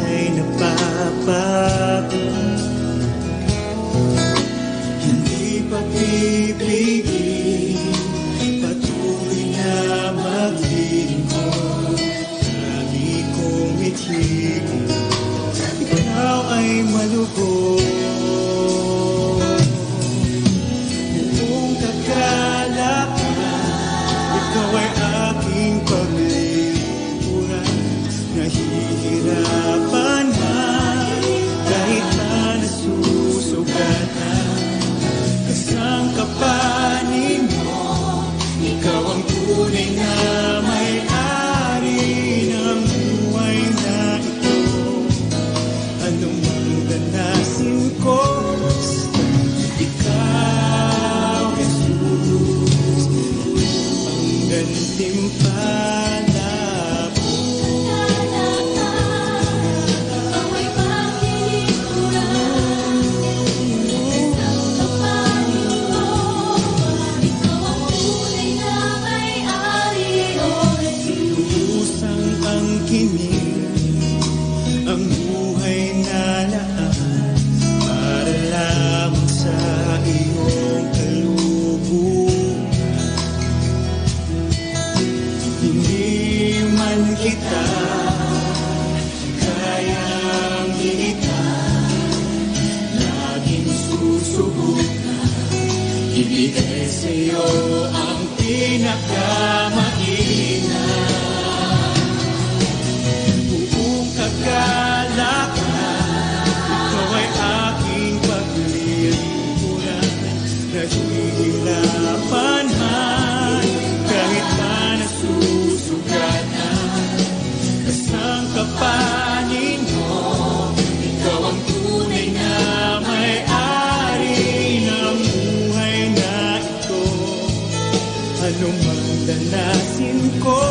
ay napapago. Hindi papipigil, patuloy na maglingkod. Lagi kong itigil, ikaw ay malugod. Buong kagalakan, ikaw ay aking paglilingkuran. Nahihirapan man, kahit na nasusugatan. Kasangkapanin mo, ikaw ang tunay na may-ari ng buhay na ito. Anumang danasin ko, ikaw, Jesus, ang gantimpala. Ang buhay na laan para lamang sa iyong kalooban. Hindi man kita kayang higitan, laging susubukan ibigay sa iyo ang pinakamainam. Kagalakan, ikaw ay aking paglilingkuran. Nahihirapan man, kahit pa nasusugatan. Kasangkapanin mo, ikaw ang tunay na may-ari ng buhay na ito. Ano mang danasin ko,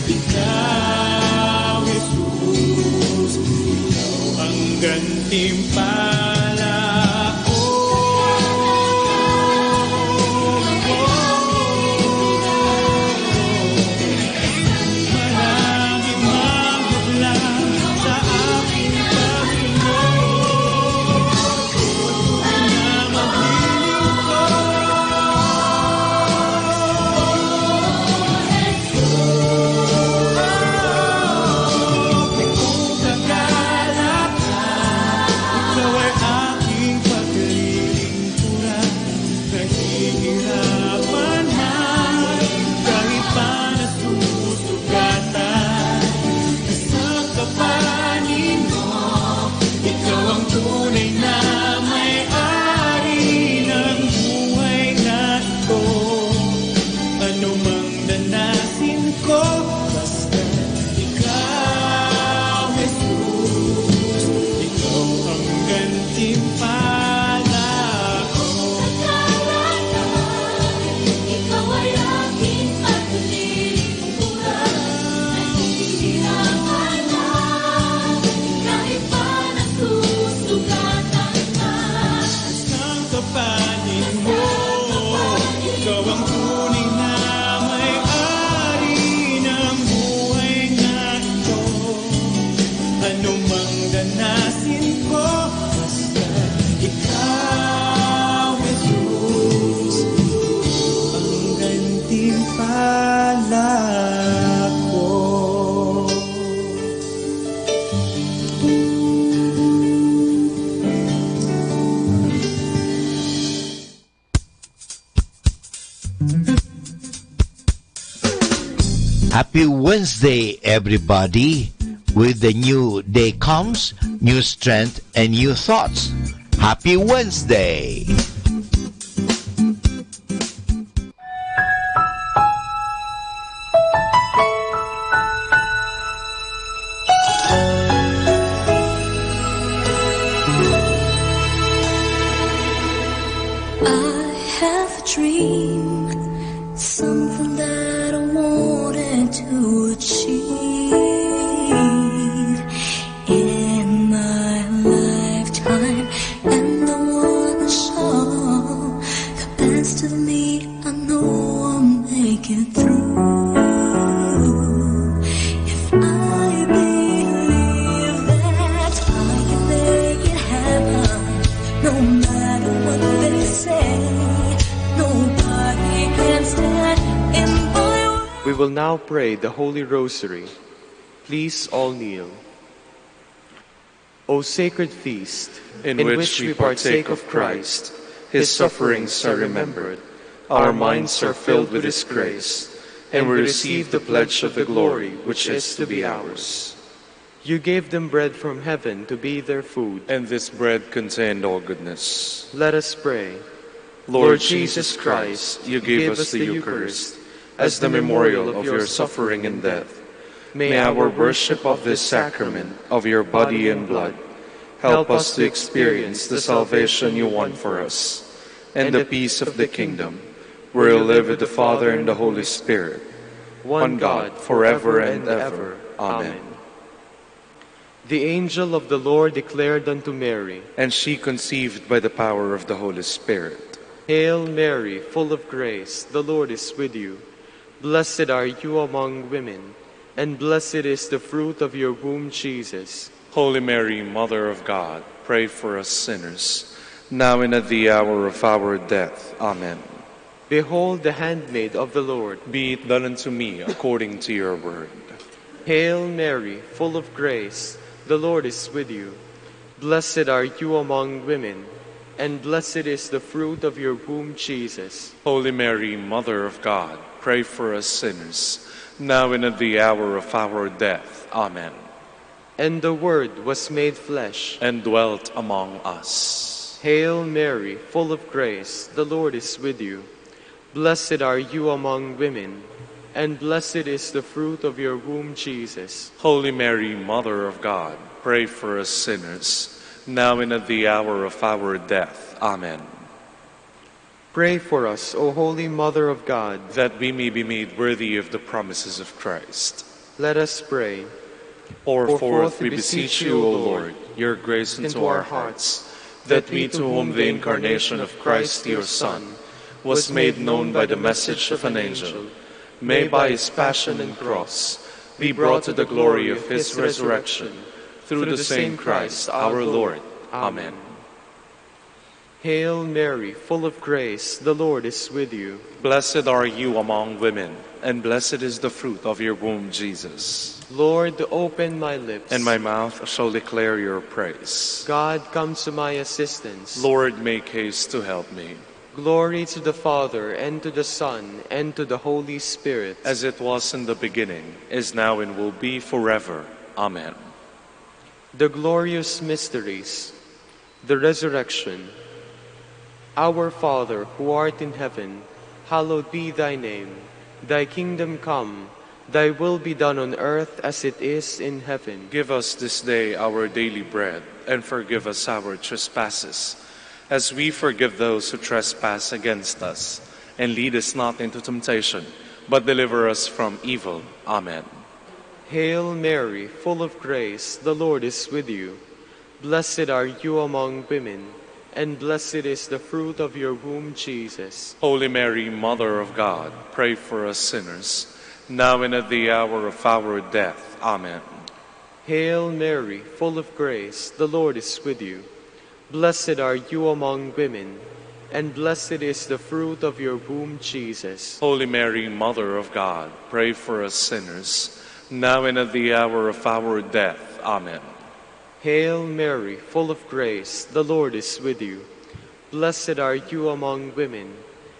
ikaw, Jesus, ikaw ang gantimpala ko. Malangit maghaplang sa aking Panginoon, na tunay na may-ari ng buhay na ito. Ano mang danasin ko, basta ikaw, Jesus, ikaw ang gantimpala ko. Ikaw ay aking paglilingkuran. Nahihirapan na, kahit pa nasusugatan na. Kasangkapanin mo, ikaw ang tunay na may-ari ng buhay na ito. Ano mang danasin ko, basta ikaw, Jesus, ang gantimpala ko. Happy Wednesday, everybody. With the new day comes new strength and new thoughts. Happy Wednesday. I have a dream, something that I wanted to achieve in my lifetime, and I wanna show the best of me. I know I'll make it through if I believe. will now pray the Holy Rosary. Please all kneel. O sacred feast, in which we partake of Christ, His sufferings are remembered, our minds are filled with His grace, and we receive the pledge of the glory which is to be ours. You gave them bread from heaven to be their food, And this bread contained all goodness. let us pray. Lord Jesus Christ, you gave us the Eucharist as the memorial of your suffering and death. May our worship of this sacrament of your body and blood help us to experience the salvation you won for us and the peace of the kingdom, where you live with the Father and the Holy Spirit, one God, forever and ever. Amen. The angel of the Lord declared unto Mary, And she conceived by the power of the Holy Spirit. Hail Mary, full of grace, the Lord is with you. Blessed are you among women, and blessed is the fruit of your womb, Jesus. Holy Mary, Mother of God, pray for us sinners, now and at the hour of our death. Amen. Behold the handmaid of the Lord. Be it done unto me according to your word. Hail Mary, full of grace, the Lord is with you. Blessed are you among women, and blessed is the fruit of your womb, Jesus. Holy Mary, Mother of God, pray for us sinners, now and at the hour of our death. Amen. And the Word was made flesh, And dwelt among us. Hail Mary, full of grace, the Lord is with you. Blessed are you among women, and blessed is the fruit of your womb, Jesus. Holy Mary, Mother of God, pray for us sinners, now and at the hour of our death. Amen. Pray for us, O Holy Mother of God. That we may be made worthy of the promises of Christ. Let us pray. Pour forth, we beseech you, O Lord, your grace into our hearts, that we, to whom the incarnation of Christ your Son was made known by the message of an angel, may by his passion and cross be brought to the glory of his resurrection, through the same Christ our Lord. Amen. Hail Mary, full of grace, the Lord is with you. Blessed are you among women, and blessed is the fruit of your womb, Jesus. Lord, open my lips, And my mouth shall declare your praise. God, come to my assistance. Lord, make haste to help me. Glory to the Father, and to the Son, and to the Holy Spirit. As it was in the beginning, is now, and will be forever. Amen. The glorious mysteries, the resurrection. Our Father, who art in heaven, hallowed be thy name. Thy kingdom come, thy will be done on earth as it is in heaven. Give us this day our daily bread, and forgive us our trespasses, as we forgive those who trespass against us. And lead us not into temptation, but deliver us from evil. Amen. Hail Mary, full of grace, the Lord is with you. Blessed are you among women, and blessed is the fruit of your womb, Jesus. Holy Mary, Mother of God, pray for us sinners, now and at the hour of our death. Amen. Hail Mary, full of grace, the Lord is with you. Blessed are you among women, and blessed is the fruit of your womb, Jesus. Holy Mary, Mother of God, pray for us sinners, now and at the hour of our death. Amen. Hail Mary, full of grace, the Lord is with you. Blessed are you among women,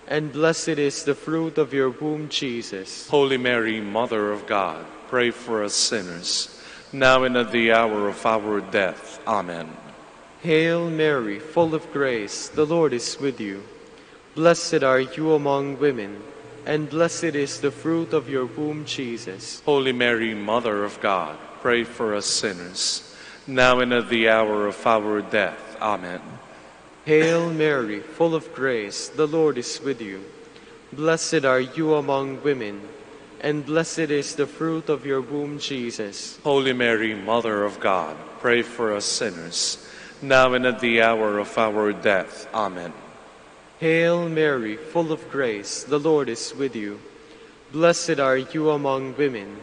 and blessed is the fruit of your womb, Jesus. Holy Mary, Mother of God, pray for us sinners, now and at the hour of our death. Amen. Hail Mary, full of grace, the Lord is with you. Blessed are you among women, and blessed is the fruit of your womb, Jesus. Holy Mary, Mother of God, pray for us sinners, now and at the hour of our death. Amen. Hail Mary, full of grace, the Lord is with you. Blessed are you among women, and blessed is the fruit of your womb, Jesus. Holy Mary, Mother of God, pray for us sinners, now and at the hour of our death. Amen. Hail Mary, full of grace, the Lord is with you. Blessed are you among women,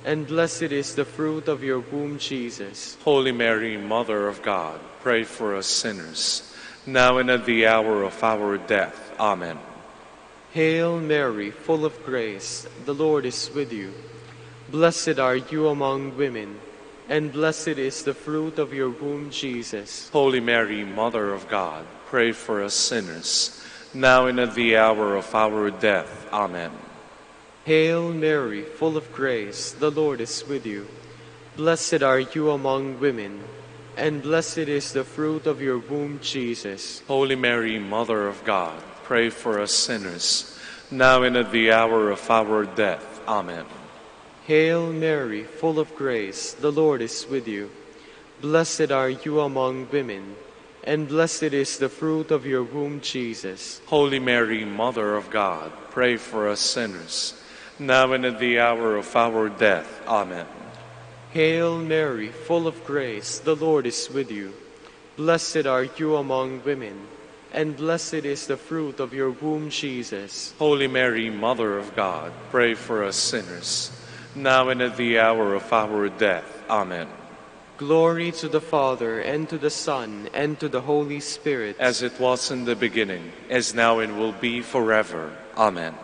and blessed is the fruit of your womb, Jesus. Holy Mary, Mother of God, pray for us sinners, now and at the hour of our death. Amen. Hail Mary, full of grace, the Lord is with you. Blessed are you among women, and blessed is the fruit of your womb, Jesus. Holy Mary, Mother of God, pray for us sinners, now and at the hour of our death. Amen. Hail Mary, full of grace, the Lord is with you. Blessed are you among women, and blessed is the fruit of your womb, Jesus. Holy Mary, Mother of God, pray for us sinners, now and at the hour of our death. Amen. Hail Mary, full of grace, the Lord is with you. Blessed are you among women, and blessed is the fruit of your womb, Jesus. Holy Mary, Mother of God, pray for us sinners, now and at the hour of our death. Amen. Hail Mary, full of grace, the Lord is with you. Blessed are you among women, and blessed is the fruit of your womb, Jesus. Holy Mary, Mother of God, pray for us sinners, now and at the hour of our death. Amen. Glory to the Father, and to the Son, and to the Holy Spirit. As it was in the beginning, is now, and will be forever. Amen.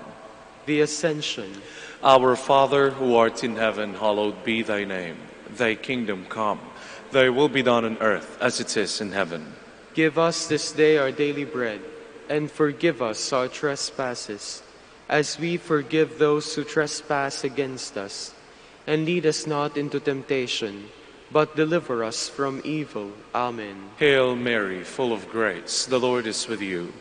The Ascension. Our Father, who art in heaven, hallowed be thy name. Thy kingdom come. Thy will be done on earth as it is in heaven. Give us this day our daily bread, and forgive us our trespasses, as we forgive those who trespass against us. And lead us not into temptation, but deliver us from evil. Amen. Hail Mary, full of grace, the Lord is with you.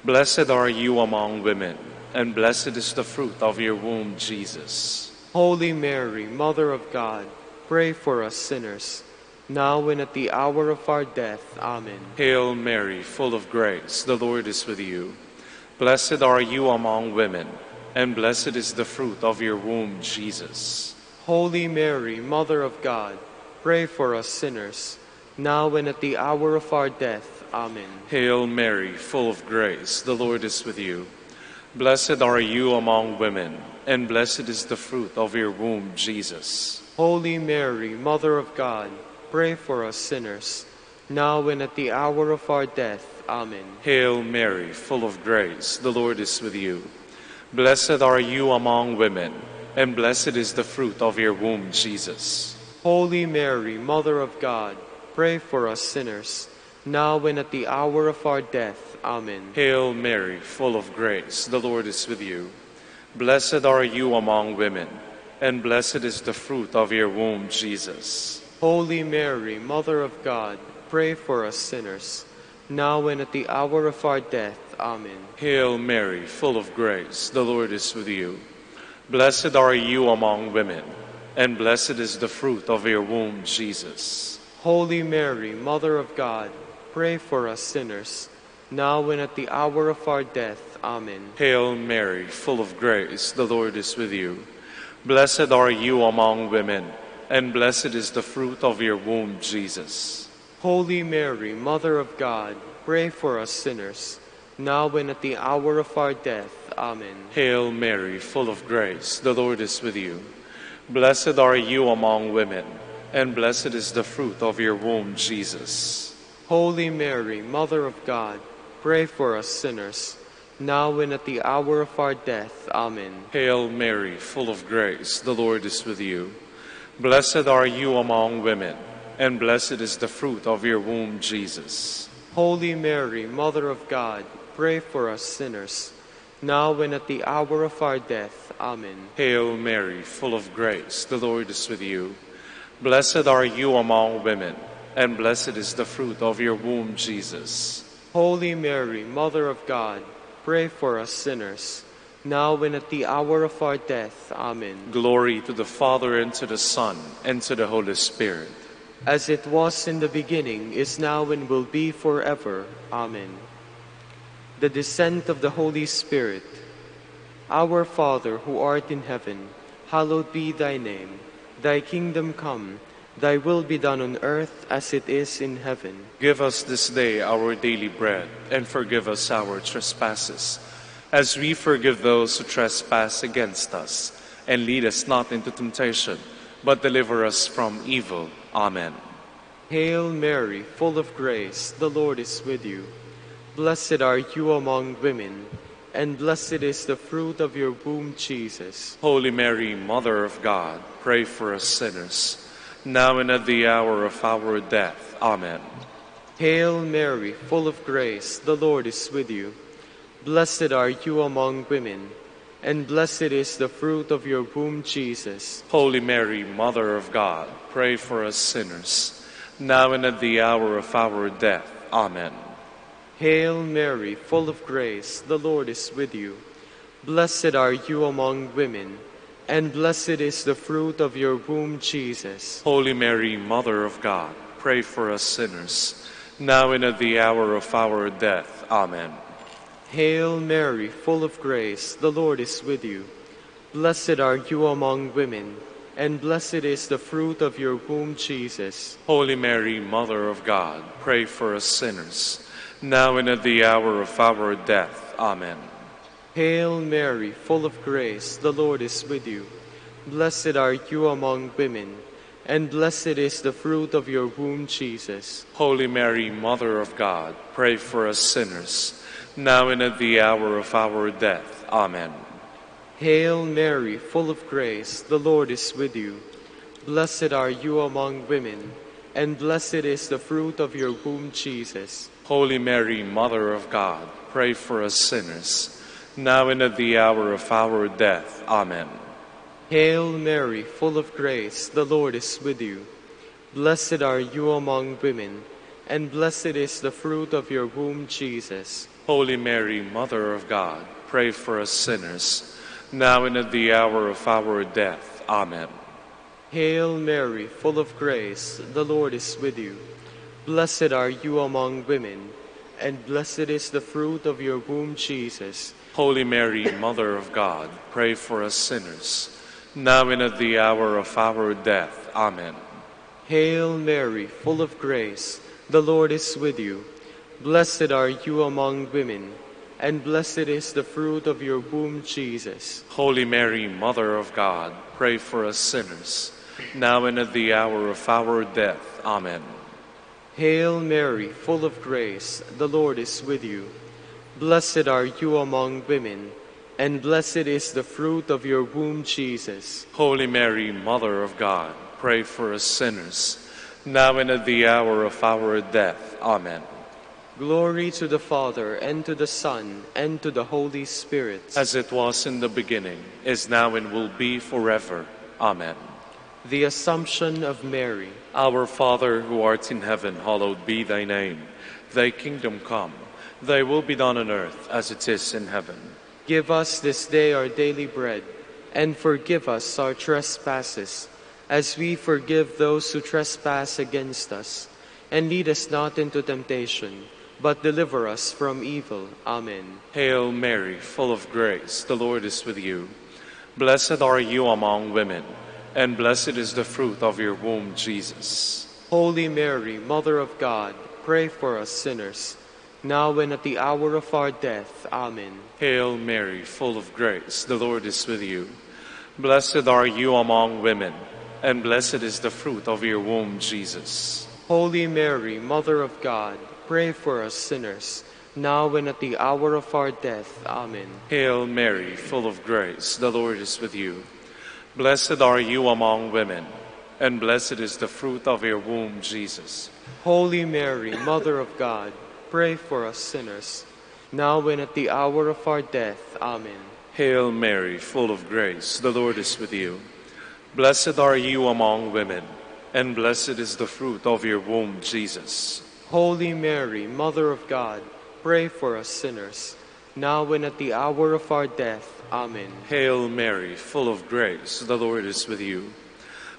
Blessed are you among women, and blessed is the fruit of your womb, Jesus. Holy Mary, Mother of God, pray for us sinners, now and at the hour of our death. Amen. Hail Mary, full of grace, the Lord is with you. Blessed are you among women, and blessed is the fruit of your womb, Jesus. Holy Mary, Mother of God, pray for us sinners, now and at the hour of our death. Amen. Hail Mary, full of grace, the Lord is with you. Blessed are you among women, and blessed is the fruit of your womb, Jesus. Holy Mary, Mother of God, pray for us sinners, now and at the hour of our death. Amen. Hail Mary, full of grace, the Lord is with you. Blessed are you among women, and blessed is the fruit of your womb, Jesus. Holy Mary, Mother of God, pray for us sinners, now and at the hour of our death. Amen. Hail Mary, full of grace, the Lord is with you. Blessed are you among women, and blessed is the fruit of your womb, Jesus. Holy Mary, Mother of God, pray for us sinners, now and at the hour of our death. Amen. Hail Mary, full of grace, the Lord is with you. Blessed are you among women, and blessed is the fruit of your womb, Jesus. Holy Mary, Mother of God, pray for us sinners, now and at the hour of our death. Amen. Hail Mary, full of grace, the Lord is with you. Blessed are you among women, and blessed is the fruit of your womb, Jesus. Holy Mary, Mother of God, pray for us sinners, now and at the hour of our death. Amen. Hail Mary, full of grace, the Lord is with you. Blessed are you among women, and blessed is the fruit of your womb, Jesus. Holy Mary, Mother of God, pray for us sinners, now and at the hour of our death. Amen. Hail Mary, full of grace, the Lord is with you. Blessed are you among women, and blessed is the fruit of your womb, Jesus. Holy Mary, Mother of God, pray for us sinners, now and at the hour of our death. Amen. Hail Mary, full of grace, the Lord is with you. Blessed are you among women, and blessed is the fruit of your womb, Jesus. Holy Mary, Mother of God, pray for us sinners, now and at the hour of our death. Amen. Glory to the Father, and to the Son, and to the Holy Spirit. As it was in the beginning, is now, and will be forever. Amen. The descent of the Holy Spirit. Our Father, who art in heaven, hallowed be thy name. Thy kingdom come, thy will be done on earth as it is in heaven. Give us this day our daily bread, and forgive us our trespasses, as we forgive those who trespass against us. And lead us not into temptation, but deliver us from evil. Amen. Hail Mary, full of grace, the Lord is with you. Blessed are you among women, and blessed is the fruit of your womb, Jesus. Holy Mary, Mother of God, pray for us sinners, now and at the hour of our death. Amen. Hail Mary, full of grace, the Lord is with you. Blessed are you among women, and blessed is the fruit of your womb, Jesus. Holy Mary, Mother of God, pray for us sinners, now and at the hour of our death. Amen. Hail Mary, full of grace, the Lord is with you. Blessed are you among women, and blessed is the fruit of your womb, Jesus. Holy Mary, Mother of God, pray for us sinners, now and at the hour of our death. Amen. Hail Mary, full of grace, the Lord is with you. Blessed are you among women, and blessed is the fruit of your womb, Jesus. Holy Mary, Mother of God, pray for us sinners, now and at the hour of our death. Amen. Hail Mary, full of grace, the Lord is with you. Blessed are you among women, and blessed is the fruit of your womb, Jesus. Holy Mary, Mother of God, pray for us sinners, now and at the hour of our death. Amen. Hail Mary, full of grace, the Lord is with you. Blessed are you among women, and blessed is the fruit of your womb, Jesus. Holy Mary, Mother of God, pray for us sinners, now and at the hour of our death. Amen. Hail Mary, full of grace, the Lord is with you. Blessed are you among women, and blessed is the fruit of your womb, Jesus. Holy Mary, Mother of God, pray for us sinners, now and at the hour of our death. Amen. Hail Mary, full of grace, the Lord is with you. Blessed are you among women, and blessed is the fruit of your womb, Jesus. Holy Mary, Mother of God, pray for us sinners, now and at the hour of our death. Amen. Hail Mary, full of grace, the Lord is with you. Blessed are you among women, and blessed is the fruit of your womb, Jesus. Holy Mary, Mother of God, pray for us sinners, now and at the hour of our death. Amen. Hail Mary, full of grace, the Lord is with you. Blessed are you among women, and blessed is the fruit of your womb, Jesus. Holy Mary, Mother of God, pray for us sinners, now and at the hour of our death. Amen. Glory to the Father, and to the Son, and to the Holy Spirit. As it was in the beginning, is now, and will be forever. Amen. The Assumption of Mary. Our Father, who art in heaven, hallowed be thy name. Thy kingdom come, thy will be done on earth as it is in heaven. Give us this day our daily bread, and forgive us our trespasses, as we forgive those who trespass against us. And lead us not into temptation, but deliver us from evil. Amen. Hail Mary, full of grace, the Lord is with you. Blessed are you among women, and blessed is the fruit of your womb, Jesus. Holy Mary, Mother of God, pray for us sinners, now and at the hour of our death. Amen. Hail Mary, full of grace, the Lord is with you. Blessed are you among women, and blessed is the fruit of your womb, Jesus. Holy Mary, Mother of God, pray for us sinners, now and at the hour of our death. Amen. Hail Mary, full of grace, the Lord is with you. Blessed are you among women, and blessed is the fruit of your womb, Jesus. Holy Mary, Mother of God, pray for us sinners, now and at the hour of our death. Amen. Hail Mary, full of grace, the Lord is with you. Blessed are you among women, and blessed is the fruit of your womb, Jesus. Holy Mary, Mother of God, pray for us sinners, now and at the hour of our death. Amen. Hail Mary, full of grace, the Lord is with you.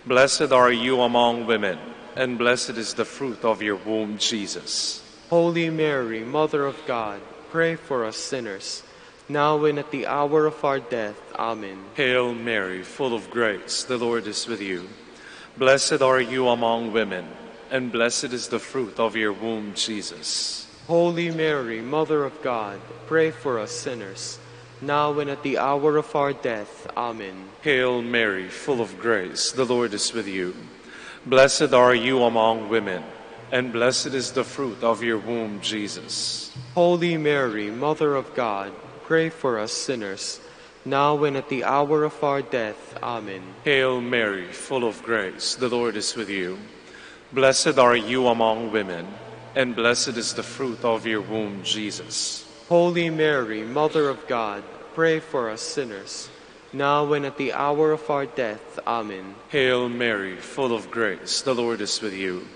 Blessed are you among women, and blessed is the fruit of your womb, Jesus. Holy Mary, Mother of God, pray for us sinners, now and at the hour of our death. Amen. Hail Mary, full of grace, the Lord is with you. Blessed are you among women, and blessed is the fruit of your womb, Jesus. Holy Mary, Mother of God, pray for us sinners, now and at the hour of our death. Amen. Hail Mary, full of grace, the Lord is with you. Blessed are you among women, and blessed is the fruit of your womb, Jesus. Holy Mary, Mother of God, pray for us sinners, now and at the hour of our death. Amen. Hail Mary, full of grace, the Lord is with you. Blessed are you among women, and blessed is the fruit of your womb, Jesus. Holy Mary, Mother of God, pray for us sinners, now and at the hour of our death. Amen. Hail Mary, full of grace, the Lord is with you.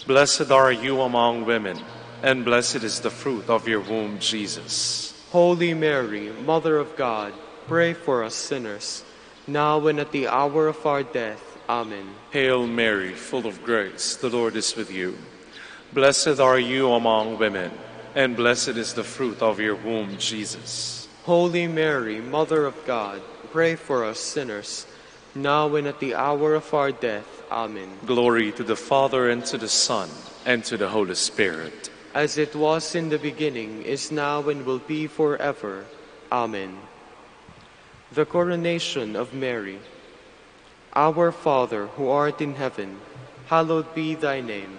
Blessed are you among women, and blessed is the fruit of your womb, Jesus. Holy Mary, Mother of God, pray for us sinners, now and at the hour of our death. Amen. Hail Mary, full of grace, the Lord is with you. Blessed are you among women, and blessed is the fruit of your womb, Jesus. Holy Mary, Mother of God, pray for us sinners, now and at the hour of our death. Amen. Glory to the Father, and to the Son, and to the Holy Spirit. As it was in the beginning, is now, and will be forever. Amen. The Coronation of Mary. Our Father, who art in heaven, hallowed be thy name.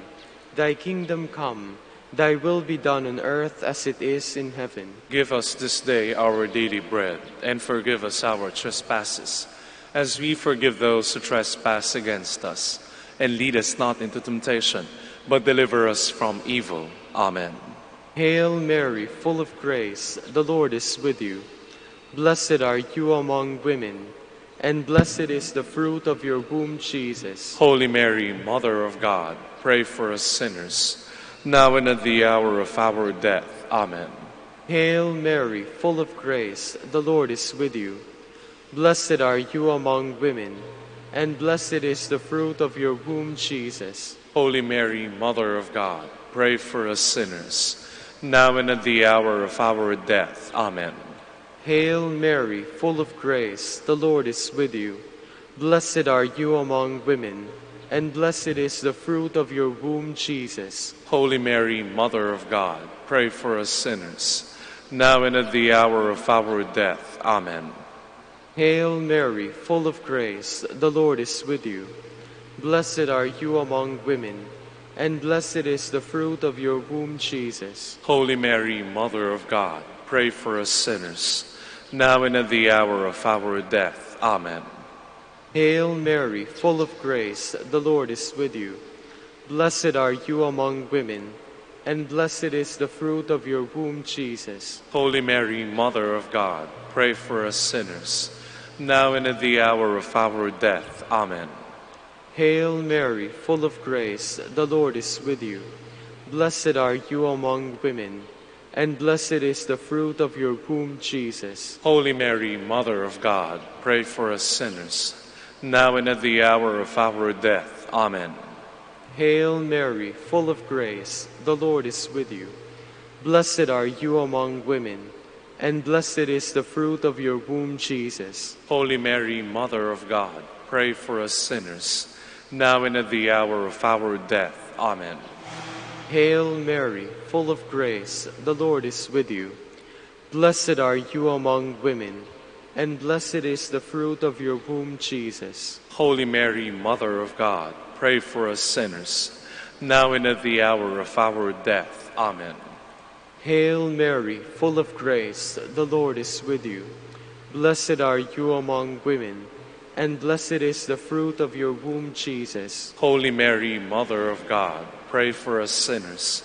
Thy kingdom come, thy will be done on earth as it is in heaven. Give us this day our daily bread, and forgive us our trespasses, as we forgive those who trespass against us. And lead us not into temptation, but deliver us from evil. Amen. Hail Mary, full of grace, the Lord is with you. Blessed are you among women, and blessed is the fruit of your womb, Jesus. Holy Mary, Mother of God, pray for us sinners, now and at the hour of our death. Amen. Hail Mary, full of grace, the Lord is with you. Blessed are you among women, and blessed is the fruit of your womb, Jesus. Holy Mary, Mother of God, pray for us sinners, now and at the hour of our death. Amen. Hail Mary, full of grace, the Lord is with you. Blessed are you among women, and blessed is the fruit of your womb, Jesus. Holy Mary, Mother of God, pray for us sinners, now and at the hour of our death. Amen. Hail Mary, full of grace, the Lord is with you. Blessed are you among women, and blessed is the fruit of your womb, Jesus. Holy Mary, Mother of God, pray for us sinners, now and at the hour of our death. Amen. Hail Mary, full of grace, the Lord is with you. Blessed are you among women, and blessed is the fruit of your womb, Jesus. Holy Mary, Mother of God, pray for us sinners, now and at the hour of our death. Amen. Hail Mary, full of grace, the Lord is with you. Blessed are you among women, and blessed is the fruit of your womb, Jesus. Holy Mary, Mother of God, pray for us sinners, now and at the hour of our death. Amen. Hail Mary, full of grace, the Lord is with you. Blessed are you among women, and blessed is the fruit of your womb, Jesus. Holy Mary, Mother of God, pray for us sinners, now and at the hour of our death. Amen. Hail Mary, full of grace, the Lord is with you. Blessed are you among women, and blessed is the fruit of your womb, Jesus. Holy Mary, Mother of God, pray for us sinners, now and at the hour of our death. Amen. Hail Mary, full of grace, the Lord is with you. Blessed are you among women, and blessed is the fruit of your womb, Jesus. Holy Mary, Mother of God, pray for us sinners,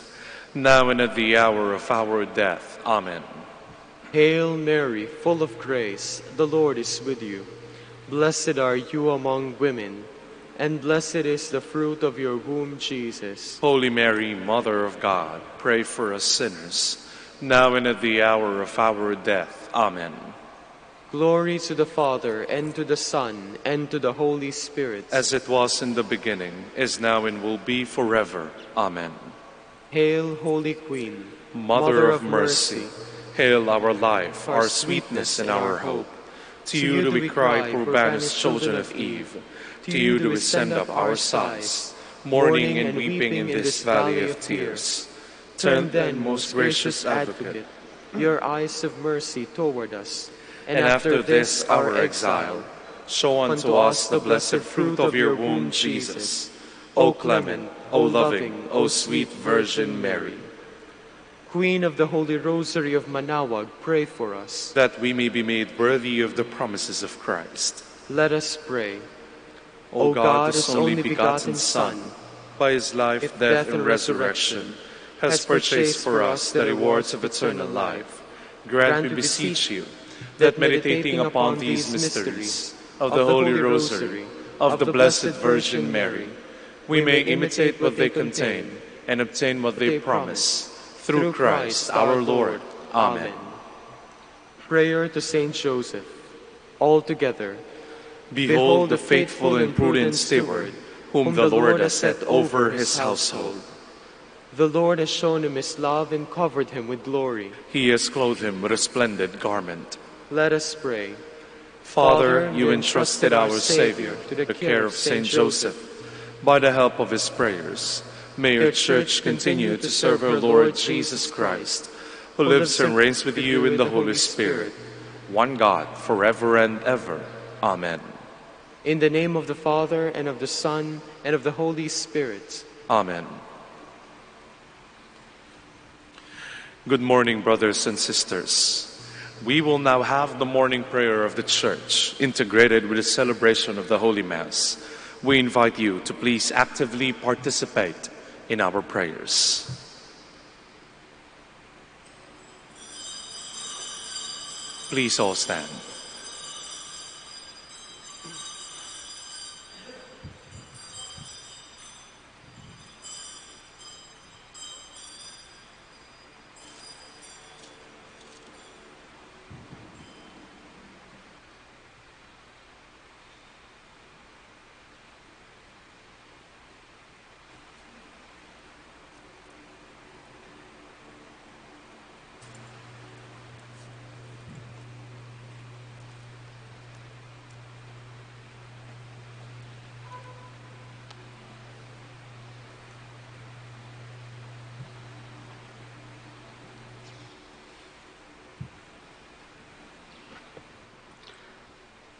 now and at the hour of our death. Amen. Hail Mary, full of grace, the Lord is with you. Blessed are you among women, and blessed is the fruit of your womb, Jesus. Holy Mary, Mother of God, pray for us sinners, now and at the hour of our death. Amen. Glory to the Father, and to the Son, and to the Holy Spirit. As it was in the beginning, is now, and will be forever. Amen. Hail, Holy Queen, Mother of mercy, hail our life, our sweetness, and our hope. To you do we cry, poor banished children of Eve. To you do we send up our sighs, mourning and weeping in this valley of tears. Turn then, most gracious Advocate, your eyes of mercy toward us, and after this our exile, show unto us the blessed fruit of your womb, Jesus. O clement, O loving, O sweet Virgin Mary. Queen of the Holy Rosary of Manaoag, pray for us. that we may be made worthy of the promises of Christ. Let us pray. O God, whose only begotten Son, by his life, death, and resurrection, has purchased for us the rewards of eternal life, grant, we beseech you, that meditating upon these mysteries of the Holy Rosary of the Blessed Virgin Mary, we may imitate what they contain and obtain what they promise. Through Christ our Lord. Amen. Prayer to Saint Joseph. All together. Behold the faithful and prudent steward, whom the Lord has set over his household. The Lord has shown him his love and covered him with glory. He has clothed him with a splendid garment. Let us pray. Father, you entrusted our Savior to the care of Saint Joseph. By the help of his prayers, may your Church continue to serve our Lord Jesus Christ, who lives and reigns with you in the Holy Spirit, one God, forever and ever. Amen. In the name of the Father, and of the Son, and of the Holy Spirit. Amen. Good morning, brothers and sisters. We will now have the morning prayer of the Church, integrated with the celebration of the Holy Mass. We invite you to please actively participate in our prayers. Please all stand.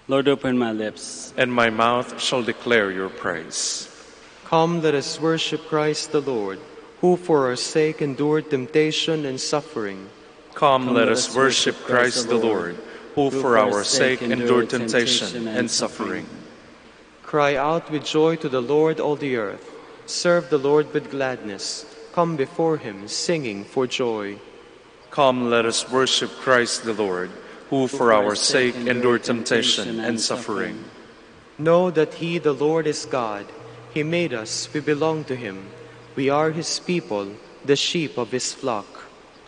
Lord, open my lips, And my mouth shall declare your praise. Come, let us worship Christ the Lord, who for our sake endured temptation and suffering. Come, let us worship Christ the Lord, who for our sake endured temptation and suffering. Cry out with joy to the Lord, all the earth. Serve the Lord with gladness. Come before him, singing for joy. Come, let us worship Christ the Lord, who for our sake endured temptation and suffering. Know that he, the Lord, is God. He made us, we belong to him. We are his people, the sheep of his flock.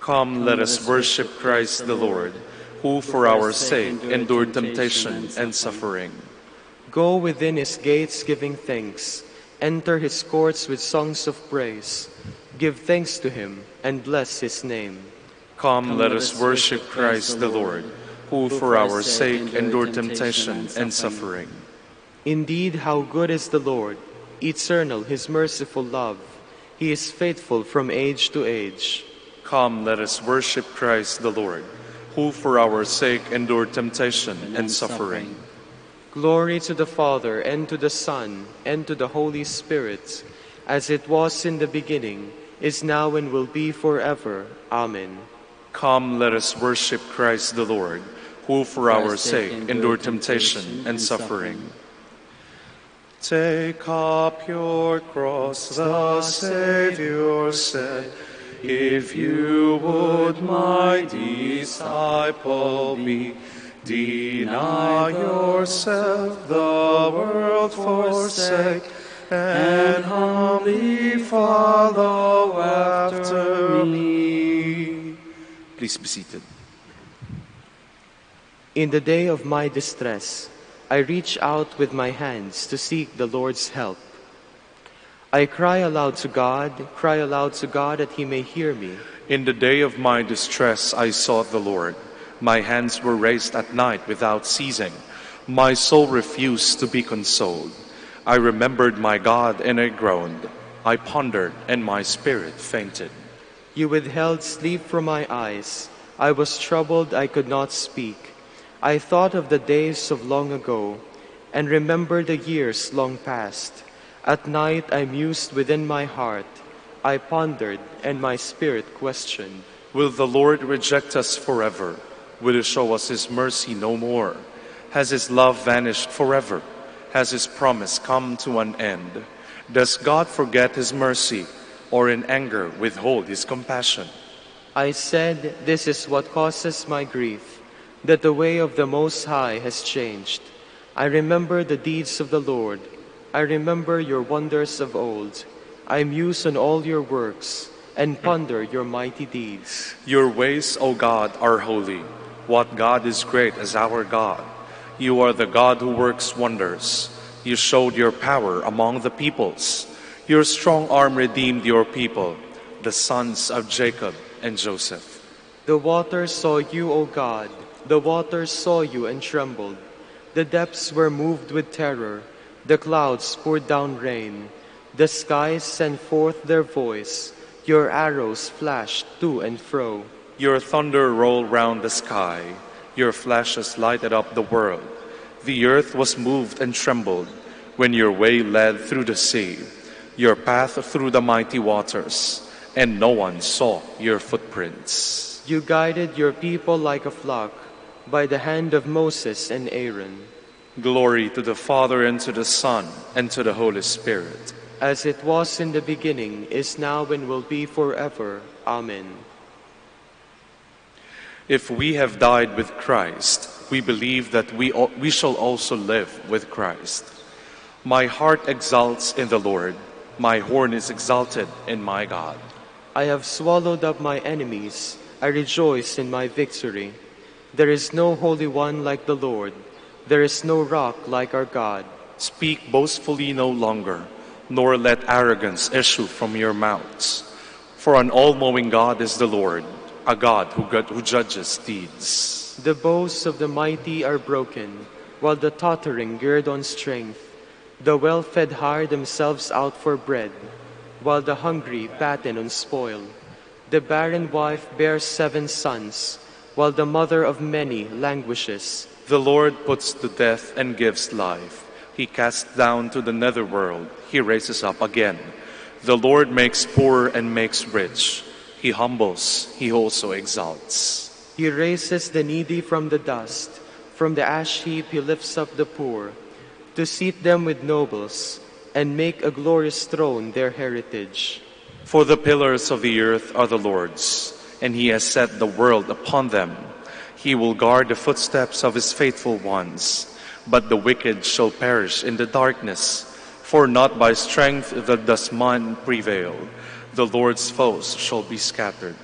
Come, let us worship Christ the Lord, who for our sake endured temptation and suffering. Go within his gates giving thanks. Enter his courts with songs of praise. Give thanks to him and bless his name. Come, let us worship Christ the Lord, who for our sake endured temptation and suffering. Indeed, how good is the Lord, eternal his merciful love. He is faithful from age to age. Come, let us worship Christ the Lord, who for our sake endured temptation and suffering. Glory to the Father, and to the Son, and to the Holy Spirit, as it was in the beginning, is now, and will be forever. Amen. Come, let us worship Christ the Lord, who for our sake endured temptation and suffering. Take up your cross, the Savior said, if you would my disciple be, deny yourself, the world forsake, and humbly follow after me. Please be seated. In the day of my distress, I reach out with my hands to seek the Lord's help. I cry aloud to God that he may hear me. In the day of my distress I sought the Lord. My hands were raised at night without ceasing. My soul refused to be consoled. I remembered my God and I groaned. I pondered and my spirit fainted. You withheld sleep from my eyes. I was troubled, I could not speak. I thought of the days of long ago, and remembered the years long past. At night I mused within my heart. I pondered, and my spirit questioned. Will the Lord reject us forever? Will he show us his mercy no more? Has his love vanished forever? Has his promise come to an end? Does God forget his mercy, or in anger withhold his compassion? I said, "This is what causes my grief, that the way of the Most High has changed." I remember the deeds of the Lord. I remember your wonders of old. I muse on all your works and ponder your mighty deeds. Your ways, O God, are holy. What God is great as our God? You are the God who works wonders. You showed your power among the peoples. Your strong arm redeemed your people, the sons of Jacob and Joseph. The waters saw you, O God. The waters saw you and trembled. The depths were moved with terror. The clouds poured down rain. The skies sent forth their voice. Your arrows flashed to and fro. Your thunder rolled round the sky. Your flashes lighted up the world. The earth was moved and trembled when your way led through the sea, your path through the mighty waters, and no one saw your footprints. You guided your people like a flock by the hand of Moses and Aaron. Glory to the Father, and to the Son, and to the Holy Spirit. As it was in the beginning, is now, and will be forever. Amen. If we have died with Christ, we believe that we shall also live with Christ. My heart exults in the Lord. My horn is exalted in my God. I have swallowed up my enemies. I rejoice in my victory. There is no Holy One like the Lord. There is no rock like our God. Speak boastfully no longer, nor let arrogance issue from your mouths. For an all-knowing God is the Lord, a God who judges deeds. The bows of the mighty are broken, while the tottering gird on strength. The well-fed hire themselves out for bread, while the hungry batten on spoil. The barren wife bears 7 sons, while the mother of many languishes. The Lord puts to death and gives life. He casts down to the netherworld. He raises up again. The Lord makes poor and makes rich. He humbles. He also exalts. He raises the needy from the dust. From the ash heap he lifts up the poor, to seat them with nobles and make a glorious throne their heritage. For the pillars of the earth are the Lord's, and he has set the world upon them. He will guard the footsteps of his faithful ones, but the wicked shall perish in the darkness. For not by strength does man prevail. The Lord's foes shall be scattered.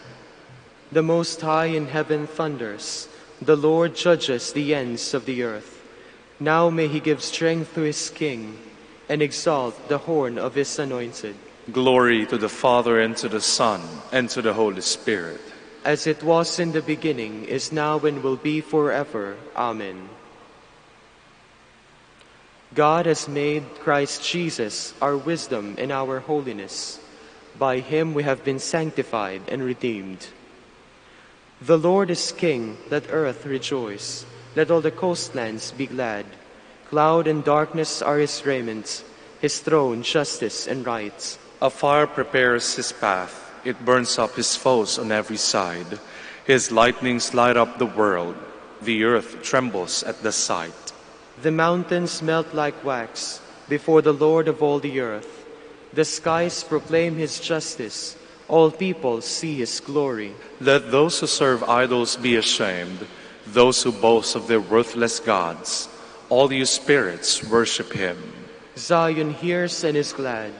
The Most High in heaven thunders. The Lord judges the ends of the earth. Now may he give strength to his king and exalt the horn of his anointed. Glory to the Father, and to the Son, and to the Holy Spirit. As it was in the beginning, is now, and will be forever. Amen. God has made Christ Jesus our wisdom and our holiness. By him we have been sanctified and redeemed. The Lord is King, let earth rejoice. Let all the coastlands be glad. Cloud and darkness are his raiment, his throne justice and right. A fire prepares his path. It burns up his foes on every side. His lightnings light up the world. The earth trembles at the sight. The mountains melt like wax before the Lord of all the earth. The skies proclaim his justice. All people see his glory. Let those who serve idols be ashamed, those who boast of their worthless gods. All you spirits worship him. Zion hears and is glad.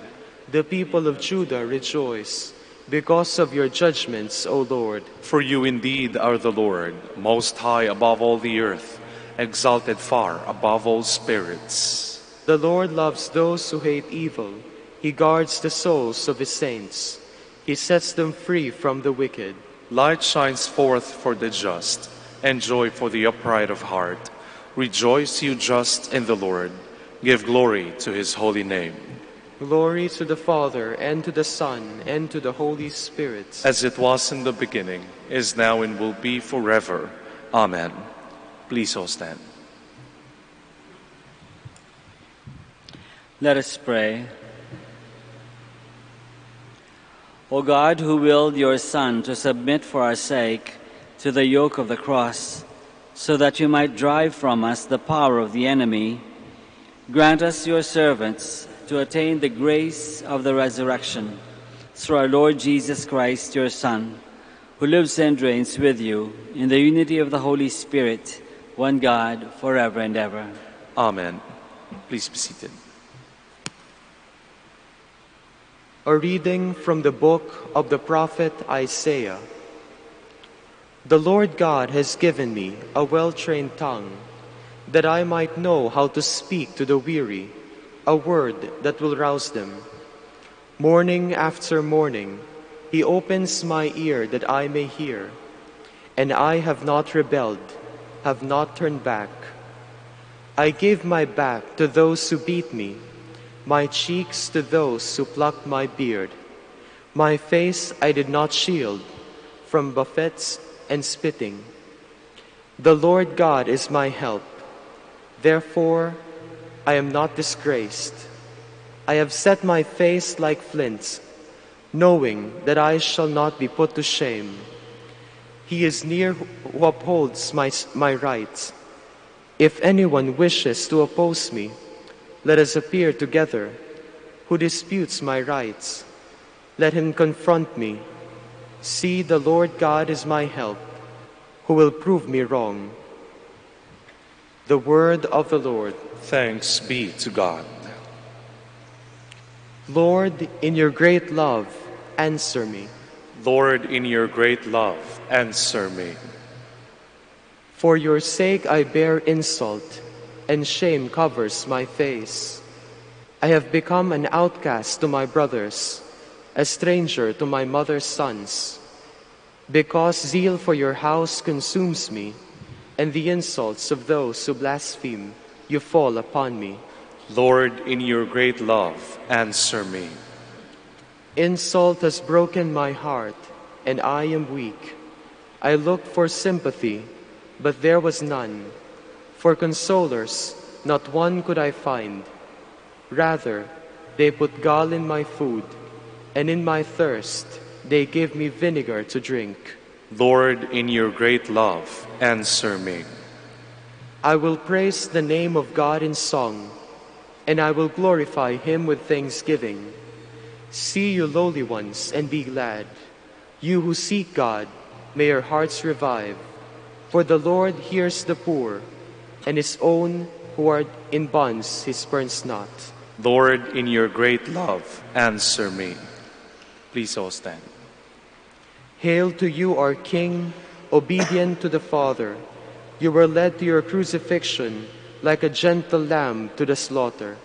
The people of Judah rejoice because of your judgments, O Lord. For you indeed are the Lord, most high above all the earth, exalted far above all spirits. The Lord loves those who hate evil. He guards the souls of his saints. He sets them free from the wicked. Light shines forth for the just, and joy for the upright of heart. Rejoice, you just, in the Lord. Give glory to his holy name. Glory to the Father, and to the Son, and to the Holy Spirit. As it was in the beginning, is now, and will be forever. Amen. Please all stand. Let us pray. O God, who willed your Son to submit for our sake to the yoke of the cross, so that you might drive from us the power of the enemy, grant us, your servants, to attain the grace of the resurrection, through our Lord Jesus Christ, your Son, who lives and reigns with you in the unity of the Holy Spirit, one God, forever and ever. Amen. Please be seated. A reading from the book of the prophet Isaiah. The Lord God has given me a well-trained tongue, that I might know how to speak to the weary, a word that will rouse them. Morning after morning, He opens my ear that I may hear, and I have not rebelled, have not turned back. I gave my back to those who beat me, my cheeks to those who plucked my beard. My face I did not shield from buffets and spitting. The Lord God is my help. Therefore, I am not disgraced. I have set my face like flint, knowing that I shall not be put to shame. He is near who upholds my rights. If anyone wishes to oppose me, let us appear together. Who disputes my rights, let him confront me. See, the Lord God is my help. Who will prove me wrong? The word of the Lord. Thanks be to God. Lord, in your great love, answer me. Lord, in your great love, answer me. For your sake I bear insult, and shame covers my face. I have become an outcast to my brothers, a stranger to my mother's sons. Because zeal for your house consumes me, and the insults of those who blaspheme, you fall upon me. Lord, in your great love, answer me. Insult has broken my heart, and I am weak. I looked for sympathy, but there was none. For consolers, not one could I find. Rather, they put gall in my food, and in my thirst they give me vinegar to drink. Lord, in your great love, answer me. I will praise the name of God in song, and I will glorify Him with thanksgiving. See, you lowly ones, and be glad. You who seek God, may your hearts revive. For the Lord hears the poor, and His own who are in bonds He spurns not. Lord, in your great love, answer me. Please all stand. Hail to you, our King, obedient to the Father. You were led to your crucifixion like a gentle lamb to the slaughter.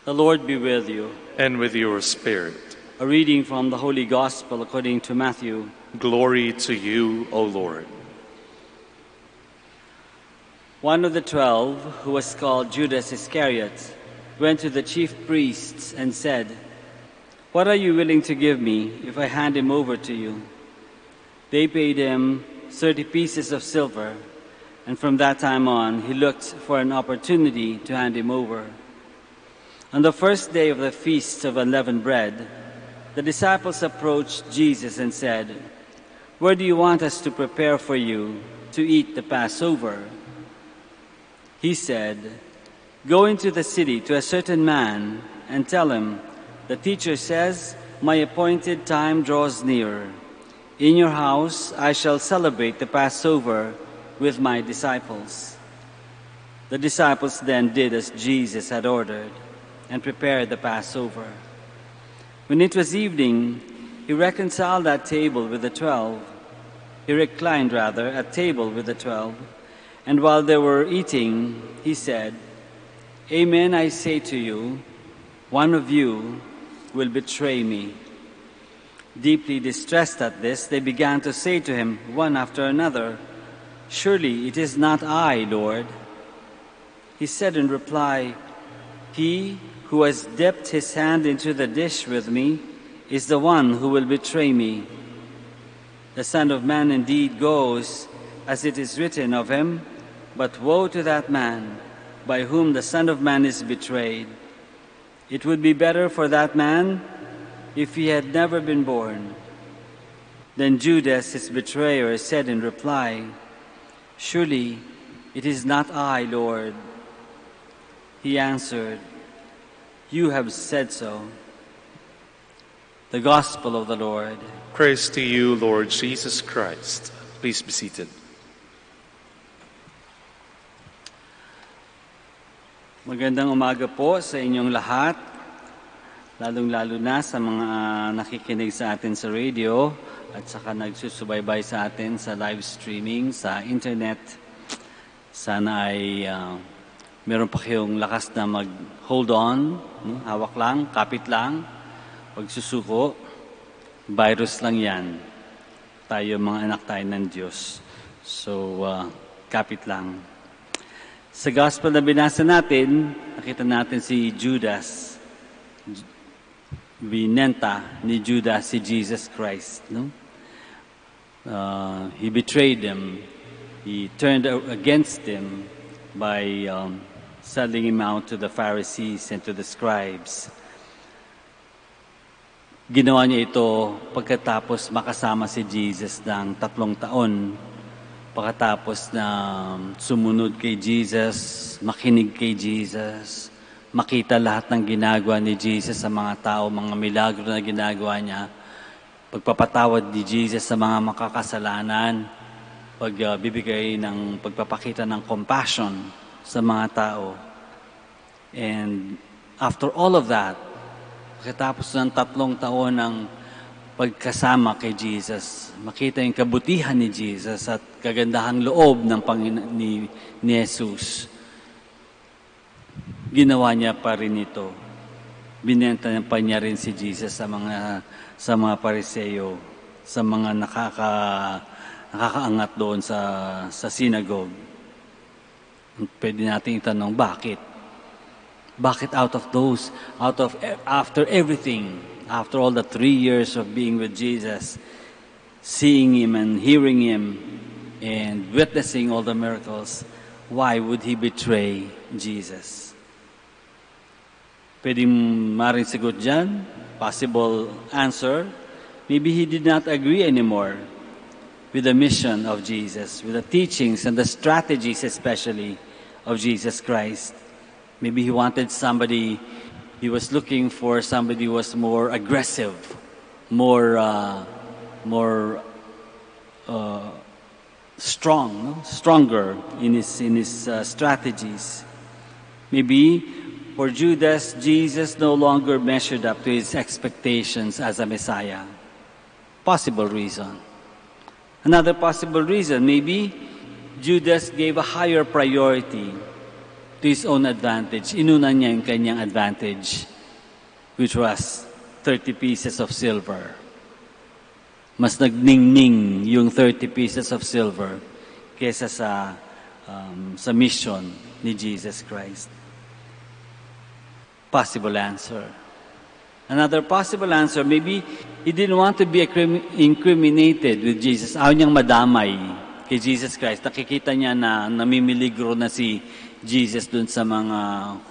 The Lord be with you. And with your spirit. A reading from the Holy Gospel according to Matthew. Glory to you, O Lord. One of the 12, who was called Judas Iscariot, went to the chief priests and said, "What are you willing to give me if I hand him over to you?" They paid him 30 pieces of silver, and from that time on he looked for an opportunity to hand him over. On the first day of the Feast of Unleavened Bread, the disciples approached Jesus and said, "Where do you want us to prepare for you to eat the Passover?" He said, "Go into the city to a certain man and tell him, 'The teacher says, my appointed time draws near. In your house I shall celebrate the Passover with my disciples.'" The disciples then did as Jesus had ordered and prepared the Passover. When it was evening, he reconciled at table with the 12. He reclined at table with the 12, and while they were eating, he said, "Amen, I say to you, one of you will betray me." Deeply distressed at this, they began to say to him, one after another, "Surely it is not I, Lord." He said in reply, "He who has dipped his hand into the dish with me is the one who will betray me. The Son of Man indeed goes as it is written of him, But woe to that man by whom the Son of Man is betrayed. It would be better for that man if he had never been born." Then Judas, his betrayer, said in reply, "Surely it is not I, Lord." He answered, "You have said so." The Gospel of the Lord. Praise to you, Lord Jesus Christ. Please be seated. Magandang umaga po sa inyong lahat, lalong-lalo na sa mga nakikinig sa atin sa radio at saka nagsusubaybay sa atin sa live streaming sa internet. Sana ay meron pa kayong lakas na mag-hold on, hawak lang, kapit lang, pagsusuko. Virus lang yan. Tayo mga anak tayo ng Diyos. So, kapit lang. Sa gospel na binasa natin, nakita natin si Judas. Binenta ni Judas si Jesus Christ. No? He betrayed him. He turned against him by selling him out to the Pharisees and to the scribes. Ginawa niya ito pagkatapos makasama si Jesus ng 3 taon. Pagkatapos na sumunod kay Jesus, makinig kay Jesus, makita lahat ng ginagawa ni Jesus sa mga tao, mga milagro na ginagawa niya, pagpapatawad ni Jesus sa mga makakasalanan, pagbibigay ng pagpapakita ng compassion sa mga tao. And after all of that, pagkatapos ng 3 taon ng pagkasama kay Jesus, makita yung kabutihan ni Jesus at kagandahang loob ng ni Jesus, ginawa niya pa rin ito. Binenta pa niya rin si Jesus sa mga Pariseo, sa mga nakakaangat doon sa synagogue. Pwede natin itanong, bakit? Bakit after everything, after all the 3 years of being with Jesus, seeing Him and hearing Him and witnessing all the miracles, why would He betray Jesus? Pwedeng maring sagot dyan, possible answer, maybe He did not agree anymore with the mission of Jesus, with the teachings and the strategies especially of Jesus Christ. Maybe He wanted somebody, He was looking for somebody who was more aggressive, stronger in his strategies. Maybe for Judas, Jesus no longer measured up to his expectations as a Messiah. Possible reason. Another possible reason, maybe Judas gave a higher priority to his own advantage. Inuna niya yung kanyang advantage, which was 30 pieces of silver. Mas nagningning yung 30 pieces of silver kesa sa mission ni Jesus Christ. Possible answer. Another possible answer, maybe he didn't want to be incriminated with Jesus. Ayaw niyang madamay kay Jesus Christ. Nakikita niya na namimiligro na si Jesus dun sa mga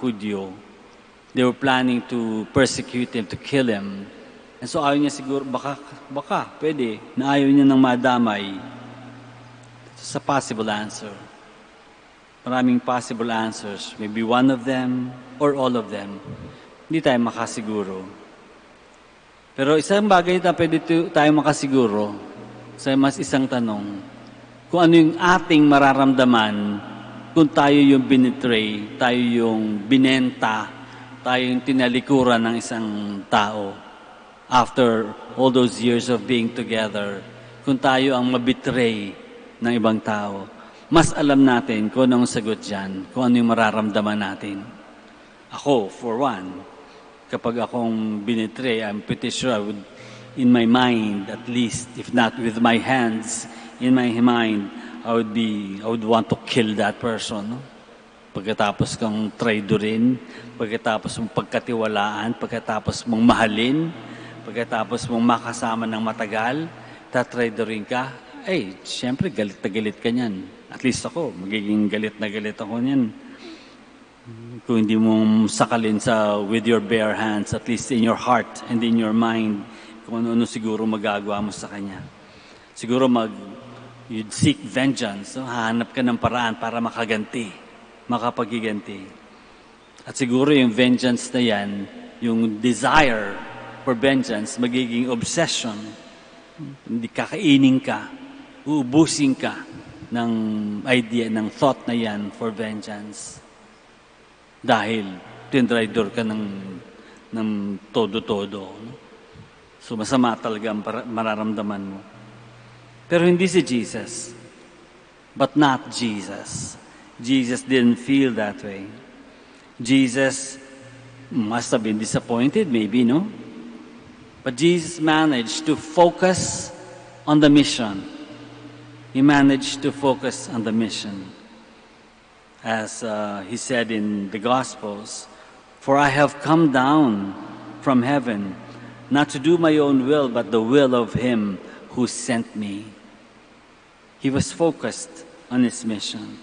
Hudyo. They were planning to persecute him, to kill him. And so ayaw niya siguro, baka, pwede, na ayaw niya ng madamay. It's a possible answer. Maraming possible answers. Maybe one of them or all of them. Hindi tayo makasiguro. Pero isang bagay na pwede tayo makasiguro, sa mas isang tanong, kung ano yung ating mararamdaman kung tayo yung binitray, tayo yung binenta, tayo yung tinalikuran ng isang tao. After all those years of being together, kung tayo ang mabitray ng ibang tao, mas alam natin kung anong sagot dyan, kung ano yung mararamdaman natin. Ako, for one, kapag akong binitray, I'm pretty sure I would, in my mind at least, if not with my hands, in my mind, I would want to kill that person. No? Pagkatapos kang traidorin, pagkatapos mong pagkatiwalaan, pagkatapos mong mahalin, pagkatapos mong makasama ng matagal, tatraidorin ka, siyempre galit na galit ka niyan. At least ako, magiging galit na galit ako niyan. Kung hindi mo sakalin with your bare hands, at least in your heart and in your mind, kung ano siguro magagawa mo sa kanya. Siguro you'd seek vengeance. So, hahanap ka ng paraan para makapagiganti. At siguro yung vengeance na yan, yung desire for vengeance, magiging obsession. Hindi kakainin ka, uubusin ka ng idea, ng thought na yan for vengeance. Dahil tinraidor ka ng todo-todo. No? So masama talaga ang mararamdaman mo. Pero hindi si Jesus. But not Jesus. Jesus didn't feel that way. Jesus must have been disappointed, maybe, no? But Jesus managed to focus on the mission. He managed to focus on the mission. As he said in the Gospels, "For I have come down from heaven, not to do my own will, but the will of him who sent me." He was focused on his mission.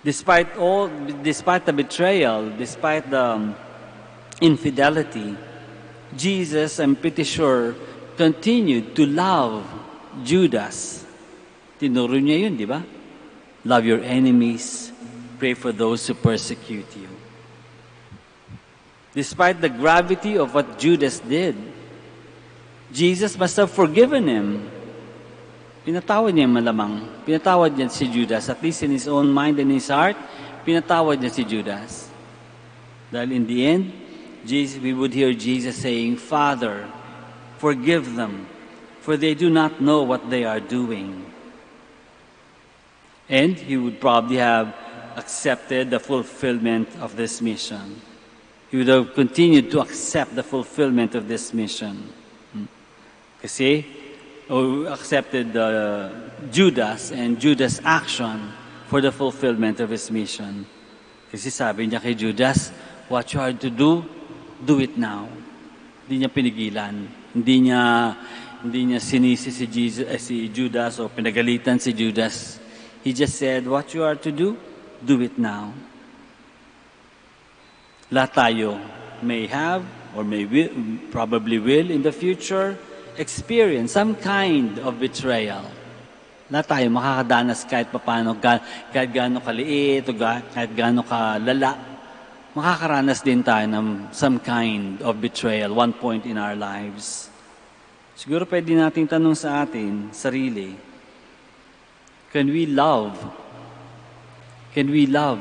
Despite the betrayal, despite the infidelity, Jesus, I'm pretty sure, continued to love Judas. Tinuro niya yun, di ba? Love your enemies, pray for those who persecute you. Despite the gravity of what Judas did, Jesus must have forgiven him. Pinatawad niya malamang. Pinatawad niya si Judas, at least in his own mind and his heart, pinatawad niya si Judas. Dahil in the end, we would hear Jesus saying, "Father, forgive them, for they do not know what they are doing." And he would probably have accepted the fulfillment of this mission. He would have continued to accept the fulfillment of this mission. Kasi, accepted Judas and Judas' action for the fulfillment of his mission. Kasi sabi niya kay Judas, "What you are to do it now." Hindi niya pinigilan. Hindi niya sinisi si Judas o pinagalitan si Judas. He just said, "What you are to do it now." Lahat tayo may have or probably will in the future experience some kind of betrayal. Lahat tayo makakadanas kahit paano, kahit gaano kaliit o kahit gaano kalala. Makakaranas din tayo ng some kind of betrayal one point in our lives. Siguro pwede nating tanong sa atin, sarili, can we love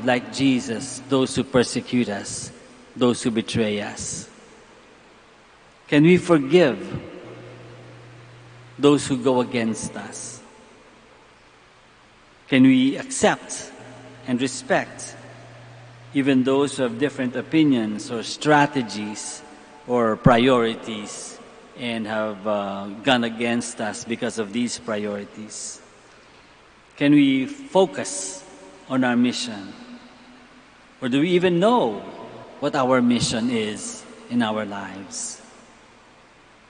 like Jesus those who persecute us, those who betray us? Can we forgive those who go against us? Can we accept and respect even those who have different opinions or strategies or priorities and have gone against us because of these priorities? Can we focus on our mission? Or do we even know what our mission is in our lives?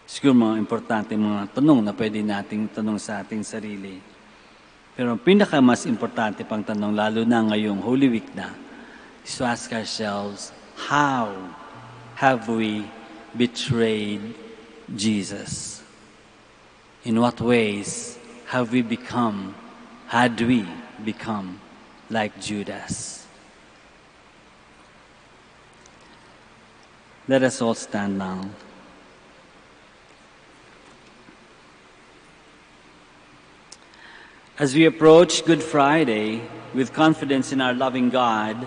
Siguro mga importante mga tanong na pwede nating tanong sa ating sarili. Pero ang pinaka-mas importante pang tanong, lalo na ngayong Holy Week na, is to ask ourselves, how have we betrayed Jesus? In what ways had we become like Judas? Let us all stand now. As we approach Good Friday with confidence in our loving God,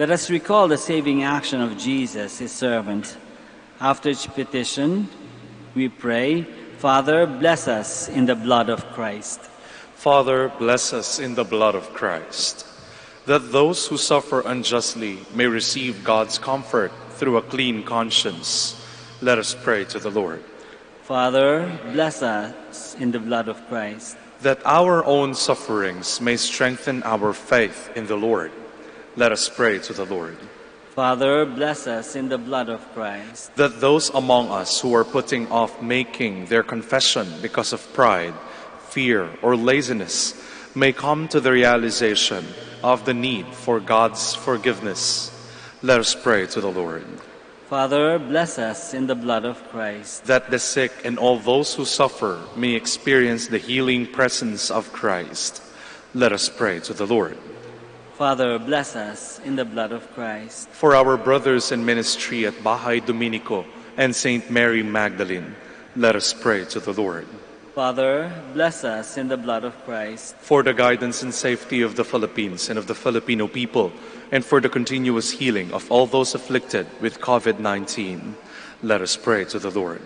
let us recall the saving action of Jesus, his servant. After each petition, we pray, "Father, bless us in the blood of Christ." Father, bless us in the blood of Christ, that those who suffer unjustly may receive God's comfort through a clean conscience. Let us pray to the Lord. Father, bless us in the blood of Christ, that our own sufferings may strengthen our faith in the Lord. Let us pray to the Lord. Father, bless us in the blood of Christ, that those among us who are putting off making their confession because of pride fear, or laziness may come to the realization of the need for God's forgiveness. Let us pray to the Lord. Father, bless us in the blood of Christ. That the sick and all those who suffer may experience the healing presence of Christ. Let us pray to the Lord. Father, bless us in the blood of Christ. For our brothers in ministry at Bahay Dominico and St. Mary Magdalene, let us pray to the Lord. Father, bless us in the blood of Christ. For the guidance and safety of the Philippines and of the Filipino people, and for the continuous healing of all those afflicted with COVID-19, let us pray to the Lord.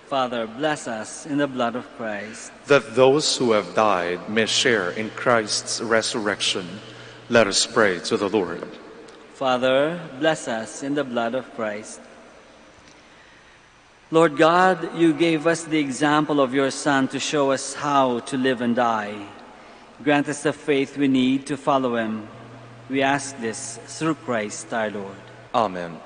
Father, bless us in the blood of Christ. That those who have died may share in Christ's resurrection, let us pray to the Lord. Father, bless us in the blood of Christ. Lord God, you gave us the example of your Son to show us how to live and die. Grant us the faith we need to follow him. We ask this through Christ our Lord. Amen.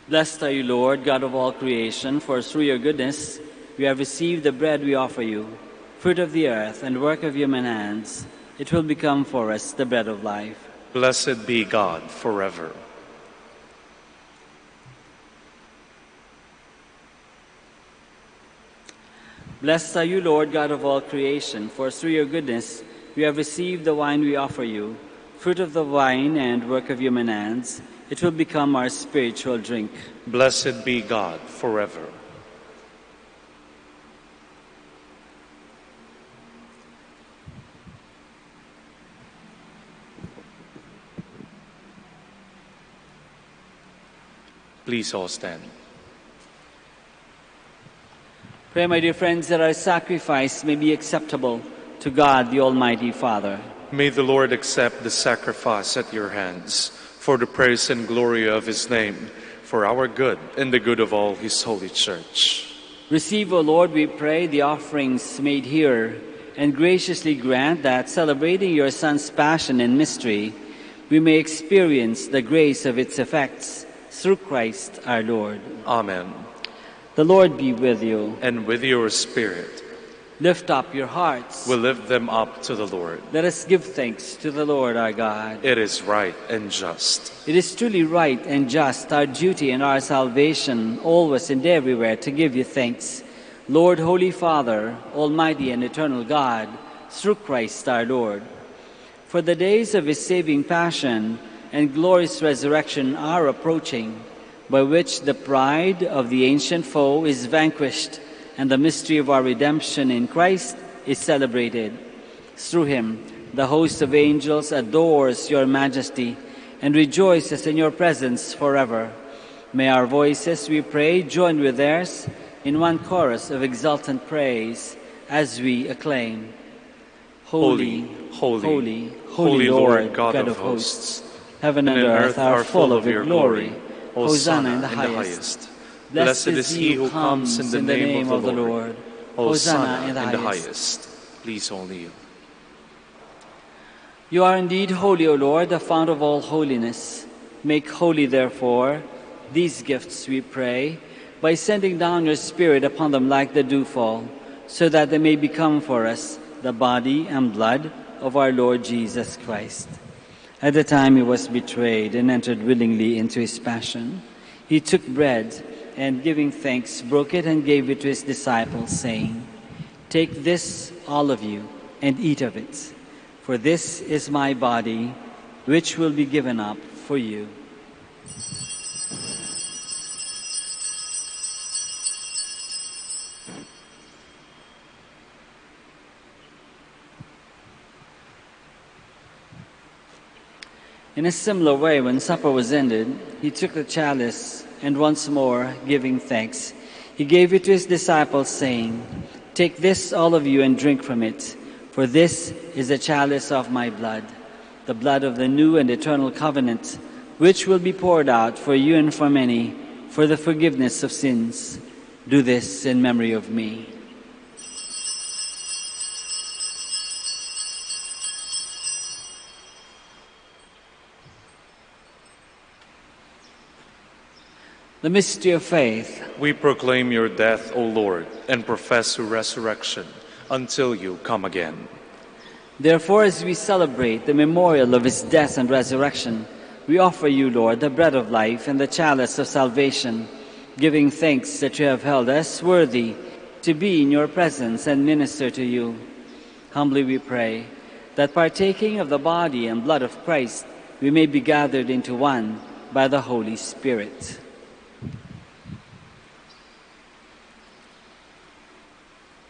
Blessed are you, Lord, God of all creation, for through your goodness we have received the bread we offer you, fruit of the earth and work of human hands. It will become for us the bread of life. Blessed be God forever. Blessed are you, Lord, God of all creation, for through your goodness we have received the wine we offer you, fruit of the vine and work of human hands. It will become our spiritual drink. Blessed be God forever. Please all stand. Pray, my dear friends, that our sacrifice may be acceptable to God, the Almighty Father. May the Lord accept the sacrifice at your hands, for the praise and glory of his name, for our good and the good of all his holy church. Receive, O Lord, we pray, the offerings made here, and graciously grant that, celebrating your Son's passion and mystery, we may experience the grace of its effects, through Christ our Lord. Amen. The Lord be with you. And with your spirit. Lift up your hearts. We lift them up to the Lord. Let us give thanks to the Lord our God. It is right and just. It is truly right and just, our duty and our salvation, always and everywhere, to give you thanks. Lord, Holy Father, Almighty and eternal God, through Christ our Lord. For the days of his saving passion and glorious resurrection are approaching, by which the pride of the ancient foe is vanquished, and the mystery of our redemption in Christ is celebrated. Through him, the host of angels adores your majesty and rejoices in your presence forever. May our voices, we pray, join with theirs in one chorus of exultant praise as we acclaim. Holy, holy, holy Lord, God of hosts, heaven and earth are full of your glory. Hosanna in the highest. Blessed is he who comes in the name of the Lord. Hosanna in the highest. Please all kneel. You are indeed holy, O Lord, the fount of all holiness. Make holy, therefore, these gifts, we pray, by sending down your Spirit upon them like the dewfall, so that they may become for us the body and blood of our Lord Jesus Christ. At the time he was betrayed and entered willingly into his passion, he took bread and, giving thanks, broke it and gave it to his disciples, saying, "Take this, all of you, and eat of it, for this is my body, which will be given up for you." In a similar way, when supper was ended, he took the chalice, and once more, giving thanks, he gave it to his disciples, saying, "Take this, all of you, and drink from it, For this is the chalice of my blood, the blood of the new and eternal covenant, which will be poured out for you and for many for the forgiveness of sins. Do this in memory of me. The mystery of faith. We proclaim your death, O Lord, and profess your resurrection until you come again. Therefore, as we celebrate the memorial of his death and resurrection, we offer you, Lord, the bread of life and the chalice of salvation, giving thanks that you have held us worthy to be in your presence and minister to you. Humbly we pray that partaking of the body and blood of Christ, we may be gathered into one by the Holy Spirit.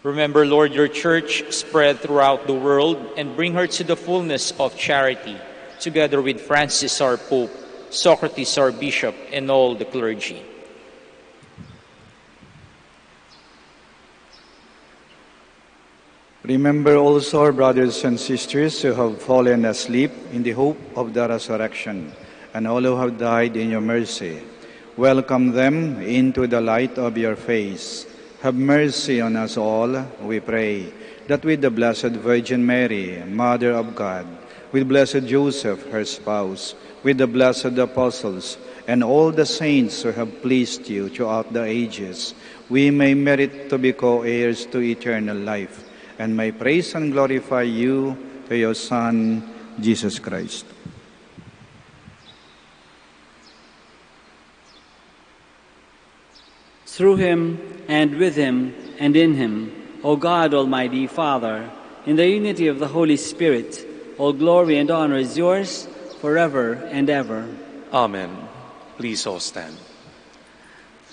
Remember, Lord, your church spread throughout the world and bring her to the fullness of charity, together with Francis our Pope, Socrates our Bishop, and all the clergy. Remember also our brothers and sisters who have fallen asleep in the hope of the resurrection, and all who have died in your mercy. Welcome them into the light of your face. Have mercy on us all, we pray, that with the Blessed Virgin Mary, Mother of God, with Blessed Joseph, her spouse, with the blessed apostles, and all the saints who have pleased you throughout the ages, we may merit to be co-heirs to eternal life, and may praise and glorify you through your Son, Jesus Christ. Through him, and with him, and in him, O God, Almighty Father, in the unity of the Holy Spirit, all glory and honor is yours forever and ever. Amen. Please all stand.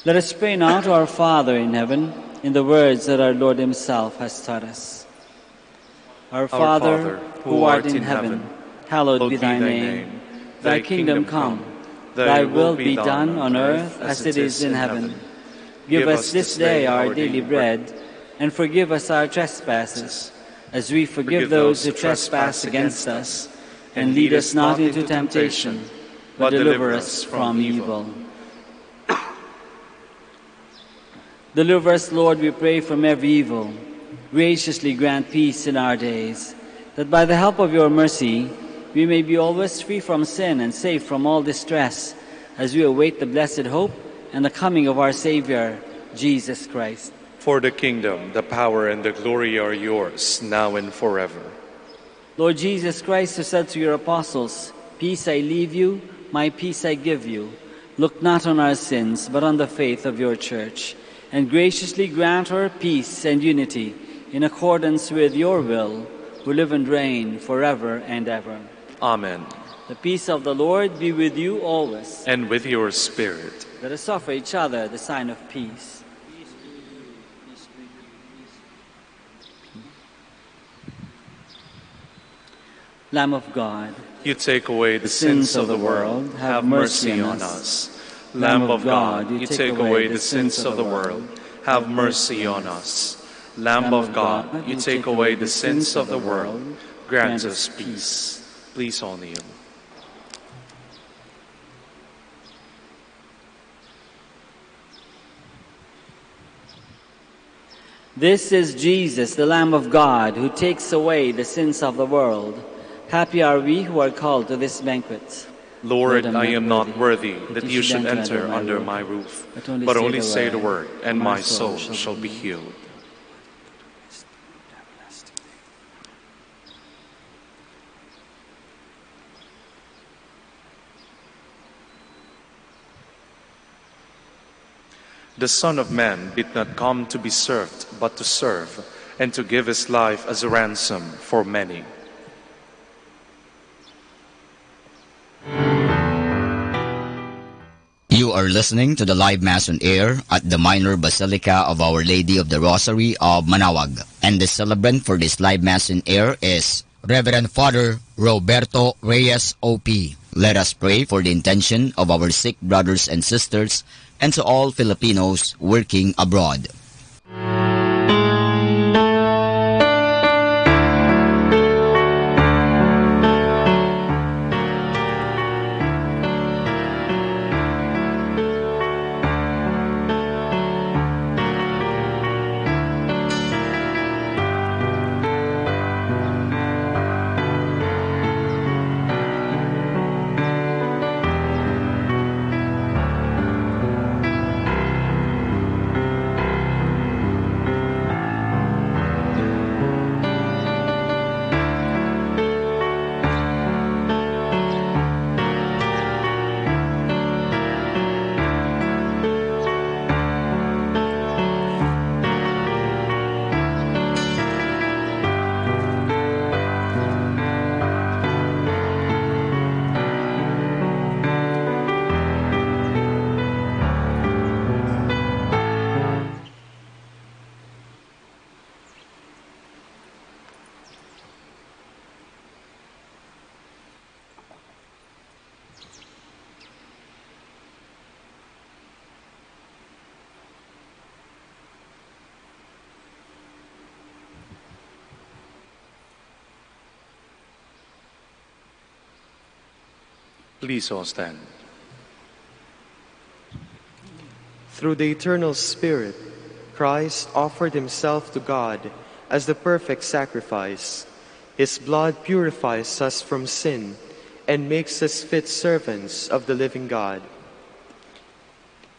Let us pray now to our Father in heaven in the words that our Lord himself has taught us. Our Father, who art in heaven, hallowed be thy name. Thy kingdom come, thy will be done on earth as it is in heaven. Give us this day our daily bread, and forgive us our trespasses, as we forgive those who trespass against us. And lead us not into temptation, but deliver us from evil. Deliver us, Lord, we pray, from every evil. Graciously grant peace in our days, that by the help of your mercy we may be always free from sin and safe from all distress, as we await the blessed hope and the coming of our Savior, Jesus Christ. For the kingdom, the power, and the glory are yours, now and forever. Lord Jesus Christ, who said to your apostles, "Peace I leave you, my peace I give you," look not on our sins, but on the faith of your church, and graciously grant her peace and unity in accordance with your will, who live and reign forever and ever. Amen. The peace of the Lord be with you always. And with your spirit. Let us offer each other the sign of peace. Lamb of God, you take away the sins of the world, have mercy on us. Lamb of God, you take away the sins of the world, have mercy on us. Lamb of God, you take away the sins of the world, grant us peace. Please all kneel. This is Jesus, the Lamb of God, who takes away the sins of the world. Happy are we who are called to this banquet. Lord, I am not worthy that you should enter under my roof, but only say the word, and my soul shall be healed. The Son of Man did not come to be served, but to serve, and to give his life as a ransom for many. You are listening to the live Mass on air at the Minor Basilica of Our Lady of the Rosary of Manaoag. And the celebrant for this live Mass on air is Reverend Father Roberto Reyes, O.P. Let us pray for the intention of our sick brothers and sisters and to all Filipinos working abroad. Please all stand. Through the eternal Spirit, Christ offered himself to God as the perfect sacrifice. His blood purifies us from sin and makes us fit servants of the living God.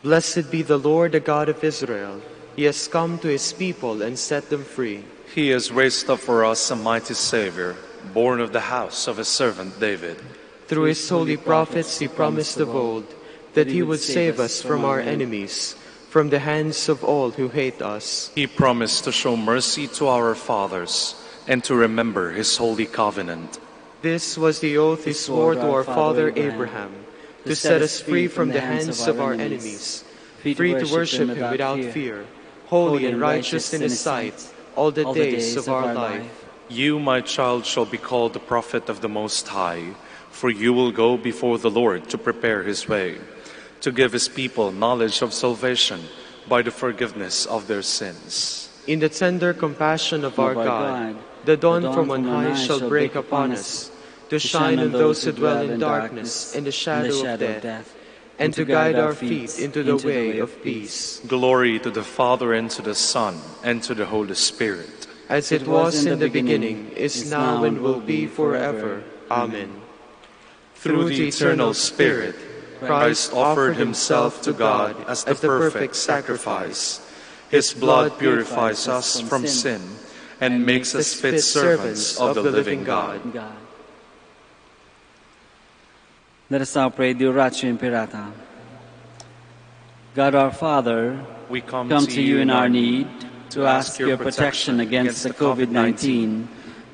Blessed be the Lord, the God of Israel. He has come to his people and set them free. He has raised up for us a mighty Savior, born of the house of his servant David. Through his holy prophets he promised of old that he would save us from our enemies, from the hands of all who hate us. He promised to show mercy to our fathers and to remember his holy covenant. This was the oath he swore to our father Abraham, to set us free from the hands of our enemies, free to worship him without fear, holy and righteous in his sight, all the days of our life. You, my child, shall be called the prophet of the Most High, for you will go before the Lord to prepare his way, to give his people knowledge of salvation by the forgiveness of their sins. In the tender compassion of our God, the dawn from on high shall break upon us, to shine on those who dwell in darkness and the shadow of death, and to guide our feet into the way of peace. Glory to the Father, and to the Son, and to the Holy Spirit. As it was in the beginning, is now, and will be forever. Amen. Through the eternal Spirit, Christ offered himself to God as the perfect sacrifice. His blood purifies us from sin and makes us fit servants of the living God. Let us now pray the Oratio Imperata. God our Father, We come to you in our need to ask your protection against the COVID-19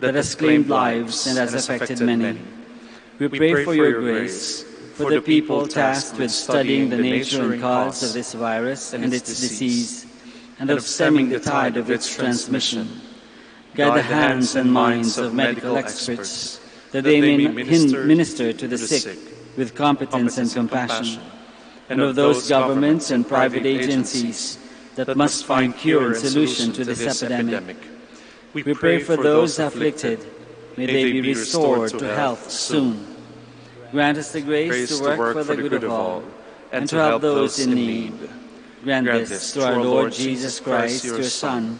that has claimed lives and has affected many. We pray for your grace for the people tasked with studying the nature and cause of this virus and its disease, and of stemming the tide of its transmission. Guide the hands and minds of medical experts, that they may minister to the sick with competence and compassion, and of those governments and private agencies that must find cure and solution to this epidemic. We pray for those afflicted. May they be restored to health soon. Grant us the grace to work for the good of all, and to help those in need. Grant this through our Lord Jesus Christ, your Son,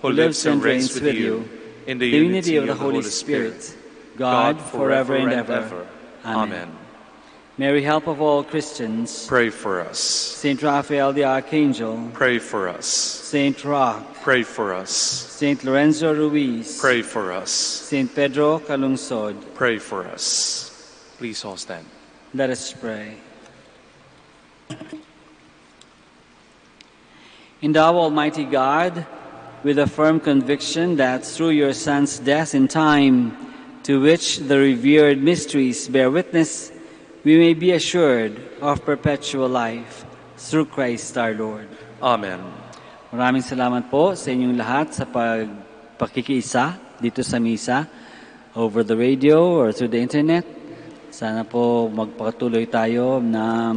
who lives and reigns with you in the unity of the Holy Spirit, God, forever and ever. Amen. Mary, help of all Christians, Pray for us. Saint Raphael the Archangel, Pray for us. Saint Roch, Pray for us. Saint Lorenzo Ruiz, Pray for us. Saint Pedro Calungsod. Pray for us. Please all stand. Let us pray. Endow Almighty God with a firm conviction that through your Son's death in time, to which the revered mysteries bear witness, we may be assured of perpetual life through Christ our Lord. Amen. Maraming salamat po sa inyong lahat sa pakikiisa dito sa misa, over the radio or through the internet. Sana po magpatuloy tayo na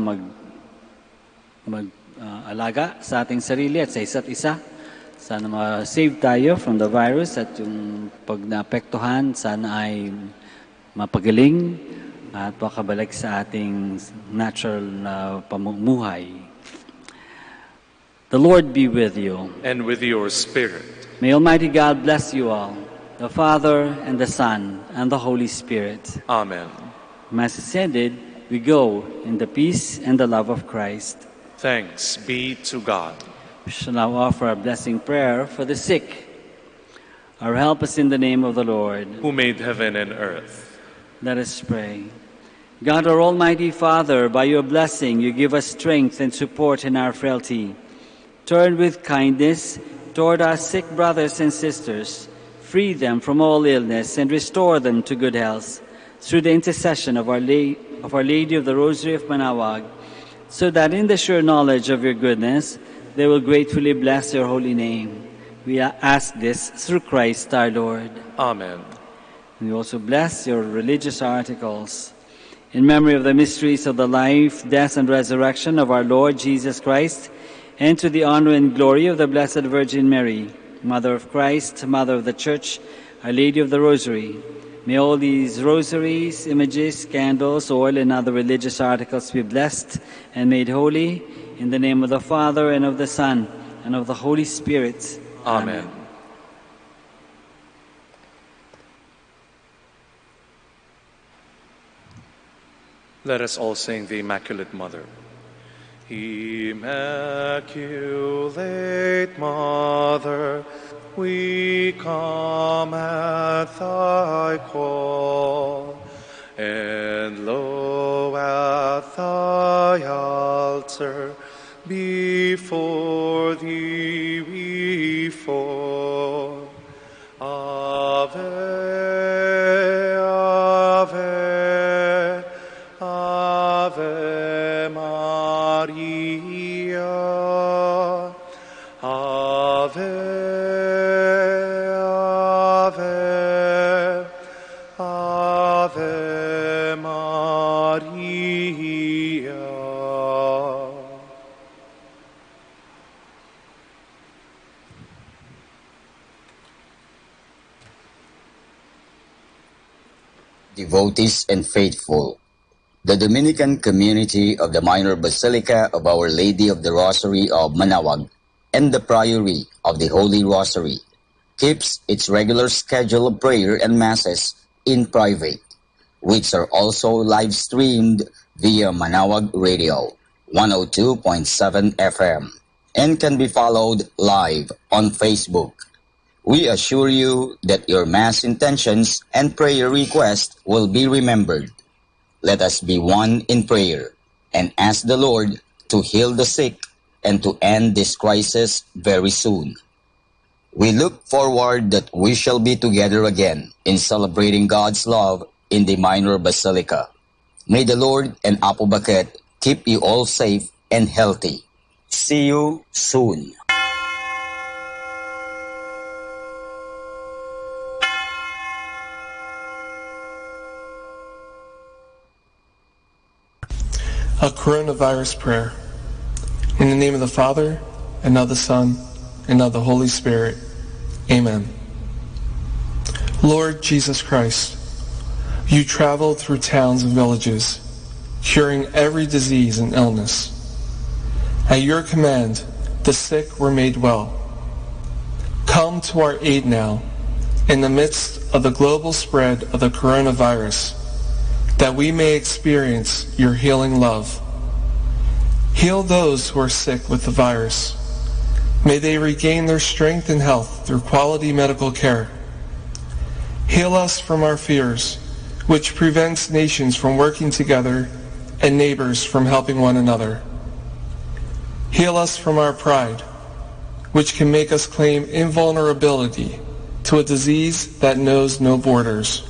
mag-alaga sa ating sarili at sa isa't isa. Sana ma-save tayo from the virus at yung pag naapektuhan, sana ay mapagaling at makabalik sa ating natural na pamumuhay. The Lord be with you. And with your spirit. May Almighty God bless you all, the Father and the Son and the Holy Spirit. Amen. Mass is ended, we go in the peace and the love of Christ. Thanks be to God. We shall now offer a blessing prayer for the sick. Our help is in the name of the Lord, who made heaven and earth. Let us pray. God, our Almighty Father, by your blessing you give us strength and support in our frailty. Turn with kindness toward our sick brothers and sisters, free them from all illness, and restore them to good health, through the intercession of Our Lady of the Rosary of Manaoag, so that in the sure knowledge of your goodness, they will gratefully bless your holy name. We ask this through Christ our Lord. Amen. We also bless your religious articles. In memory of the mysteries of the life, death, and resurrection of our Lord Jesus Christ, and to the honor and glory of the Blessed Virgin Mary, Mother of Christ, Mother of the Church, Our Lady of the Rosary, May all these rosaries, images, candles, oil, and other religious articles be blessed and made holy in the name of the Father, and of the Son, and of the Holy Spirit. Amen. Let us all sing the Immaculate Mother. Immaculate Mother, we come at thy call, and lo, at thy altar, before thee we fall. Ave, Ave, Ave Maria. Ave, Ave, Ave Maria. Devotees and faithful, the Dominican community of the Minor Basilica of Our Lady of the Rosary of Manaoag and the Priory of the Holy Rosary keeps its regular schedule of prayer and masses in private, which are also live streamed via Manaoag Radio 102.7 FM and can be followed live on Facebook. We assure you that your Mass intentions and prayer requests will be remembered. Let us be one in prayer and ask the Lord to heal the sick and to end this crisis very soon. We look forward that we shall be together again in celebrating God's love in the Minor Basilica. May the Lord and Apo Baket keep you all safe and healthy. See you soon. A coronavirus prayer. In the name of the Father, and of the Son, and of the Holy Spirit. Amen. Lord Jesus Christ, you traveled through towns and villages, curing every disease and illness. At your command, the sick were made well. Come to our aid now, in the midst of the global spread of the coronavirus, that we may experience your healing love. Heal those who are sick with the virus. May they regain their strength and health through quality medical care. Heal us from our fears, which prevents nations from working together and neighbors from helping one another. Heal us from our pride, which can make us claim invulnerability to a disease that knows no borders.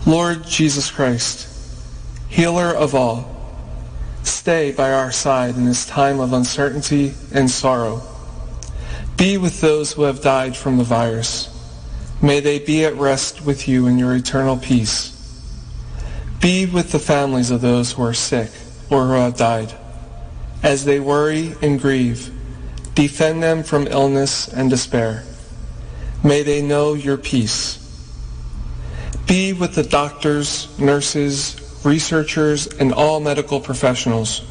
Lord Jesus Christ, healer of all, stay by our side in this time of uncertainty and sorrow. Be with those who have died from the virus. May they be at rest with you in your eternal peace. Be with the families of those who are sick or who have died. As they worry and grieve, defend them from illness and despair. May they know your peace. Be with the doctors, nurses, researchers, and all medical professionals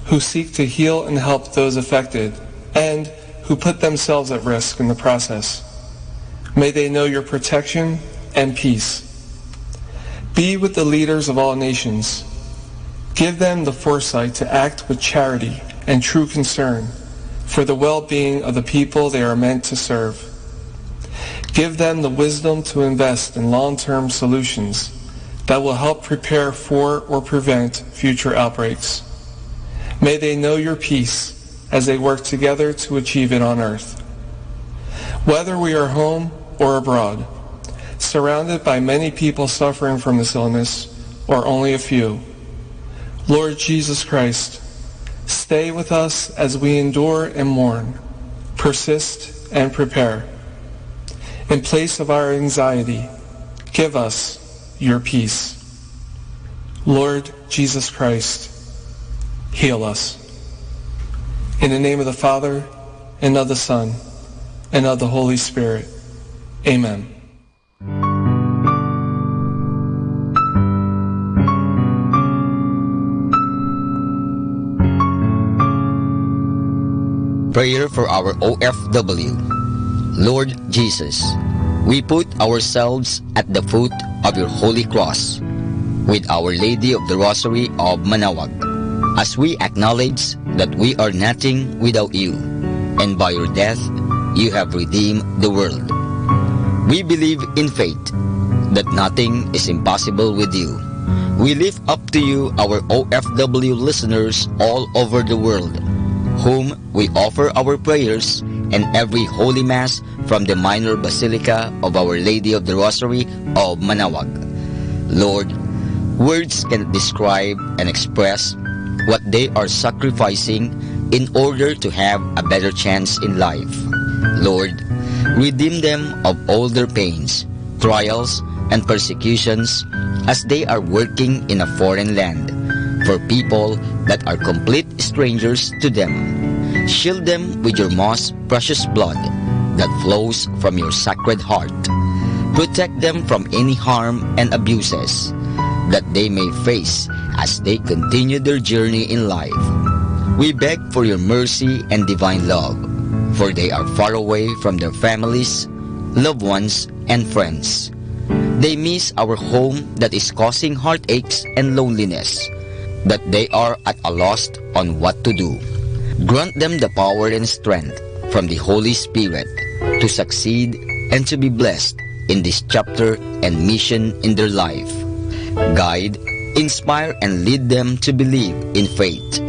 who seek to heal and help those affected and who put themselves at risk in the process. May they know your protection and peace. Be with the leaders of all nations. Give them the foresight to act with charity and true concern for the well-being of the people they are meant to serve. Give them the wisdom to invest in long-term solutions that will help prepare for or prevent future outbreaks. May they know your peace as they work together to achieve it on earth. Whether we are home or abroad, surrounded by many people suffering from this illness, or only a few, Lord Jesus Christ, stay with us as we endure and mourn, persist and prepare. In place of our anxiety, give us your peace. Lord Jesus Christ, heal us. In the name of the Father, and of the Son, and of the Holy Spirit. Amen. Prayer for our OFW. Lord Jesus, we put ourselves at the foot of your holy cross with Our Lady of the Rosary of Manaoag, as we acknowledge that we are nothing without you, and by your death you have redeemed the world. We believe in faith that nothing is impossible with you. We lift up to you our OFW listeners all over the world, whom we offer our prayers and every Holy Mass from the Minor Basilica of Our Lady of the Rosary of Manaoag. Lord, words cannot describe and express what they are sacrificing in order to have a better chance in life. Lord, redeem them of all their pains, trials, and persecutions as they are working in a foreign land for people that are complete strangers to them. Shield them with your most precious blood that flows from your sacred heart. Protect them from any harm and abuses that they may face as they continue their journey in life. We beg for your mercy and divine love, for they are far away from their families, loved ones, and friends. They miss our home that is causing heartaches and loneliness, that they are at a loss on what to do. Grant them the power and strength from the Holy Spirit to succeed and to be blessed in this chapter and mission in their life. Guide, inspire, and lead them to believe in faith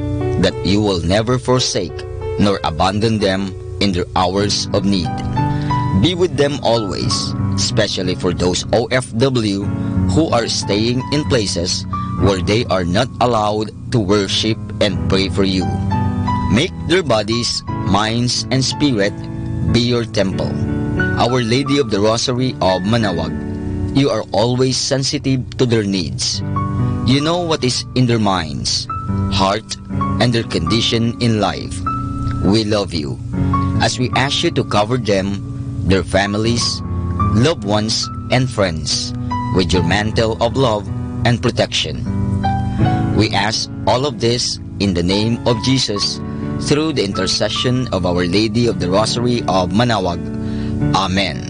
that you will never forsake nor abandon them in their hours of need. Be with them always, especially for those OFW who are staying in places where they are not allowed to worship and pray for you. Make their bodies, minds, and spirit be your temple. Our Lady of the Rosary of Manaoag, you are always sensitive to their needs. You know what is in their minds, heart, and their condition in life. We love you as we ask you to cover them, their families, loved ones, and friends with your mantle of love and protection. We ask all of this in the name of Jesus, through the intercession of Our Lady of the Rosary of Manaoag. Amen.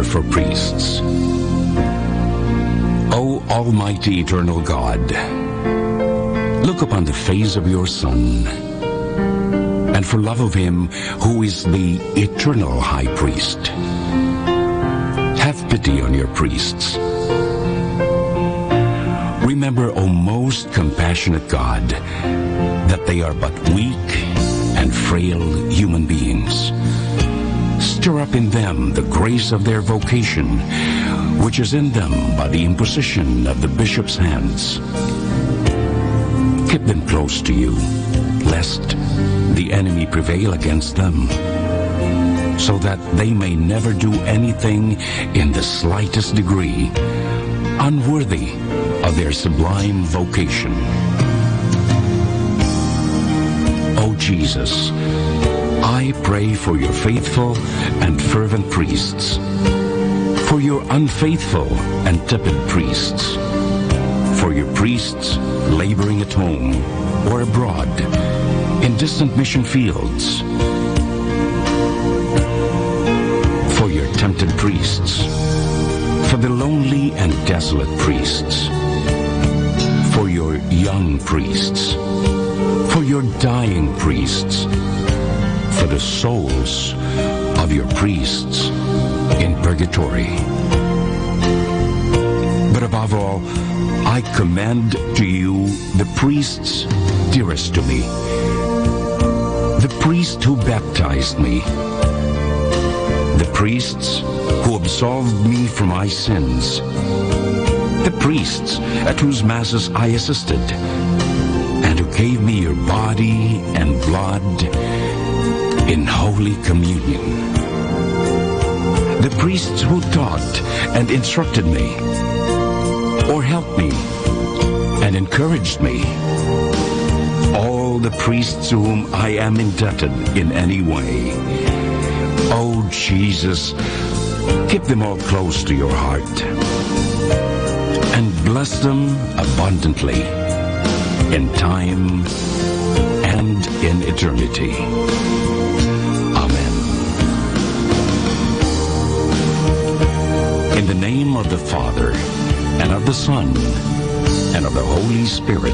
For priests. O Almighty Eternal God, look upon the face of your Son, and for love of him who is the eternal High Priest, have pity on your priests. Remember, O most compassionate God, that they are but weak and frail human beings. Stir up in them the grace of their vocation, which is in them by the imposition of the bishop's hands. Keep them close to you, lest the enemy prevail against them, so that they may never do anything in the slightest degree unworthy of their sublime vocation. O Jesus, I pray for your faithful and fervent priests, for your unfaithful and tepid priests, for your priests laboring at home or abroad in distant mission fields, for your tempted priests, for the lonely and desolate priests, for your young priests, for your dying priests, for the souls of your priests in purgatory. But above all, I commend to you the priests dearest to me, the priest who baptized me, the priests who absolved me from my sins, the priests at whose masses I assisted, and who gave me your body and blood in Holy Communion. the priests who taught and instructed me, or helped me and encouraged me, all the priests to whom I am indebted in any way. Oh, Jesus, keep them all close to your heart and bless them abundantly in time and in eternity. Amen. In the name of the Father, and of the Son, and of the Holy Spirit.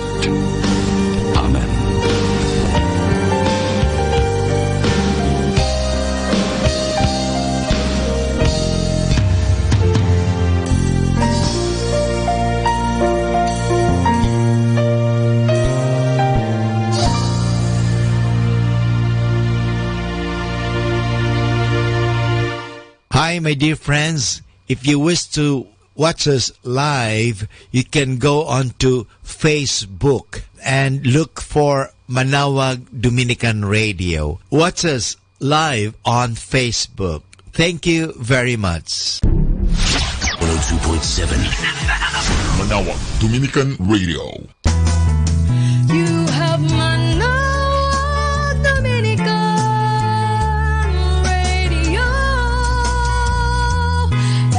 Amen. Hi, my dear friends. If you wish to watch us live, you can go on to Facebook and look for Manawag Dominican Radio. Watch us live on Facebook. Thank you very much. 102.7 Manawag Dominican Radio. You have Manawag Dominican Radio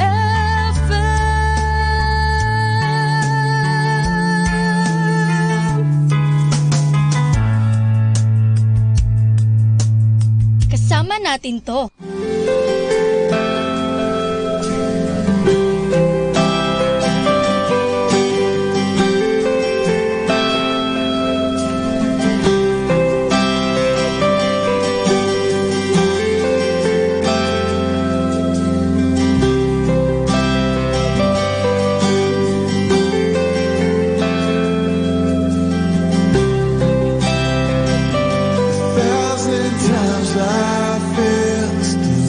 FM. Kasama natin to. Thousand times I feel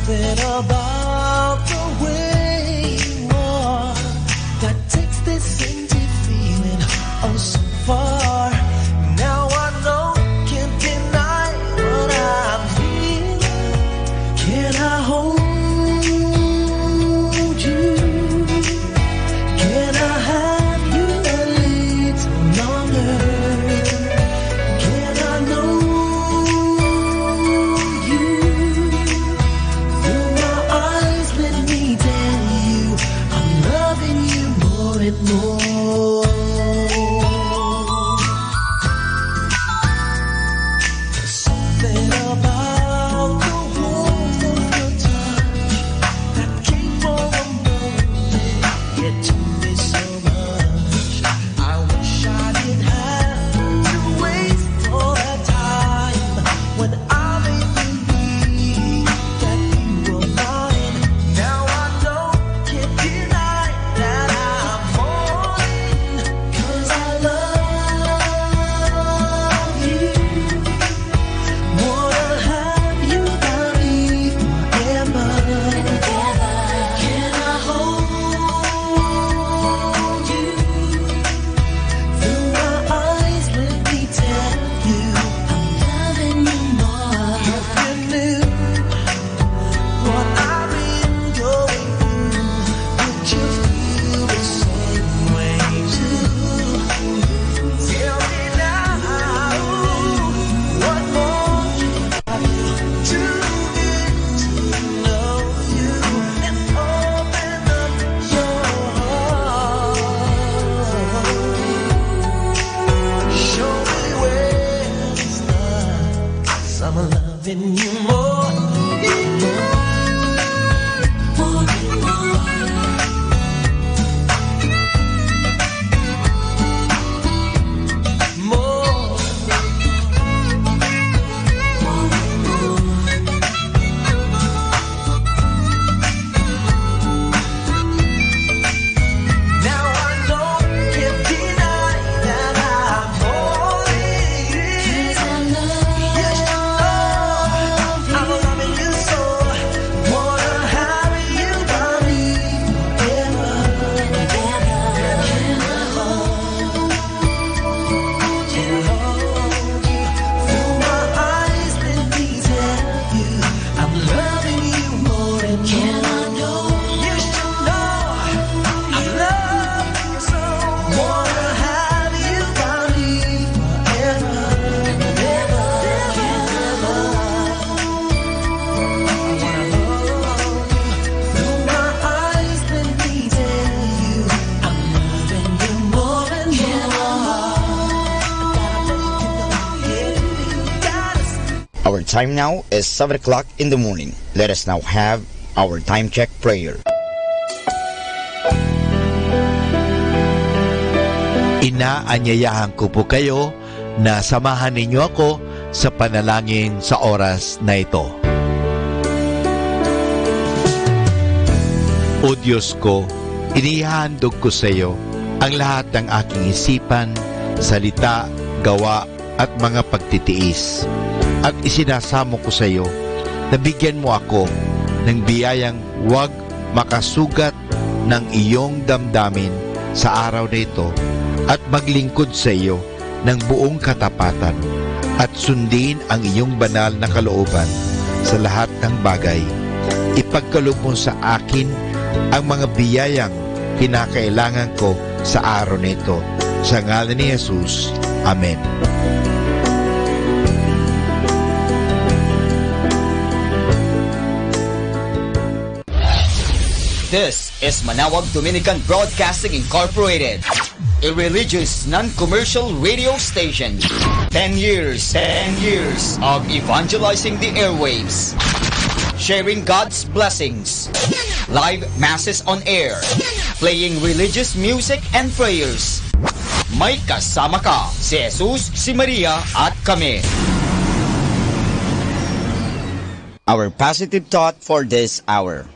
something about the way you are that takes this empty feeling oh so far. Now I know, can't deny what I'm feeling. Can I hold you? Can I have you a little longer? Can I know you? Through my eyes, let me tell you I'm loving you more and more. There's something about the warmth of your touch that came for a moment, yet to me so much. I wish I didn't have to waste all that time when I made believe that you were mine. Now I know, can't deny that I'm falling, 'cause I love you. Wanna have you by me forever. Can I hold you? Through my eyes, let me tell you I'm loving you more. If you knew what I've been going through, would you feel the same way too? Tell me now, what more can I do to get to know you and open up your heart? Show me where's the I'm loving you more. More and more. More. Now I know, can't deny that I'm falling. 'Cause I love you. I'm loving you so. Wanna have you by me forever. Can I hold you? Through my eyes, let me tell you I'm loving you more and more. Can I know? You should know I love you so. Wanna have you by me forever. Never, never. I wanna hold you. Through my eyes, let me tell you I'm loving you more and more. Our time now is 7 o'clock in the morning. Let us now have our time check prayer. Inaanyayahan ko po kayo na samahan ninyo ako sa panalangin sa oras na ito. O Diyos ko, inihandog ko sa iyo ang lahat ng aking isipan, salita, gawa at mga pagtitiis. At isinasamo ko sa iyo na bigyan mo ako ng biyayang huwag makasugat ng iyong damdamin sa araw na ito at maglingkod sa iyo ng buong katapatan at sundin ang iyong banal na kalooban sa lahat ng bagay. Ipagkaloob mo sa akin ang mga biyayang kinakailangan ko sa araw na ito. Sa ngalan ni Jesus. Amen. This is Manawag Dominican Broadcasting Incorporated, a religious non-commercial radio station. 10 years of evangelizing the airwaves, sharing God's blessings, live masses on air, playing religious music and prayers. May kasama ka, si Jesus, si Maria at kami. Our positive thought for this hour.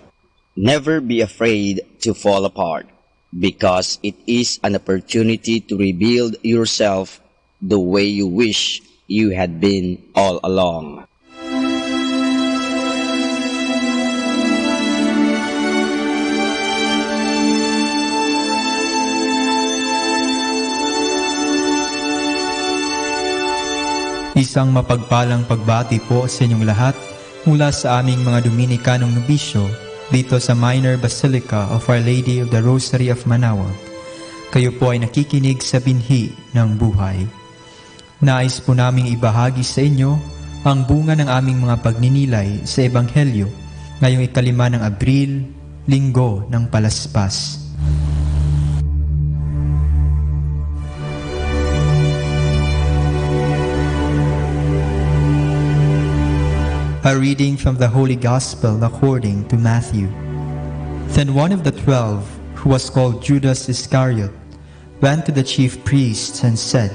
Never be afraid to fall apart, because it is an opportunity to rebuild yourself the way you wish you had been all along. Isang mapagpalang pagbati po sa inyong lahat mula sa aming mga Dominikanong nobisyo dito sa Minor Basilica of Our Lady of the Rosary of Manaoag. Kayo po ay nakikinig sa binhi ng buhay. Nais po naming ibahagi sa inyo ang bunga ng aming mga pagninilay sa Ebanghelyo ngayong 5 ng Abril, Linggo ng Palaspas. A reading from the Holy Gospel according to Matthew. Then one of the 12, who was called Judas Iscariot, went to the chief priests and said,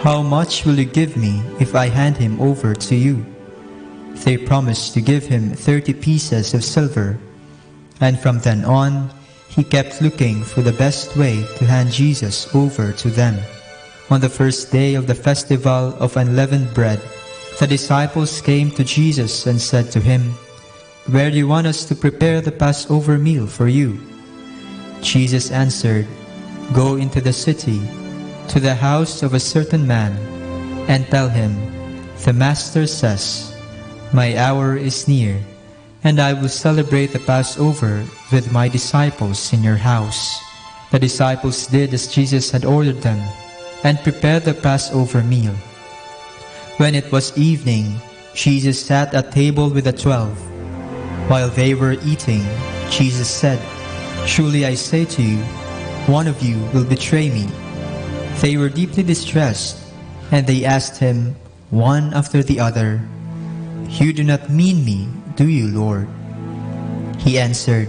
"How much will you give me if I hand him over to you?" They promised to give him 30 pieces of silver, and from then on he kept looking for the best way to hand Jesus over to them. On the first day of the festival of unleavened bread, the disciples came to Jesus and said to him, "Where do you want us to prepare the Passover meal for you?" Jesus answered, "Go into the city, to the house of a certain man, and tell him, 'The Master says, my hour is near, and I will celebrate the Passover with my disciples in your house.'" The disciples did as Jesus had ordered them, and prepared the Passover meal. When it was evening, Jesus sat at table with the 12. While they were eating, Jesus said, "Truly I say to you, one of you will betray me." They were deeply distressed, and they asked him, one after the other, "You do not mean me, do you, Lord?" He answered,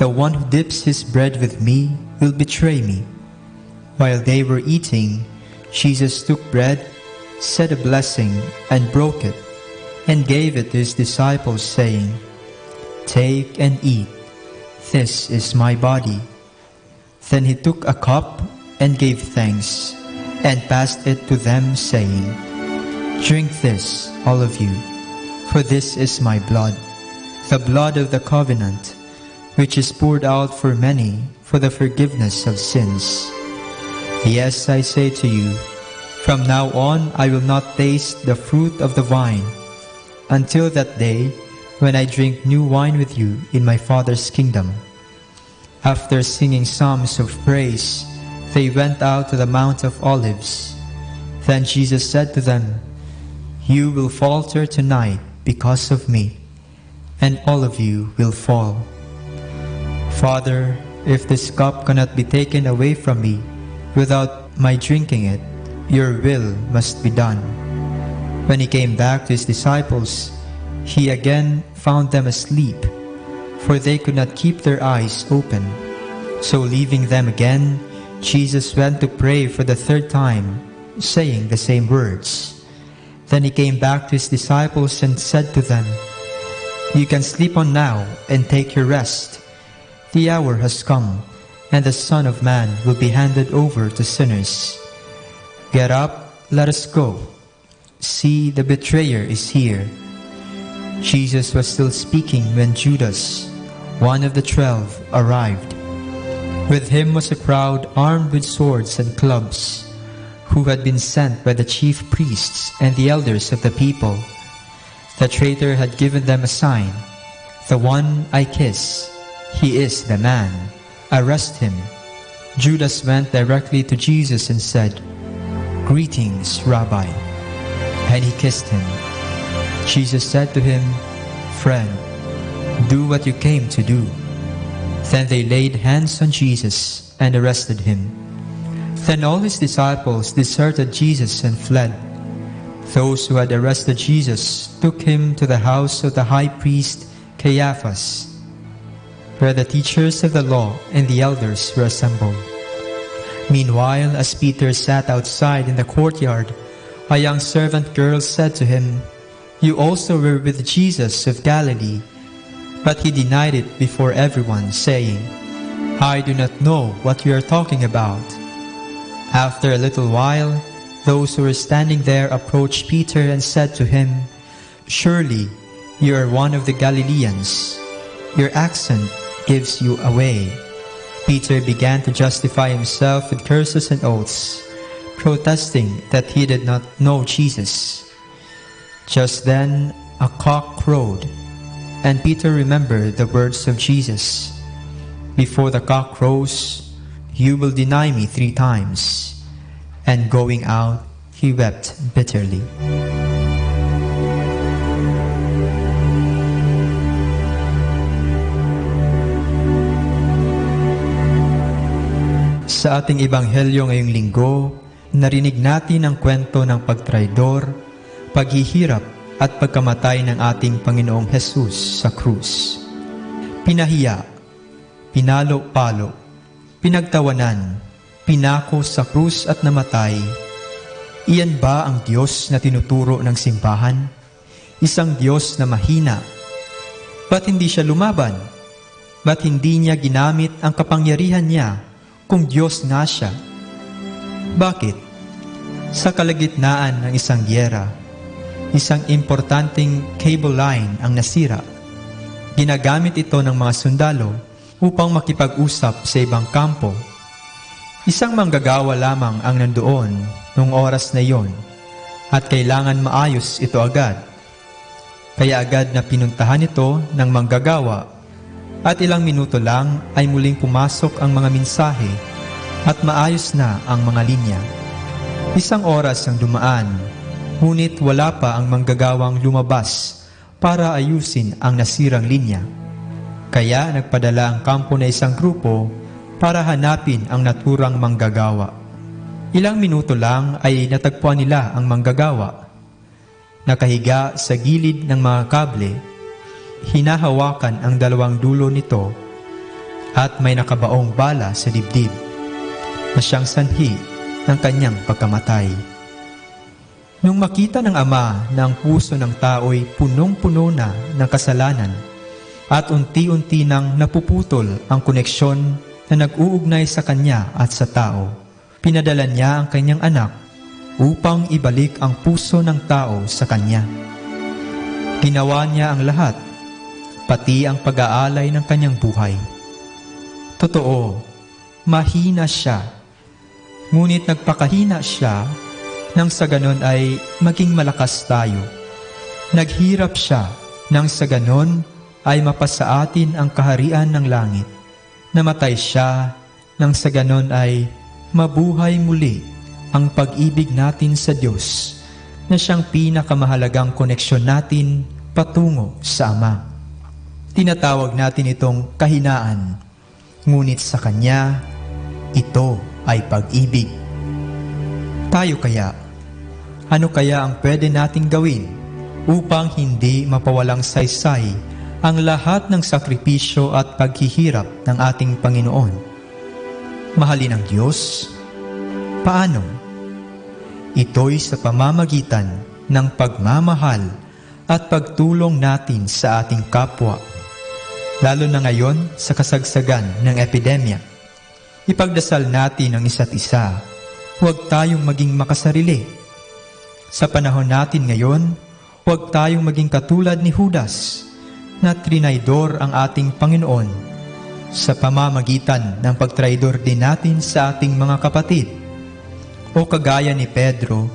"The one who dips his bread with me will betray me." While they were eating, Jesus took bread, said a blessing, and broke it, and gave it to his disciples, saying, "Take and eat. This is my body." Then he took a cup and gave thanks, and passed it to them, saying, "Drink this, all of you, for this is my blood, the blood of the covenant, which is poured out for many for the forgiveness of sins. Yes, I say to you, from now on I will not taste the fruit of the vine, until that day when I drink new wine with you in my Father's kingdom." After singing psalms of praise, they went out to the Mount of Olives. Then Jesus said to them, "You will falter tonight because of me, and all of you will fall. Father, if this cup cannot be taken away from me without my drinking it, your will must be done." When he came back to his disciples, he again found them asleep, for they could not keep their eyes open. So leaving them again, Jesus went to pray for the 3rd time, saying the same words. Then he came back to his disciples and said to them, "You can sleep on now and take your rest. The hour has come, and the Son of Man will be handed over to sinners. Get up, let us go. See, the betrayer is here." Jesus was still speaking when Judas, one of the 12, arrived. With him was a crowd armed with swords and clubs, who had been sent by the chief priests and the elders of the people. The traitor had given them a sign, "The one I kiss, he is the man. Arrest him." Judas went directly to Jesus and said, "Greetings, Rabbi," and he kissed him. Jesus said to him, "Friend, do what you came to do." Then they laid hands on Jesus and arrested him. Then all his disciples deserted Jesus and fled. Those who had arrested Jesus took him to the house of the high priest Caiaphas, where the teachers of the law and the elders were assembled. Meanwhile, as Peter sat outside in the courtyard, a young servant girl said to him, "You also were with Jesus of Galilee." But he denied it before everyone, saying, "I do not know what you are talking about." After a little while, those who were standing there approached Peter and said to him, "Surely you are one of the Galileans. Your accent gives you away." Peter began to justify himself with curses and oaths. protesting that he did not know Jesus. Just then a cock crowed, and Peter remembered the words of Jesus, "Before the cock crows, you will deny me 3 times." And going out, he wept bitterly. Sa ating ebanghelyo ngayong linggo, narinig natin ang kwento ng pagtraidor, paghihirap at pagkamatay ng ating Panginoong Hesus sa krus. Pinahiya, pinalo-palo, pinagtawanan, pinako sa krus at namatay. Iyan ba ang Diyos na tinuturo ng simbahan? Isang Diyos na mahina. Ba't hindi siya lumaban? Ba't hindi niya ginamit ang kapangyarihan niya kung Diyos nga siya? Bakit? Sa kalagitnaan ng isang gyera, isang importanteng cable line ang nasira. Ginagamit ito ng mga sundalo upang makipag-usap sa ibang kampo. Isang manggagawa lamang ang nandoon noong oras na iyon at kailangan maayos ito agad. Kaya agad na pinuntahan ito ng manggagawa at ilang minuto lang ay muling pumasok ang mga mensahe at maayos na ang mga linya. Isang oras ang dumaan, ngunit wala pa ang manggagawang lumabas para ayusin ang nasirang linya. Kaya nagpadala ang kampo na isang grupo para hanapin ang naturang manggagawa. Ilang minuto lang ay natagpuan nila ang manggagawa. Nakahiga sa gilid ng mga kable, hinahawakan ang 2 dulo nito at may nakabaong bala sa dibdib na siyang sanhi ng kanyang pagkamatay. Nung makita ng ama na ang puso ng tao'y punong-puno na ng kasalanan at unti-unti nang napuputol ang koneksyon na nag-uugnay sa kanya at sa tao, pinadala niya ang kanyang anak upang ibalik ang puso ng tao sa kanya. Ginawa niya ang lahat, pati ang pag-aalay ng kanyang buhay. Totoo, mahina siya, ngunit nagpakahina siya nang sa ganon ay maging malakas tayo. Naghirap siya nang sa ganon ay mapasa atin ang kaharian ng langit. Namatay siya nang sa ganon ay mabuhay muli ang pag-ibig natin sa Diyos na siyang pinakamahalagang koneksyon natin patungo sa Ama. Tinatawag natin itong kahinaan, ngunit sa Kanya, ito ay pag-ibig. Tayo kaya, ano kaya ang pwede nating gawin upang hindi mapawalang saysay ang lahat ng sakripisyo at paghihirap ng ating Panginoon? Mahalin ang Diyos? Paano? Ito'y sa pamamagitan ng pagmamahal at pagtulong natin sa ating kapwa. Lalo na ngayon sa kasagsagan ng epidemya. Ipagdasal natin ang isa't isa. Huwag tayong maging makasarili. Sa panahon natin ngayon, huwag tayong maging katulad ni Judas na trinaydor ang ating Panginoon sa pamamagitan ng pagtraydor din natin sa ating mga kapatid. O kagaya ni Pedro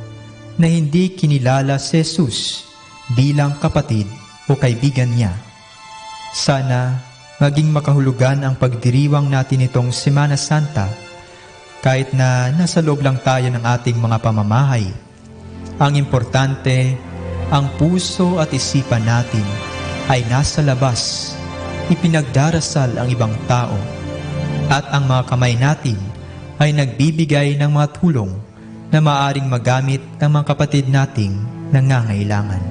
na hindi kinilala si Jesus bilang kapatid o kaibigan niya. Sana maging makahulugan ang pagdiriwang natin itong Semana Santa kahit na nasa loob lang tayo ng ating mga pamamahay. Ang importante, ang puso at isipan natin ay nasa labas, ipinagdarasal ang ibang tao, at ang mga kamay natin ay nagbibigay ng mga tulong na maaaring magamit ng mga kapatid nating nangangailangan.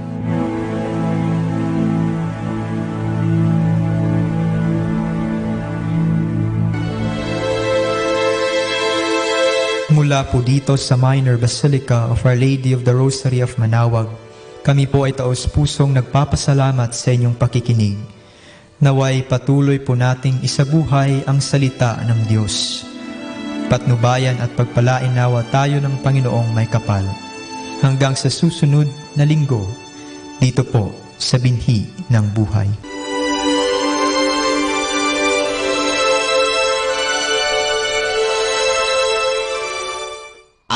Mula po dito sa Minor Basilica of Our Lady of the Rosary of Manaoag, kami po ay taos-pusong nagpapasalamat sa inyong pakikinig. Naway patuloy po nating isabuhay ang salita ng Diyos. Patnubayan at pagpalain nawa tayo ng Panginoong may kapal. Hanggang sa susunod na linggo, dito po sa Binhi ng Buhay.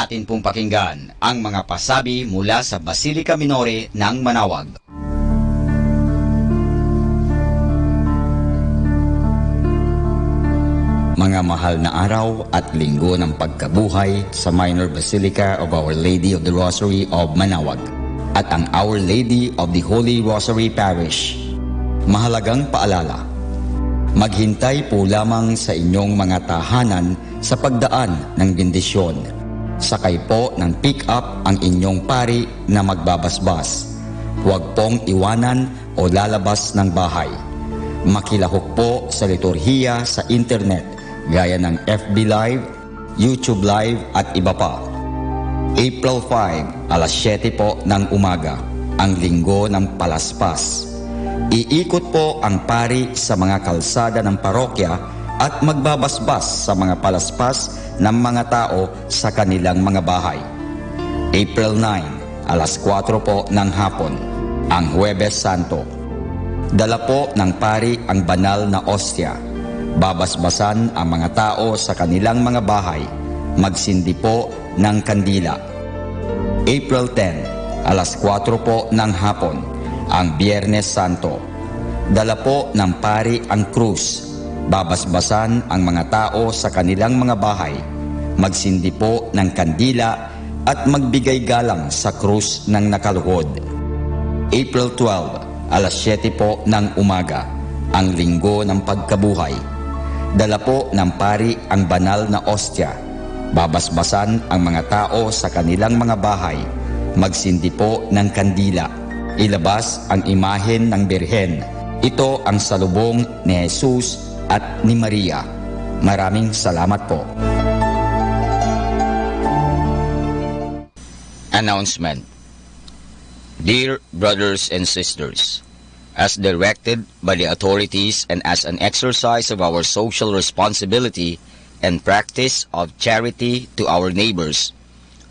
Atin pong pakinggan ang mga pasabi mula sa Basilica Minore ng Manawag. Mga mahal na araw at linggo ng pagkabuhay sa Minor Basilica of Our Lady of the Rosary of Manawag at ang Our Lady of the Holy Rosary Parish. Mahalagang paalala, maghintay po lamang sa inyong mga tahanan sa pagdaan ng bendisyon. Sakay po ng pick-up ang inyong pari na magbabasbas. Huwag pong iwanan o lalabas ng bahay. Makilahok po sa liturhiya sa internet gaya ng FB Live, YouTube Live at iba pa. April 5, alas 7 po ng umaga, ang linggo ng palaspas. Iikot po ang pari sa mga kalsada ng parokya at magbabasbas sa mga palaspas ng mga tao sa kanilang mga bahay. April 9, alas 4 po ng hapon, ang Huwebes Santo. Dala po ng pari ang banal na ostya. Babasbasan ang mga tao sa kanilang mga bahay. Magsindi po ng kandila. April 10, alas 4 po ng hapon, ang Biyernes Santo. Dala po ng pari ang krus. Babasbasan ang mga tao sa kanilang mga bahay. Magsindi po ng kandila at magbigay galang sa krus ng nakaluhod. April 12, alas 7 po ng umaga, ang linggo ng pagkabuhay. Dala po ng pari ang banal na ostya. Babasbasan ang mga tao sa kanilang mga bahay. Magsindi po ng kandila. Ilabas ang imahen ng Birhen. Ito ang salubong ni Jesus at ni Maria. Maraming salamat po. Announcement. Dear brothers and sisters, as directed by the authorities and as an exercise of our social responsibility and practice of charity to our neighbors,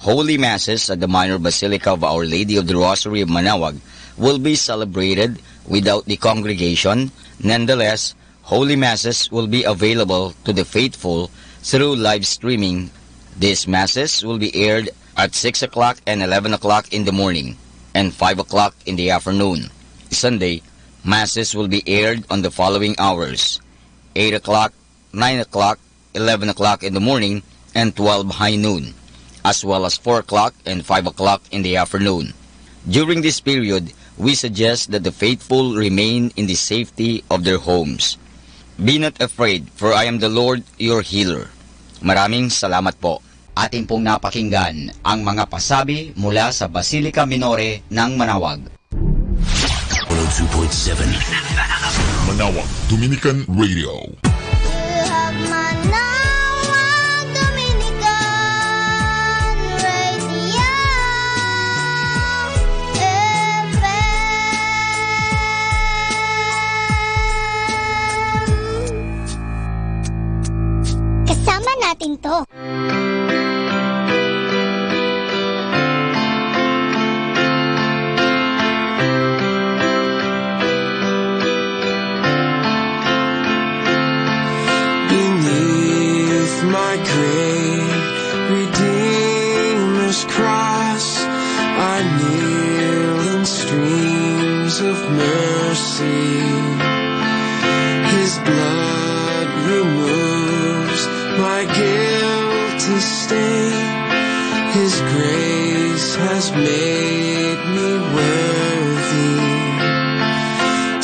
Holy Masses at the Minor Basilica of Our Lady of the Rosary of Manawag will be celebrated without the congregation. Nonetheless, Holy Masses will be available to the faithful through live streaming. These Masses will be aired at 6 o'clock and 11 o'clock in the morning and 5 o'clock in the afternoon. Sunday, Masses will be aired on the following hours: 8 o'clock, 9 o'clock, 11 o'clock in the morning, and 12 high noon, as well as 4 o'clock and 5 o'clock in the afternoon. During this period, we suggest that the faithful remain in the safety of their homes. Be not afraid, for I am the Lord your healer. Maraming salamat po. Atin pong napakinggan ang mga pasabi mula sa Basilica Minore ng Manawag. 102.7 Manawag Dominican Radio. Kasama natin to. My great Redeemer's cross, I kneel in streams of mercy. His blood removes my guilty stain. His grace has made me worthy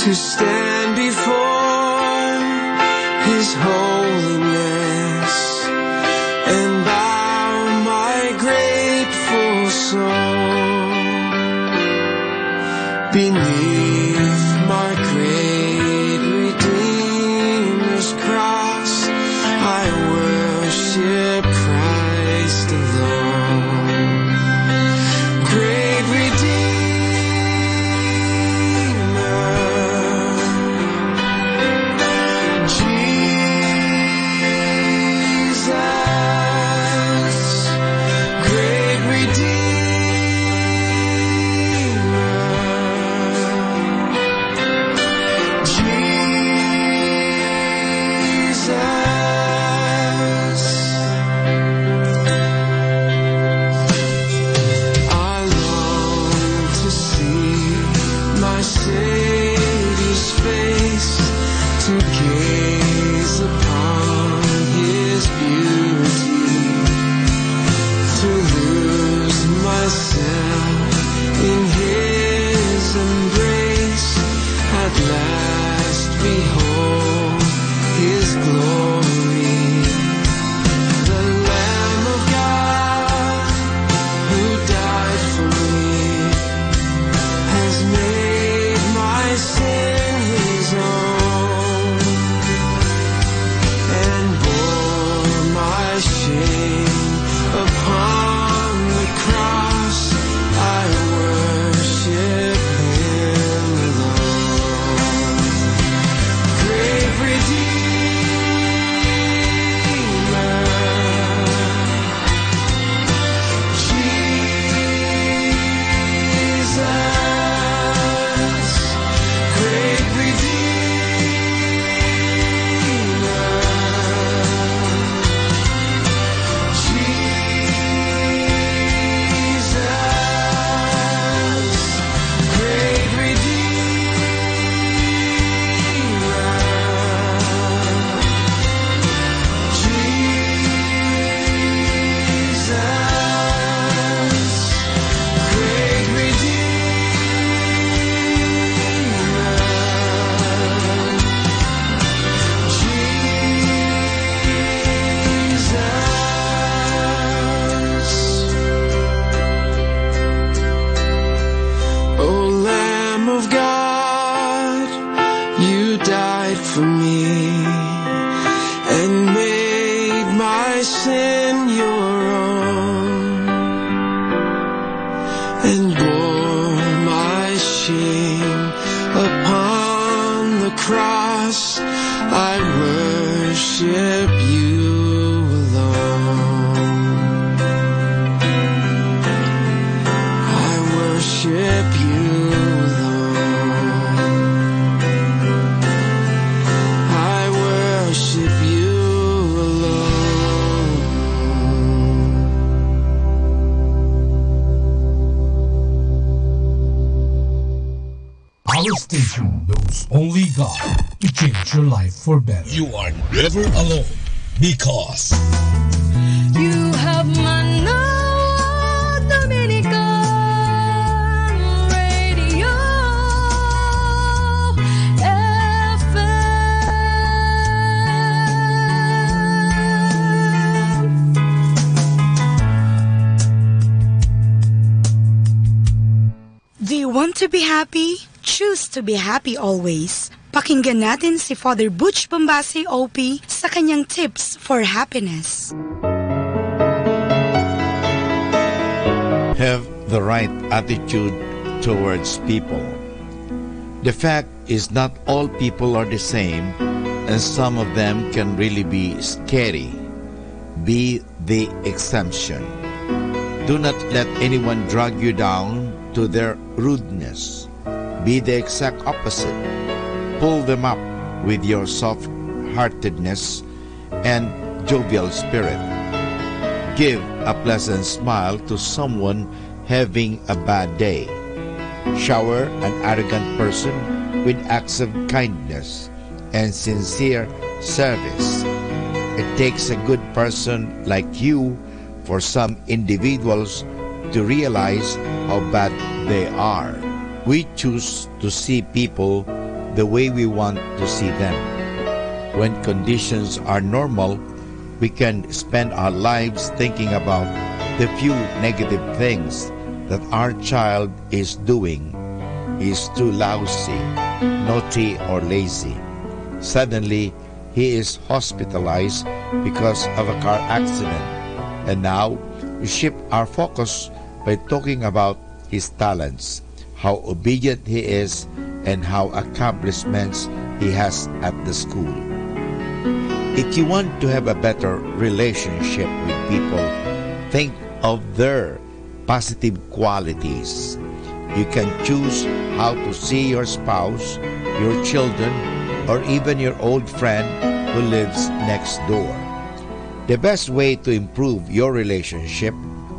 to stand before His holiness and bow my grateful soul beneath my great Redeemer's cross. I worship Christ alone. Great Redeemer, Jesus, great Redeemer. made his face to gaze upon his beauty, to lose myself in his embrace, at last behold his glory. The Lamb of God who died for me has made my sin his own and bore my shame upon the cross. I worship him alone. Great Redeemer, Jesus, great Redeemer, Jesus, great O Lamb of God, you died for me and made my sin your own and bore my shame upon the cross. I worship you alone. I worship you alone. I worship you alone. Our station knows only God to change your life for better. You are never alone because You have Manawa Dominican Radio FM. Do you want to be happy? Choose to be happy always. Pakinggan natin si Father Butch Bombasi OP sa kanyang tips for happiness. Have the right attitude towards people. The fact is not all people are the same, and some of them can really be scary. Be the exception. Do not let anyone drag you down to their rudeness. Be the exact opposite. Pull them up with your soft-heartedness and jovial spirit. Give a pleasant smile to someone having a bad day. Shower an arrogant person with acts of kindness and sincere service. It takes a good person like you for some individuals to realize how bad they are. We choose to see people the way we want to see them. When conditions are normal, we can spend our lives thinking about the few negative things that our child is doing. He is too lousy, naughty, or lazy. Suddenly, he is hospitalized because of a car accident. And now, we shift our focus by talking about his talents, how obedient he is, and how accomplishments he has at the school. If you want to have a better relationship with people, think of their positive qualities. You can choose how to see your spouse, your children, or even your old friend who lives next door. The best way to improve your relationship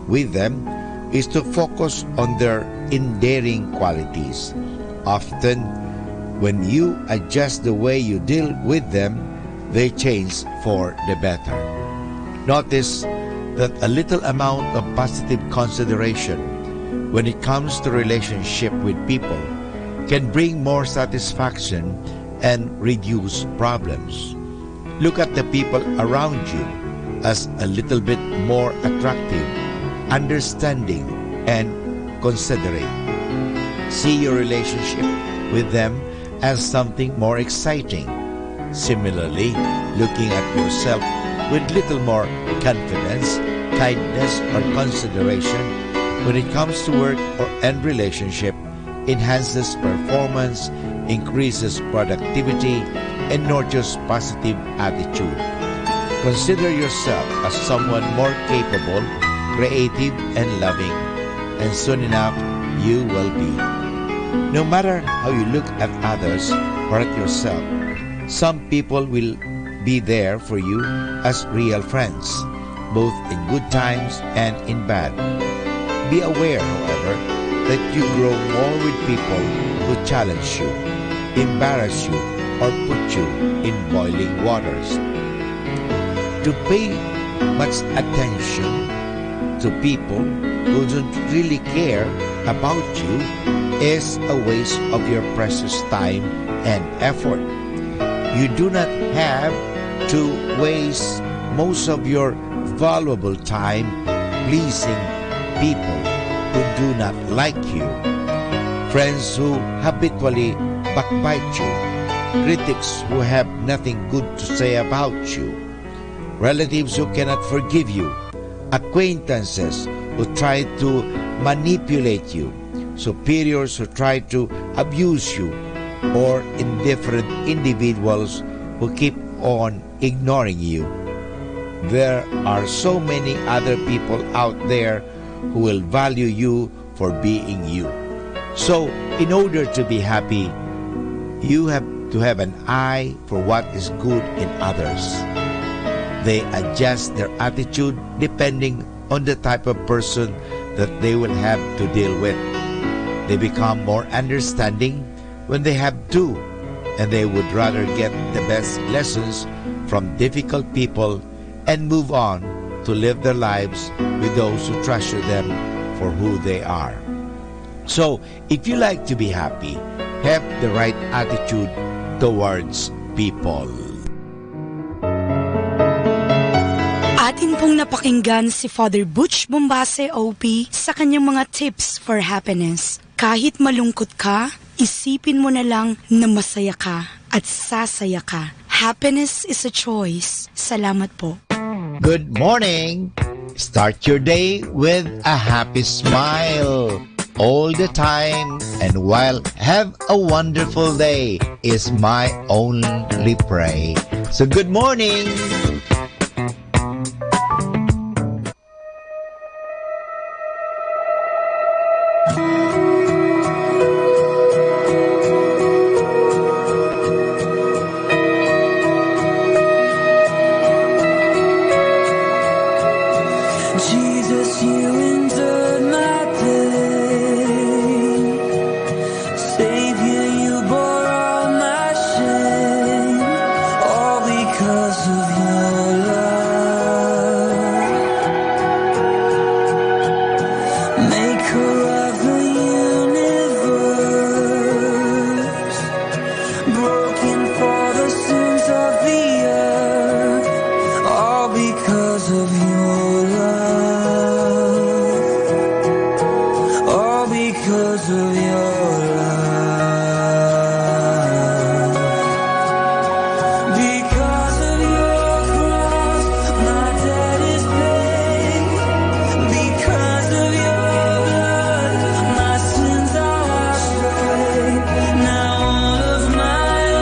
with them is to focus on their endearing qualities. Often, when you adjust the way you deal with them, they change for the better. Notice that a little amount of positive consideration when it comes to relationship with people can bring more satisfaction and reduce problems. Look at the people around you as a little bit more attractive, understanding, and considerate. See your relationship with them as something more exciting. Similarly, looking at yourself with little more confidence, kindness, or consideration when it comes to work and relationship enhances performance, increases productivity, and nurtures positive attitude. Consider yourself as someone more capable, creative, and loving, and soon enough you will be. No matter how you look at others or at yourself, some people will be there for you as real friends, both in good times and in bad. Be aware, however, that you grow more with people who challenge you, embarrass you, or put you in boiling waters. To pay much attention to people who don't really care about you is a waste of your precious time and effort. You do not have to waste most of your valuable time pleasing people who do not like you, friends who habitually backbite you, critics who have nothing good to say about you, relatives who cannot forgive you, acquaintances who try to manipulate you, superiors who try to abuse you, or indifferent individuals who keep on ignoring you. There are so many other people out there who will value you for being you. So, in order to be happy, you have to have an eye for what is good in others. They adjust their attitude depending on the type of person that they will have to deal with. They become more understanding when they have to, and they would rather get the best lessons from difficult people and move on to live their lives with those who treasure them for who they are. So, if you like to be happy, have the right attitude towards people. Atin pong napakinggan si Father Butch Bombase OP sa kanyang mga tips for happiness. Kahit malungkot ka, isipin mo na lang na masaya ka at sasaya ka. Happiness is a choice. Salamat po. Good morning! Start your day with a happy smile all the time, and while have a wonderful day is my only pray. So good morning! Jesus, you endured my pain. Savior, you bore all my shame, all because of your love. Maker of the universe, broken for the sins of the earth, all because of your love. Because of your love, because of your cross, my debt is paid. Because of your blood, my sins are washed away. Now all of my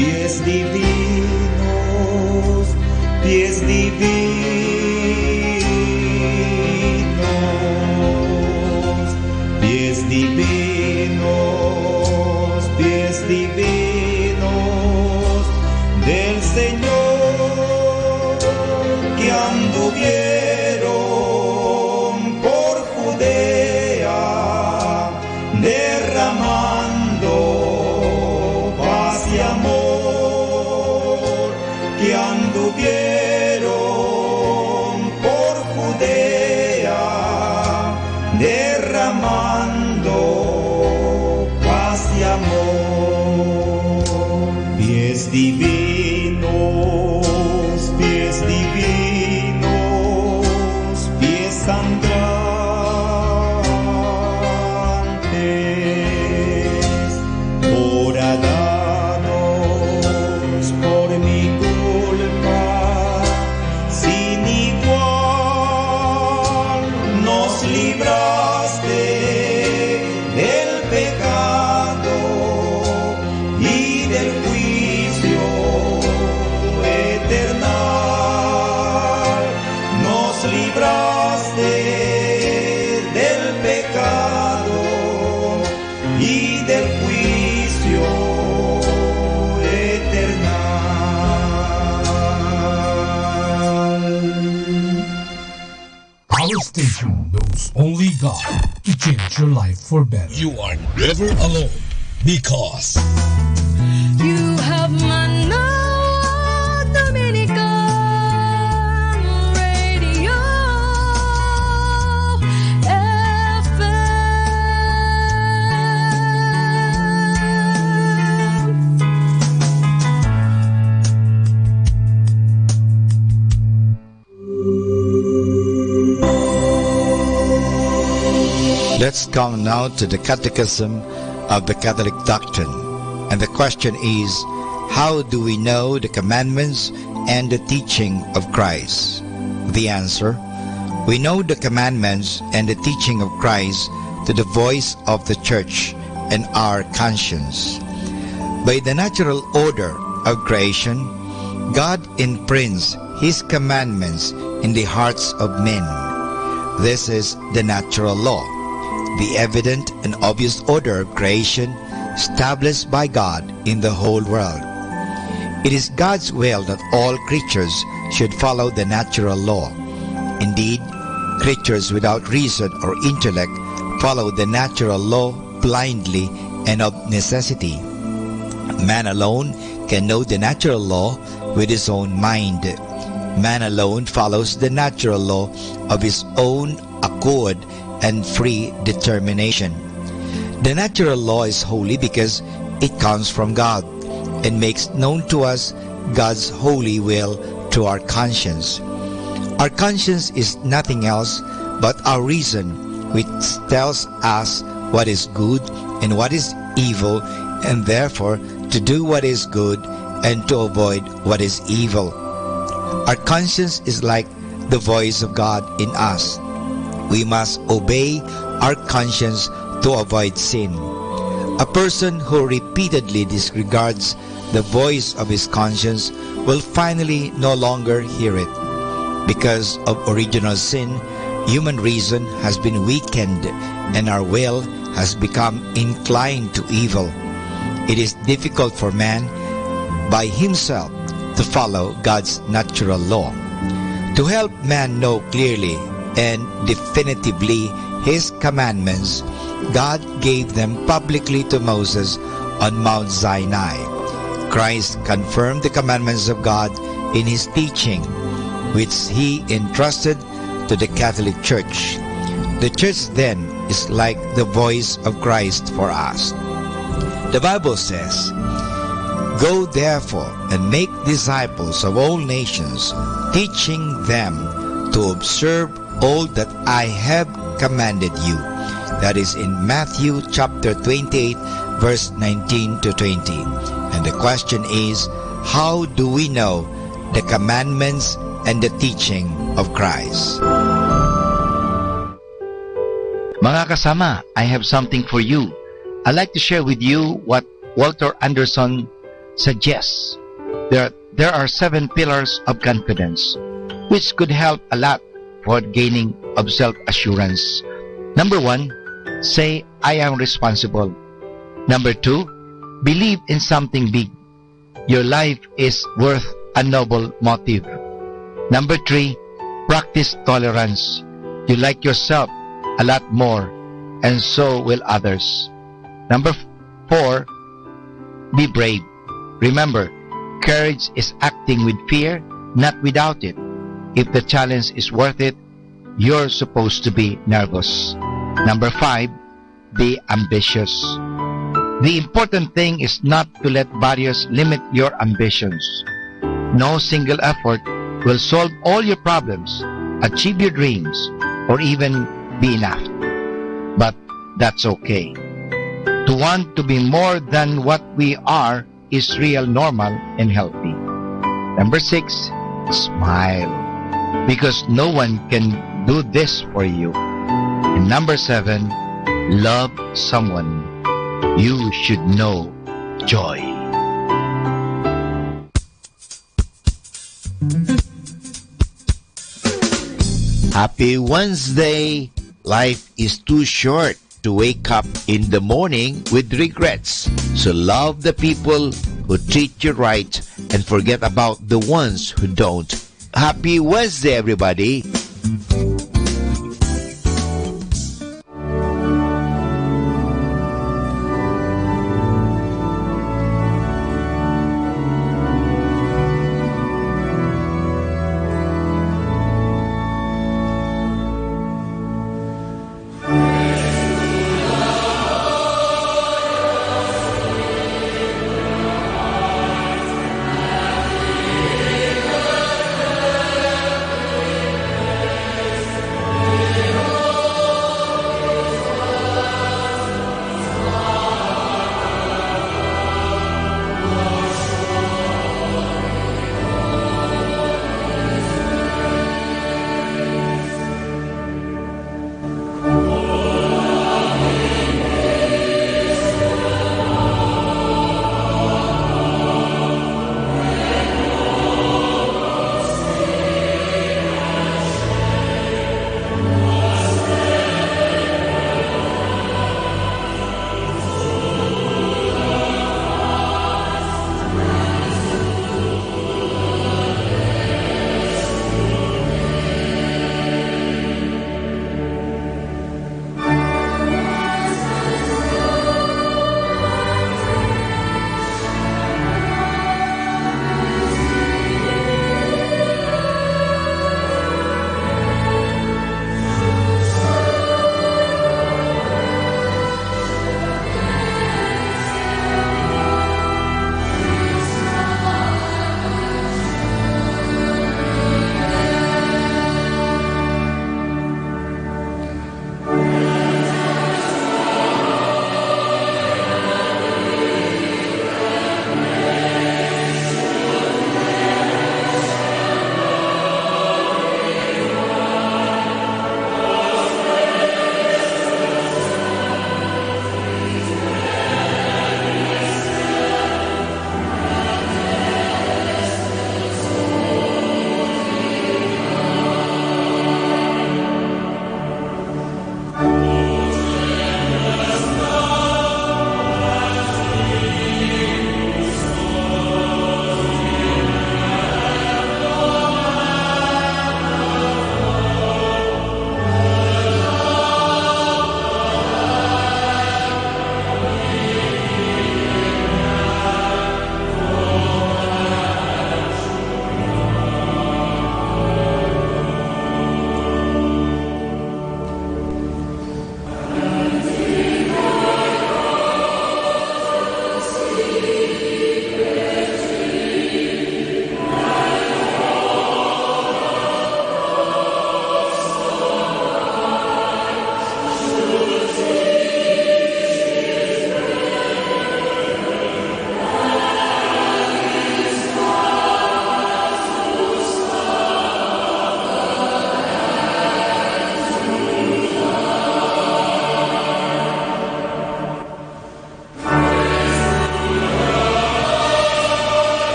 pies divinos, pies divinos, pies divinos, pies divinos del Señor que anduvieron por Judea derramando paz y amor, que anduvieron por Judea derramando paz y amor. Pies divinos, pies divinos, pies sangrantes, horadados por mi culpa, sin igual nos libraste del pecado y del juicio eternal. Nos libraste del pecado y del juicio eternal. Our station knows only God to change your life for better. You are never alone because You have Manawa Dominican Radio FM. Let's come now to the Catechism of the Catholic Doctrine. And the question is, how do we know the commandments and the teaching of Christ? The answer, we know the commandments and the teaching of Christ to the voice of the Church and our conscience. By the natural order of creation, God imprints His commandments in the hearts of men. This is the natural law, the evident and obvious order of creation established by God in the whole world. It is God's will that all creatures should follow the natural law. Indeed, creatures without reason or intellect follow the natural law blindly and of necessity. Man alone can know the natural law with his own mind. Man alone follows the natural law of his own accord and free determination. The natural law is holy because it comes from God and makes known to us God's holy will through our conscience. Our conscience is nothing else but our reason, which tells us what is good and what is evil, and therefore to do what is good and to avoid what is evil. Our conscience is like the voice of God in us. We must obey our conscience to avoid sin. A person who repeatedly disregards the voice of his conscience will finally no longer hear it. Because of original sin, human reason has been weakened and our will has become inclined to evil. It is difficult for man by himself to follow God's natural law. To help man know clearly and definitively His commandments, God gave them publicly to Moses on Mount Sinai. Christ confirmed the commandments of God in His teaching, which He entrusted to the Catholic Church. The Church then is like the voice of Christ for us. The Bible says, "Go therefore and make disciples of all nations, teaching them to observe all that I have commanded you." That is in Matthew chapter 28, verse 19 to 20. And the question is, how do we know the commandments and the teaching of Christ? Mga kasama, I have something for you. I'd like to share with you what Walter Anderson suggests there are 7 pillars of confidence, which could help a lot for gaining of self-assurance. Number 1, say, I am responsible. Number 2, believe in something big. Your life is worth a noble motive. Number 3, practice tolerance. You like yourself a lot more, and so will others. Number 4, be brave. Remember, courage is acting with fear, not without it. If the challenge is worth it, you're supposed to be nervous. Number 5, be ambitious. The important thing is not to let barriers limit your ambitions. No single effort will solve all your problems, achieve your dreams, or even be enough. But that's okay. To want to be more than what we are is real, normal, and healthy. Number 6, smile. Because no one can do this for you. And number 7, love someone. You should know joy. Happy Wednesday! Life is too short to wake up in the morning with regrets. So love the people who treat you right and forget about the ones who don't. Happy Wednesday, everybody!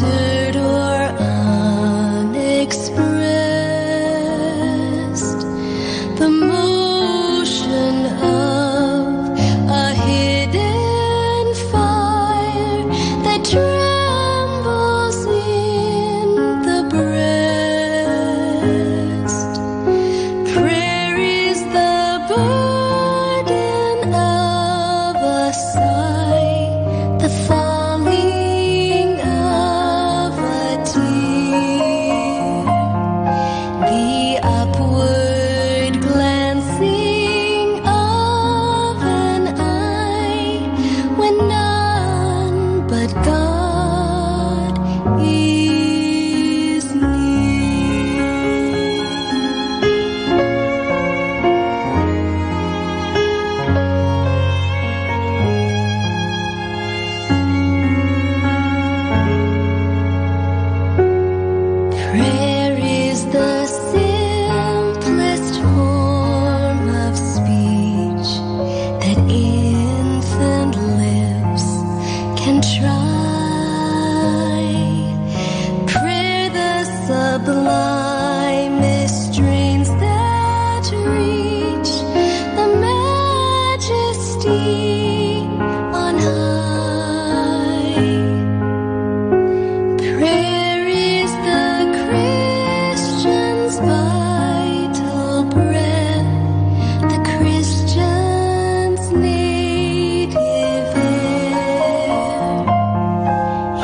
answered or unexpressed. The motion of a hidden fire that trembles in the breast. Prayer is the burden of a sigh, the falling of a tear, the upward glancing of an eye when none but God is near. Prayer is the simplest form of speech that infant lips can try. Prayer, the sublimest strains that reach the majesty on high. Prayer is the Christian's vital breath, the Christian's native air,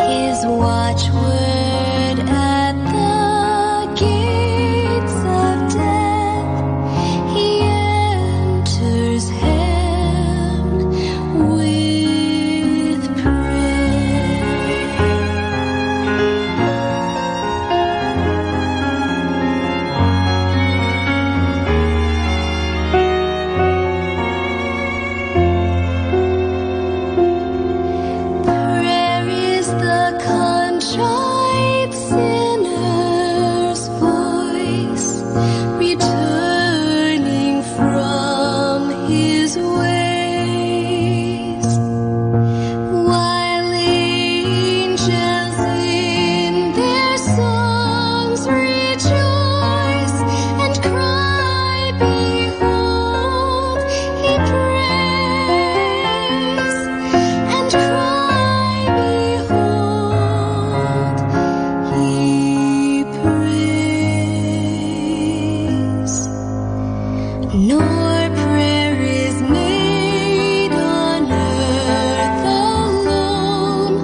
his watchword at the gates of death. He enters heaven with prayer. Prayer is the contrite sinner's voice, returning from his ways, while angels in their songs rejoice and cry, behold, he prays, and cry, behold, he prays. Nor prayer is made on earth alone.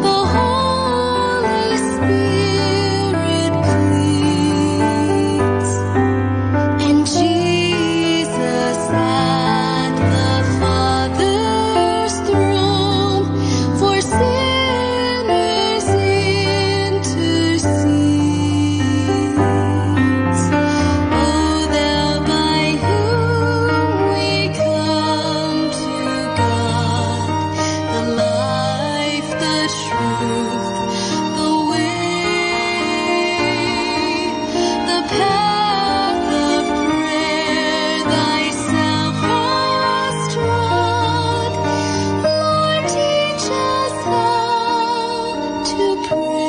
The Holy Spirit pleads, and Jesus at the Father's throne for sinners intercedes. O thou by whom we come to God, the life, the truth, the way, the path of prayer thyself hast trod. Lord, teach us how to pray.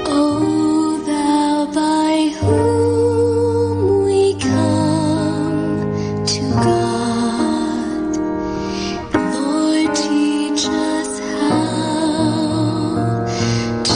O thou by whom we come to God, Lord, teach us how to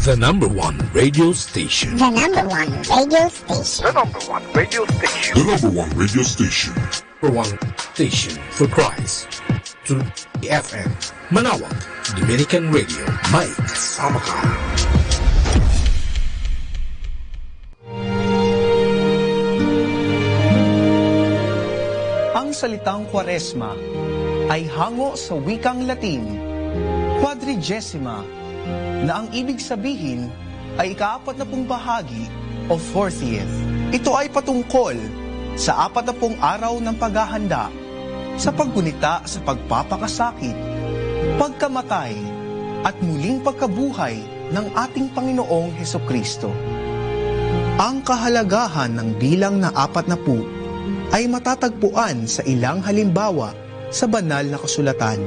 The number one radio station. The number one radio station. The number one radio station. The number one radio station. Number one station for Christ. To the FM. Manawag. Dominican Radio. Mike Samaka. Ang salitang Kwaresma ay hango sa wikang Latin, quadrigesima, na ang ibig sabihin ay ika-40 bahagi o 40th. Ito ay patungkol sa 40 araw ng paghahanda sa paggunita sa pagpapakasakit, pagkamatay, at muling pagkabuhay ng ating Panginoong Hesukristo. Ang kahalagahan ng bilang na 40 ay matatagpuan sa ilang halimbawa sa banal na kasulatan.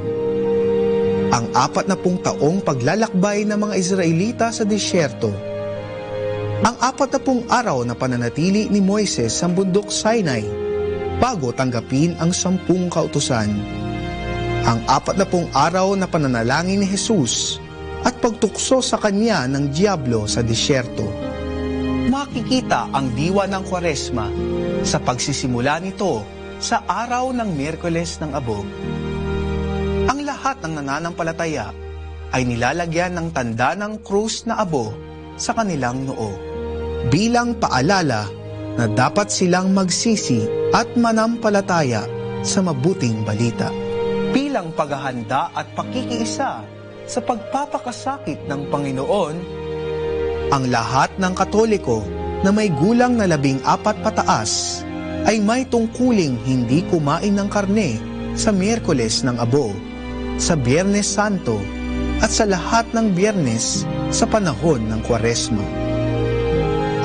Ang 40 taong paglalakbay ng mga Israelita sa disyerto, ang 40 araw na pananatili ni Moises sa bundok Sinai bago tanggapin ang 10 kautusan, ang 40 araw na pananalangin ni Jesus at pagtukso sa kanya ng diablo sa disyerto. Makikita ang diwa ng Kwaresma sa pagsisimula nito sa araw ng Miyerkules ng Abo. Ang lahat ng nananampalataya ay nilalagyan ng tanda ng krus na abo sa kanilang noo, bilang paalala na dapat silang magsisi at manampalataya sa mabuting balita. Bilang paghahanda at pakikiisa sa pagpapakasakit ng Panginoon, ang lahat ng Katoliko na may gulang na 14 pataas ay may tungkuling hindi kumain ng karne sa Miyerkules ng Abo, sa Biyernes Santo, at sa lahat ng Biyernes sa panahon ng Kwaresma.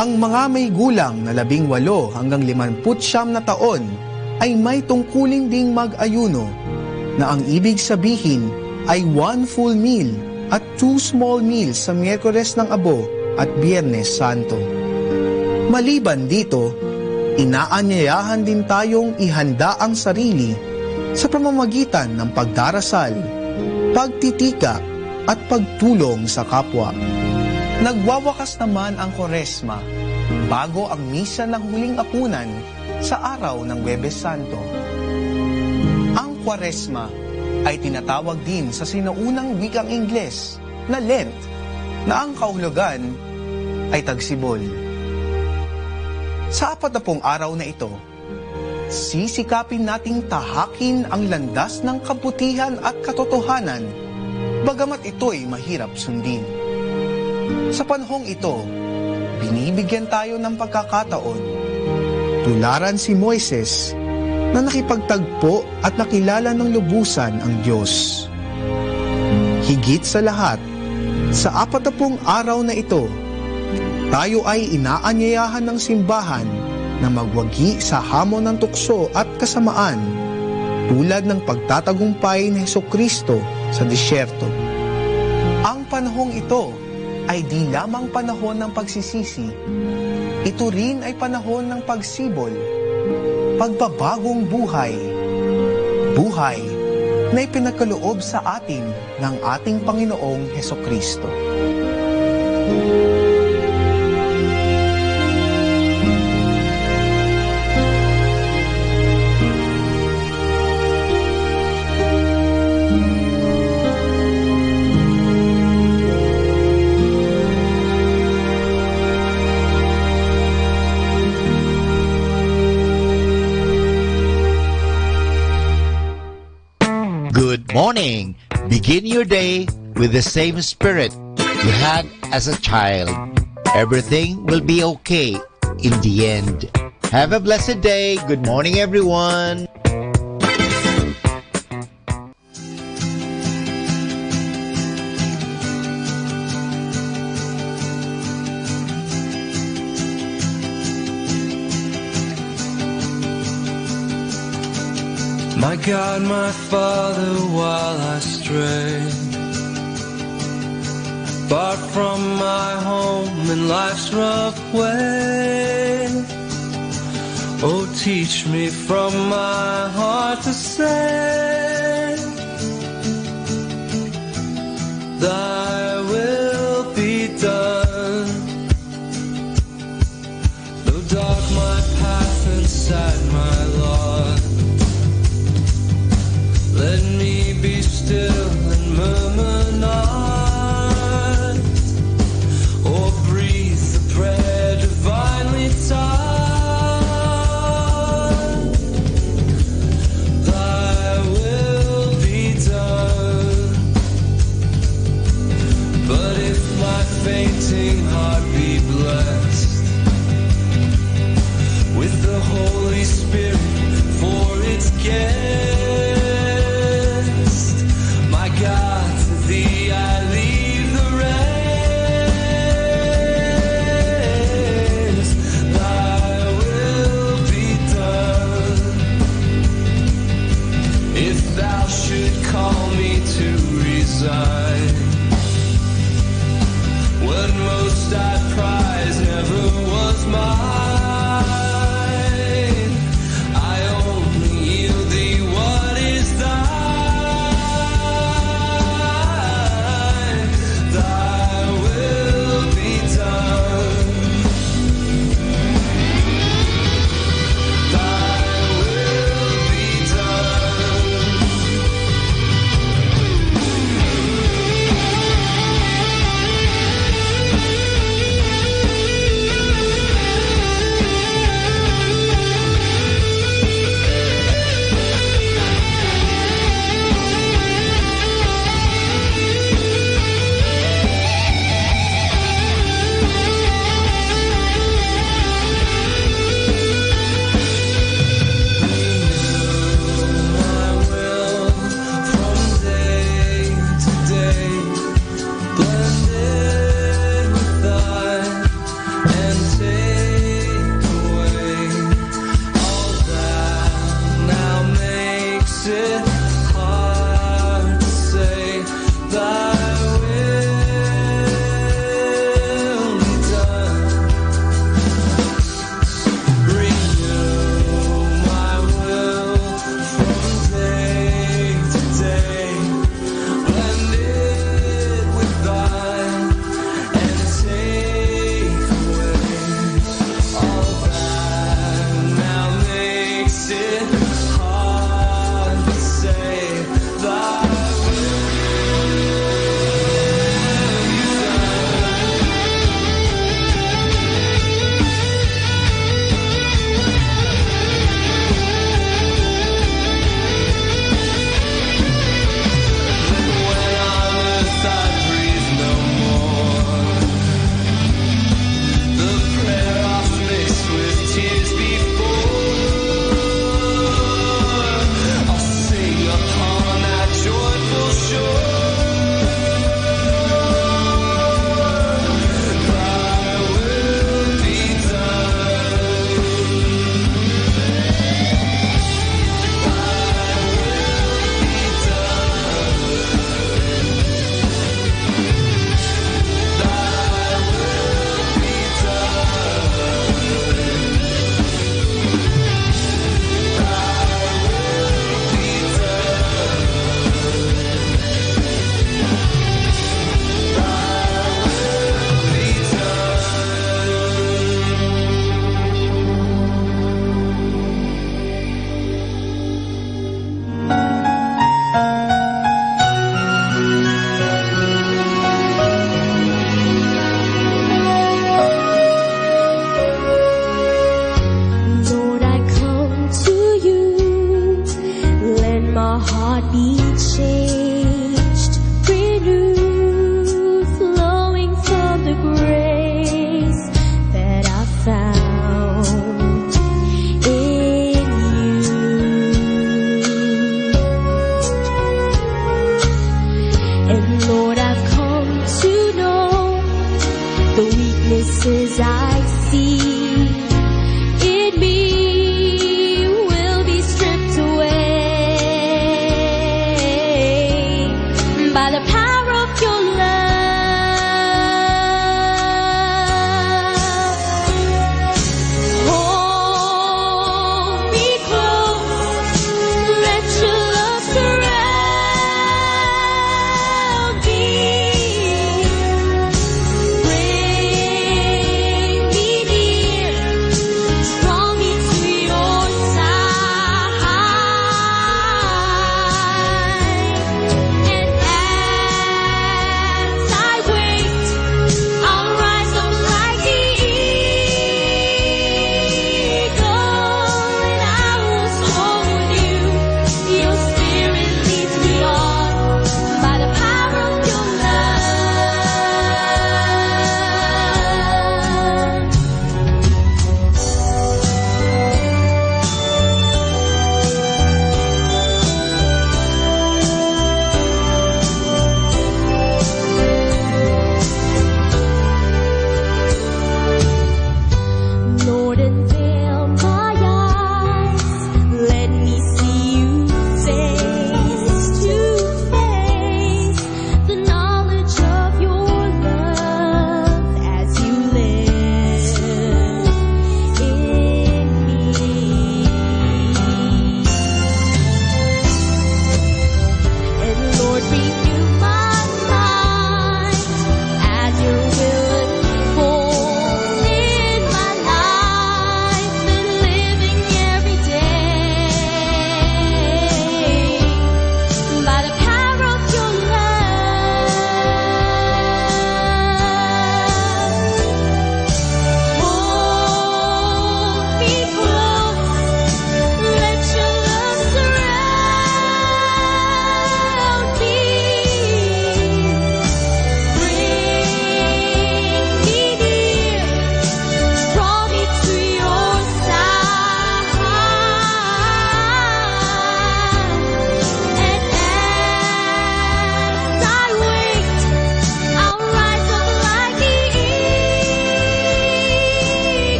Ang mga may gulang na 18 hanggang 59 na taon ay may tungkuling ding mag-ayuno, na ang ibig sabihin ay 1 full meal at 2 small meals sa Miyerkules ng Abo at Biyernes Santo. Maliban dito, inaanyayahan din tayong ihanda ang sarili sa pamamagitan ng pagdarasal, pagtitika at pagtulong sa kapwa. Nagwawakas naman ang Kwaresma bago ang misa ng huling apunan sa araw ng Huwebes Santo. Ang Kwaresma ay tinatawag din sa sinaunang wikang Ingles na Lent, na ang kahulugan ay tagsibol. Sa 40 araw na ito, sisikapin nating tahakin ang landas ng kabutihan at katotohanan, bagamat ito'y mahirap sundin. Sa panahong ito, binibigyan tayo ng pagkakataon. Tularan si Moises na nakipagtagpo at nakilala ng lubusan ang Diyos. Higit sa lahat, sa 40 araw na ito, tayo ay inaanyayahan ng simbahan na magwagi sa hamon ng tukso at kasamaan, tulad ng pagtatagumpay ni Hesukristo sa disyerto. Ang panahong ito ay di lamang panahon ng pagsisisi, ito rin ay panahon ng pagsibol, pagbabagong buhay, buhay na ipinagkaloob sa atin ng ating Panginoong Hesukristo. Good morning. Begin your day with the same spirit you had as a child. Everything will be okay in the end. Have a blessed day. Good morning, everyone. My God, my Father, while I stray far from my home in life's rough way, oh, teach me from my heart to say, Thy will be done. Though dark my path and sad my lot, let me be still and murmur not, or breathe the prayer divinely taught. Thy will be done. But if my fainting heart be blessed,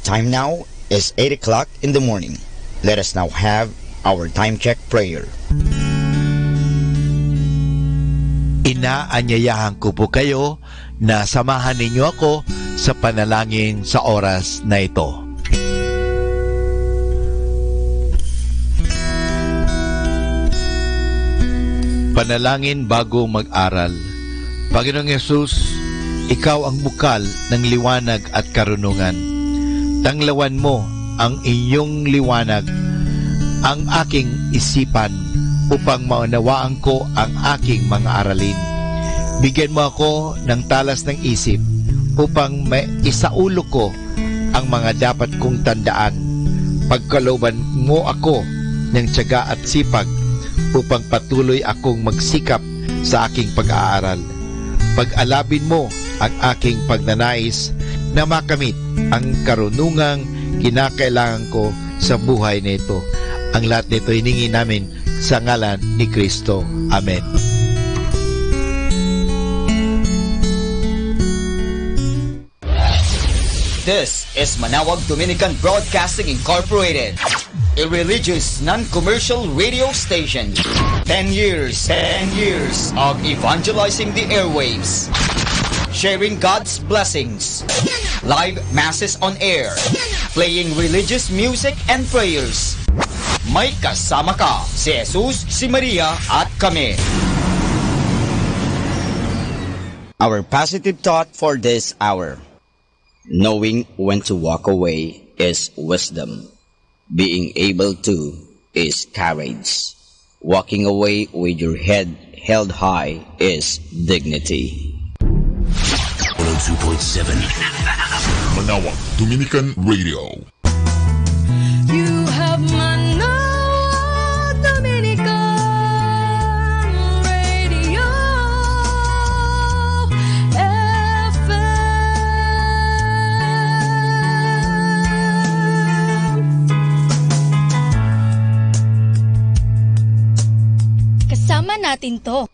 time now is 8 o'clock in the morning. Let us now have our time check prayer. Inaanyayahan ko po kayo na samahan ninyo ako sa panalangin sa oras na ito. Panalangin bago mag-aral. Panginoong Yesus, Ikaw ang bukal ng liwanag at karunungan. Tanglawan mo ang iyong liwanag, ang aking isipan, upang maunawaan ko ang aking mga aralin. Bigyan mo ako ng talas ng isip upang maisaulo ko ang mga dapat kong tandaan. Pagkalooban mo ako ng tiyaga at sipag upang patuloy akong magsikap sa aking pag-aaral. Pag-alabin mo ang aking pagnanais na makamit ang karunungang kinakailangan ko sa buhay nito. Ang lahat nito hiningi namin sa ngalan ni Kristo. Amen. This is Manawag Dominican Broadcasting Incorporated, a religious non-commercial radio station. 10 years of evangelizing the airwaves, sharing God's blessings, live masses on air, playing religious music and prayers. May kasama ka, si Jesus, si Maria, at kami. Our positive thought for this hour. Knowing when to walk away is wisdom. Being able to is courage. Walking away with your head held high is dignity. 102.7 Manawag Dominican Radio. You have Manawag Dominican Radio FM. Kasama natin to.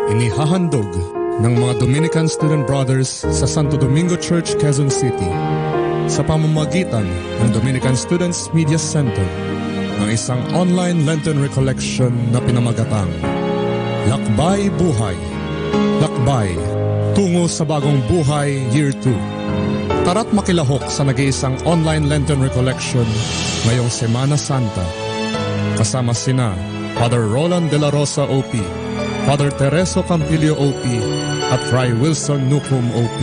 Inihahandog ng mga Dominican Student Brothers sa Santo Domingo Church, Quezon City sa pamamagitan ng Dominican Students Media Center ang isang online Lenten Recollection na pinamagatang Lakbay Buhay, Lakbay Tungo sa Bagong Buhay Year 2. Tara't makilahok sa nag-iisang online Lenten Recollection ngayong Semana Santa. Kasama sina Father Roland de la Rosa OP, Father Tereso Campilio OP, at Fray Wilson Nucum OP.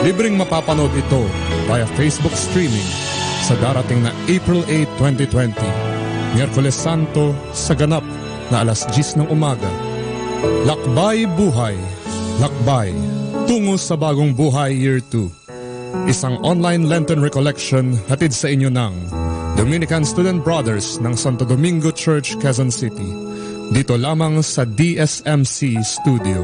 Libreng mapapanood ito via Facebook streaming sa darating na April 8, 2020, Miyerkules Santo sa ganap na alas 10 ng umaga. Lakbay Buhay, Lakbay Tungo sa Bagong Buhay Year 2. Isang online Lenten Recollection hatid sa inyo ng Dominican Student Brothers ng Santo Domingo Church, Quezon City. Dito lamang sa DSMC Studio.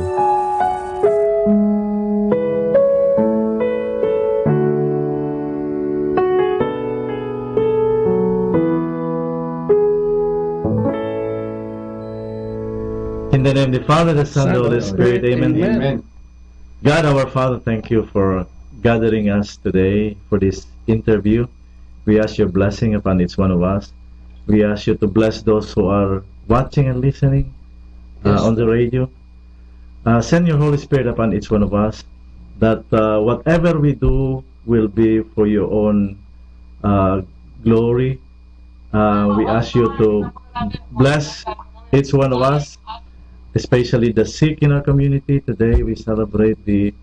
In the name of the Father, the Son, and the Holy Spirit. Amen. Amen. God, our Father, thank you for gathering us today for this interview. We ask your blessing upon each one of us. We ask you to bless those who are watching and listening on the radio. Send your Holy Spirit upon each one of us, that whatever we do will be for your own glory. We ask you to bless each one of us, especially the sick in our community. Today we celebrate the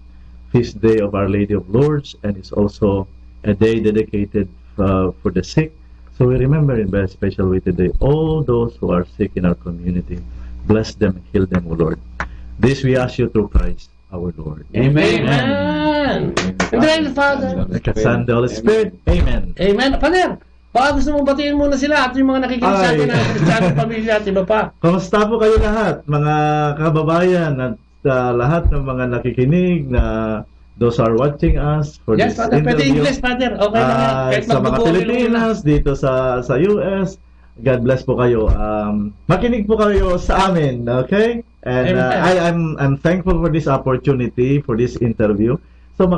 feast day of Our Lady of Lourdes, and it's also a day dedicated for the sick. So we remember in very special way today all those who are sick in our community. Bless them and heal them, O Lord. This we ask you through Christ our Lord. Amen. Amen. In the name of the Father, the Son, and the Holy Spirit. Amen. Amen. Father, baka gusto mong batiin muna sila at yung mga nakikinig sa atin sa ating pamilya at iba pa. Kamusta po kayo lahat, mga kababayan at lahat ng mga nakikinig na those are watching us for yes, this Father, interview. Pwede English, Father. Okay lang yan. Sa mga Pilipinas, dito sa US, God bless po kayo. Makinig po kayo sa amin, okay? And I'm thankful for this opportunity, for this interview. So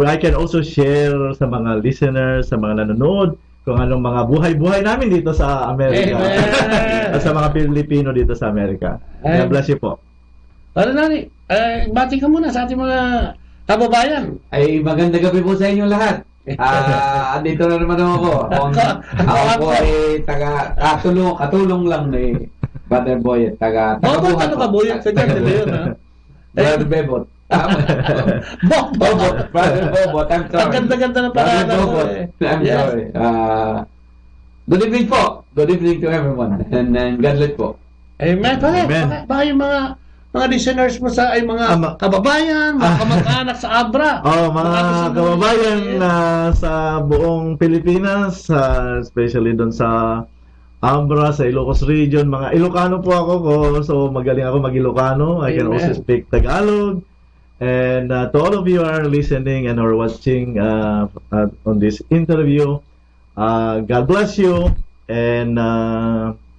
I can also share sa mga listeners, sa mga nanonood, kung anong mga buhay-buhay namin dito sa Amerika. At sa mga Pilipino dito sa Amerika. God bless you po. Ano nani? Bati ka muna sa ating mga kababayan. Ay, magandang gabi po sa inyong lahat. Dito na naman ako. Ako po ay katulong lang ni Brother Boyet. Bobot, ano ka Boyet? Kanya nila yun, ha? Brother Bebot. Bobot. Brother Bobot, I'm sorry. Ang ganda-ganda na pala. I'm sorry. Good evening po. Good evening to everyone. And God bless po. Amen. Baka yung mga listeners mo sa ay mga kababayan, mga kamag-anak sa Abra. Mga kababayan sa buong Pilipinas, especially doon sa Abra, sa Ilocos region, mga Ilocano po ako, so magaling ako mag-Ilocano. I can also speak Tagalog. And to all of you are listening and are watching on this interview, God bless you and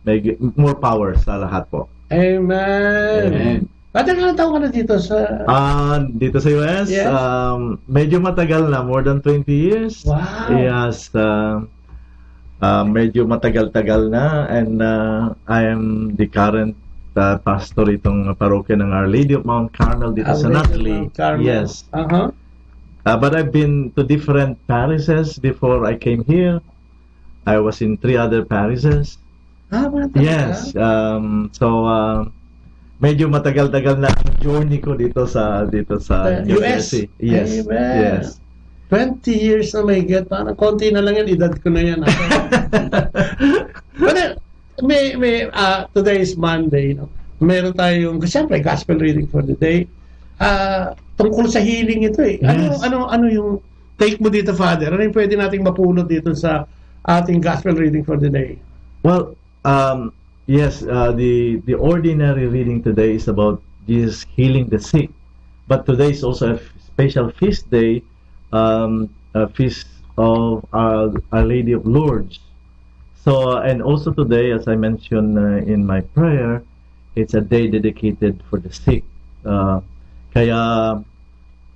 may more power sa lahat po. Amen. Pati ka taon ka na dito sa... dito sa US? Yes. Medyo matagal na, more than 20 years. Wow. Yes. Medyo matagal-tagal na, and I am the current pastor itong parokya ng Our Lady of Mount Carmel dito sa Nutley. Yes. But I've been to different parishes before I came here. I was in 3 other parishes. Yes. Medyo matagal-tagal na ang journey ko dito sa New Jersey. Yes. Amen. Yes. 20 years na may get. Parang konti na lang yan. Edad ko na yan. But today is Monday. No? Meron tayong, siyempre, gospel reading for the day. Tungkol sa healing ito eh. Yes. Ano yung take mo dito, Father? Ano yung pwede nating mapulot dito sa ating gospel reading for the day? Well, yes, the ordinary reading today is about Jesus healing the sick. But today is also a special feast day, a feast of Our Lady of Lourdes. So, and also today, as I mentioned in my prayer, it's a day dedicated for the sick. Kaya,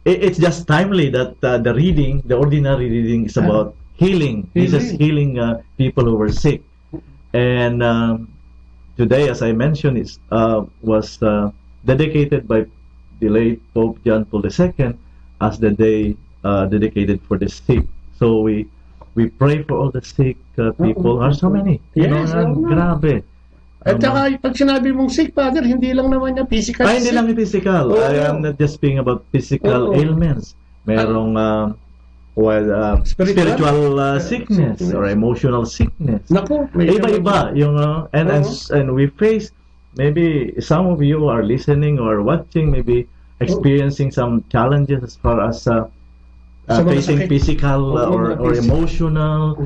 it's just timely that the ordinary reading is about healing. Jesus healing people who were sick. And today, as I mentioned, was dedicated by the late Pope John Paul II as the day dedicated for the sick. So we pray for all the sick people. Are so many. Yes, grabe. At saka, pag sinabi mong sick, Father, hindi lang naman niya physical. Hindi lang yung physical. I am not just speaking about physical ailments. Merong spiritual sickness or emotional sickness. Naku, iba-iba yung and we face, maybe some of you are listening or watching, maybe experiencing some challenges as far as facing physical or emotional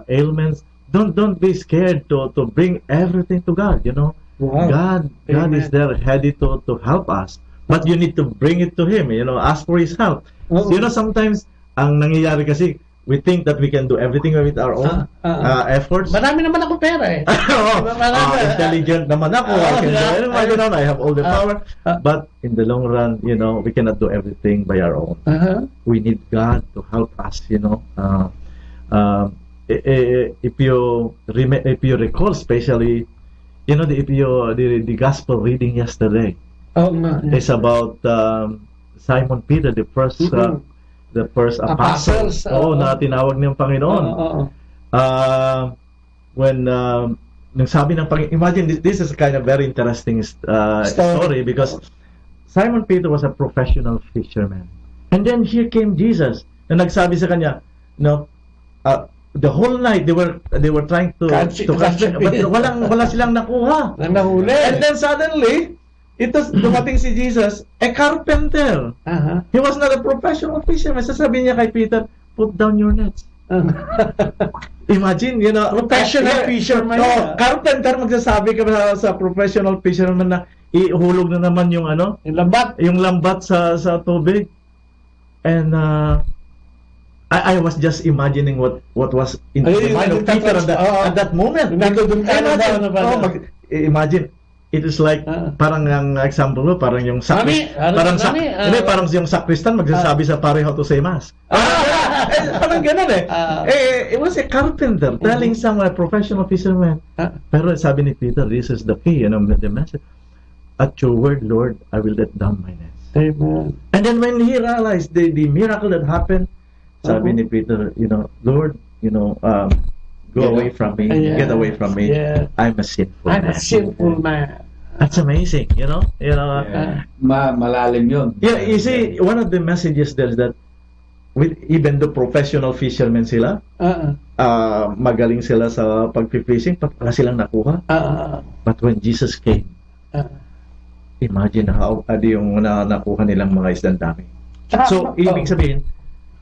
ailments. Don't be scared to bring everything to God. You know, God is there ready to help us, but you need to bring it to Him. You know, ask for His help. You know, sometimes ang nangyayari kasi, we think that we can do everything with our own efforts. Marami naman ako pera eh. Intelligent naman ako. I have all the power. But in the long run, you know, we cannot do everything by our own. We need God to help us, you know. If you recall, especially, you know, the gospel reading yesterday is about Simon Peter, the first apostles na tinawag ng Panginoon. When nagsabi ng Panginoon, imagine this is kind of very interesting story because Simon Peter was a professional fisherman, and then here came Jesus na nagsabi sa kanya, no, the whole night they were trying to catch but wala silang nakuha. Nahuli. And then suddenly dumating si Jesus, a carpenter. He was not a professional fisherman. Sasabihin niya kay Peter, put down your nets. Imagine, you know, professional fisherman. Carpenter, magsasabi ka sa professional fisherman na ihulog na naman yung yung lambat sa tubig. And I was just imagining what was in the mind of Peter at that moment. Imagine, it is like parang ang example mo, parang yung parang yung sakristan magsasabi sa pare how to say mass. Parang ganun it was a carpenter telling some professional fisherman. Pero sabi ni Peter, this is the key, the message. At your word, Lord, I will let down my net. Amen. And then when he realized the miracle that happened, sabi ni Peter, Lord, go away from me, get away from me. Yeah. I'm a sinful man. That's amazing, Malalim yun. Yeah, you see, one of the messages there is that even the professional fishermen sila, magaling sila sa pag-fishing, wala silang nakuha. But when Jesus came, imagine how yung nakuha nilang mga isdang dami. So, ibig sabihin,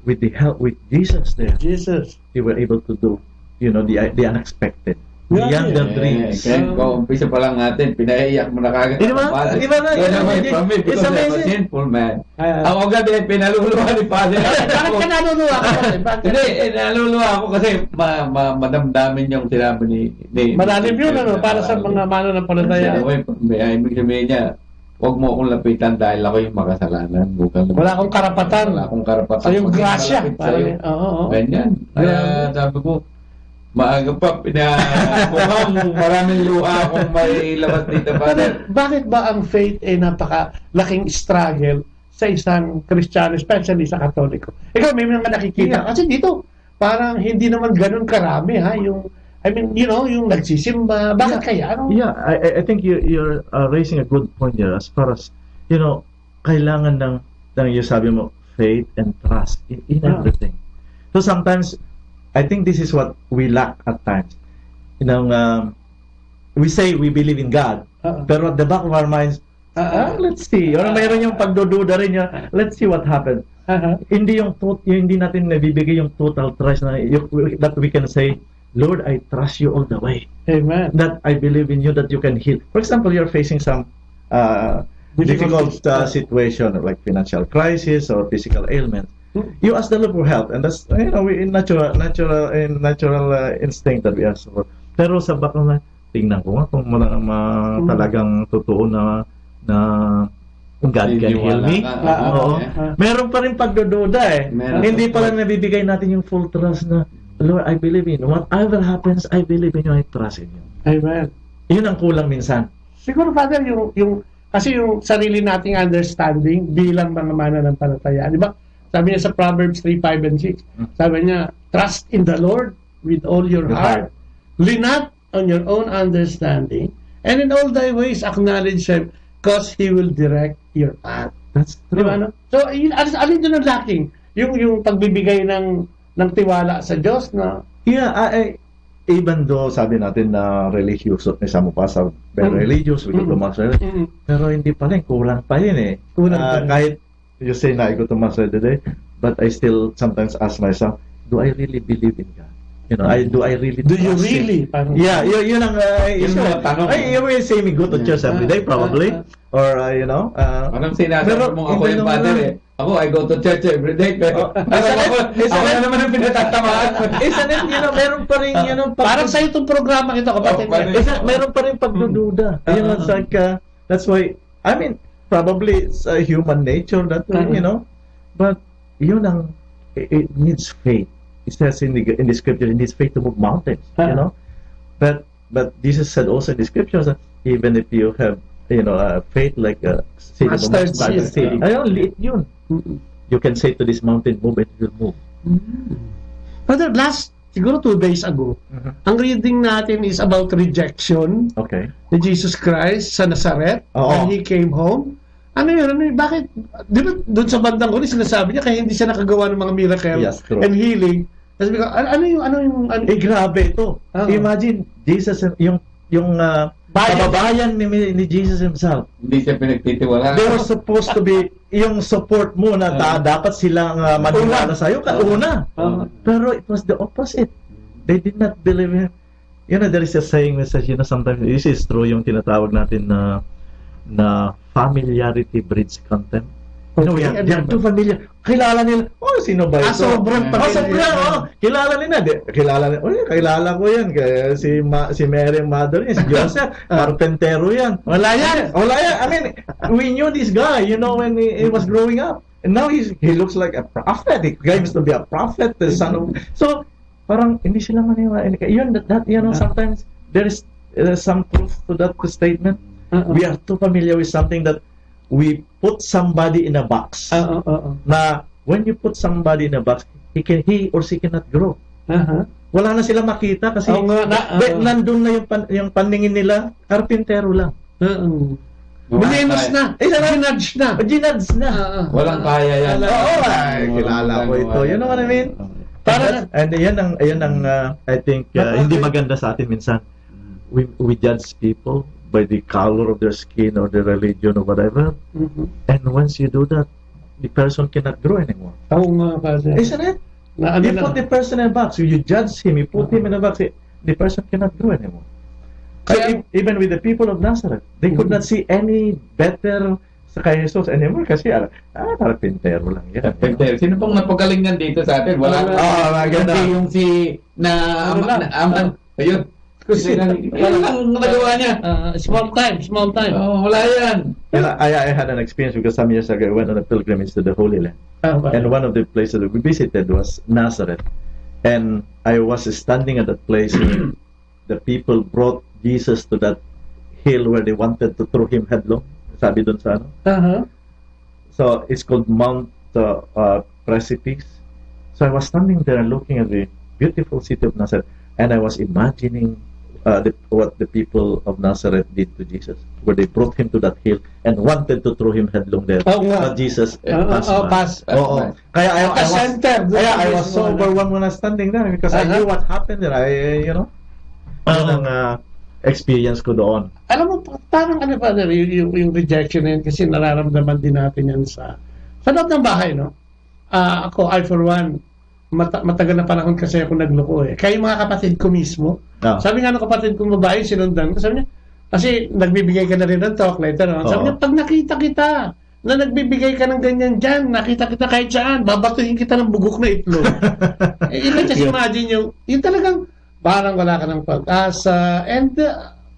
with the help with Jesus there, they were able to do, the unexpected. Beyond their dreams. Umpisa pa lang natin, pinaiyak mo na kagad. Di ba? It's amazing. Sinful man. Ako agad pinaluluha ni Father. Bakit ka naluluha ka? Hindi, naluluha ako kasi madamdamin yung sinabi ni malalim yun, para sa mga mananampalataya. Ibig sabihin niya, huwag mo akong lapitan dahil ako yung makasalanan. Wala akong karapatan. So yung grasya. Ganyan. Kaya sabi ko, maaga pa, mukhang maraming luha kung may labas dito. Bakit ba ang faith ay napakalaking struggle sa isang Kristiyano, especially sa Katoliko? Ikaw, may mga nakikita. Kasi dito, parang hindi naman ganun karami, yung nagsisimba. Bakit kaya? Yeah, I think you're raising a good point here as far as, kailangan ng yung sabi mo, faith and trust in everything. So sometimes, I think this is what we lack at times. We say we believe in God, pero at the back of our minds, let's see. Or mayroon yung pagdududa rin niya, let's see what happens. Hindi hindi natin nabibigay yung total trust that we can say, Lord, I trust you all the way. Amen. That I believe in you, that you can heal. For example, you're facing some difficult situation like financial crisis or physical ailment. You ask the Lord for help, and that's natural instinct that we ask for. Pero sa baka na tingnan ko kung talagang totoo na God can heal me. Meron pa rin pagdududa Hindi pa lang nabibigay natin yung full trust na Lord, I believe in you. Whatever happens, I believe in you. I trust in you. Amen. Yun ang kulang minsan. Siguro, Father, kasi yung sarili nating understanding bilang mga mananampalataya, di ba? Sabi niya sa Proverbs 3:5 and 6, sabi niya, trust in the Lord with all your heart. Lean not on your own understanding, and in all thy ways acknowledge Him, because He will direct your path. That's true. Diba, So, alin doon ang lacking? Yung pagbibigay ng tiwala sa Diyos na... Yeah, even though sabi natin na religious, isa mo pa sa very religious, we go to mass, pero hindi pa rin, kulang pa rin kahit you say na I go to mass every day, but I still sometimes ask myself, do I really believe in God? Do I really do you really? Yeah, yun ang tanong. You will say me go to church every day probably, or anong sinasabi mo ako yung Father Ako, I go to church every day, pero ako na naman ang pinatatamaan. Meron pa rin, parang sa itong programa ito, kapatid. Meron pa rin pagdududa. It's like, that's why, I mean, probably it's a human nature that, but yun ang, it needs faith. It says in the scripture, it needs faith to move mountains, But Jesus said also in the scriptures that even if you have, faith like a mustard seed, liit yun. You can say to this mountain, move, and it will move. Father, siguro 2 days ago, ang reading natin is about rejection ni Jesus Christ sa Nazareth when He came home. Bakit? Di ba doon sa bandang huli, sinasabi niya kaya hindi siya nakagawa ng mga miracle and healing. Kasi ano yung grabe ito. Imagine, Jesus, yung kababayan ni Jesus himself. Hindi siya pinagtitiwala. They were supposed to be yung support mo na dapat silang maniwala sa'yo una. Pero it was the opposite. They did not believe him. There is a saying message, sometimes this is true, yung tinatawag natin na familiarity breeds contempt. You know, we have two familiar. Kilala nila. Oh, sino ba ito? Sobrang sobrang. Kilala nila. Kilala ko yan. Kaya si Mary, mother niya, si Joseph, carpentero yan. Wala yan. I mean, we knew this guy, you know, when he was growing up. And now he looks like a prophet. He claims to be a prophet, the son of... So, parang hindi sila maniwala. Yun, you know, sometimes there is some truth to that statement. We are too familiar with something that we put somebody in a box. Na when you put somebody in a box, he or she cannot grow. Wala na sila makita kasi nandun na yung paningin nila, karpintero lang. Malinos na. Ginudge na. Walang kaya yan. Kilala ko ito. You know what I mean? And yan ang I think hindi maganda sa atin minsan. We judge people by the color of their skin or their religion or whatever. And once you do that, the person cannot grow anymore. Isn't it? You put the person in a box, you judge him, you put him in a box, the person cannot grow anymore. So even with the people of Nazareth, they could not see any better sa kay Jesus anymore kasi karpintero lang yan. Karpintero. Sino pong napagalingan dito sa atin? Wala. Maganda. Yung si Aman. Ayun. Kasi walang nagawa niya. Small time. Wala yan. And I had an experience because some years ago I went on a pilgrimage to the Holy Land. And one of the places that we visited was Nazareth. And I was standing at that place and the people brought Jesus to that hill where they wanted to throw him headlong. Sabi dun sa ano. So it's called Mount Precipice. So I was standing there looking at the beautiful city of Nazareth, and I was imagining what the people of Nazareth did to Jesus, where they brought him to that hill and wanted to throw him headlong there. But Jesus passed by. Kaya I was so overwhelmed when I was standing there because I knew what happened there. Ang experience ko doon. Alam mo, parang Father, yung rejection na yun, kasi nararamdaman din natin yan sa loob ng bahay, no? Ako, I for one, matagal na panahon kasi ako nagloko eh. Kaya yung mga kapatid ko mismo, sabi nga ng kapatid kong babae, sinundan ko, sabi niya, kasi nagbibigay ka na rin ng chocolate, no? Sabi niya, pag nakita kita na nagbibigay ka ng ganyan dyan, nakita kita kahit saan, babatuhin kita ng bugok na itlog. Just imagine yung talagang, parang wala ka ng pag-asa, and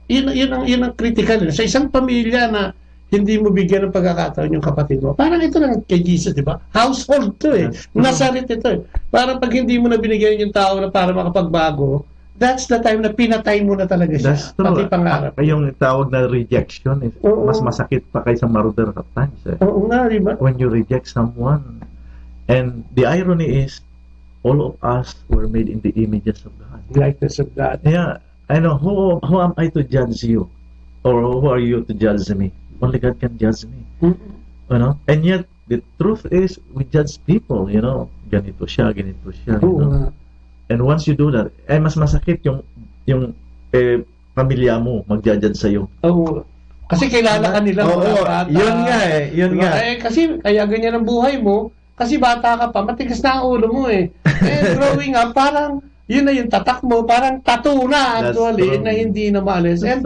yun ang critical. Sa isang pamilya na hindi mo bigyan ng pagkakataon yung kapatid mo, parang ito lang kay Jesus, di ba? Household to eh. Nasarit ito eh. Parang pag hindi mo na binigyan yung tao na para makapagbago, that's the time na pinatay mo na talaga siya. That's true. Pati pangarap. Yung tawag na rejection is mas masakit pa kaysa murder at times. Oo nga, di ba? When you reject someone. And the irony is, all of us were made in the images of God. Likeness of God. Yeah. I know. Who am I to judge you? Or who are you to judge me? Only God can judge me. You know? And yet, the truth is, we judge people, you know. Ganito siya. You know? And once you do that, mas masakit yung pamilya mo mag-judge sa'yo. Kasi kilala ka nila. Yun nga. Kasi kaya ganyan ang buhay mo. Kasi bata ka pa, matigas na ang ulo mo eh. Growing up, parang yun na yung tatak mo, parang tattoo na actually, na hindi na maalis. And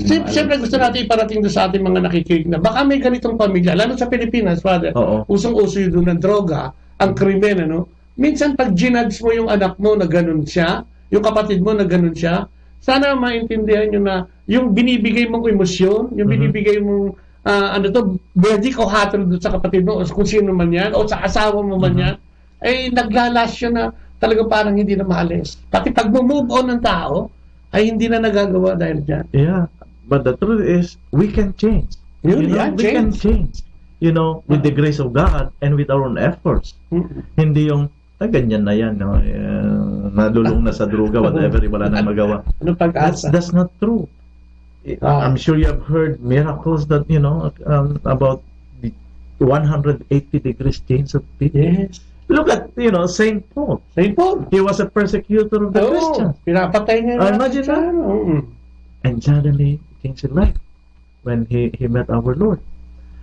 siyempre gusto natin iparating doon sa ating mga nakikinig na baka may ganitong pamilya, lalo sa Pilipinas, Father, usong-uso yun doon ng droga, ang krimen, ano? Minsan pag ginudge mo yung anak mo na ganun siya, yung kapatid mo na ganun siya, sana maintindihan nyo na yung binibigay mong emosyon, yung binibigay mong verdict o hatol doon sa kapatid mo o kung sino man yan o sa asawa mo man yan, ay naglalas siya na talagang parang hindi na maalis. Pati pag move on ng tao, ay hindi na nagagawa dahil dyan. Yeah, but the truth is, we can change. We can change. You know, with the grace of God and with our own efforts. Hindi yung, ganyan na yan, no? Nalulung na sa droga, whatever, wala nang magawa. That's not true. I'm sure you have heard miracles that, you know, about the 180 degrees change of people. Yes. Look at, you know, Saint Paul. He was a persecutor of the Christians. Pinapatay niya. Imagine that. And suddenly, he changed his life when he met our Lord.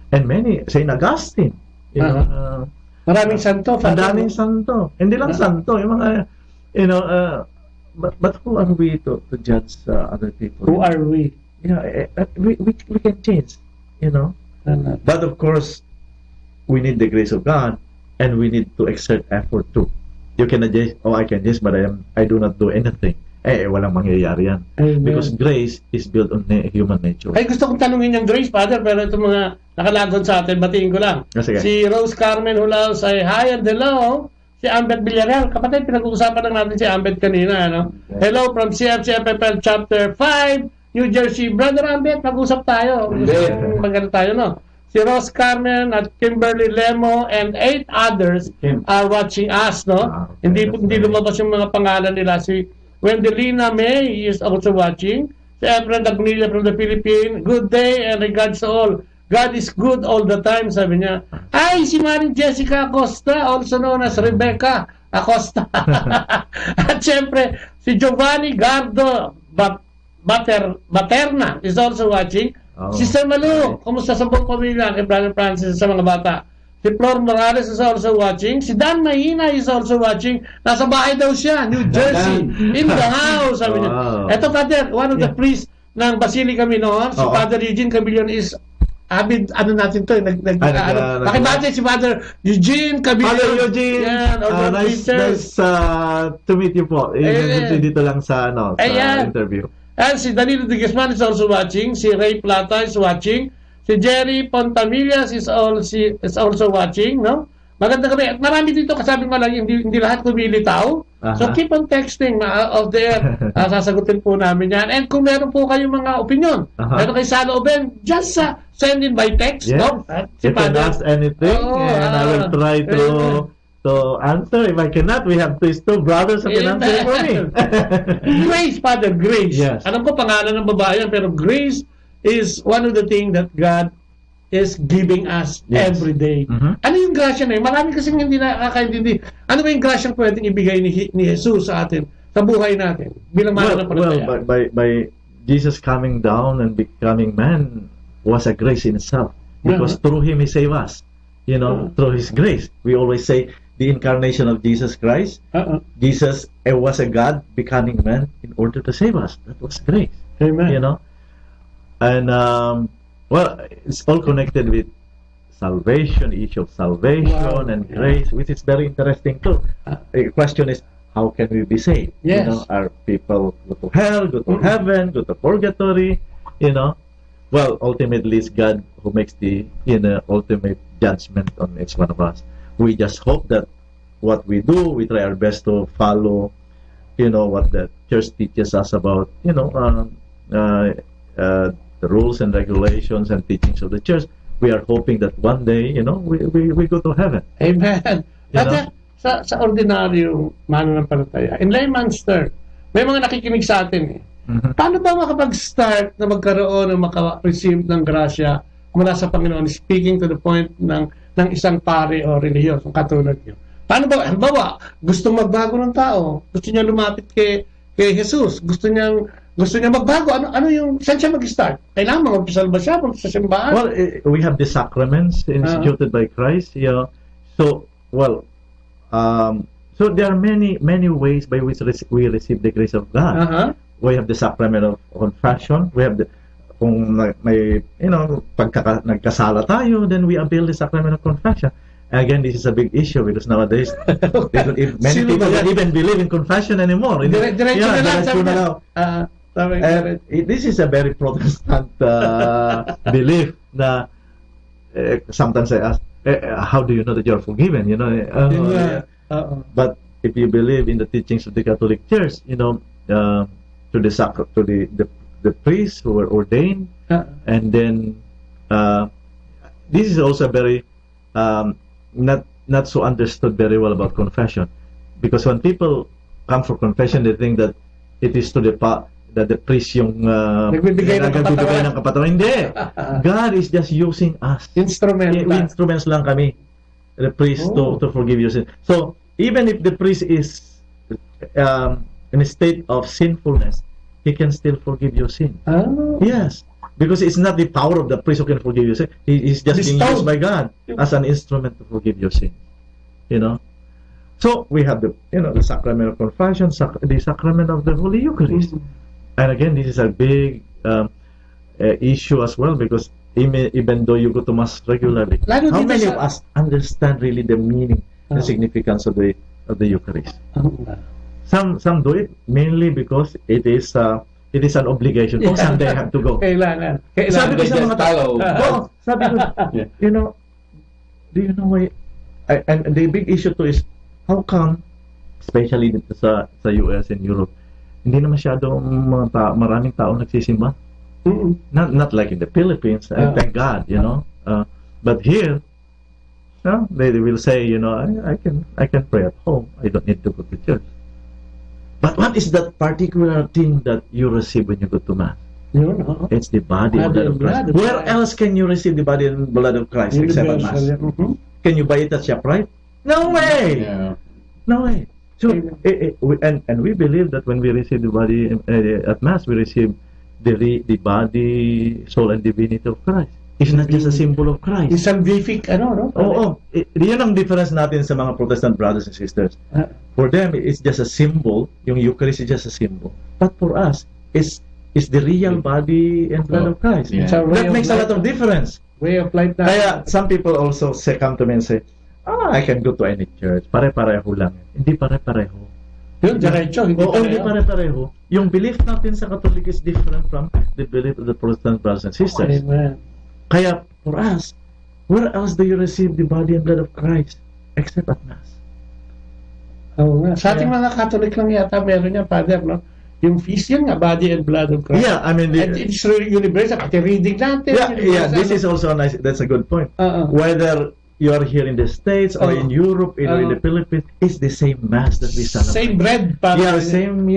And many, Saint Augustine. You know, maraming santo. Maraming santo. Hindi lang santo. Yung mga, you know, but who are we to judge other people? Who are we? You know, we can change, you know. But of course, we need the grace of God, and we need to exert effort too. You cannot just, I can just, but I do not do anything. Walang mangyayari yan. Amen. Because grace is built on human nature. Ay, gusto kong tanungin yung Grace, Father, pero ito mga nakalagon sa atin, batiin ko lang. Sige. Si Rose Carmen Hulao say hi and hello. Si Ambet Villarreal, kapatid, pinag-uusapan lang natin si Ambet kanina, ano? Hello from CFCFFL Chapter 5, New Jersey. Brother Ambet, mag-usap tayo. Maganda tayo, no? Si Rose Carmen at Kimberly Lemo and 8 others are watching us, no? Hindi lumabas yung mga pangalan nila. Si Wendelina May is also watching. Si Efren Dagnilia from the Philippines. Good day and regards to all. God is good all the time, sabi niya. Ay, si Maring Jessica Acosta, also known as Rebecca Acosta. At syempre, si Giovanni Gardo Baterna is also watching. Sister Malu, kumusta sa buong pamilya kay Brother Francis sa mga bata? Si Flor Morales is also watching. Si Dan Mahina is also watching. Nasa bahay daw siya, New Jersey. In the house, sabi niya. Ito, Father, one of the priests ng Basilica Minor, si Father Eugene Cabillion is avid, natin to, pakibati si Father Eugene Cabillion. Father Eugene, nice to meet you po. Dito lang sa interview. And si Danilo de Guzman is also watching. Si Ray Plata is watching. Si Jerry Pontamillas is also watching, no? Magandang gabi. Marami dito, kasabi mo lang, hindi lahat kumilitaw. So keep on texting out there. Sasagutin po namin yan. And kung meron po kayong mga opinion, meron kayo sa looben, just send in by text, no? You can ask anything, and I will try to answer. If I cannot, we have two brothers who can answer for me. Grace, Father, Grace. Yes. Alam ko pangalan ng babae yan, pero Grace is one of the things that God is giving us every day. Ano yung grasya na yun? Marami kasing hindi nakakaintindi. Ano ba yung grasya na pwedeng ibigay ni Jesus sa atin, sa buhay natin, bilang mananampalataya? By Jesus coming down and becoming man was a grace in itself. Because through Him He saved us. You know, through His grace. We always say the incarnation of Jesus Christ. Jesus was a God becoming man in order to save us. That was grace. Amen. You know? And it's all connected with salvation, issue of salvation and grace, which is very interesting too. The question is, how can we be saved? Yes. You know, are people go to hell, go to heaven, go to purgatory? You know, well, ultimately it's God who makes the ultimate judgment on each one of us. We just hope that what we do, we try our best to follow, what the church teaches us about, the rules and regulations and teachings of the church. We are hoping that one day, we go to heaven. Amen. At sa ordinaryong mananampalataya, in layman's term, may mga nakikinig sa atin Paano ba makapag-start na magkaroon o maka-receive ng grasya mula sa Panginoon, speaking to the point ng isang pare o relihiyon, katulad niyo? Paano ba, halimbawa, gustong magbago ng tao, gusto niya lumapit kay Jesus, gusto niya magbago, ano yung, saan siya mag-start? Kailangan magpasalba siya sa simbahan? Well, we have the sacraments instituted by Christ. So there are many ways by which we receive the grace of God. We have the sacrament of confession. We have kung may, pagka nagkasala tayo, then we avail the sacrament of confession. Again, this is a big issue because nowadays many people don't even believe in confession anymore. This is a very Protestant belief. Na sometimes I ask, how do you know that you're forgiven? But if you believe in the teachings of the Catholic Church, to the priests who were ordained, and then this is also very not so understood very well about confession, because when people come for confession, they think that it is to that the priest yung nagbibigay ng kapatawaran. Hindi. God is just using us. Instruments lang kami, the priest, to forgive your sin. So even if the priest is in a state of sinfulness, he can still forgive your sin. Yes, because it's not the power of the priest who can forgive your sin. He is just being used by God as an instrument to forgive your sin. So we have the sacrament of confession, the sacrament of the Holy Eucharist. And again, this is a big issue as well, because even though you go to Mass regularly, Lalo how dito many sa- of us understand really the meaning, the significance of the Eucharist? Some do it mainly because it is an obligation. Oh, someday I have to go. Kailangan. Sabi ko sa mga tao, sabi ko, Yeah. do you know why? And the big issue too is, how come, especially dito sa US and Europe, hindi na masyadong maraming tao nagsisimba? Not like in the Philippines, and thank God, but here, they will say, I can pray at home. I don't need to go to church. But what is that particular thing that you receive when you go to Mass? It's the body and blood of Christ. Where else can you receive the body and blood of Christ except at Mass? Can you buy it at ShopRite? No way! No way. So, and we believe that when we receive the body at Mass, we receive the body, soul, and divinity of Christ. It's not just a symbol of Christ. It's salvific, no? Oo. Yan ang difference natin sa mga Protestant brothers and sisters. For them, it's just a symbol. Yung Eucharist is just a symbol. But for us, it's the real body and blood of Christ. Yeah. That makes a lot of difference. Way of life na. Kaya some people also come to me and say, I can go to any church. Pare-pareho lang. Hindi pare-pareho. Yun, diretso. Hindi pare-pareho. Yung belief natin sa Catholic is different from the belief of the Protestant brothers and sisters. Amen. Kaya, for us, where else do you receive the body and blood of Christ except at Mass? Oo nga. Sa ating mga Catholic lang yata meron yan, Father, no? Yung feast yun nga, body and blood of Christ. Yeah, I mean, and it's really universal. Pati reading natin. Yeah, this is also nice. That's a good point. Whether you are here in the States or in Europe, or in the Philippines, it's the same Mass that we celebrate. Same bread, Father. Yeah, same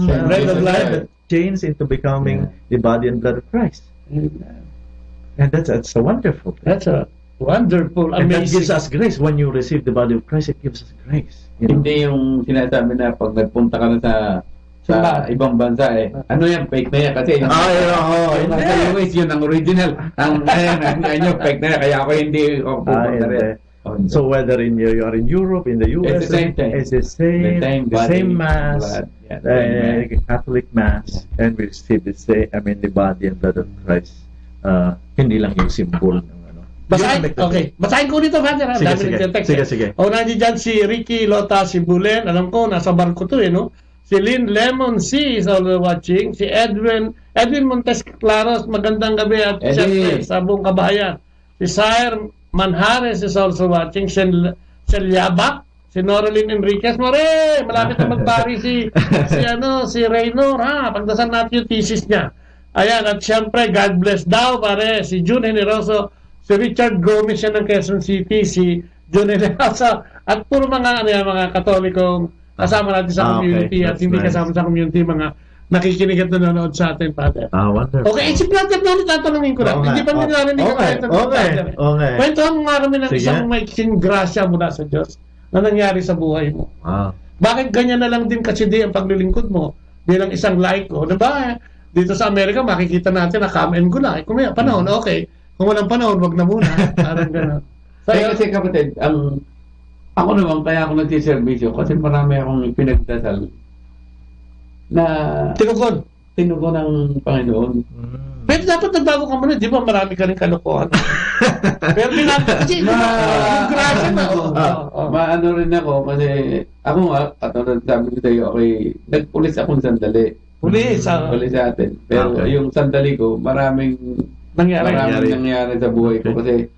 bread of life that change into becoming the body and blood of Christ. And that's a wonderful thing. That's a wonderful, and amazing. that gives us grace. When you receive the body of Christ, it gives us grace. Hindi yung sinasabi na pag nagpunta ka na sa ibang bansa ano yan, fake na yan kasi yung nasa US yun ang original. Ang fake na yan, kaya ako hindi pupunta rin. So whether you are in Europe, in the US, it's the same thing. It's the same Mass, Catholic Mass, and we receive the body and blood of Christ. Hindi lang yung symbol ng Basahin ko dito, Father. Sige. Nandiyan dyan si Ricky Lota Sibulen. Alam ko, nasa barko to no? Si Lynn Lemon C is also watching. Si Edwin Montes Claros, magandang gabi at siyempre sa buong kabayan. Si Sire Manjares is also watching. Sel Yabak, si Noraline Enriquez. Malapit na magpari si Raynor, pagdasal natin yung thesis niya. Ayan, at siyempre, God bless daw, pare. Si June Generoso, si Richard Gomez yan ng Quezon City, si June Generoso, at puro mga Katolikong kasama natin sa community at hindi kasama sa community, mga nakikinig at nanonood sa atin, Father. Wonderful. Okay, si Brother Donnie, tatanungin ko lang. Hindi pa nila narinig ang kahit ng Father. Kwentuhan mo nga kami ng isang maiksing grasya mula sa Diyos na nangyari sa buhay mo. Bakit ganyan na lang din kasi ang paglilingkod mo bilang isang laiko? Diba? Dito sa Amerika, makikita natin na come and go lang. Kung may panahon, okay. Kung walang panahon, wag na muna. Parang gano'n. Kasi kapatid, ako naman, kaya ako nagsiservisyo kasi marami akong pinagdasal na tinugon ng Panginoon. Pero dapat nagbago ka muna, di ba marami ka rin kalokohan? Pero kasi yung grasya na. Maano rin ako kasi ako nga, katulad sabi ko sa'yo, nagpulis akong sandali. Pulis sa atin. Pero yung sandali ko, maraming nangyari sa buhay ko kasi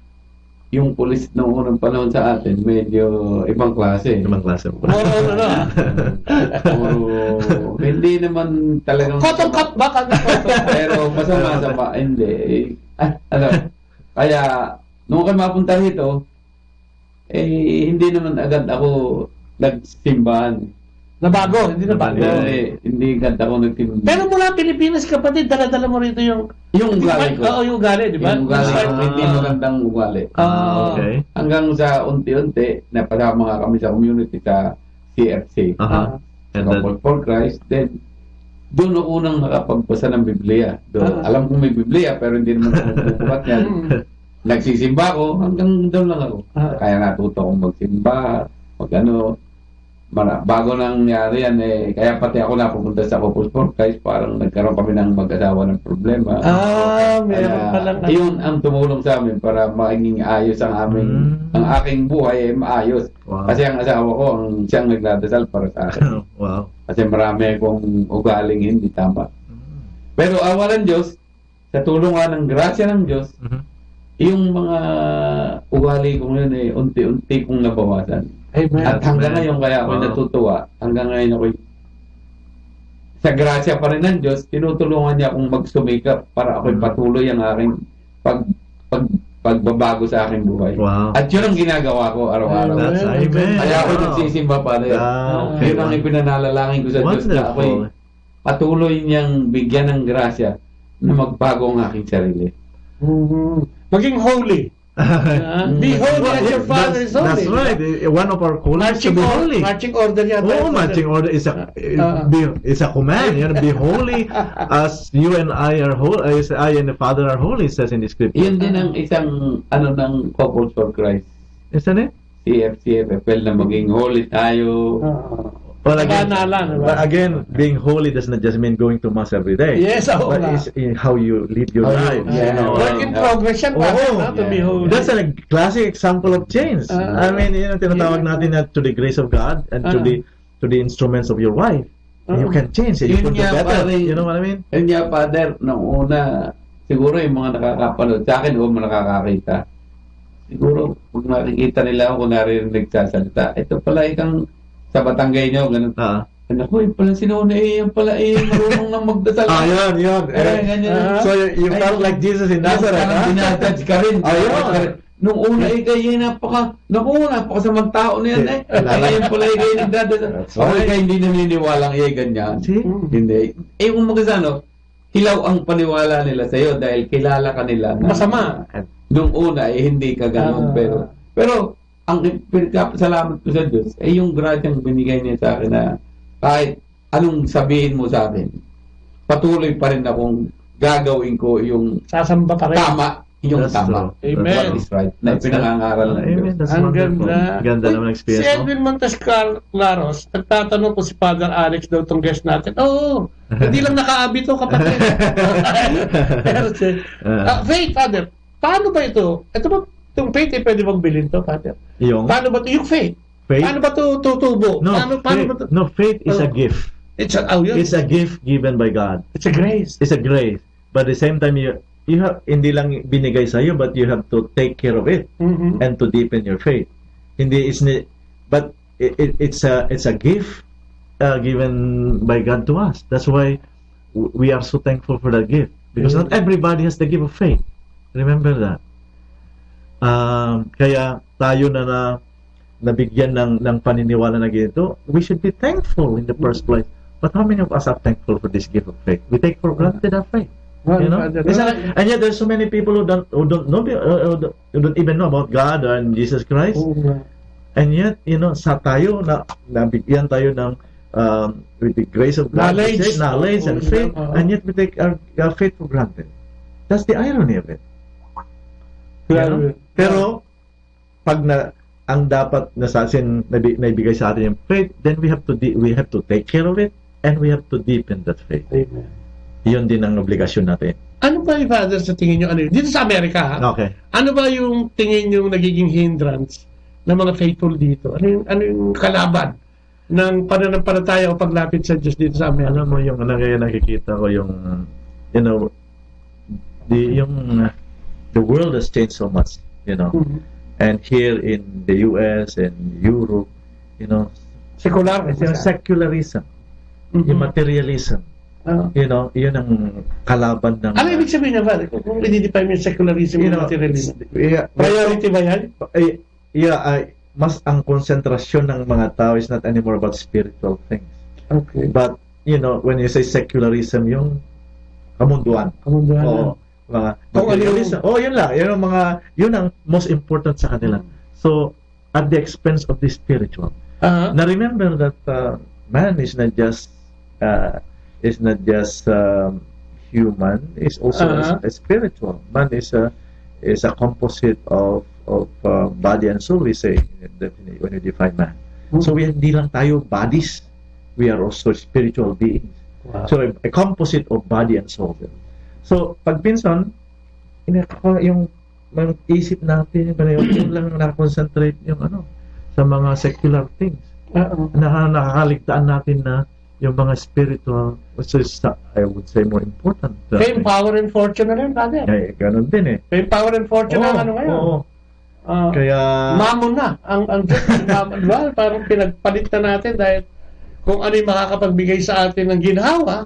yung pulis noong unang panahon sa atin, medyo ibang klase. Hindi naman talagang cotton cut ba? pero masama. Hindi. Kaya nung ako mapunta rito, hindi naman agad ako nagsimbahan. Nabago, hindi nabago. Hindi agad ako nagsimbahan. Pero mula Pilipinas, kapatid, dala-dala mo rito yung ugali ko. Oo, yung ugali, di ba? Yung ugali ko, hindi magandang ugali. Okay. Hanggang sa unti-unti, napasama nga kami sa community sa CFC. Couple for Christ. Then, doon ako unang nakapagbasa ng Biblia. Alam kong may Biblia, pero hindi naman ako bubukat yan. Nagsisimba ako, hanggang doon lang ako. Kaya natuto akong magsimba, bago nangyari yan kaya pati ako napupunta sa Couples for Christ, parang nagkaroon kami ng mag-asawa ng problema. Meron palang yun ang tumulong sa amin para maging ayos ang aking buhay ay maayos. Kasi ang asawa ko ang siyang nagdadasal para sa akin. Kasi marami akong ugaling hindi tama. Pero awa ng Diyos, sa tulong ng grasya ng Diyos, yung mga ugali kong yun unti-unti kong nabawasan. Amen. At hanggang ngayon kaya ako'y natutuwa. Hanggang ngayon ako'y sa grasya pa rin ng Diyos, tinutulungan niya akong magsumikap para ako'y patuloy ang aking pagbabago sa aking buhay. At yun ang ginagawa ko araw-araw. Kaya ako'y nagsisimba pa rin. Yun ang ipinanalalangin ko sa Diyos na ako'y patuloy niyang bigyan ng grasya na magbago ang aking sarili. Maging holy. Be holy as your Father is holy. That's right. One of our callings to be holy. Marching order yan. Marching order is a command. Be holy as you and I are holy, as I and the Father are holy, says in the Scripture. Yun din ang isang ng Couples for Christ. Isn't it? CFCFFL na maging holy tayo. But again, being holy does not just mean going to mass every day. Yes, but it's in how you live your life. Work in progress yan to be holy. That's a classic example of change. I mean, tinatawag natin na to the grace of God and to the instruments of your wife. You can change it. You can do better. You know what I mean? Yun nga, Father, nung una, siguro yung mga nakakapanood sa akin o mga nakakakita, siguro, pag nakikita nila ako kung naririnig sasalita, ito pala ikang sa Batanggay nyo, ganun. Ako, yung pala sinuna yung pala marunong nang magdasal. Yun. So, you felt like Jesus in Nazareth, Dinatouch ka rin. Nung una, kayo napakasamang tao na yan Ngayon pala, kayo nagdadasal. Ako, hindi naniniwalang ganyan. Hindi. Kung magkasano, hilaw ang paniwala nila sa'yo dahil kilala ka nila. Masama. Nung una, hindi ka ganun. Pero, ang salamat ko sa Diyos ay yung grasyang binigay niya sa akin na kahit anong sabihin mo sa akin, patuloy pa rin akong gagawin ko yung sasamba pa rin. Tama. Yung tama. Amen. What is right. Na pinangangaral ng Diyos. Ang ganda. Ganda naman experience Si Edwin Montes Claros, nagtatanong ko si Father Alex daw itong guest natin. Hindi lang nakaabi to kapatid. Faith, Father, paano ba ito? Ito ba itong faith pwede magbilin to, Father? Paano ba ito? Yung faith? Paano ba ito tutubo? Faith is a gift. It's a gift given by God. It's a grace. It's a grace. But at the same time, you have, hindi lang binigay sa iyo, but you have to take care of it and to deepen your faith. But it's a gift given by God to us. That's why we are so thankful for that gift. Because not everybody has the gift of faith. Remember that. Kaya tayo na nabigyan ng paniniwala na ganito, we should be thankful in the first place. But how many of us are thankful for this gift of faith? We take for granted our faith. And yet there's so many people who don't even know about God and Jesus Christ. And yet, sa tayo nabigyan tayo ng with the grace of God, knowledge and faith, and yet we take our faith for granted. That's the irony of it. Pero pag ang dapat naibigay sa atin yung faith, then we have to take care of it and we have to deepen that faith. Amen. Yun din ang obligasyon natin. Ano ba, Father, sa tingin nyo? Dito sa Amerika, okay. Ano ba yung tingin nyo nagiging hindrance ng mga faithful dito? Ano yung kalaban ng pananampalataya o paglapit sa Diyos dito sa Amerika? Alam mo, yung nakikita ko yung the world has changed so much, and here in the US and Europe, secularism, yung materialism, yun ang kalaban ng... Ano ibig sabihin niya, Father? Kung i-define yung secularism and materialism, priority ba yan? Mas ang konsentrasyon ng mga tao is not anymore about spiritual things. Okay. But, when you say secularism, yung kamunduan. Mga materialism. Yun lang. Yun ang most important sa kanila. So, at the expense of the spiritual. Now remember that man is not just human, is also a spiritual. Man is a composite of body and soul, we say when you define man. So hindi lang tayo bodies, we are also spiritual beings. Wow. So a composite of body and soul. So pag pinsan, yung isip natin, yung lang na-concentrate yung sa mga secular things. Nakakaligtaan natin na yung mga spiritual, which is, I would say, more important. Fame, power, and fortune na rin, brother. Ganun din eh. Fame, power, and fortune na ngayon. Oo. Kaya... Mamon na. Ang diba? Parang pinagpalit na natin dahil kung ano yung makakapagbigay sa atin ng ginhawa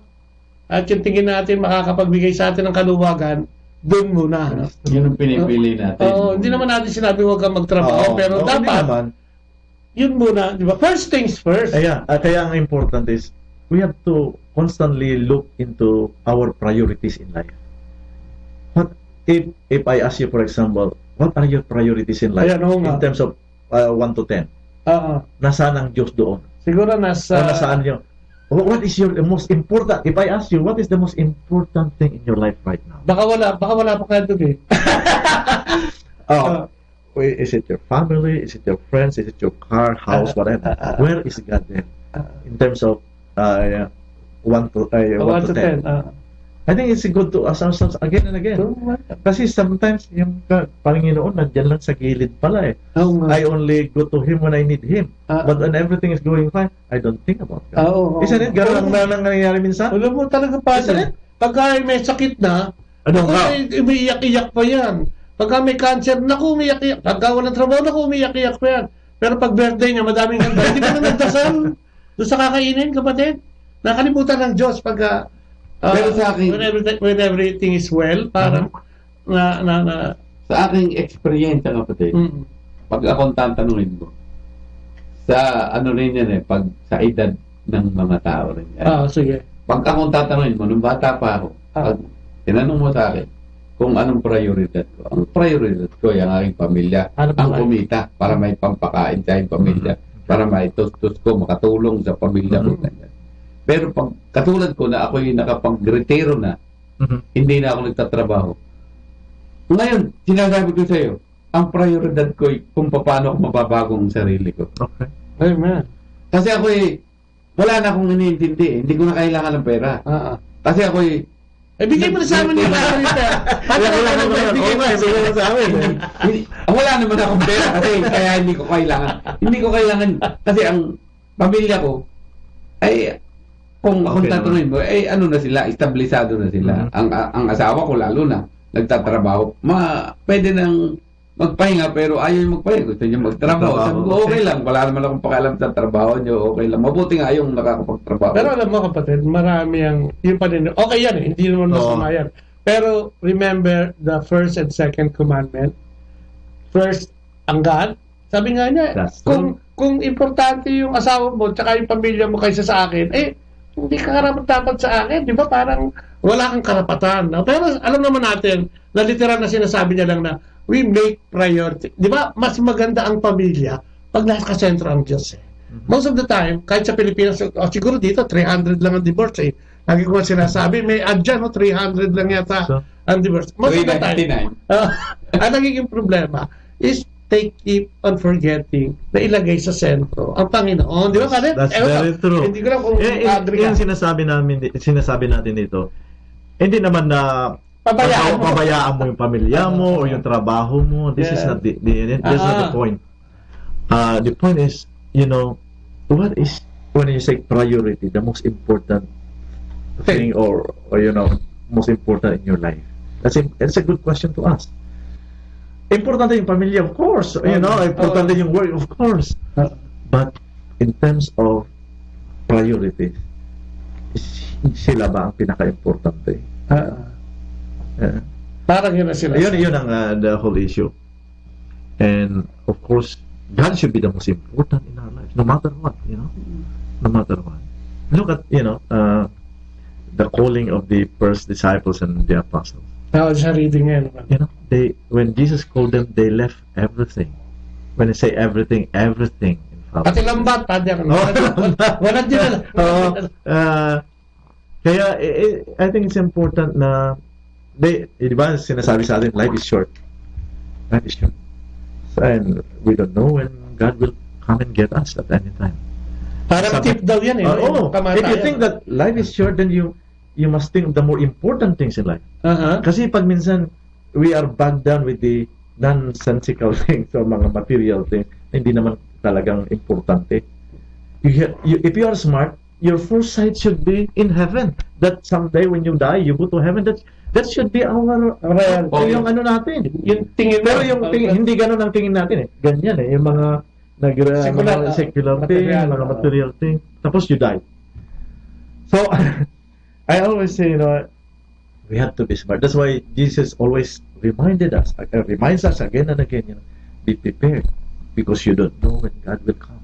at yung tingin natin makakapagbigay sa atin ng kaluwagan, doon muna. No? Yun ang pinipili natin. Hindi naman natin sinabi huwag kang magtrabaho, pero dapat yun muna, di ba? First things first. Kaya ang important is we have to constantly look into our priorities in life. What if I ask you, for example, what are your priorities in life in terms of 1 to 10? Nasaan ang Diyos doon? Siguro nasaan yung what is your most important? If I ask you, what is the most important thing in your life right now? Baka wala pa ka doon eh. Is it your family? Is it your friends? Is it your car, house, whatever? Where is God then? In terms of 1 to 10. I think it's good to ask ourselves again and again. Kasi sometimes yung Panginoon nandiyan lang sa gilid pala eh. I only go to Him when I need Him. But when everything is going fine, I don't think about God. Isn't it? Ganun lang nangyayari minsan? Alam mo talaga pa. Pagka may sakit na, umiiyak-iyak pa yan. Pagka may cancer, naku, umiyak-iyak. Pagka walang trabaho, naku, umiyak-iyak pa yan. Pero pag birthday niya, madaming handa. Hindi ba na nagdasal? Doon sa kakainin, kapatid? Nakalimutan ng Diyos pagka pero sa akin, when everything is well, parang sa aking experience, kapatid, pag akong tatanungin mo, sa ano rin yan pag sa edad ng mga tao rin yan. Sige. Pag akong tatanungin mo, nung bata pa ako, pag tinanong mo sa akin, kung anong prioridad ko. Ang prioridad ko ay ang aking pamilya, ang kumita, para may pampakain sa aking pamilya, para may tustos ko, makatulong sa pamilya ko. Pero pag katulad ko na ako'y nakapag-retiro na, hindi na ako nagtatrabaho. Ngayon, sinasabi ko sa iyo, ang prioridad ko ay kung paano ako mababago ang sarili ko. Okay. Amen. Kasi ako'y, wala na akong iniintindi. Hindi ko na kailangan ng pera. Kasi ako'y, bigay mo na sa amin yung pera. Bigay mo sa amin. Wala naman akong pera kasi kaya hindi ko kailangan. Hindi ko kailangan kasi ang pamilya ko ay kung akong tatanungin mo, ano na sila, establisado na sila. Ang asawa ko lalo na, nagtatrabaho. Pwede nang magpahinga, pero ayaw yung magpahinga. Gusto niya magtrabaho. Sabi ko, okay lang. Wala naman akong pakialam sa trabaho niyo. Okay lang. Mabuti nga yung nakakapagtrabaho. Pero alam mo kapatid, marami ang, yung pa din, okay yan hindi naman masama yan. Pero remember the first and second commandment. First, ang God. Sabi nga niya, kung importante yung asawa mo, tsaka yung pamilya mo kaysa sa akin, hindi ka karapat dapat sa akin, di ba? Parang wala kang karapatan. No? Pero alam naman natin, na literal na sinasabi niya lang na we make priority. Di ba? Mas maganda ang pamilya pag nakasentro ang Diyos eh. Most of the time, kahit sa Pilipinas, siguro dito, 300 lang ang divorce eh. Lagi ko sinasabi, may ad dyan, 300 lang yata ang divorce. Most of the time, ang nagiging problema is keep on forgetting na ilagay sa sentro ang Panginoon. Di ba, Kalit? That's very true. Hindi ko lang kung yung sinasabi natin dito, hindi naman na pabayaan mo yung pamilya mo or yung trabaho mo. This is not that's not the point. The point is, what is, when you say priority, the most important thing or most important in your life? That's a good question to ask. Importante yung pamilya, of course. Importante yung work, of course. But in terms of priority, sila ba ang pinaka-importante? Parang yun na sila. Yun ang the whole issue. And of course, God should be the most important in our lives, no matter what, no matter what. Look at, the calling of the first disciples and the apostles. Sa reading yan. When Jesus called them, they left everything. When I say everything in pati lambat, wala din. Kaya I think it's important na di ba sinasabi sa atin, life is short. And we don't know when God will come and get us at any time. Parang tip daw yan eh. If you think that life is short, then you must think of the more important things in life. Kasi pag minsan, we are bogged down with the nonsensical things or mga material things, hindi naman talagang importante. If you are smart, your foresight should be in heaven. That someday when you die, you go to heaven. That should be our yung ano natin. Yung tingin pero yung tingin, hindi ganun ang tingin natin eh. Ganyan eh. Yung mga secular thing, mga material thing. Tapos you die. So, I always say, we have to be smart. That's why Jesus always reminds us again and again, be prepared. Because you don't know when God will come.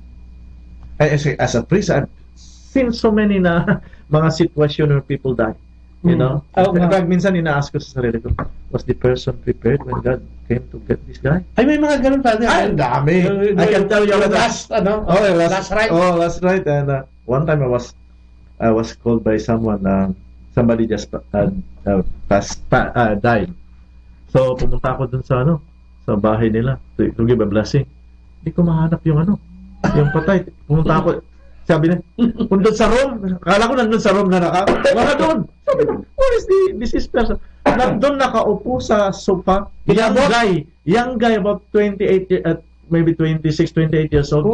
As a priest, I've seen so many na mga situation where people die. You know? Pag minsan ina-ask ko sa sarili ko, was the person prepared when God came to get this guy? Ay, may mga ganun pa. Ay, dami. I can tell you last rite. Oh, last rite. And one time I was called by someone, somebody just died. So, pumunta ako dun sa bahay nila to give a blessing. Hindi ko mahanap yung patay. Pumunta ako, sabi niya, doon sa room. Kala ko nandun sa room na wala doon. Sabi niya, where is the deceased person? Nandun nakaupo sa sofa. Young guy, about 28, maybe 26, 28 years old.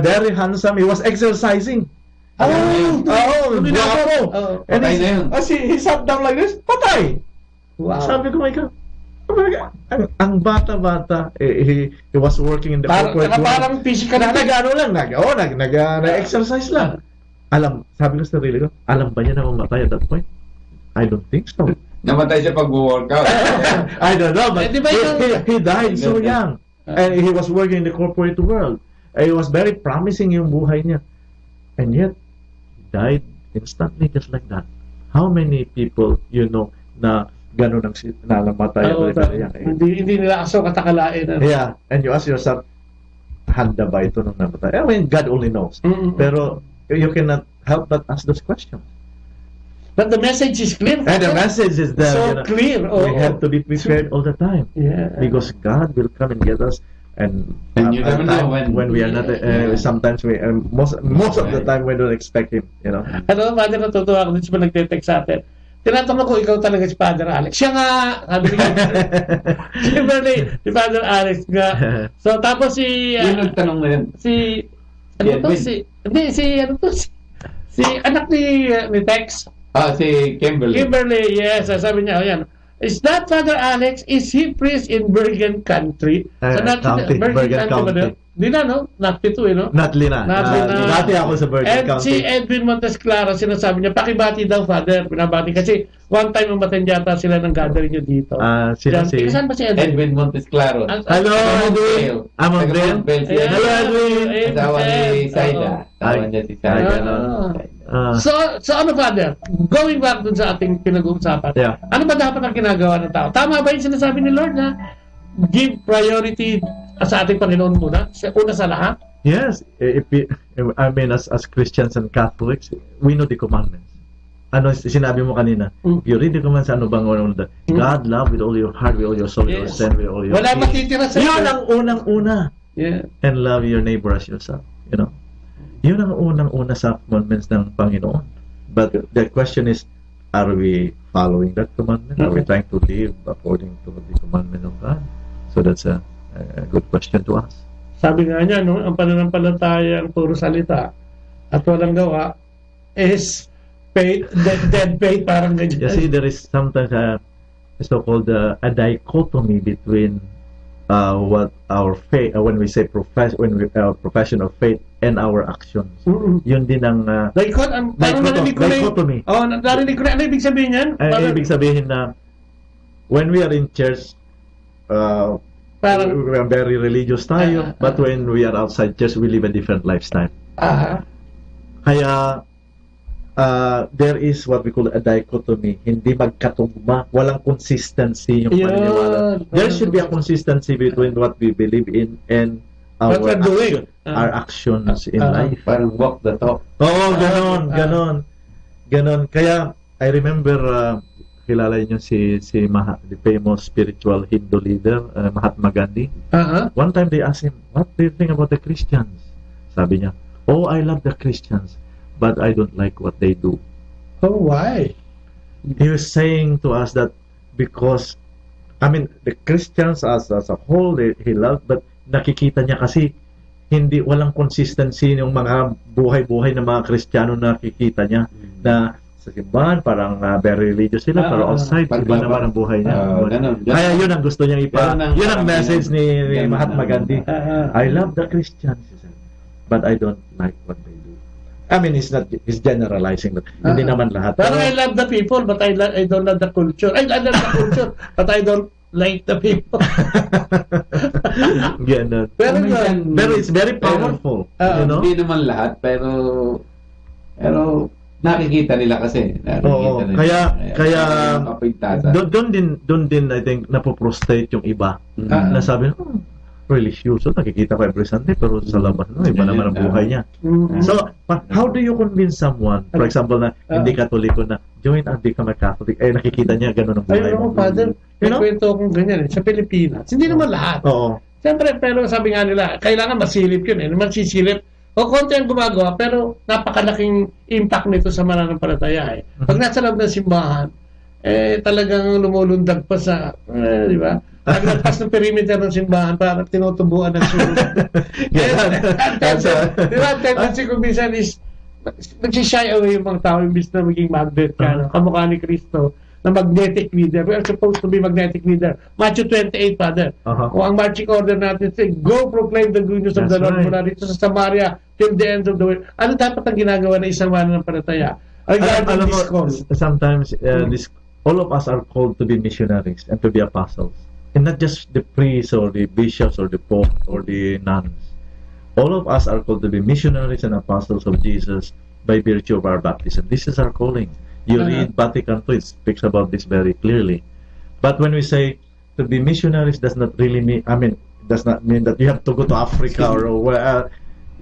Very handsome. He was exercising. Bravo. And he sat down like this, patay. Wow. Sabi ko, my God. Ang bata-bata, he was working in the corporate world. Parang physical nag-exercise lang. Sabi ko sa sarili ko, alam ba niya na mamatay at that point? I don't think so. Namatay siya pag-workout. I don't know, but he died so young. And he was working in the corporate world. It was very promising yung buhay niya. And yet, he died instantly just like that. How many people na ganun ang nalamatay? Hindi nila aso katakalain. Yeah, and you ask yourself, handa ba ito nung namatay? I mean, God only knows. Pero you cannot help but ask those questions. But the message is clear. And the message is there. So clear. We have to be prepared all the time. Yeah. Because God will come and get us. And you never know when we are not. Sometimes we most of the time we don't expect Him. Father, natutuwa ako dito sa nagte-text sa atin. Tinatanong ko, ikaw talaga si Father Alex. Siya nga, sabi niya, si Father Alex nga. So, tapos si... Yung nagtanong na yun? Si anak ni Tex. Si Kimberly. Kimberly, yes. Sabi niya, yan. Is that Father Alex? Is he priest in Bergen Country? Bergen County. Di na, no? Natli to, Natli na. Dati ako sa Bergen County. Si Edwin Montes Clara, sinasabi niya, pakibati daw, Father. Pinabati. Kasi one time umattend yata sila ng gathering niyo dito. Saan ba si Edwin Montes Clara? Hello, Edwin. Edwin. Hello, Edwin. Asawa ni Saida. Asawa niya si Saida. So ano, Father? Going back dun sa ating pinag-uusapan. Ano ba dapat ang ginagawa ng tao? Tama ba yung sinasabi ni Lord na give priority sa ating Panginoon muna? Una sa lahat? Yes. As Christians and Catholics, we know the commandments. Ano sinabi mo kanina? You read the commandments, ano bang unang God love with all your heart, with all your soul, with all your strength, with all your wala matitira sa yun ang unang-una. Yeah. And love your neighbor as yourself. Yun ang unang-una sa commandments ng Panginoon. But the question is, are we following that commandment? Are we trying to live according to the commandment of God? So that's a good question to ask. Sabi nga niya, ang pananampalataya ang puro salita at walang gawa is faith, dead faith, parang ganyan. You see, there is sometimes a so-called a dichotomy between what our faith, when we say profession of faith and our actions. Yun din ang dichotomy. Narinig ko na. Ano ibig sabihin yan? Ibig sabihin na when we are in church, we are very religious tayo, but when we are outside church, we live a different lifestyle. Kaya there is what we call a dichotomy. Hindi magkatugma, walang consistency yung paniniwala. There should be a consistency between what we believe in and our actions in life. Parang walk the talk. Ganon. Kaya I remember kilala niyo si the famous spiritual Hindu leader Mahatma Gandhi. One time they asked him, what do you think about the Christians? Sabi niya, oh, I love the Christians, but I don't like what they do. Oh, why? He was saying to us that because, I mean, the Christians as a whole, he loved, but nakikita niya kasi walang consistency yung mga buhay-buhay ng mga Kristiyano nakikita niya na sa simbahan parang very religious sila pero outside iba naman ang buhay niya. Kaya yun ang gusto niyang yun ang message ni Mahatma Gandhi. I love the Christians, he said, but I don't like what they do. I mean, he's generalizing, but hindi naman lahat. Pero I love the people, but I don't love the culture. I love the culture, but I don't like the people. Ganun. Pero it's very powerful. You know? Hindi naman lahat, pero nakikita nila kasi. Oo, kaya doon din I think napoprostrate yung iba. Na sabi, religious, so nakikita ko every Sunday, pero sa labas iba naman ang buhay niya. So, how do you convince someone, for example, na hindi Katoliko na join and become a Catholic? Nakikita niya ganun ang buhay mo. Father, may kwento akong ganyan sa Pilipinas. Hindi naman lahat. Oo. Siyempre, pero sabi nga nila, kailangan masilip yun Masisilip. O konti ang gumagawa, pero napakalaking impact nito sa mananampalataya Pag nasa loob ng simbahan, talagang lumulundag pa sa, di ba? Naglagpas ng perimeter ng simbahan para tinutubuan ng sulod. Di ba? Tendency ko minsan is nagsishy away yung mga tao imbis na maging magnet ka, kamukha ni Kristo na magnetic leader. We are supposed to be magnetic leader. Matthew 28, Father. Kung ang marching order natin say, go proclaim the good news of the Lord mula dito sa Samaria till the end of the world. Ano dapat ang ginagawa ng isang mananampalataya? Alam mo, sometimes all of us are called to be missionaries and to be apostles. And not just the priests or the bishops or the pope or the nuns. All of us are called to be missionaries and apostles of Jesus by virtue of our baptism. This is our calling. You read Vatican II, it speaks about this very clearly. But when we say to be missionaries does not really mean, does not mean that you have to go to Africa or where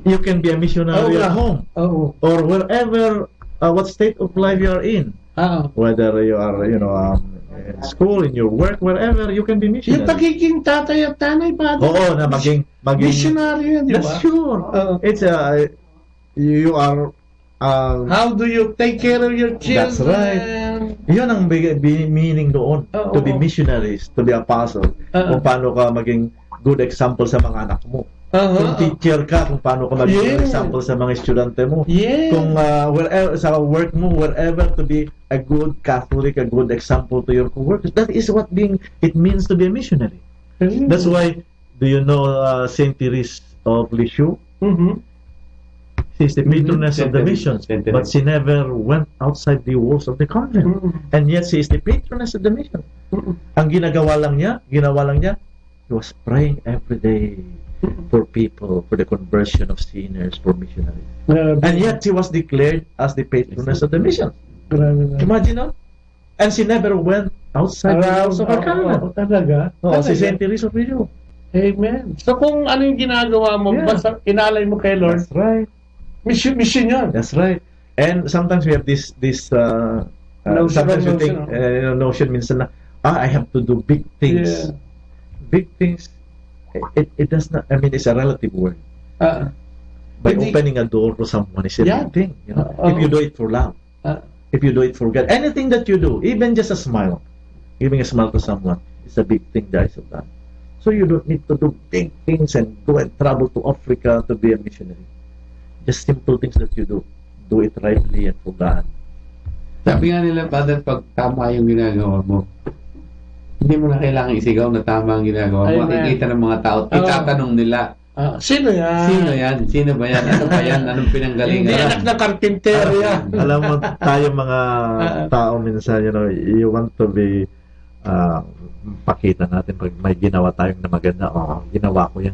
you can be a missionary at home or wherever, what state of life you are in. Whether you are, in school, in your work, wherever, you can be missionary. Yung pagiging tatay at tanay, Father. Oo, na maging missionary yan, di ba? That's sure. It's you are how do you take care of your children? That's right. Yun ang meaning doon. To be missionaries, to be apostles. Kung paano ka maging good example sa mga anak mo. Kung teacher ka, kung paano ka maging good example sa mga estudyante mo. Kung wherever, sa work mo, wherever, to be a good Catholic, a good example to your co-workers. That is what it means to be a missionary. That's why, do you know Saint Therese of Lisieux? She's the patroness of the mission, but she never went outside the walls of the convent. And yet she is the patroness of the mission. Ang ginawa lang niya, he was praying every day for people, for the conversion of sinners, for missionaries. And yet she was declared as the patroness of the mission. Imagine, no? And she never went outside the walls of her convent. Talaga? Si Saint Therese of Lisieux. Amen. So kung ano yung ginagawa mo, basta inalay mo kay Lord. That's right. Mission yun. That's right. And sometimes we have this sometimes we think notion means na I have to do big things. Big things, it does not, it's a relative word. By opening a door to someone is a big thing. If you do it for love, if you do it for God, anything that you do, even just a smile, giving a smile to someone, is a big thing that is done. So you don't need to do big things and go and travel to Africa to be a missionary. Just simple things that you do it rightly and for God. Sabi nga nila, Father, pag tama yung ginagawa mo, hindi mo na kailangan isigaw na tama ang ginagawa mo. Makikita ng mga tao, itatanong nila, sino yan? Sino yan? Sino ba yan? Ano ba yan? Anong pinanggalingan? Hindi anak na karpintero yan. Alam mo, tayo mga tao minsan, you want to be pakita natin pag may ginawa tayong na maganda, ginawa ko yan.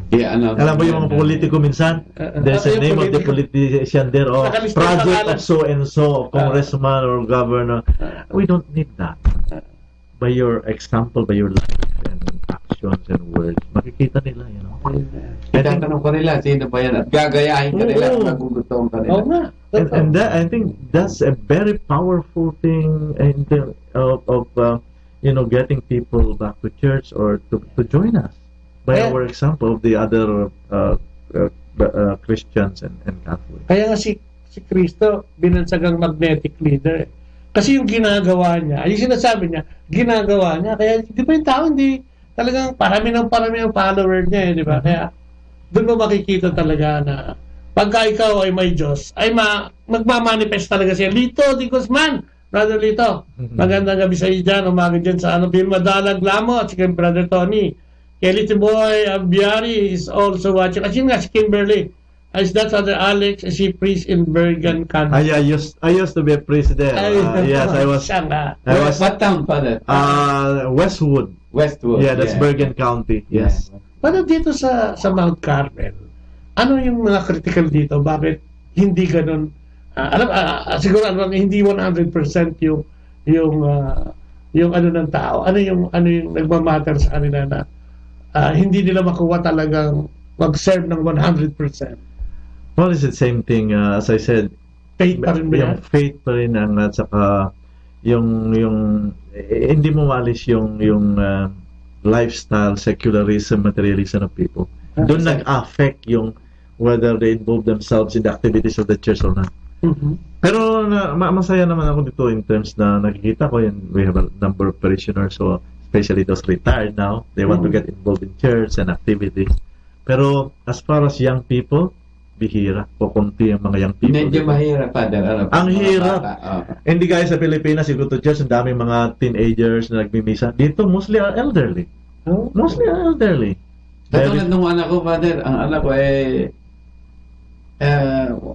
Alam mo yung mga politiko minsan, there's a name of the politician there, project of so and so, congressman or governor. We don't need that. By your example, by your life and actions and words, makikita nila, Itatanong ko nila, sino ba yan? At gagayahin ka nila kung nagugustuhan ka nila. And that, I think that's a very powerful thing in terms of getting people back to church or to join us by our example of the other Christians and Catholics. Kaya nga si Cristo binansagang magnetic leader. Kasi yung ginagawa niya, yung sinasabi niya, ginagawa niya. Kaya di ba yung tao hindi talagang parami ng follower niya, di ba? Kaya doon mo makikita talaga na pagka ikaw ay may Diyos, ay magmamanifest talaga siya. Lito Di Guzman, Brother Lito. Magandang gabi sa iyo dyan, umaga dyan sa Bill Madalag Lamo at si Brother Tony. Kelly Tiboy Abiari is also watching. Kasi nga si Kimberly. Is that Father Alex? Is he priest in Bergen County? I used to be a priest there. Yes, I was. What town, Father? Westwood. Yeah, that's Bergen County. Yes. Pero dito sa Mount Carmel, ano yung mga critical dito? Bakit hindi ganun? Siguro hindi 100% yung ano ng tao. Ano yung nagmamatter sa kanila na hindi nila makuha talagang mag-serve ng 100%. Well, it's the same thing. As I said, faith pa rin ba yan? Faith pa rin ang at saka yung hindi mo maalis yung lifestyle, secularism, materialism of people. Doon nag-affect yung whether they involve themselves in the activities of the church or not. Pero masaya naman ako dito in terms na nakikita ko yun, we have a number of parishioners, so especially those retired now, they want to get involved in church and activities. Pero as far as young people, bihira o konti ang mga young people. Medyo mahirap, Father. Ang hirap. Hindi guys sa Pilipinas, you go to church, ang daming mga teenagers na nagmimisa. Dito, mostly are elderly. Mostly are elderly. Katulad nung anak ko, Father, ang anak ko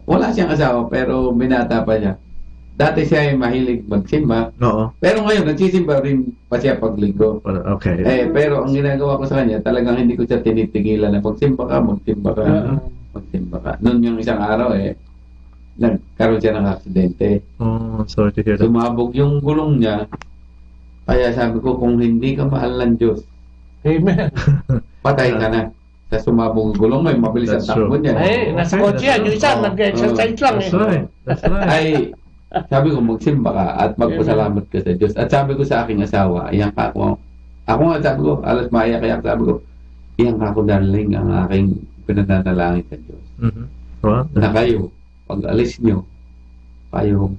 wala siyang asawa, pero binata pa siya. Dati siya ay mahilig magsimba. Oo. Pero ngayon, nagsisimba rin pa siya paglinggo. Okay. Pero ang ginagawa ko sa kanya, talagang hindi ko siya tinitigilan na magsimba ka. Noon yung isang araw nagkaroon siya ng aksidente. Oh, sorry to hear that. Sumabog yung gulong niya. Kaya sabi ko, kung hindi ka mahal ng Diyos, Amen. Patay ka na. Sa sumabog yung gulong, may mabilis ang takbo niya. Nasa kotse yan. Yung isa, nag-exercise lang. That's right. Ay, sabi ko, magsimba ka at magpasalamat ka sa Diyos. At sabi ko sa aking asawa, iyan ka ako. Ako nga, sabi ko, alas maiyak-iyak, sabi ko, iyan ka ako, darling, ang aking pinananalangin sa Diyos. Na kayo, pag alis nyo, kayo,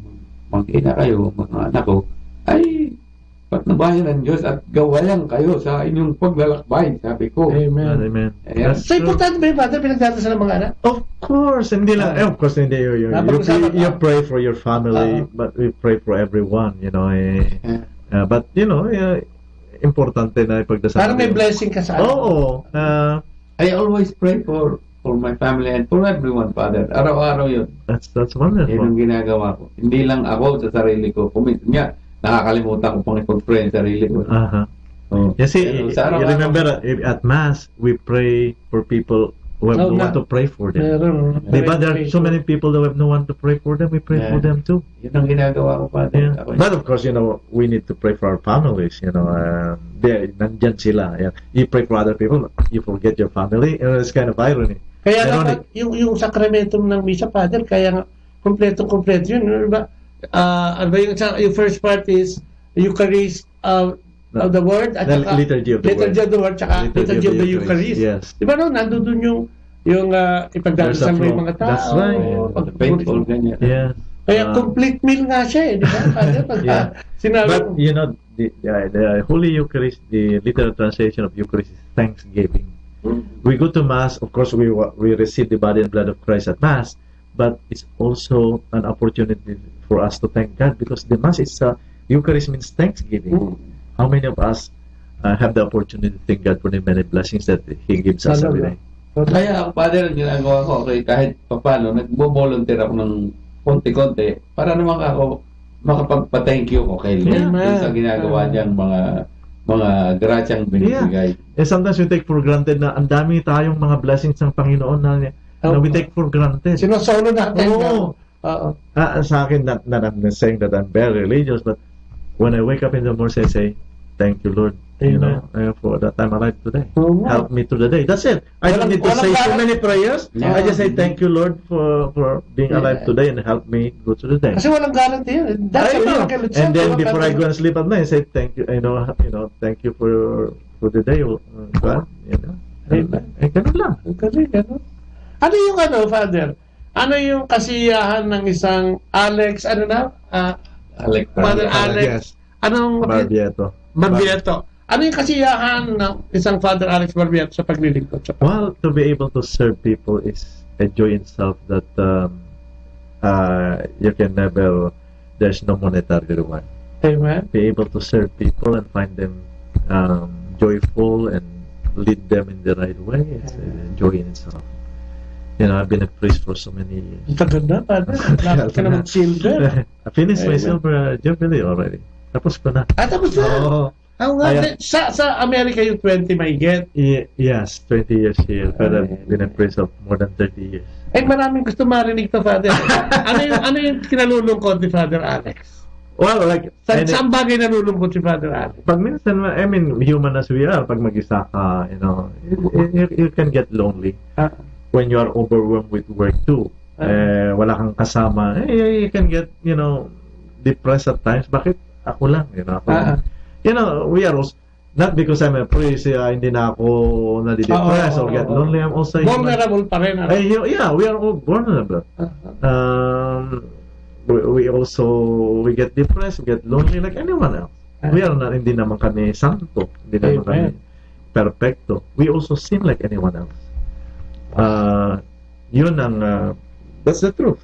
mag-ina kayo, mga anak ko, ay, patnubayan ng Diyos at gawayan kayo sa inyong paglalakbay, sabi ko. Amen. So, importante ba yung Father, pinagdadasal ng mga anak? Of course, hindi lang. Of course, hindi. You pray for your family, but we pray for everyone, you know. But, you know, importante na ipagdasal. Parang may blessing ka sa anak. Oo. I always pray for my family and for everyone, Father. Araw-araw yun. That's wonderful. Yun ang ginagawa ko. Hindi lang ako sa sarili ko. Kuminsan nga, nakakalimutan ko pang ipag-pray sa sarili ko. You see, you remember at Mass, we pray for people who have no one to pray for them. Diba, there are so many people who have no one to pray for them. We pray for them too. Yun ang ginagawa ko, Father. But of course, you know, we need to pray for our families. You know, nandyan sila. You pray for other people, you forget your family. It's kind of irony. Kaya dapat yung sakramentum ng misa, Father, kaya nga kompleto yun. Diba? Yung first part is Eucharist of the Word at the liturgy of the Word tsaka liturgy of the Eucharist. Yes. Diba no? Nandun yung ipagdadasal mo yung mga tao. That's right. Faithful, ganyan. Yeah. Kaya complete meal nga siya di ba? But you know, the Holy Eucharist, the literal translation of Eucharist is thanksgiving. We go to Mass, of course, we receive the body and blood of Christ at Mass, but it's also an opportunity for us to thank God because the Mass is Eucharist means thanksgiving. How many of us have the opportunity to thank God for the many blessings that He gives us every day? Kaya ako, Father, ang ginagawa ko, kahit papano, nagbo-volunteer ako ng konti-konti para naman ako makapagpa-thank you ko kay Lord sa ginagawa niyang mga grasyang binibigay. Sometimes we take for granted na ang dami tayong mga blessings ng Panginoon na we take for granted. Sinosolo natin. Sa akin, not I'm saying that I'm very religious, but when I wake up in the morning, I say, thank you, Lord, you know, for that I'm alive today. Help me through the day. That's it. I don't need to say so many prayers. I just say, thank you, Lord, for being alive today and help me go through the day. Kasi walang guarantee yun. And then before I go and sleep at night, I say, thank you, thank you for the day, God, you know. Ganun lang. Ano yung Father? Ano yung kasiyahan ng isang Alex, Father Alex? Anong Barbieto. Ano yung kasiyahan ng isang Father Alex Barbieto sa paglilingkod? Well, to be able to serve people is a joy in self that you can never, there's no monetary reward. Amen. Be able to serve people and find them joyful and lead them in the right way is a joy in itself. I've been a priest for so many years. Tagal na, Father. Lapit ka na mag-silver. I finished my silver jubilee already. Tapos ko na. Tapos na? Sa Amerika yung 20 may get? Yes, 20 years here. But I've been a priest of more than 30 years. Maraming gusto marinig to, Father. ano yung kinalulungkot ni Father Alex? Well, like... Saan bagay nalulungkot si Father Alex? Pag minsan, human as we are, pag mag-isa ka, you can get lonely. When you are overwhelmed with work too. Wala kang kasama. You can get, depressed at times. Bakit? Ako lang, we are also, not because I'm a priest, hindi na ako nadidepress or get lonely. I'm also vulnerable pa rin. Yeah, we are all vulnerable. We get depressed, we get lonely like anyone else. We are not, hindi naman kami santo, hindi naman kami perfecto. We also sin like anyone else. That's the truth,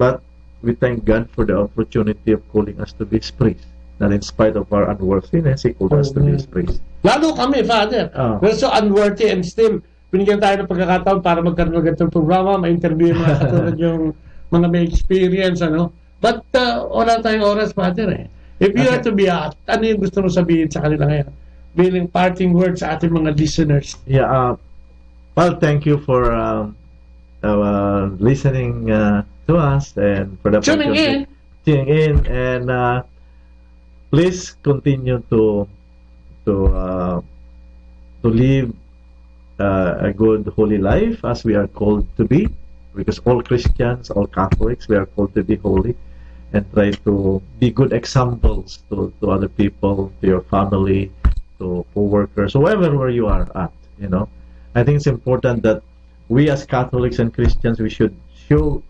But we thank God for the opportunity of calling us to be His priest. That in spite of our unworthiness, He called us to be His priest. Lalo kami, Father. We're so unworthy and still, binigyan tayo ng pagkakataon para magkaroon ng ganitong programa, ma-interview yung mga katulad yung mga may experience, But wala tayong oras, Father, If you are to be asked, ano yung gusto mo sabihin sa kanila ngayon? Bilang parting words sa ating mga listeners. Yeah, well, thank you for listening to us and for the tuning in, and please continue to live a good holy life as we are called to be, because all Christians, all Catholics, we are called to be holy, and try to be good examples to other people, to your family, to co-workers, wherever where you are at. I think it's important that we as Catholics and Christians, we should show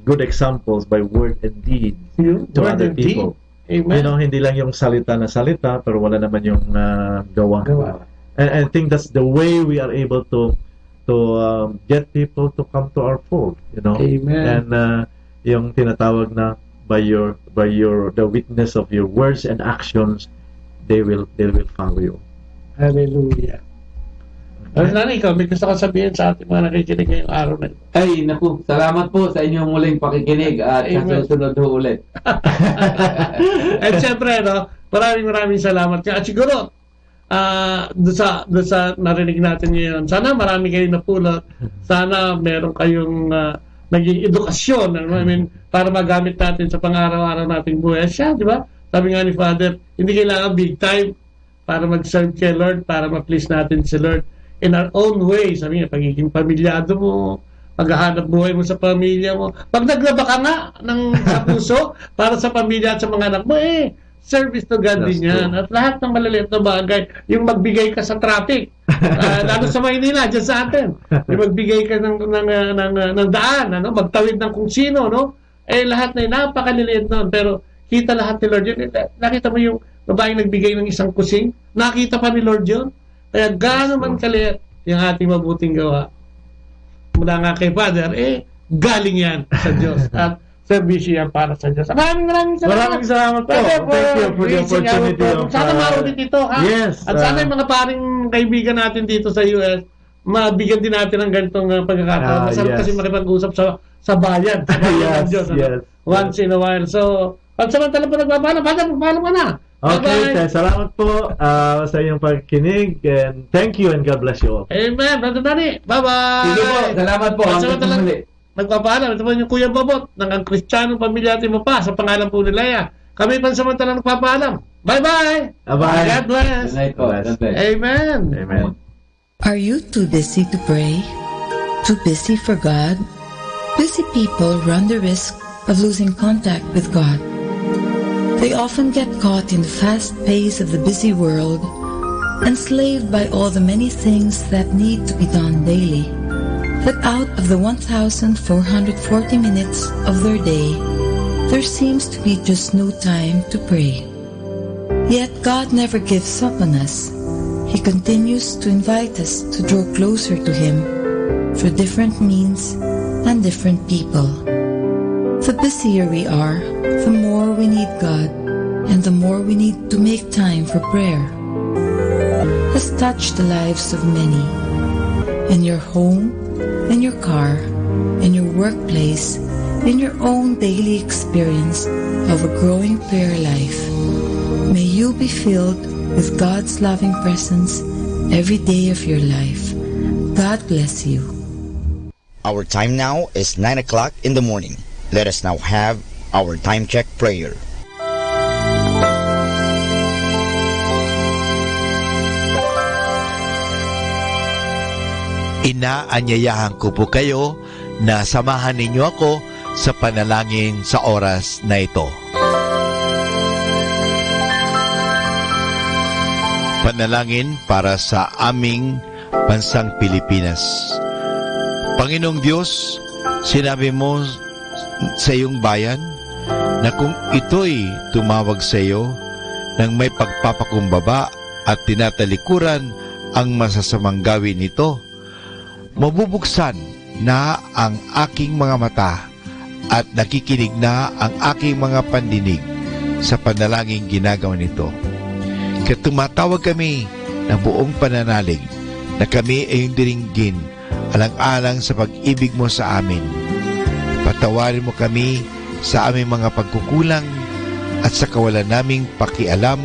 good examples by word and deed to other people. Amen. Hindi lang yung salita na salita, pero wala naman yung gawa. And I think that's the way we are able to get people to come to our fold. Amen. And yung tinatawag na by the witness of your words and actions, they will follow you. Hallelujah. Nanay, ikaw, may gusto ka sabihin sa ating mga nakikinig ngayong araw na ito. Ay, naku, salamat po sa inyong muling pakikinig at sa susunod ho ulit. At syempre, maraming salamat. At siguro, doon sa narinig natin ngayon, sana marami kayong napulot. Sana meron kayong naging edukasyon, para magamit natin sa pang-araw-araw nating buhay. Siya, di ba? Sabi nga ni Father, hindi kailangan big time para mag-serve kay Lord, para ma-please natin si Lord in our own way. Sabi nga, pagiging pamilyado mo, paghahanap buhay mo sa pamilya mo. Pag naglaba ka nga sa puso para sa pamilya at sa mga anak mo, service to God din yan. At lahat ng maliliit na bagay, yung magbigay ka sa traffic, lalo sa Maynila, dyan sa atin, yung magbigay ka ng daan, magtawid ng kung sino, lahat na yun, napakaliliit nun. Pero kita lahat ni Lord yun. Nakita mo yung babaeng nagbigay ng isang kusing, nakita pa ni Lord yun. Kaya gaano man kaliit yung ating mabuting gawa mula nga kay Father, galing yan sa Diyos at servisyo yan para sa Diyos. Maraming salamat. Maraming salamat po. Thank you for the opportunity of... Sana maulit ito, ha? Yes. At sana yung mga paring kaibigan natin dito sa US, mabigyan din natin ng ganitong pagkakataon. Masarap kasi makipag-usap sa bayan. Sa bayan ng Diyos. Once in a while. So, pagsamantala po nagpapaalam, pagpapaalam ka na. Okay, salamat po sa iyong pagkinig, and thank you and God bless you all. Amen. Brother Danny, bye-bye. Sige po, salamat po. Pagsamantala nagpapaalam. Ito po yung Kuya Bobot ng ang Kristiyanong Pamilya Mo pa sa pangalan po ni Leia. Kami pansamantala nagpapaalam. Bye-bye. Bye-bye. God bless. Good night po. Amen. Amen. Are you too busy to pray? Too busy for God? Busy people run the risk of losing contact with God. They often get caught in the fast pace of the busy world, enslaved by all the many things that need to be done daily. that out of the 1,440 minutes of their day, there seems to be just no time to pray. Yet God never gives up on us. He continues to invite us to draw closer to Him through different means and different people. The busier we are, the more we need God, and the more we need to make time for prayer. Has touched the lives of many. In your home, in your car, in your workplace, in your own daily experience of a growing prayer life. May you be filled with God's loving presence every day of your life. God bless you. Our time now is 9 o'clock in the morning. Let us now have our time check prayer. Inaanyayahan ko po kayo na samahan ninyo ako sa panalangin sa oras na ito. Panalangin para sa aming bansang Pilipinas. Panginoong Diyos, sinabi mo sa iyong bayan na kung ito'y tumawag sa iyo ng may pagpapakumbaba at tinatalikuran ang masasamang gawin nito, mabubuksan na ang aking mga mata at nakikinig na ang aking mga pandinig sa panalangin ginagawa nito. Kaya tumatawag kami ng buong pananalig na kami ay diringgin alang-alang sa pag-ibig mo sa amin. Patawarin mo kami sa aming mga pagkukulang at sa kawalan naming pakialam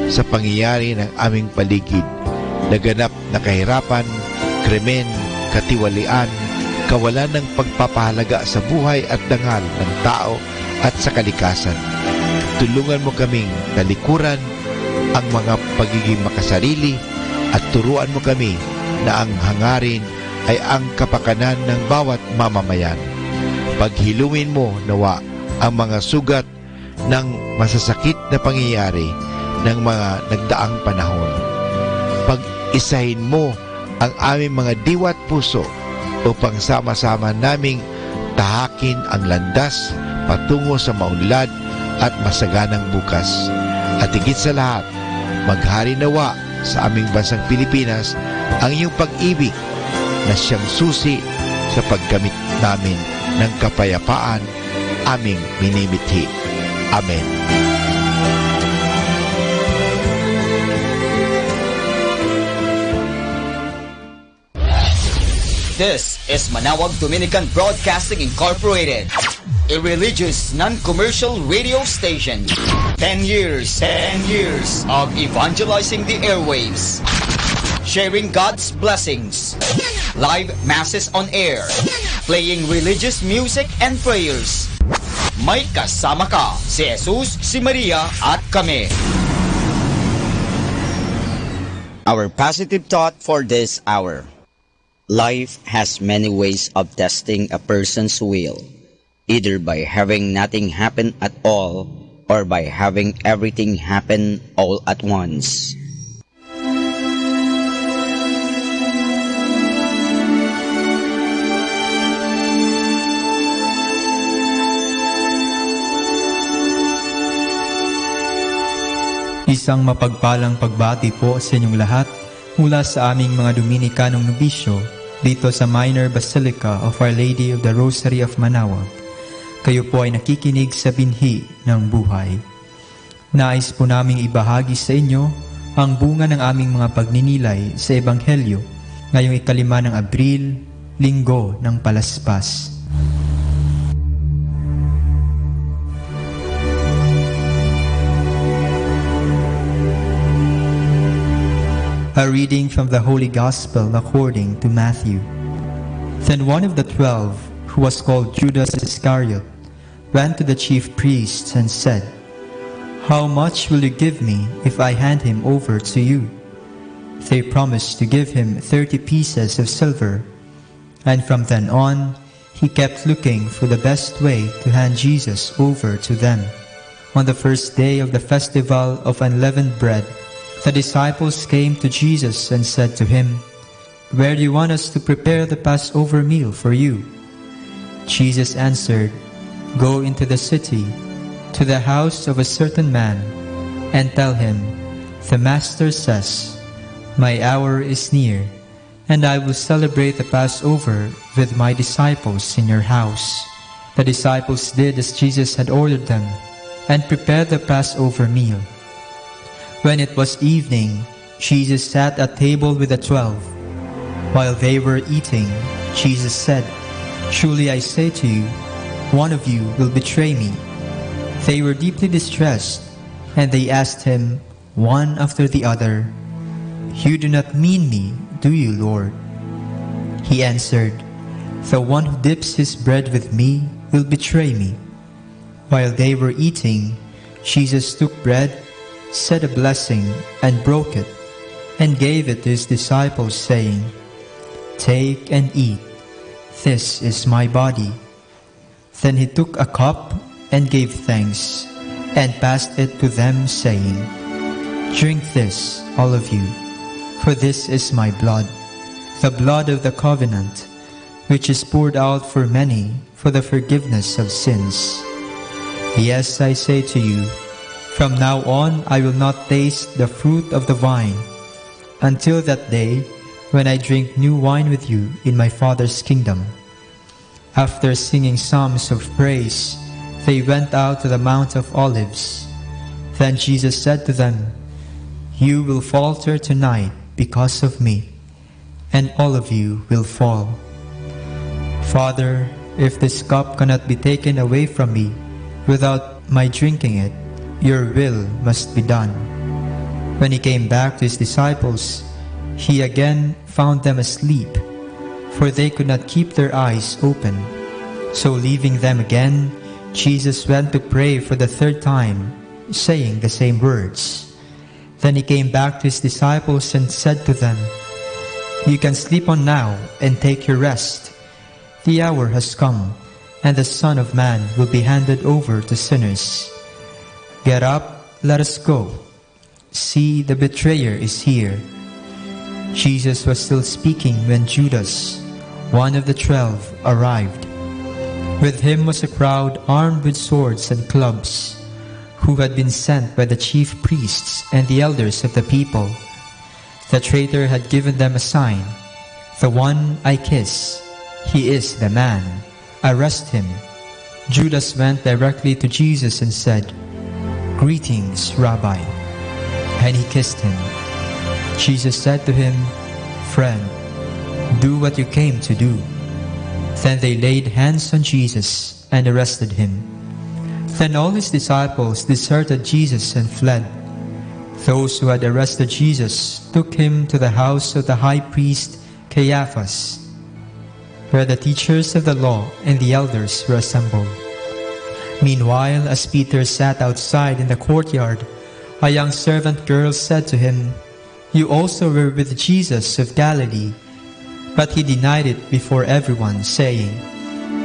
sa pangyayari ng aming paligid, naganap na kahirapan, krimen, katiwalian, kawalan ng pagpapahalaga sa buhay at dangal ng tao at sa kalikasan. Tulungan mo kaming talikuran ang mga pagiging makasarili at turuan mo kami na ang hangarin ay ang kapakanan ng bawat mamamayan. Paghilumin mo nawa ang mga sugat ng masasakit na pangyayari ng mga nagdaang panahon. Pag-isahin mo ang aming mga diwa at puso upang sama-sama naming tahakin ang landas patungo sa maunlad at masaganang bukas. At higit sa lahat, maghari nawa sa aming bansang Pilipinas ang iyong pag-ibig na siyang susi sa paggamit namin ng kapayapaan aming minimithi. Amen. This is Manawag Dominican Broadcasting Incorporated, a religious, non-commercial radio station. 10 years of evangelizing the airwaves, sharing God's blessings, live masses on air, playing religious music and prayers. May kasama ka, si Jesus, si Maria, at kami. Our positive thought for this hour. Life has many ways of testing a person's will, either by having nothing happen at all or by having everything happen all at once. Isang mapagpalang pagbati po sa inyong lahat mula sa aming mga Dominikanong nobisyo dito sa Minor Basilica of Our Lady of the Rosary of Manawag. Kayo po ay nakikinig sa binhi ng buhay. Nais po naming ibahagi sa inyo ang bunga ng aming mga pagninilay sa Ebanghelyo ngayong 5 ng Abril, Linggo ng Palaspas. A reading from the Holy Gospel according to Matthew. Then one of the 12, who was called Judas Iscariot, went to the chief priests and said, "How much will you give me if I hand him over to you?" They promised to give him 30 pieces of silver. And from then on, he kept looking for the best way to hand Jesus over to them. On the first day of the festival of unleavened bread, the disciples came to Jesus and said to him, "Where do you want us to prepare the Passover meal for you?" Jesus answered, "Go into the city, to the house of a certain man, and tell him, 'The Master says, my hour is near, and I will celebrate the Passover with my disciples in your house.'" The disciples did as Jesus had ordered them, and prepared the Passover meal. When it was evening, Jesus sat at table with the 12. While they were eating, Jesus said, "Truly I say to you, one of you will betray me." They were deeply distressed, and they asked him, one after the other, "You do not mean me, do you, Lord?" He answered, "The one who dips his bread with me will betray me." While they were eating, Jesus took bread, said a blessing, and broke it, and gave it to his disciples, saying, "Take and eat. This is my body." Then he took a cup and gave thanks, and passed it to them, saying, "Drink this, all of you, for this is my blood, the blood of the covenant, which is poured out for many for the forgiveness of sins. Yes, I say to you, from now on I will not taste the fruit of the vine, until that day when I drink new wine with you in my Father's kingdom." After singing psalms of praise, they went out to the Mount of Olives. Then Jesus said to them, "You will falter tonight because of me, and all of you will fall. Father, if this cup cannot be taken away from me without my drinking it, your will must be done." When he came back to his disciples, he again found them asleep, for they could not keep their eyes open. So leaving them again, Jesus went to pray for the third time, saying the same words. Then he came back to his disciples and said to them, "You can sleep on now and take your rest. The hour has come, and the Son of Man will be handed over to sinners. Get up, let us go. See, the betrayer is here." Jesus was still speaking when Judas, one of the 12, arrived. With him was a crowd armed with swords and clubs, who had been sent by the chief priests and the elders of the people. The traitor had given them a sign, "The one I kiss, he is the man. Arrest him." Judas went directly to Jesus and said, "Greetings, Rabbi," and he kissed him. Jesus said to him, "Friend, do what you came to do." Then they laid hands on Jesus and arrested him. Then all his disciples deserted Jesus and fled. Those who had arrested Jesus took him to the house of the high priest Caiaphas, where the teachers of the law and the elders were assembled. Meanwhile, as Peter sat outside in the courtyard, a young servant girl said to him, "You also were with Jesus of Galilee." But he denied it before everyone, saying,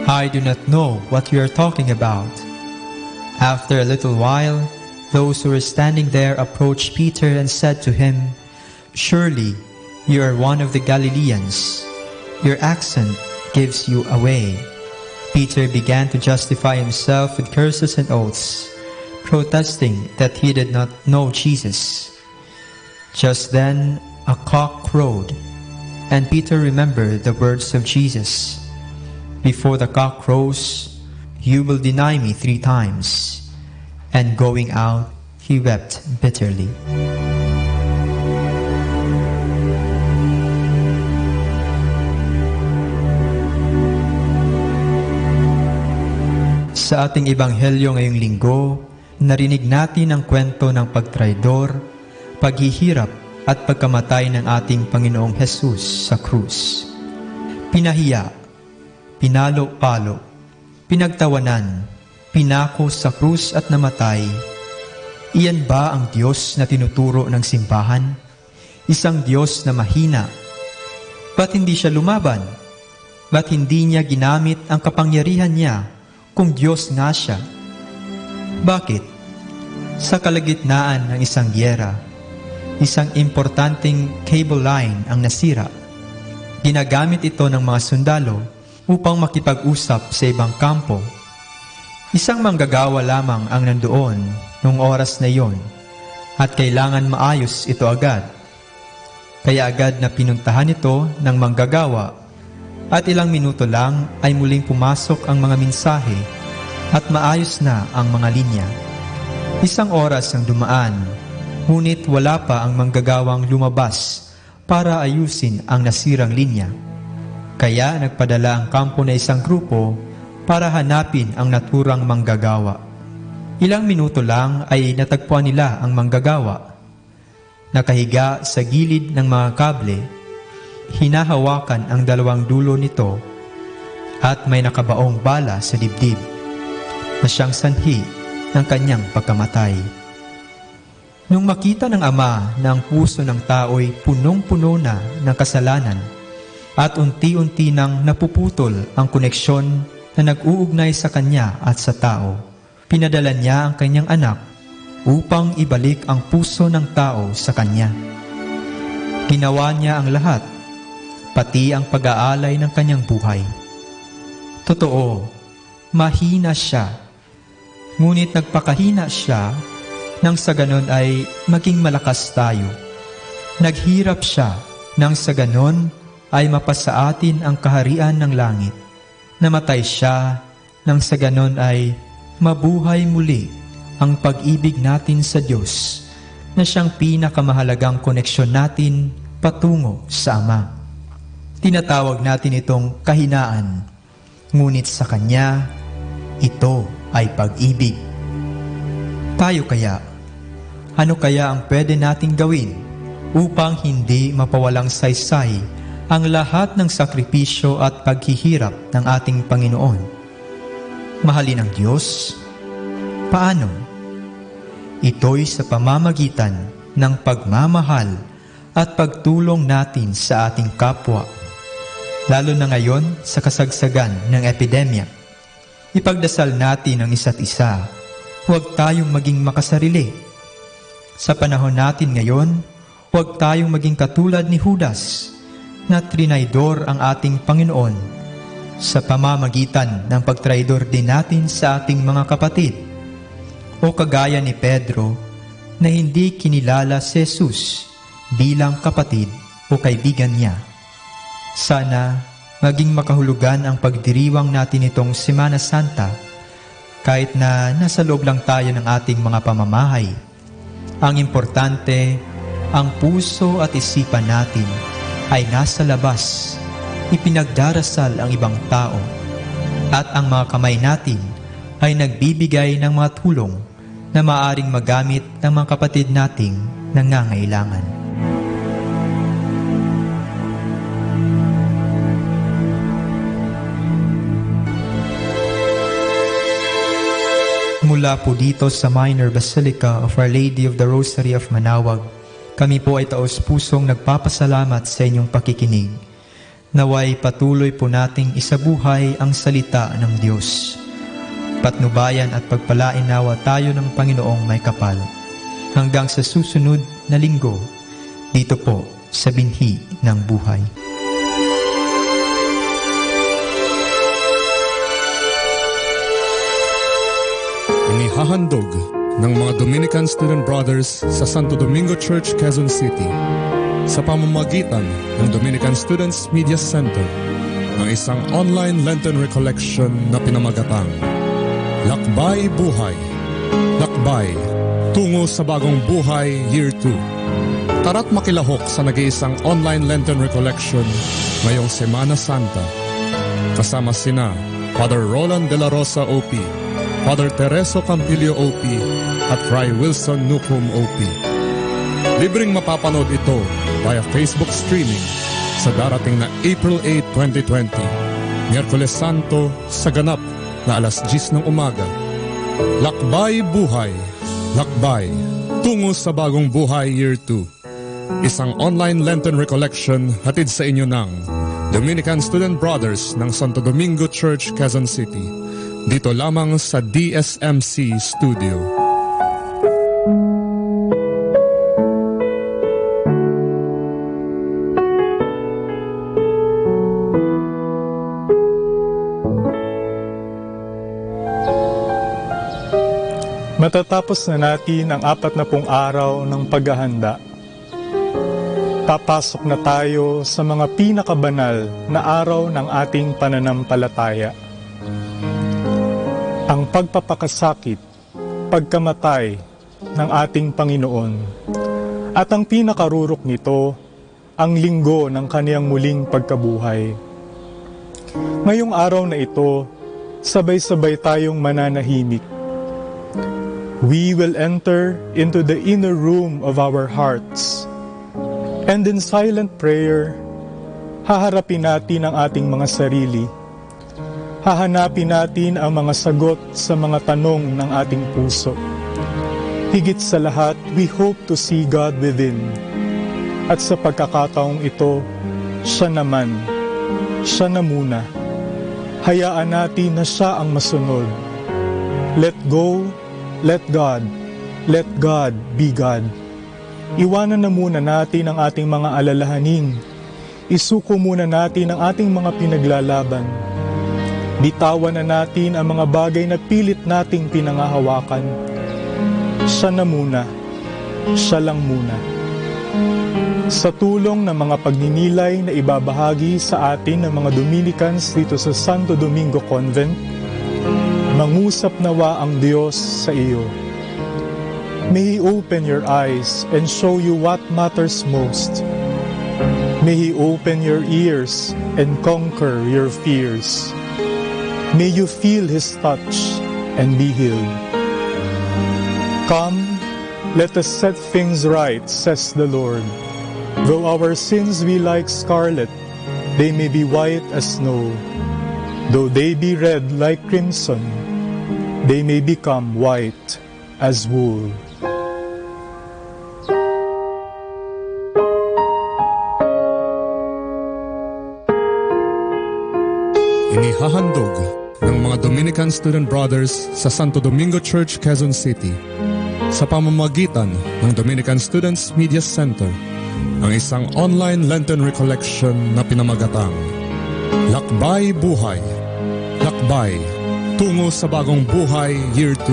"I do not know what you are talking about." After a little while, those who were standing there approached Peter and said to him, "Surely you are one of the Galileans. Your accent gives you away." Peter began to justify himself with curses and oaths, protesting that he did not know Jesus. Just then a cock crowed, and Peter remembered the words of Jesus, "Before the cock crows, you will deny me 3 times." And going out, he wept bitterly. Sa ating ebanghelyo ngayong linggo, narinig natin ang kwento ng pagtraidor, paghihirap at pagkamatay ng ating Panginoong Hesus sa krus. Pinahiya, pinalo-palo, pinagtawanan, pinako sa krus at namatay. Iyan ba ang Diyos na tinuturo ng simbahan? Isang Diyos na mahina. Ba't hindi siya lumaban? Ba't hindi niya ginamit ang kapangyarihan niya kung Diyos nga siya? Bakit? Sa kalagitnaan ng isang gyera, isang importanteng cable line ang nasira. Ginagamit ito ng mga sundalo upang makipag-usap sa ibang kampo. Isang manggagawa lamang ang nandoon noong oras na iyon at kailangan maayos ito agad. Kaya agad na pinuntahan ito ng manggagawa at ilang minuto lang ay muling pumasok ang mga mensahe at maayos na ang mga linya. Isang oras ang dumaan, ngunit wala pa ang manggagawang lumabas para ayusin ang nasirang linya. Kaya nagpadala ang kampo na isang grupo para hanapin ang naturang manggagawa. Ilang minuto lang ay natagpuan nila ang manggagawa. Nakahiga sa gilid ng mga kable, hinahawakan ang dalawang dulo nito at may nakabaong bala sa dibdib na siyang sanhi ng kanyang pagkamatay. Nung makita ng ama na ang puso ng tao'y punong-puno na ng kasalanan at unti-unti nang napuputol ang koneksyon na nag-uugnay sa kanya at sa tao, pinadala niya ang kanyang anak upang ibalik ang puso ng tao sa kanya. Ginawa niya ang lahat, pati ang pag-aalay ng kanyang buhay. Totoo, mahina siya, ngunit nagpakahina siya nang sa ganon ay maging malakas tayo. Naghirap siya nang sa ganon ay mapasa atin ang kaharian ng langit. Namatay siya nang sa ganon ay mabuhay muli ang pag-ibig natin sa Diyos na siyang pinakamahalagang koneksyon natin patungo sa Ama. Tinatawag natin itong kahinaan, ngunit sa Kanya, ito ay pag-ibig. Tayo kaya, ano kaya ang pwede nating gawin upang hindi mapawalang saysay ang lahat ng sakripisyo at paghihirap ng ating Panginoon? Mahalin ang Diyos? Paano? Ito'y sa pamamagitan ng pagmamahal at pagtulong natin sa ating kapwa, lalo na ngayon sa kasagsagan ng epidemya. Ipagdasal natin ang isa't isa. Huwag tayong maging makasarili. Sa panahon natin ngayon, huwag tayong maging katulad ni Judas na trinaydor ang ating Panginoon sa pamamagitan ng pagtraydor din natin sa ating mga kapatid, o kagaya ni Pedro na hindi kinilala si Jesus bilang kapatid o kaibigan niya. Sana maging makahulugan ang pagdiriwang natin itong Semana Santa kahit na nasa loob lang tayo ng ating mga pamamahay. Ang importante, ang puso at isipan natin ay nasa labas, ipinagdarasal ang ibang tao, at ang mga kamay natin ay nagbibigay ng mga tulong na maaring magamit ng mga kapatid nating nangangailangan. Mula po dito sa Minor Basilica of Our Lady of the Rosary of Manaoag, kami po ay taos-pusong nagpapasalamat sa inyong pakikinig. Naway patuloy po nating isabuhay ang salita ng Diyos. Patnubayan at pagpalain nawa tayo ng Panginoong may kapal. Hanggang sa susunod na linggo, dito po sa Binhi ng Buhay. Inihahandog ng mga Dominican Student Brothers sa Santo Domingo Church, Quezon City sa pamamagitan ng Dominican Students Media Center ang isang online Lenten Recollection na pinamagatang Lakbay Buhay, Lakbay, Tungo sa Bagong Buhay Year 2. Tara't makilahok sa nag-iisang online Lenten Recollection ngayong Semana Santa. Kasama sina Father Roland de la Rosa OP, Father Tereso Campillo OP, at Fray Wilson Nucum OP. Libreng mapapanood ito via Facebook streaming sa darating na April 8, 2020, Miyerkules Santo sa ganap na alas 10 ng umaga. Lakbay Buhay, Lakbay, Tungo sa Bagong Buhay Year 2. Isang online Lenten Recollection hatid sa inyo ng Dominican Student Brothers ng Santo Domingo Church, Quezon City. Dito lamang sa DSMC Studio. Matatapos na natin ang 40 araw ng paghahanda. Papasok na tayo sa mga pinakabanal na araw ng ating pananampalataya. Ang pagpapakasakit, pagkamatay ng ating Panginoon. At ang pinakarurok nito, ang linggo ng kaniyang muling pagkabuhay. Ngayong araw na ito, sabay-sabay tayong mananahimik. We will enter into the inner room of our hearts. And in silent prayer, haharapin natin ang ating mga sarili. Hahanapin natin ang mga sagot sa mga tanong ng ating puso. Higit sa lahat, we hope to see God within. At sa pagkakataong ito, siya naman, siya na muna. Hayaan natin na siya ang masunod. Let go, let God be God. Iwanan na muna natin ang ating mga alalahanin. Isuko muna natin ang ating mga pinaglalaban. Bitawan na natin ang mga bagay na pilit nating pinangahawakan. Siya na muna. Siya lang muna. Sa tulong ng mga pagninilay na ibabahagi sa atin ng mga Dominicans dito sa Santo Domingo Convent, mangusap nawa ang Diyos sa iyo. May He open your eyes and show you what matters most. May He open your ears and conquer your fears. May you feel His touch and be healed. Come, let us set things right, says the Lord. Though our sins be like scarlet, they may be white as snow. Though they be red like crimson, they may become white as wool. Inihahandog ng mga Dominican Student Brothers sa Santo Domingo Church, Quezon City sa pamamagitan ng Dominican Students Media Center ang isang online Lenten Recollection na pinamagatang Lakbay Buhay, Lakbay tungo sa bagong buhay Year 2.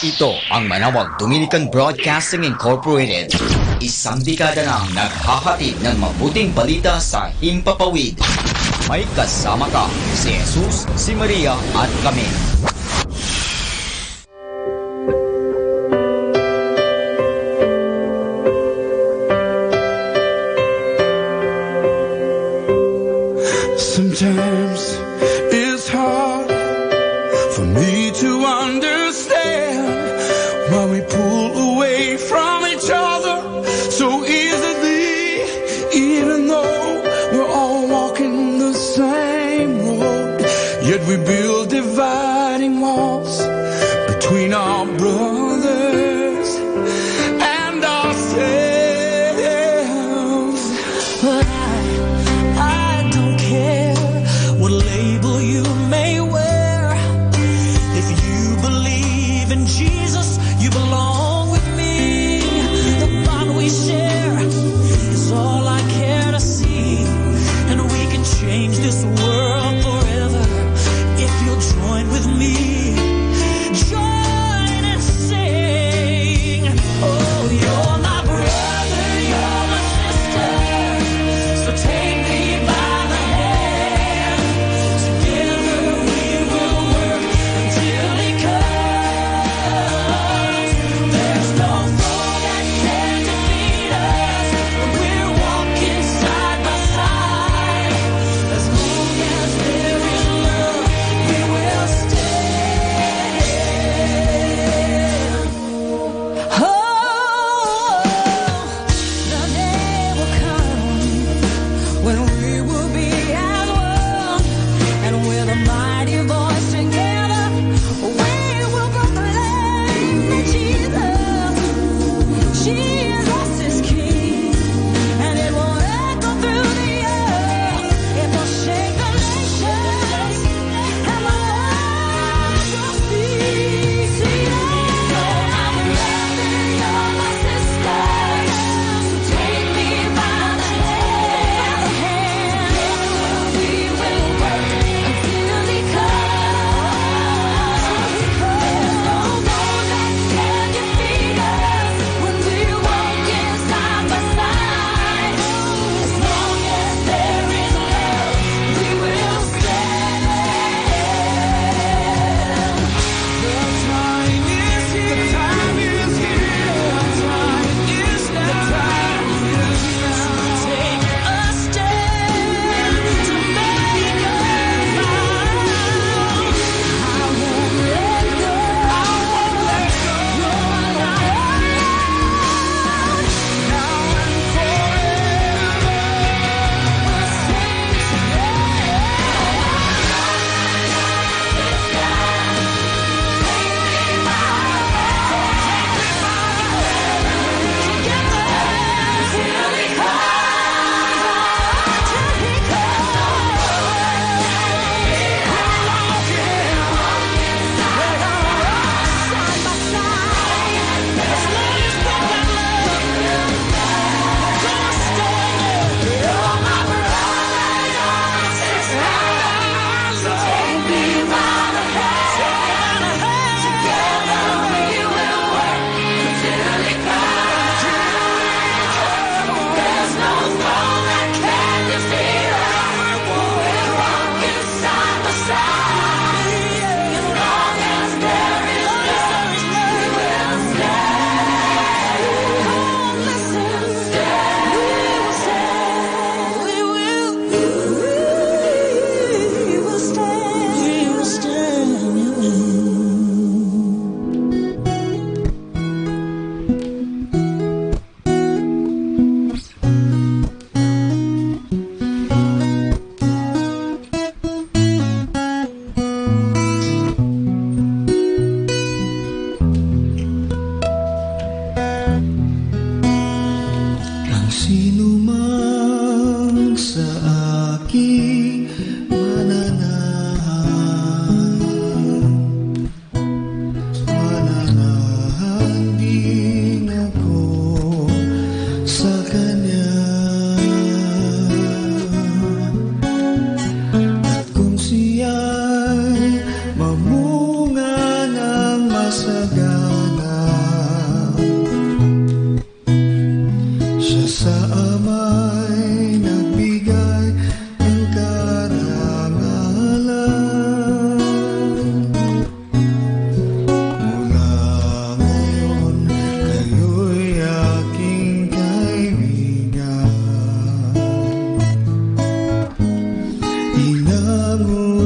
Ito ang Manawag Dominican Broadcasting Incorporated. Isang dekada nang naghahatid ng mabuting balita sa Himpapawid. May kasama ka, si Jesus, si Maria at kami. Sometimes it's hard for me to understand why we pull away from each other so easily, even though we're all walking the same road. Yet we build dividing walls between our brothers and ourselves. But I don't care what label you may wear. If you believe in Jesus, you belong with me. The bond we share is all I care to see, and we can change this world forever if you'll join with me. Join and sing. Oh, you're my brother, you're my sister, so take me by the hand. Together we will work until He comes. There's no foe that can defeat us when we're walking side by side. As long as there is love, we will stay.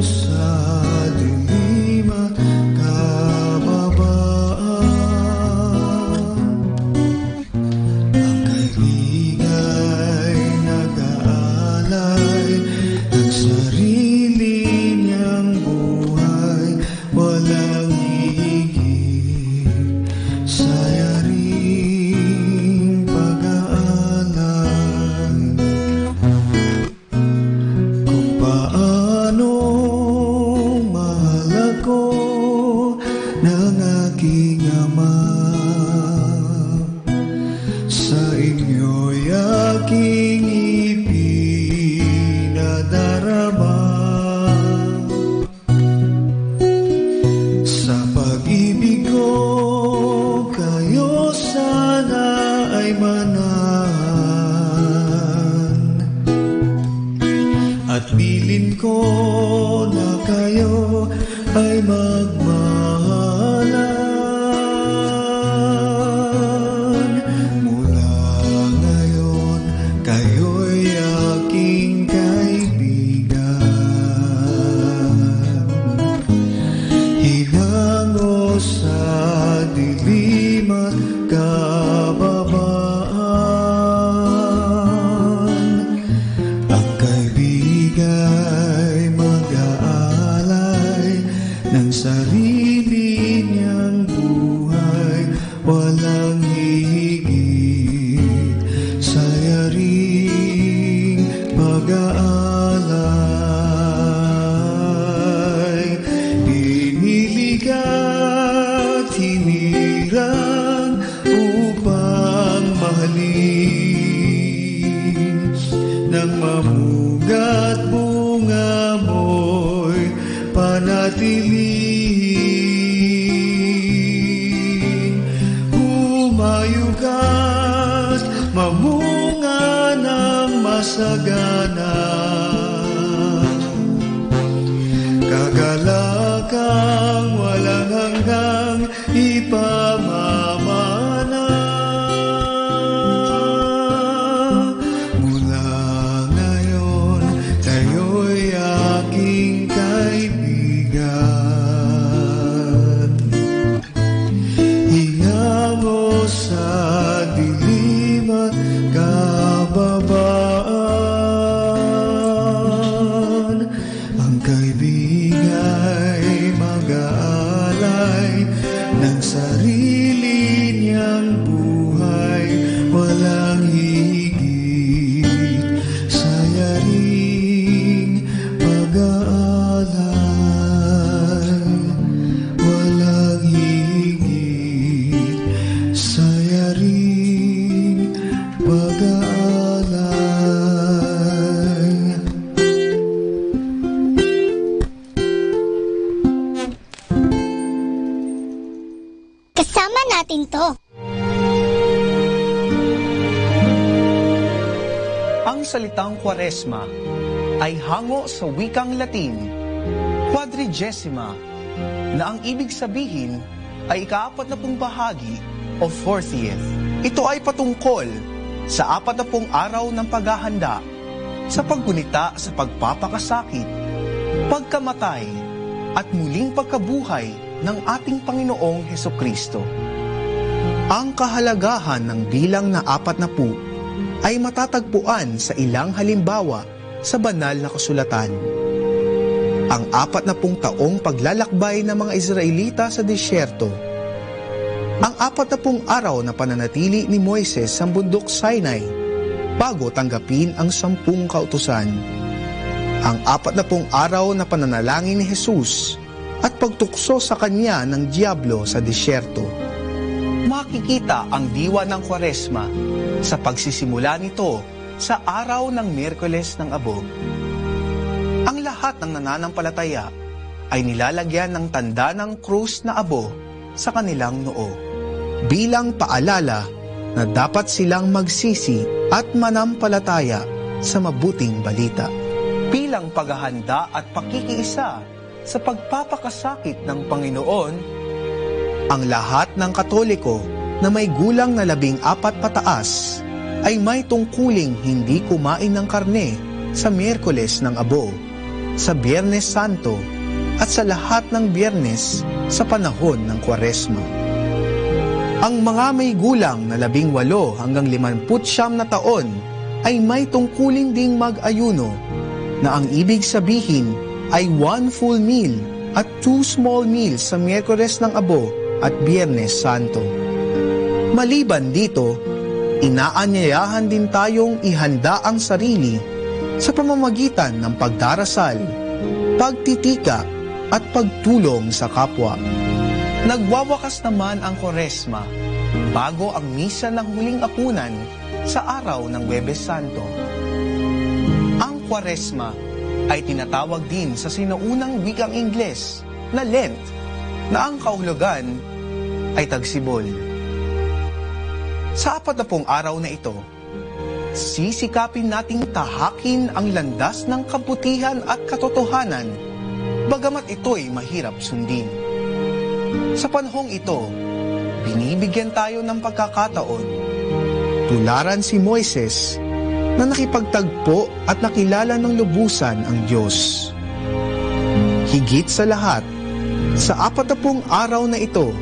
sa dilim at kababaan. Ang kaibigay nag-aalay ng sarili niyang buhay, walang higit sa yaring pag-aalay. Kung paano mahal ako ng aking Ama, sa inyo'y aking ipinadarama. Sa pag-ibig ko, kayo sana ay manahan, at bilin ko na kayo ay magmahalan. Mula ngayon, kayo'y aking kaibigan. Hinango sa dilim at kababaan. Ang kaibigay mag-aalay ng sarili niyang buhay, walang higit sa yaring pag-aalay. Hinilig at hinirang upang mahalin, nang mamugat bunga mo'y panatilihin. Humayog at mamunga ng masagana, kagalakang walang hanggang ipamamana. Mula ngayon, kayo'y aking kaibigan. Hinango sa dilim at kababaan. Ang kaibigay mag-aalay ng sarili niyang buhay, walang higit sa yaring pag-aalay. Walang higit sa yaring pag-aalay. Kasama natin to. Ang salitang Kwaresma ay hango sa wikang Latin, quadrigesima, na ang ibig sabihin ay ika-40 bahagi o 40th. Ito ay patungkol sa 40 araw ng paghahanda sa paggunita sa pagpapakasakit, pagkamatay, at muling pagkabuhay ng ating Panginoong Hesukristo. Ang kahalagahan ng bilang na 40 ay matatagpuan sa ilang halimbawa sa banal na kasulatan. Ang 40 taong paglalakbay ng mga Israelita sa disyerto, ang 40 araw na pananatili ni Moises sa bundok Sinai bago tanggapin ang 10 kautusan, ang 40 araw na pananalangin ni Jesus at pagtukso sa kanya ng diablo sa disyerto. Makikita ang diwa ng Kwaresma sa pagsisimula nito sa araw ng Miyerkules ng Abo. Ang lahat ng nananampalataya ay nilalagyan ng tanda ng krus na abo sa kanilang noo, bilang paalala na dapat silang magsisi at manampalataya sa mabuting balita. Bilang paghahanda at pakikiisa sa pagpapakasakit ng Panginoon, ang lahat ng Katoliko na may gulang na 14 pataas ay may tungkuling hindi kumain ng karne sa Miyerkules ng Abo sa Biyernes Santo at sa lahat ng Biyernes sa panahon ng Kwaresma. Ang mga may gulang na 18 hanggang 59 na taon ay may tungkulin ding mag-ayuno na ang ibig sabihin ay 1 full meal at 2 small meals sa Miyerkules ng Abo at Biyernes Santo. Maliban dito, inaanyayahan din tayong ihanda ang sarili sa pamamagitan ng pagdarasal, pagtitika at pagtulong sa kapwa. Nagwawakas naman ang Kwaresma bago ang misa ng huling apunan sa araw ng Huwebes Santo. Ang Kwaresma ay tinatawag din sa sinaunang wikang Ingles na Lent, na ang kahulugan ay tagsibol. Sa 40 araw na ito, sisikapin nating tahakin ang landas ng kabutihan at katotohanan, bagamat ito'y mahirap sundin. Sa panahong ito, binibigyan tayo ng pagkakataon. Tularan si Moises na nakipagtagpo at nakilala ng lubusan ang Diyos. Higit sa lahat, sa 40 araw na ito,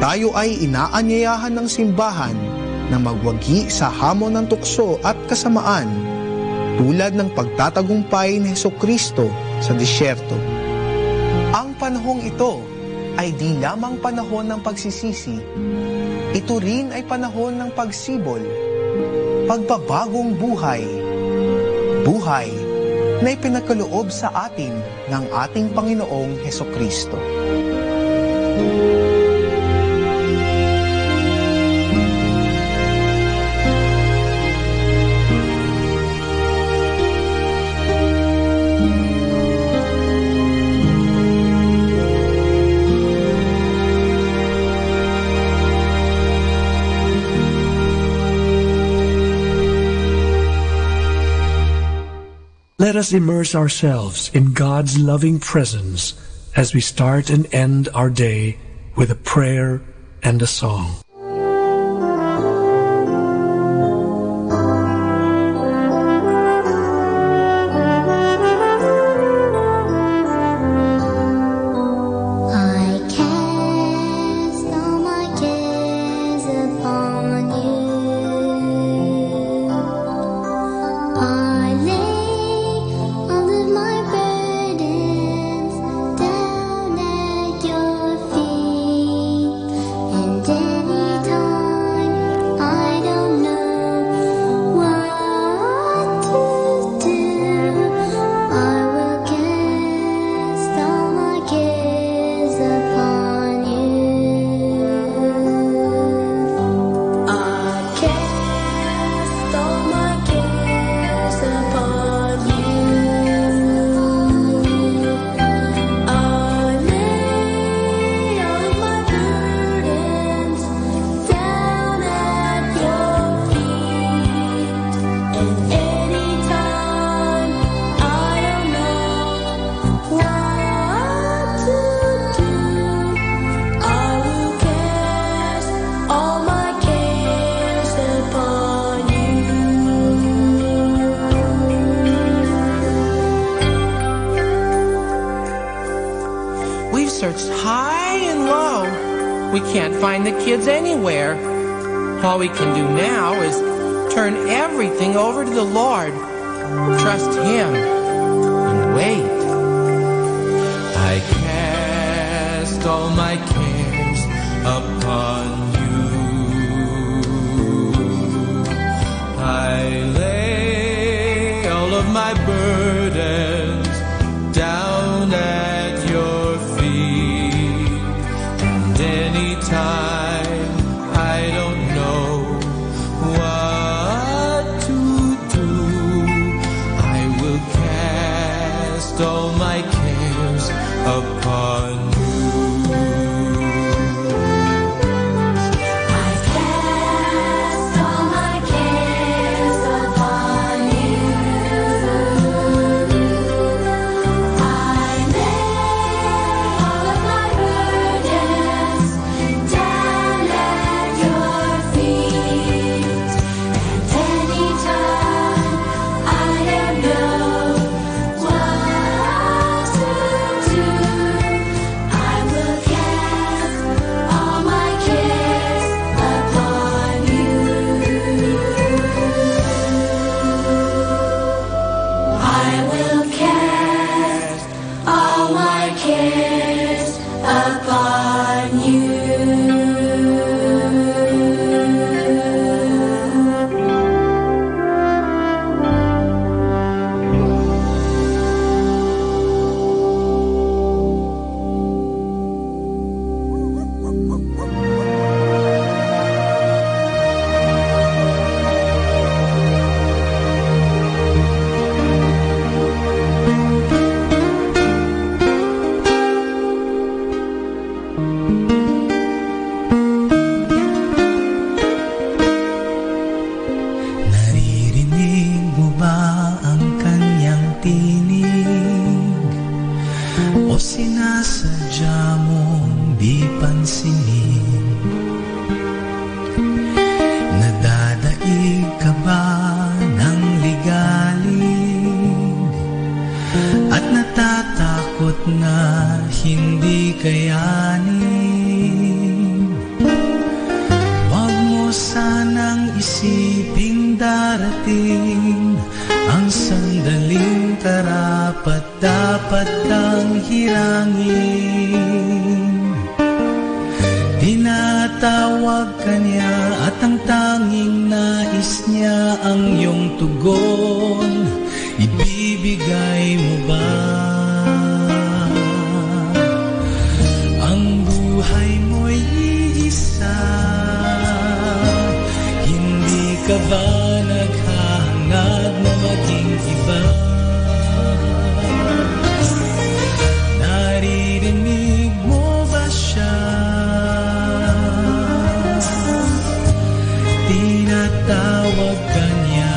tayo ay inaanyayahan ng simbahan na magwagi sa hamon ng tukso at kasamaan, tulad ng pagtatagumpay ni Hesukristo sa disyerto. Ang panahong ito ay di lamang panahon ng pagsisisi, ito rin ay panahon ng pagsibol, pagbabagong buhay, buhay na ipinagkaloob sa atin ng ating Panginoong Hesukristo. Let us immerse ourselves in God's loving presence as we start and end our day with a prayer and a song. We can't find the kids anywhere. All we can do now is turn everything over to the Lord, trust Him, and wait. I cast all my cares upon you. I lay all of my burdens down at your feet. And anytime I don't know what to do, I will cast all my cares upon you. o sinasadya mong di pansinin? Nadadaig ka ba ng ligalig at natatakot na hindi kayanin? Huwag mo sanang isiping darating ang sandaling karapat dapat kang hirangin. Tinatawag ka niya at ang tanging nais niya ang iyong tugon. Ibibigay mo ba ang buhay mo'y iisa? Hindi ka ba naghahangad na maging iba? Naririnig mo ba siya? Tinatawag ka niya.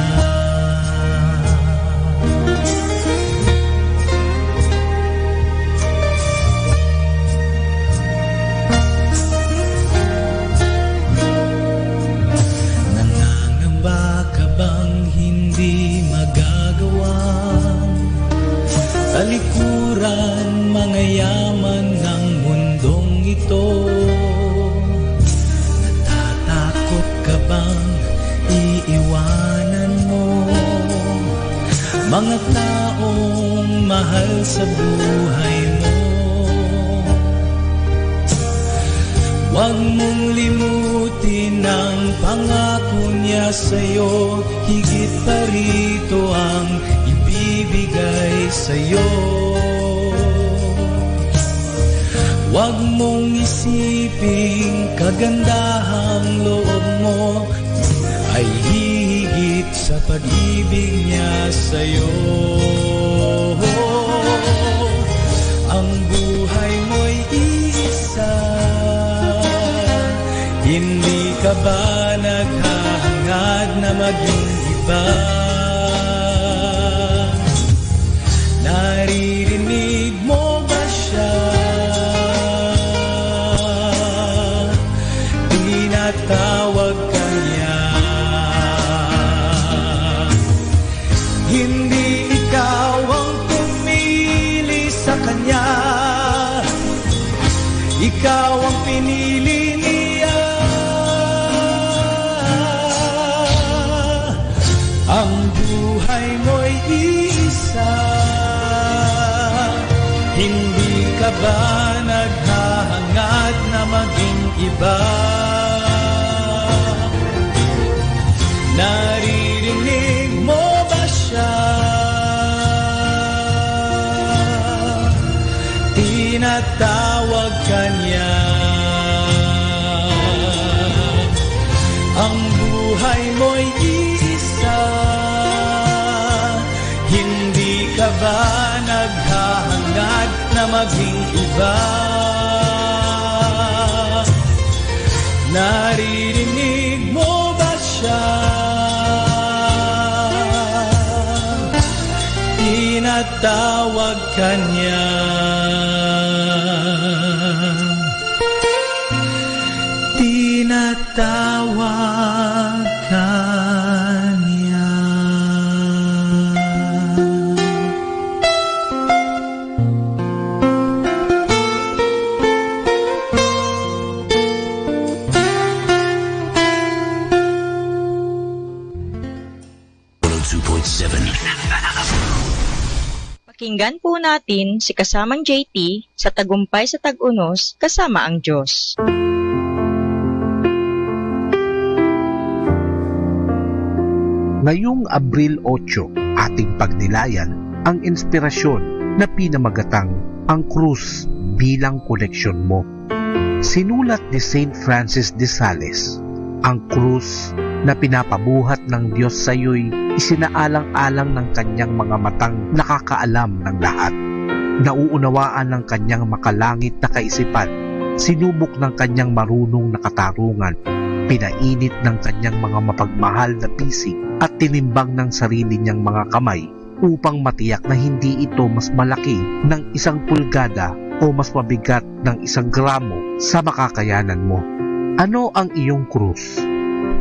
Nangangamba ka bang hindi magagawang talikuran mga yaman ng mundong ito? Natatakot ka bang iiwanan mo mga taong mahal sa buhay mo? Huwag mong limutin ang pangako niya sa'yo, higit pa rito ang ibibigay sa'yo. Huwag mong isiping kagandahang loob mo ay higit sa pag-ibig niya sa'yo. Ang buhay mo'y isa, hindi ka ba naghahangad na maging iba? Naririnig mo ba siya? Tinatawag ka niya. Hindi ikaw ang pumili sa kanya, ikaw ang pinili niya. Ang buhay mo'y isa, hindi ka ba naghahangad na maging iba? Naririnig mo ba siya? Tinatawag ka niya. Ang buhay mo'y isa, hindi ka ba naghahangad na maging iba? Naririnig mo ba siya? Tinatawag ka niya. Tinatawag ka niya. Pakinggan po natin si kasamang JT sa Tagumpay sa Tag-Unos kasama ang Diyos. Ngayong Abril 8, ating pagnilayan ang inspirasyon na pinamagatang Ang Krus Bilang Koleksyon Mo. Sinulat ni Saint Francis de Sales, ang krus na pinapabuhat ng Diyos sa iyo'y isinaalang-alang ng kanyang mga matang nakakaalam ng lahat. Nauunawaan ng kanyang makalangit na kaisipan, sinubok ng kanyang marunong na katarungan, pinainit ng kanyang mga mapagmahal na pisig at tinimbang ng sarili niyang mga kamay upang matiyak na hindi ito mas malaki ng 1 pulgada o mas mabigat ng 1 gramo sa makakayanan mo. Ano ang iyong krus?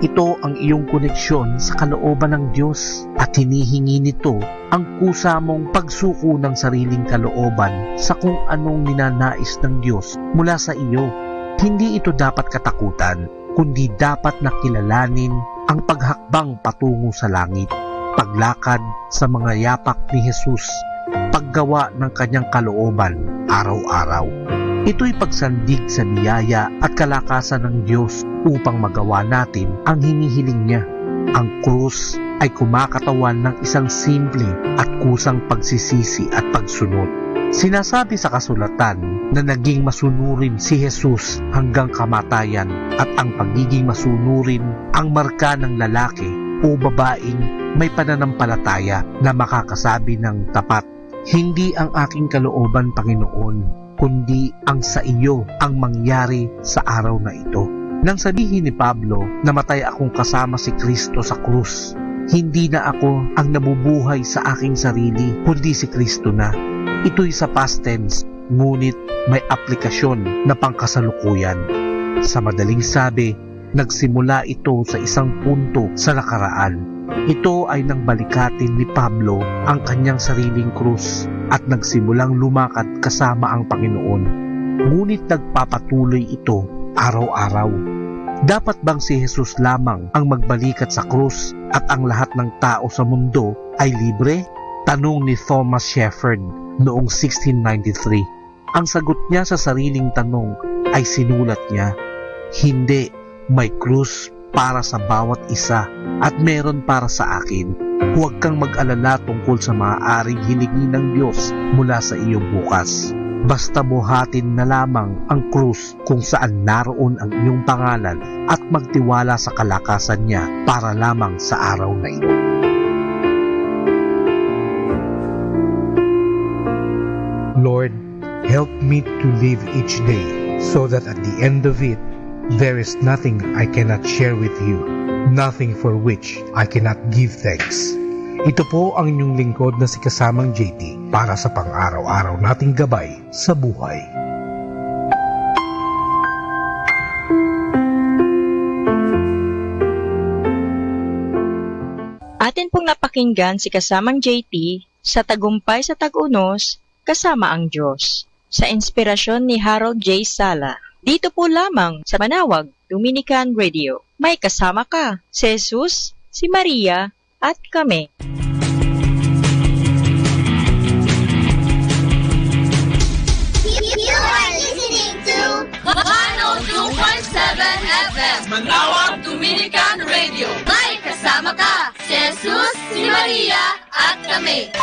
Ito ang iyong koneksyon sa kalooban ng Diyos at hinihingi nito ang kusa mong pagsuko ng sariling kalooban sa kung anong ninanais ng Diyos mula sa iyo. Hindi ito dapat katakutan, kundi dapat nakilalanin ang paghakbang patungo sa langit, paglakad sa mga yapak ni Jesus, paggawa ng kanyang kalooban araw-araw. Ito'y pagsandig sa biyaya at kalakasan ng Diyos upang magawa natin ang hinihiling niya. Ang krus ay kumakatawan ng isang simple at kusang pagsisisi at pagsunod. Sinasabi sa kasulatan na naging masunurin si Jesus hanggang kamatayan at ang pagiging masunurin ang marka ng lalaki o babaeng may pananampalataya na makakasabi ng tapat, "Hindi ang aking kalooban, Panginoon, kundi ang sa iyo ang mangyari sa araw na ito." Nang sabihin ni Pablo, namatay akong kasama si Kristo sa krus. Hindi na ako ang nabubuhay sa aking sarili, kundi si Kristo na. Ito'y sa past tense, ngunit may aplikasyon na pangkasalukuyan. Sa madaling sabi, nagsimula ito sa isang punto sa nakaraan. Ito ay nang balikatin ni Pablo ang kanyang sariling krus at nagsimulang lumakad kasama ang Panginoon. Ngunit nagpapatuloy ito araw-araw. Dapat bang si Jesus lamang ang magbalikat sa krus at ang lahat ng tao sa mundo ay libre? Tanong ni Thomas Shepard noong 1693. Ang sagot niya sa sariling tanong ay sinulat niya, "Hindi, may krus para sa bawat isa at meron para sa akin. Huwag kang mag-alala tungkol sa maaaring hilingin ng Diyos mula sa iyo bukas. Basta buhatin na lamang ang krus kung saan naroon ang iyong pangalan at magtiwala sa kalakasan niya para lamang sa araw na ito." Lord, help me to live each day so that at the end of it, there is nothing I cannot share with you, nothing for which I cannot give thanks. Ito po ang inyong lingkod na si Kasamang JT para sa pang-araw-araw nating gabay sa buhay. Atin pong napakinggan si Kasamang JT sa Tagumpay sa Tag-Unos, Kasama ang Diyos, sa inspirasyon ni Harold J. Sala. Dito po lamang sa Manawag, Dominican Radio. May kasama ka, si Jesus, si Maria, at kami. You are listening to 102.7 FM Manawag Dominican Radio. May kasama ka, si Jesus, si Maria, at kami.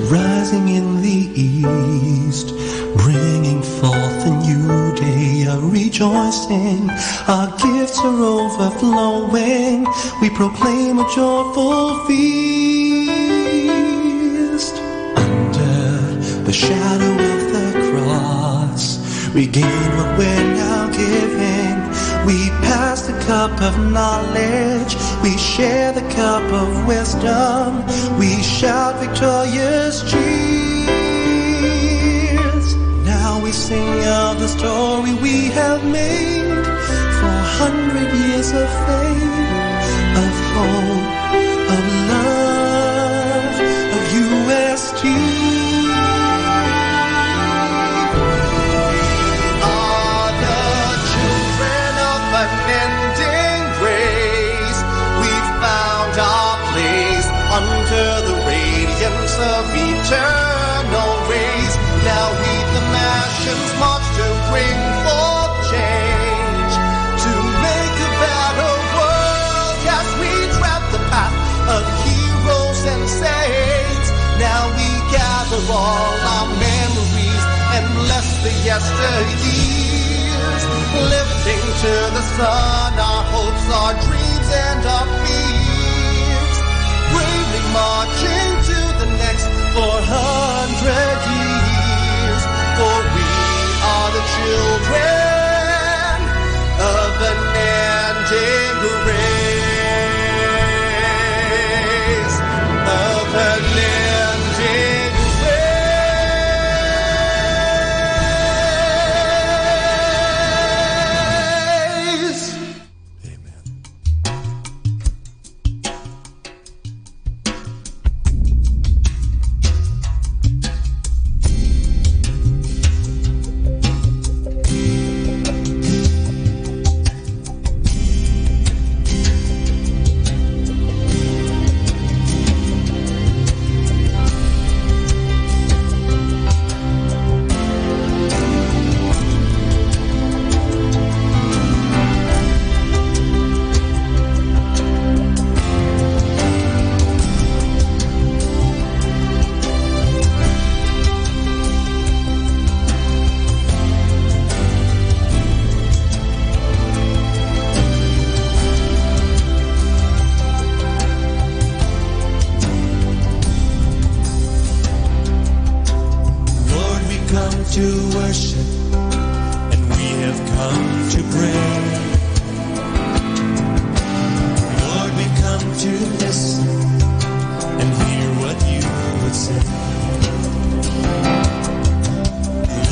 Rising in the east, bringing forth a new day of rejoicing. Our gifts are overflowing. We proclaim a joyful feast. Under the shadow of the cross, we gain what we're now giving. We pass the cup of knowledge. We share the cup of wisdom. We shout victorious cheers. Now we sing of the story we have made. 400 years of faith, of hope, of love, of UST. Under the radiance of eternal rays, now lead the nations march to bring forth change, to make a better world. As we tread the path of heroes and saints, now we gather all our memories and yesteryears, lifting to the sun our hopes, our dreams, and our fears, bravely marching to the next 400 years, for we are the children of an ending race, of an ending race. Lord, we come to worship, and we have come to pray. Lord, we come to listen and hear what you would say.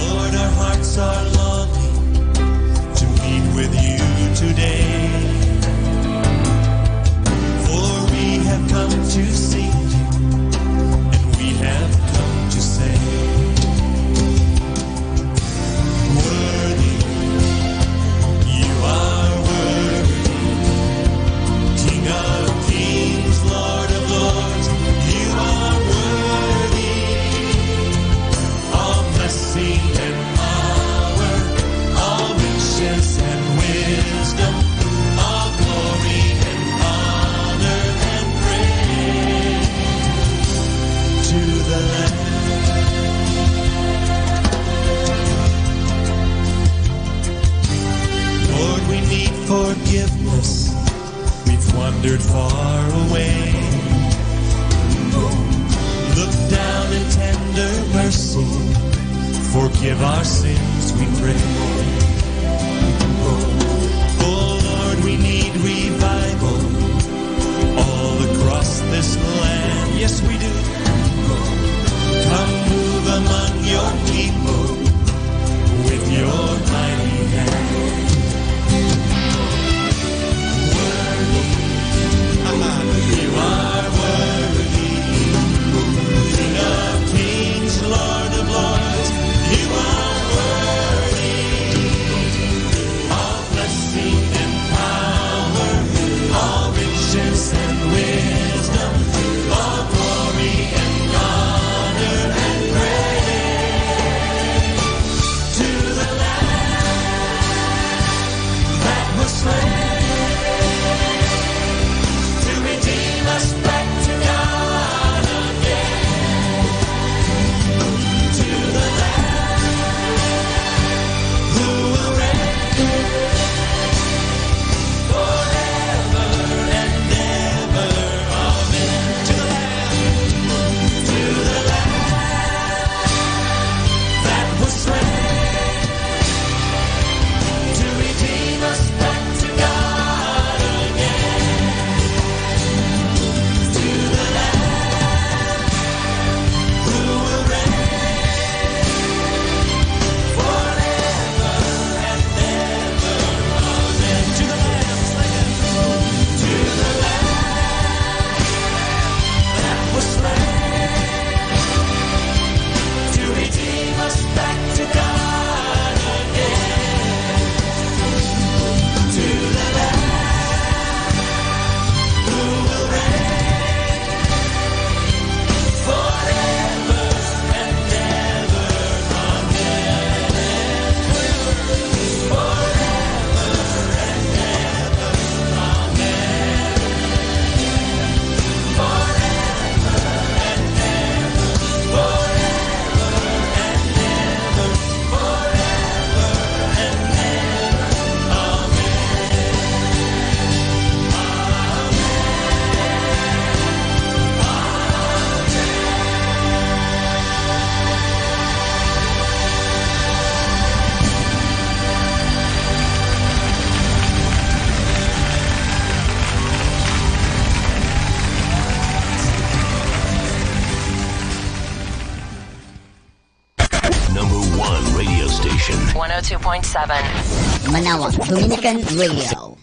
Lord, our hearts are longing to meet with you today. For we have come to see you, and we have come to say, worthy, you are worthy, King of kings, Lord of lords, you are worthy, all blessing and power, all riches and wisdom, all glory and honor and praise to the Lamb. Lord, we need forgiveness. We've wandered far away. Look down in tender mercy. Forgive our sins, we pray. Oh Lord, we need revival all across this land. Yes, we do. Come move among your people with your mighty hand. You are worthy, King of kings, Lord of lords. You are worthy, Manawag Dominican Radio.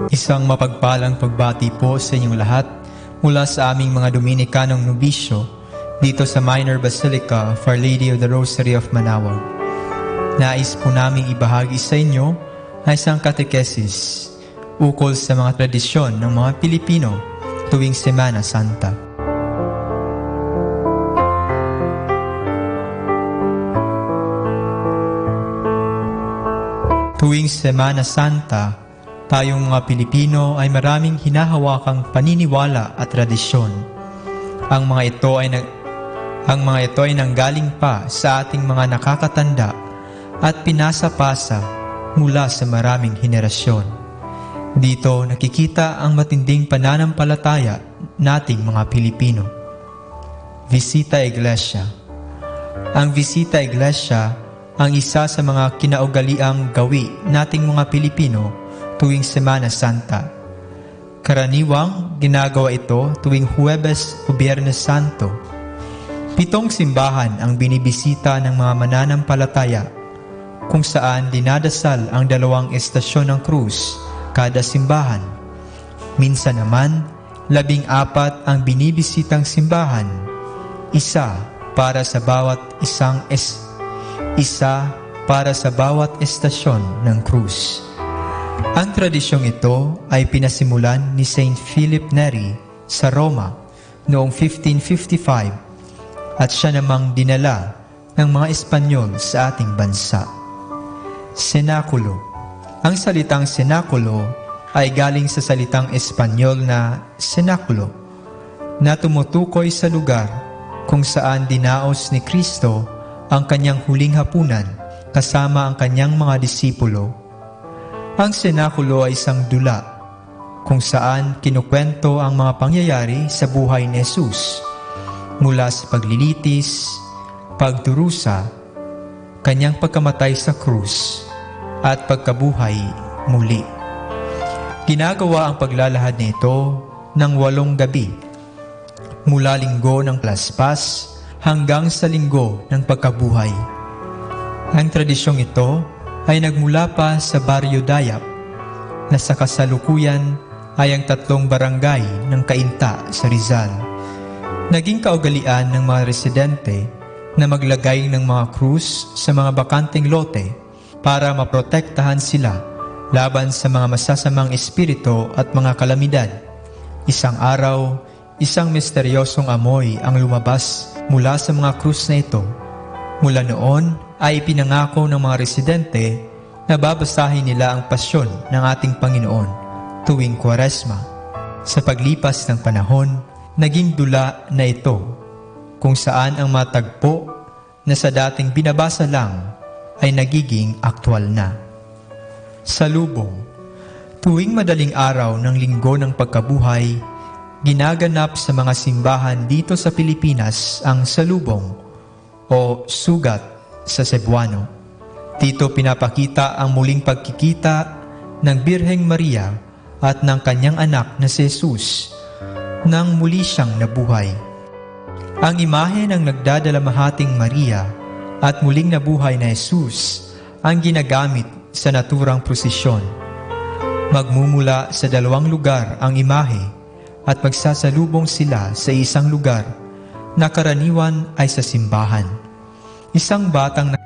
Isang mapagpalang pagbati po sa inyong lahat mula sa aming mga Dominikanong nobisyo dito sa Minor Basilica of Our Lady of the Rosary of Manawag. Nais po naming ibahagi sa inyo ang isang katekesis ukol sa mga tradisyon ng mga Pilipino tuwing Semana Santa. Tuwing Semana Santa, tayong mga Pilipino ay maraming hinahawakang paniniwala at tradisyon. Ang mga ito ay nanggaling pa sa ating mga nakakatanda at pinasa-pasa mula sa maraming henerasyon. Dito nakikita ang matinding pananampalataya nating mga Pilipino. Visita Iglesia. Ang Visita Iglesia ang isa sa mga kinaugaliang gawi nating mga Pilipino tuwing Semana Santa. Karaniwang ginagawa ito tuwing Huwebes o Biyernes Santo. 7 simbahan ang binibisita ng mga mananampalataya, kung saan dinadasal ang 2 estasyon ng krus kada simbahan. Minsan naman, 14 ang binibisitang simbahan, isa para sa bawat estasyon ng krus. Ang tradisyong ito ay pinasimulan ni Saint Philip Neri sa Roma noong 1555 at siya namang dinala ng mga Espanyol sa ating bansa. Senakulo. Ang salitang senakulo ay galing sa salitang Espanyol na senakulo na tumutukoy sa lugar kung saan dinaos ni Kristo ang kanyang huling hapunan kasama ang kanyang mga disipulo. Ang senakulo ay isang dula kung saan kinukwento ang mga pangyayari sa buhay ni Jesus mula sa paglilitis, pagdurusa, kanyang pagkamatay sa krus, at pagkabuhay muli. Ginagawa ang paglalahad nito ng 8 gabi, mula linggo ng Plaspas hanggang sa linggo ng pagkabuhay. Ang tradisyong ito ay nagmula pa sa Baryo Dayap na sa kasalukuyan ay ang 3 barangay ng Cainta sa Rizal. Naging kaugalian ng mga residente na maglagay ng mga krus sa mga bakanteng lote para maprotektahan sila laban sa mga masasamang espiritu at mga kalamidad. Isang araw, isang misteryosong amoy ang lumabas mula sa mga krus na ito. Mula noon ay pinangako ng mga residente na babasahin nila ang pasyon ng ating Panginoon tuwing Kwaresma. Sa paglipas ng panahon, naging dula na ito kung saan ang matagpo na sa dating binabasa lang ay nagiging aktwal na. Salubong. Tuwing madaling araw ng linggo ng pagkabuhay, ginaganap sa mga simbahan dito sa Pilipinas ang salubong o sugat sa Cebuano. Dito pinapakita ang muling pagkikita ng Birheng Maria at ng kanyang anak na si Jesus nang muli siyang nabuhay. Ang imahe ng nagdadalamahating Maria at muling nabuhay na Jesus ang ginagamit sa naturang prosesyon. Magmumula sa 2 lugar ang imahe at magsasalubong sila sa isang lugar na karaniwan ay sa simbahan. Isang batang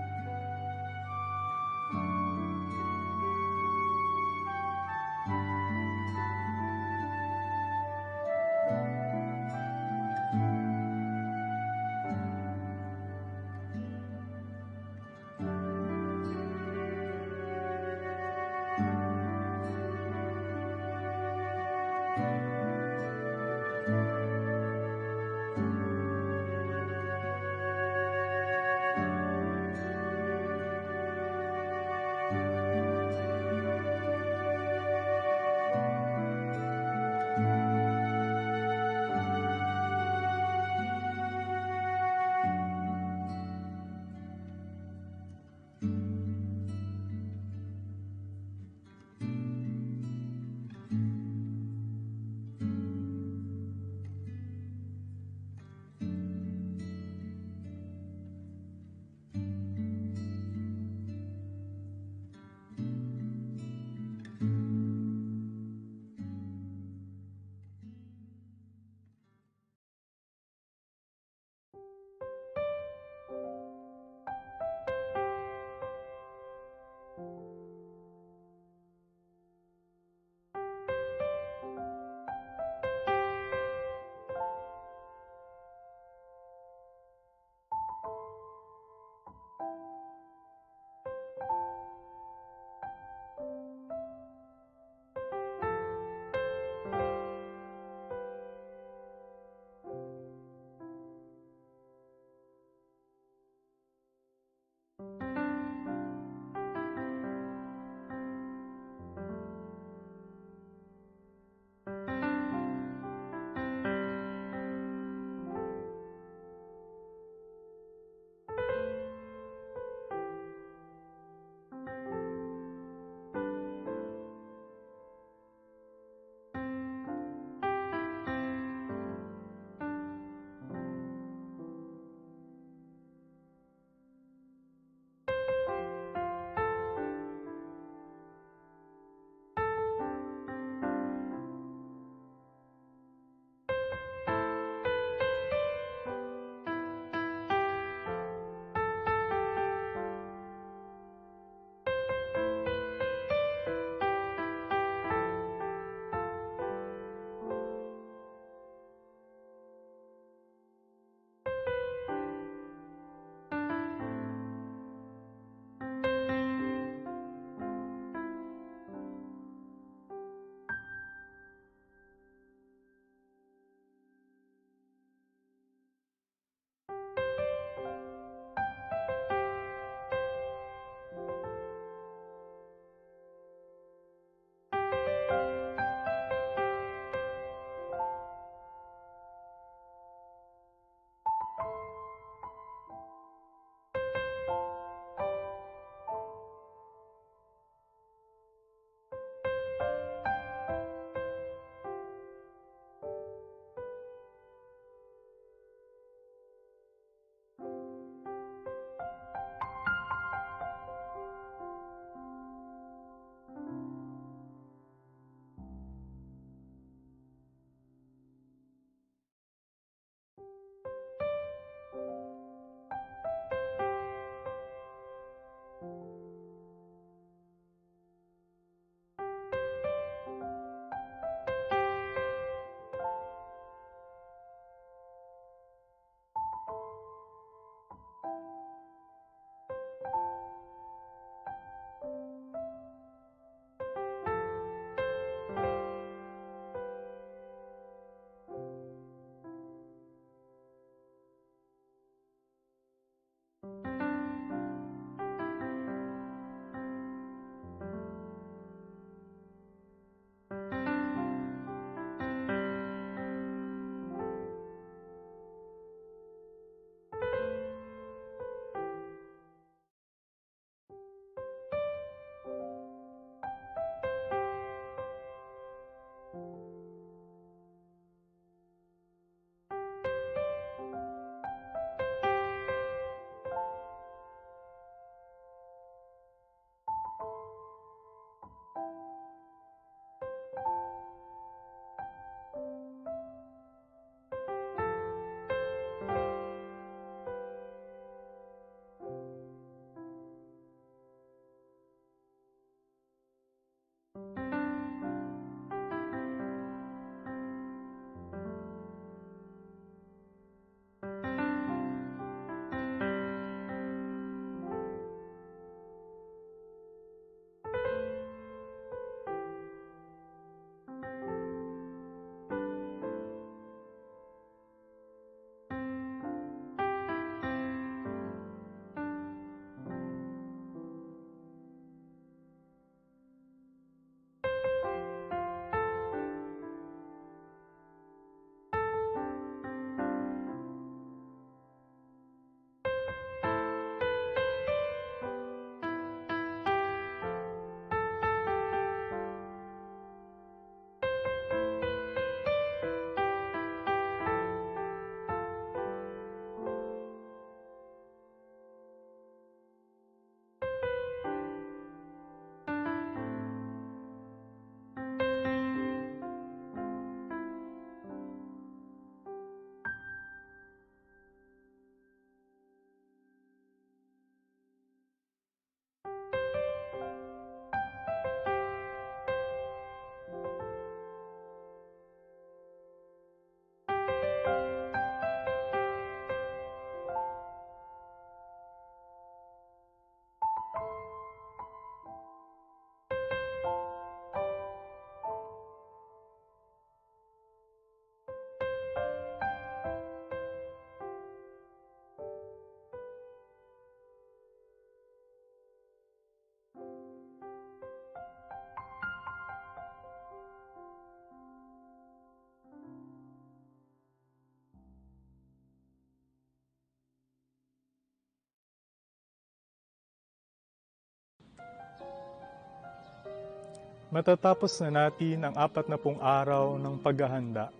Matatapos na natin ang 40 araw ng paghahanda.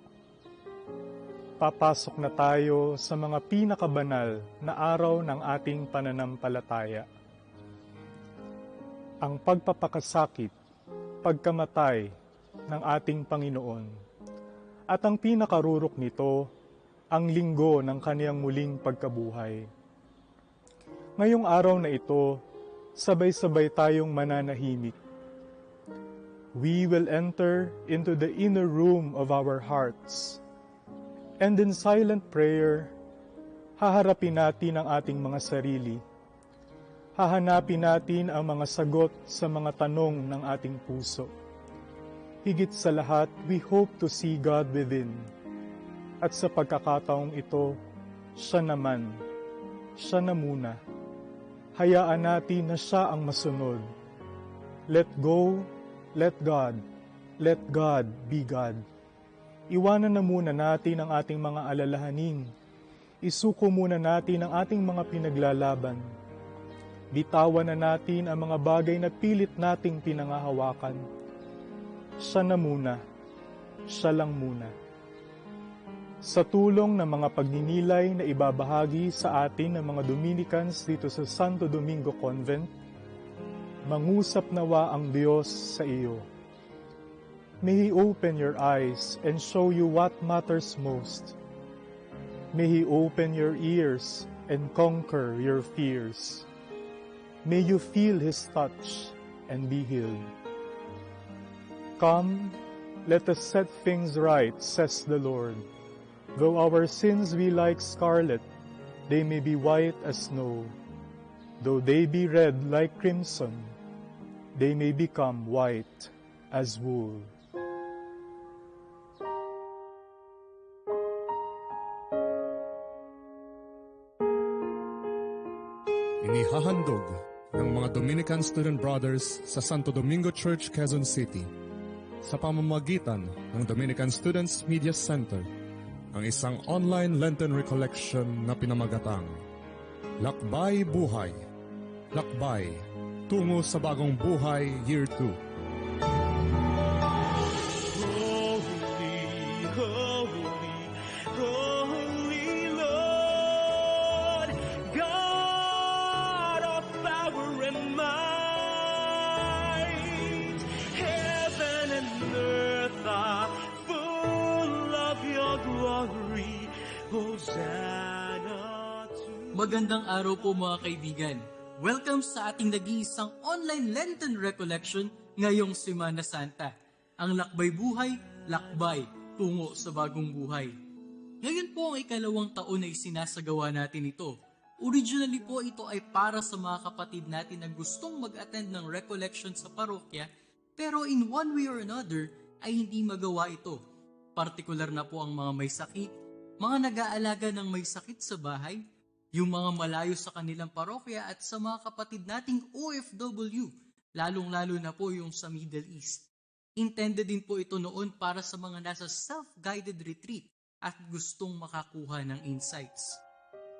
Papasok na tayo sa mga pinakabanal na araw ng ating pananampalataya. Ang pagpapakasakit, pagkamatay ng ating Panginoon. At ang pinakarurok nito, ang linggo ng kaniyang muling pagkabuhay. Ngayong araw na ito, sabay-sabay tayong mananahimik. We will enter into the inner room of our hearts, and in silent prayer, haharapin natin ang ating mga sarili. Hahanapin natin ang mga sagot sa mga tanong ng ating puso. Higit sa lahat, we hope to see God within. At sa pagkakataong ito, siya naman, siya na muna. Hayaan natin na siya ang masunod. Let go, let God be God. Iwanan na muna natin ang ating mga alalahanin. Isuko muna natin ang ating mga pinaglalaban. Bitawan na natin ang mga bagay na pilit nating pinangahawakan. Siya na muna, siya lang muna. Sa tulong ng mga pagninilay na ibabahagi sa atin ng mga Dominicans dito sa Santo Domingo Convent, mangusap nawa ang Diyos sa iyo. May He open your eyes and show you what matters most. May He open your ears and conquer your fears. May you feel His touch and be healed. Come, let us set things right, says the Lord. Though our sins be like scarlet, they may be white as snow. Though they be red like crimson, they may become white as wool. Inihahandog ng mga Dominican Student Brothers sa Santo Domingo Church, Quezon City sa pamamagitan ng Dominican Students Media Center ang isang online Lenten Recollection na pinamagatang Lakbay Buhay, Lakbay tungo sa Bagong Buhay Year 2. Magandang araw po mga kaibigan. Welcome sa ating nag-iisang online Lenten Recollection ngayong Semana Santa. Ang Lakbay Buhay, Lakbay tungo sa Bagong Buhay. Ngayon po ang ikalawang taon na isinasagawa natin ito. Originally po ito ay para sa mga kapatid natin na gustong mag-attend ng recollection sa parokya, pero in one way or another ay hindi magawa ito. Partikular na po ang mga may sakit, mga nag-aalaga ng may sakit sa bahay, yung mga malayo sa kanilang parokya at sa mga kapatid nating OFW, lalong-lalo na po yung sa Middle East. Intended din po ito noon para sa mga nasa self-guided retreat at gustong makakuha ng insights.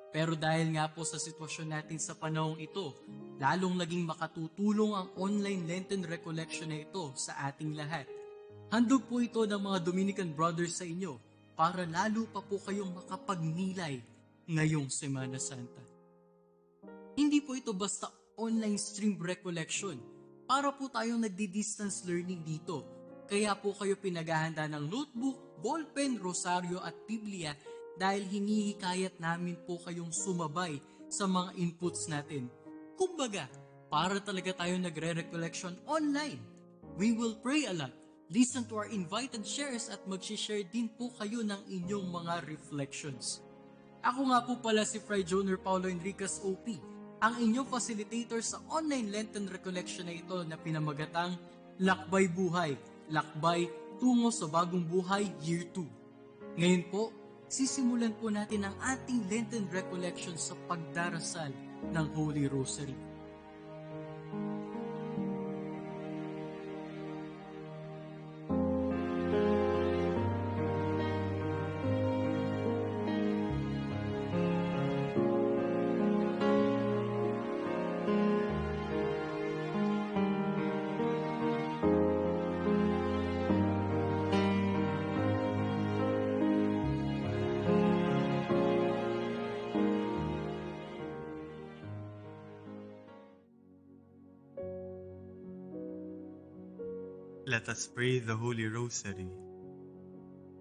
Pero dahil nga po sa sitwasyon natin sa panahong ito, lalong naging makatutulong ang online Lenten Recollection na ito sa ating lahat. Handog po ito ng mga Dominican Brothers sa inyo para lalo pa po kayong makapagnilay ngayong Semana Santa. Hindi po ito basta online stream recollection. Para po tayong nagdi-distance learning dito. Kaya po kayo pinaghahanda ng notebook, ballpen, rosaryo at Biblia dahil hinihikayat namin po kayong sumabay sa mga inputs natin. Kumbaga, para talaga tayo nagre-recollection online. We will pray a lot, listen to our invited shares at mag-share din po kayo ng inyong mga reflections. Ako nga po pala si Fray Joner Paulo Enriquez OP, ang inyong facilitator sa online Lenten Recollection na ito na pinamagatang Lakbay Buhay, Lakbay tungo sa Bagong Buhay Year 2. Ngayon po, sisimulan po natin ang ating Lenten Recollection sa pagdarasal ng Holy Rosary. Let us pray the Holy Rosary.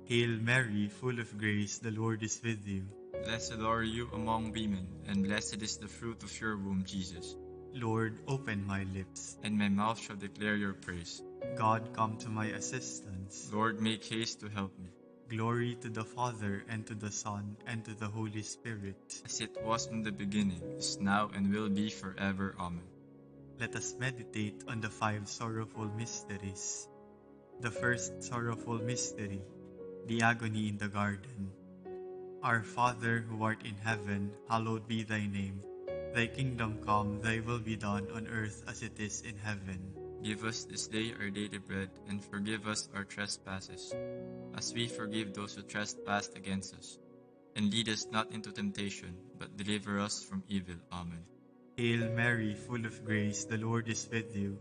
Hail Mary, full of grace, the Lord is with you. Blessed are you among women, and blessed is the fruit of your womb, Jesus. Lord, open my lips, and my mouth shall declare your praise. God, come to my assistance. Lord, make haste to help me. Glory to the Father, and to the Son, and to the Holy Spirit. As it was in the beginning, is now, and will be forever. Amen. Let us meditate on the 5 sorrowful mysteries. The first sorrowful mystery, the agony in the garden. Our Father, who art in heaven, hallowed be thy name. Thy kingdom come, thy will be done on earth as it is in heaven. Give us this day our daily bread, and forgive us our trespasses, as we forgive those who trespass against us. And lead us not into temptation, but deliver us from evil. Amen. Hail Mary, full of grace, the Lord is with you.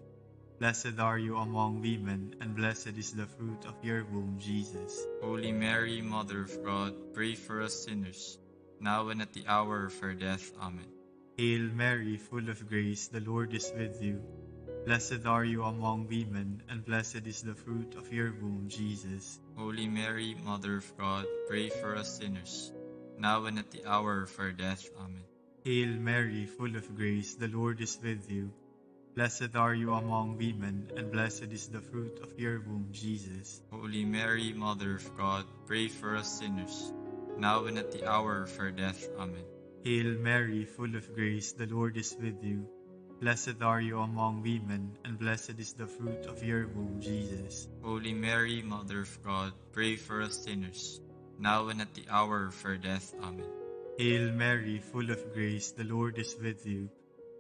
Blessed are you among women, and blessed is the fruit of your womb, Jesus. Holy Mary, Mother of God, pray for us sinners, now and at the hour of our death. Amen. Hail Mary, full of grace, the Lord is with you. Blessed are you among women, and blessed is the fruit of your womb, Jesus. Holy Mary, Mother of God, pray for us sinners, now and at the hour of our death. Amen. Hail Mary, full of grace, the Lord is with you. Blessed are you among women, and blessed is the fruit of your womb, Jesus. Holy Mary, Mother of God, pray for us sinners, now and at the hour of our death. Amen. Hail Mary, full of grace, the Lord is with you. Blessed are you among women, and blessed is the fruit of your womb, Jesus. Holy Mary, Mother of God, pray for us sinners, now and at the hour of our death. Amen. Hail Mary, full of grace, the Lord is with you.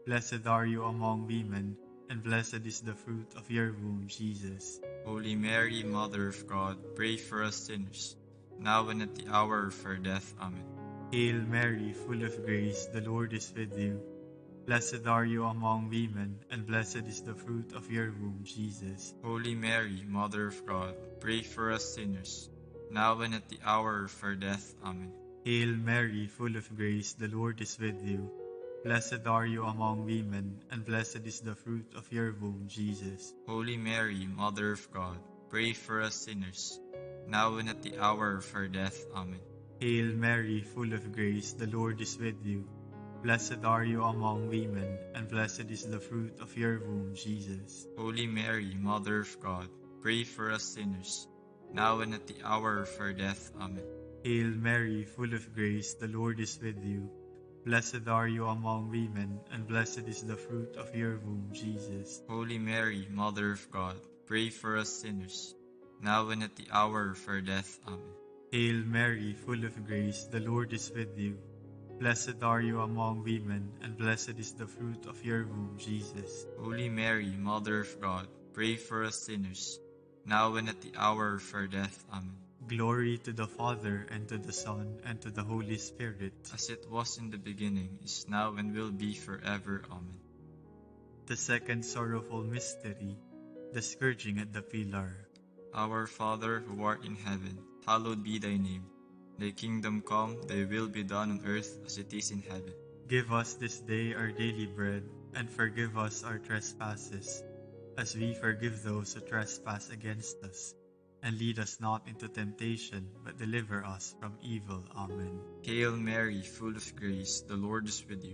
Blessed are you among women, and blessed is the fruit of your womb, Jesus. Holy Mary, Mother of God, pray for us sinners, now and at the hour of our death. Amen. Hail Mary, full of grace, the Lord is with you. Blessed are you among women, and blessed is the fruit of your womb, Jesus. Holy Mary, Mother of God, pray for us sinners, now and at the hour of our death. Amen. Hail Mary, full of grace, the Lord is with you. Blessed are you among women, and blessed is the fruit of your womb, Jesus. Holy Mary, Mother of God, pray for us sinners, now and at the hour of our death. Amen. Hail Mary, full of grace, the Lord is with you. Blessed are you among women, and blessed is the fruit of your womb, Jesus. Holy Mary, Mother of God, pray for us sinners, now and at the hour of our death. Amen. Hail Mary, full of grace, the Lord is with you. Blessed are you among women, and blessed is the fruit of your womb, Jesus. Holy Mary, Mother of God, pray for us sinners, now and at the hour of our death. Amen. Hail Mary, full of grace, the Lord is with you. Blessed are you among women, and blessed is the fruit of your womb, Jesus. Holy Mary, Mother of God, pray for us sinners, now and at the hour of our death. Amen. Glory to the Father, and to the Son, and to the Holy Spirit. As it was in the beginning, is now, and will be forever. Amen. The second sorrowful mystery, the scourging at the pillar. Our Father, who art in heaven, hallowed be thy name. Thy kingdom come, thy will be done on earth as it is in heaven. Give us this day our daily bread, and forgive us our trespasses, as we forgive those who trespass against us. And lead us not into temptation, but deliver us from evil. Amen. Hail Mary, full of grace, the Lord is with you.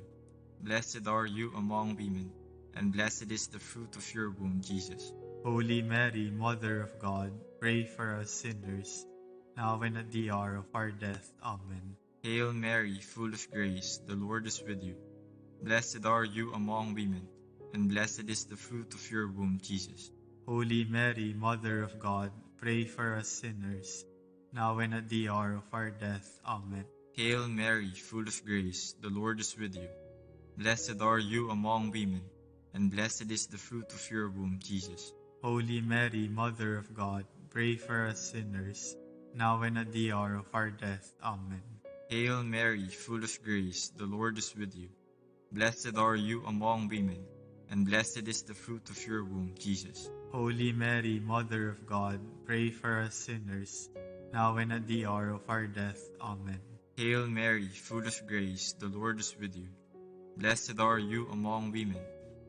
Blessed are you among women, and blessed is the fruit of your womb, Jesus. Holy Mary, Mother of God, pray for us sinners, now and at the hour of our death. Amen. Hail Mary, full of grace, the Lord is with you. Blessed are you among women, and blessed is the fruit of your womb, Jesus. Holy Mary, Mother of God, pray for us sinners, now and at the hour of our death. Amen. Hail Mary, full of grace, the Lord is with you. Blessed are you among women, and blessed is the fruit of your womb, Jesus. Holy Mary, Mother of God, pray for us sinners, now and at the hour of our death. Amen. Hail Mary, full of grace, the Lord is with you. Blessed are you among women, and blessed is the fruit of your womb, Jesus. Holy Mary, Mother of God, pray for us sinners, now and at the hour of our death. Amen. Hail Mary, full of grace, the Lord is with you. Blessed are you among women,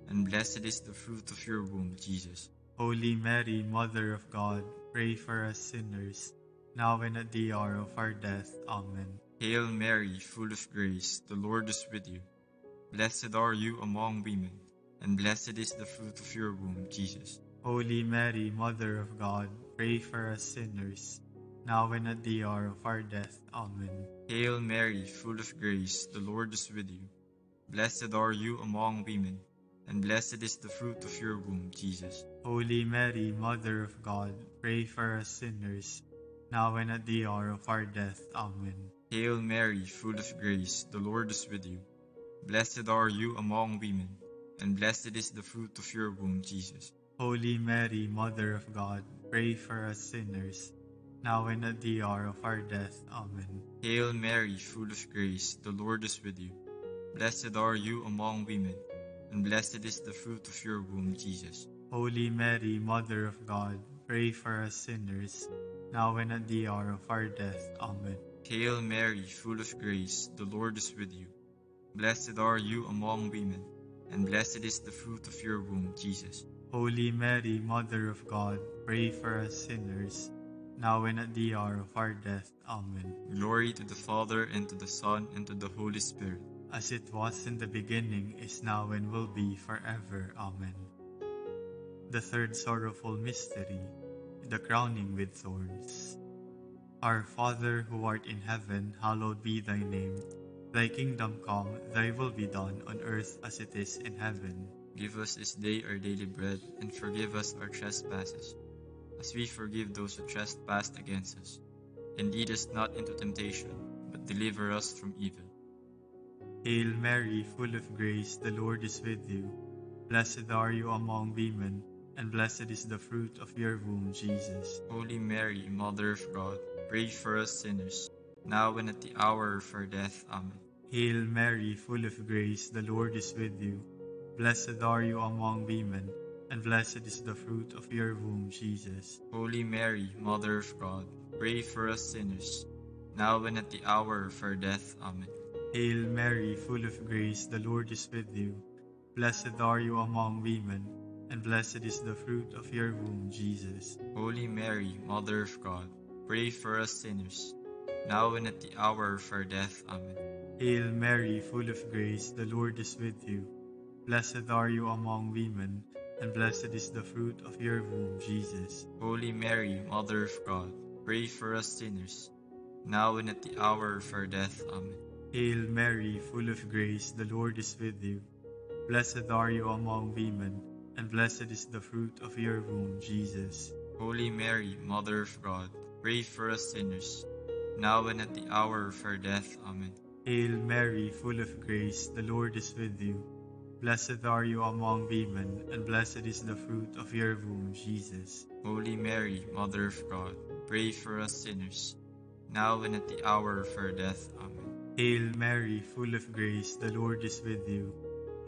and blessed is the fruit of your womb, Jesus. Holy Mary, Mother of God, pray for us sinners, now and at the hour of our death. Amen. Hail Mary, full of grace, the Lord is with you. Blessed are you among women, and blessed is the fruit of your womb, Jesus. Holy Mary, Mother of God, pray for us sinners, now and at the hour of our death. Amen. Hail Mary, full of grace, the Lord is with you. Blessed are you among women, and blessed is the fruit of your womb, Jesus. Holy Mary, Mother of God, pray for us sinners, now and at the hour of our death. Amen. Hail Mary, full of grace, the Lord is with you. Blessed are you among women, and blessed is the fruit of your womb, Jesus. Holy Mary, Mother of God, pray for us sinners, now and at the hour of our death. Amen. Hail Mary, full of grace, the Lord is with you. Blessed are you among women, and blessed is the fruit of your womb, Jesus. Holy Mary, Mother of God, pray for us sinners, now and at the hour of our death. Amen. Hail Mary, full of grace, the Lord is with you. Blessed are you among women, and blessed is the fruit of your womb, Jesus. Holy Mary, Mother of God, pray for us sinners, now and at the hour of our death. Amen. Glory to the Father, and to the Son, and to the Holy Spirit. As it was in the beginning, is now, and will be forever. Amen. The third sorrowful mystery, the crowning with thorns. Our Father, who art in heaven, hallowed be thy name. Thy kingdom come, thy will be done on earth as it is in heaven. Give us this day our daily bread, and forgive us our trespasses, as we forgive those who trespass against us. And lead us not into temptation, but deliver us from evil. Hail Mary, full of grace, the Lord is with you. Blessed are you among women, and blessed is the fruit of your womb, Jesus. Holy Mary, Mother of God, pray for us sinners, now and at the hour of our death. Amen. Hail Mary, full of grace, the Lord is with you. Blessed are you among women, and blessed is the fruit of your womb, Jesus. Holy Mary, Mother of God, pray for us sinners, now and at the hour of our death. Amen. Hail Mary, full of grace, the Lord is with you. Blessed are you among women, and blessed is the fruit of your womb, Jesus. Holy Mary, Mother of God, pray for us sinners, now and at the hour of our death. Amen. Hail Mary, full of grace, the Lord is with you. Blessed are you among women, and blessed is the fruit of your womb, Jesus. Holy Mary, Mother of God, pray for us sinners, now and at the hour of our death. Amen. Hail Mary, full of grace, the Lord is with you. Blessed are you among women, and blessed is the fruit of your womb, Jesus. Holy Mary, Mother of God, pray for us sinners, now and at the hour of our death. Amen. Hail Mary, full of grace, the Lord is with you. Blessed are you among women, and blessed is the fruit of your womb, Jesus. Holy Mary, Mother of God, pray for us sinners, now and at the hour of our death. Amen. Hail Mary, full of grace, the Lord is with you.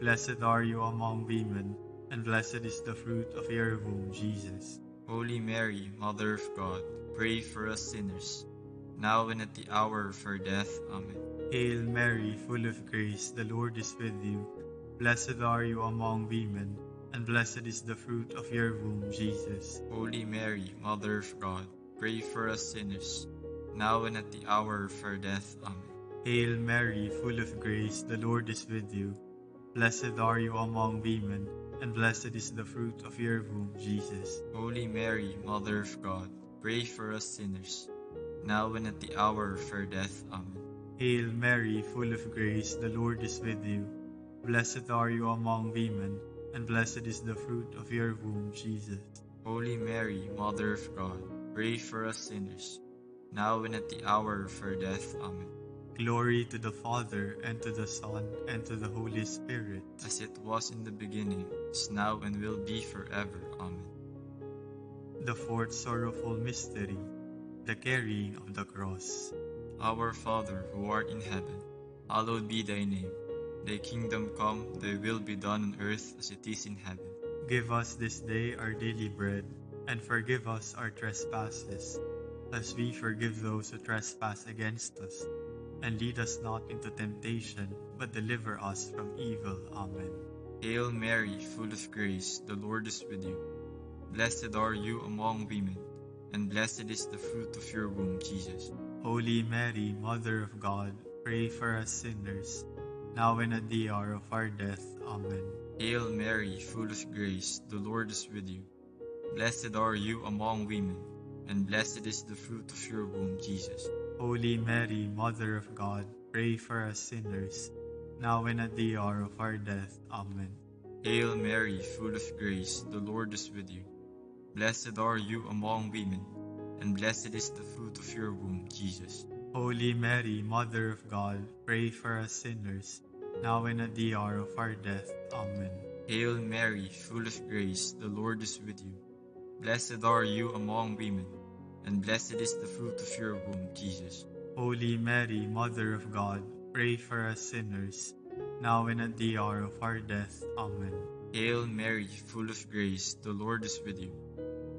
Blessed are you among women, and blessed is the fruit of your womb, Jesus. Holy Mary, Mother of God, pray for us sinners, now and at the hour of our death. Amen. Hail Mary, full of grace, the Lord is with you. Blessed are you among women, and blessed is the fruit of your womb, Jesus. Holy Mary, Mother of God, pray for us sinners, now and at the hour of our death. Amen. Hail Mary, full of grace, the Lord is with you. Blessed are you among women, and blessed is the fruit of your womb, Jesus. Holy Mary, Mother of God, pray for us sinners, now and at the hour of our death. Amen. Hail Mary, full of grace, the Lord is with you. Blessed are you among women, and blessed is the fruit of your womb, Jesus. Holy Mary, Mother of God, pray for us sinners, now and at the hour of our death. Amen. Glory to the Father, and to the Son, and to the Holy Spirit. As it was in the beginning, is now, and will be forever. Amen. The fourth sorrowful mystery, the carrying of the cross. Our Father, who art in heaven, hallowed be thy name. Thy kingdom come, thy will be done on earth as it is in heaven. Give us this day our daily bread, and forgive us our trespasses, as we forgive those who trespass against us. And lead us not into temptation, but deliver us from evil. Amen. Hail Mary, full of grace, the Lord is with you. Blessed are you among women, and blessed is the fruit of your womb, Jesus. Holy Mary, Mother of God, pray for us sinners, now and at the hour of our death. Amen. Hail Mary, full of grace, the Lord is with you. Blessed are you among women, and blessed is the fruit of your womb, Jesus. Holy Mary, Mother of God, pray for us sinners, now and at the hour of our death. Amen. Hail Mary, full of grace, the Lord is with you. Blessed are you among women, and blessed is the fruit of your womb, Jesus. Holy Mary, Mother of God, pray for us sinners, now and at the hour of our death. Amen. Hail Mary, full of grace, the Lord is with you. Blessed are you among women, and blessed is the fruit of your womb, Jesus. Holy Mary, Mother of God, pray for us sinners, now and at the hour of our death. Amen. Hail Mary, full of grace, the Lord is with you.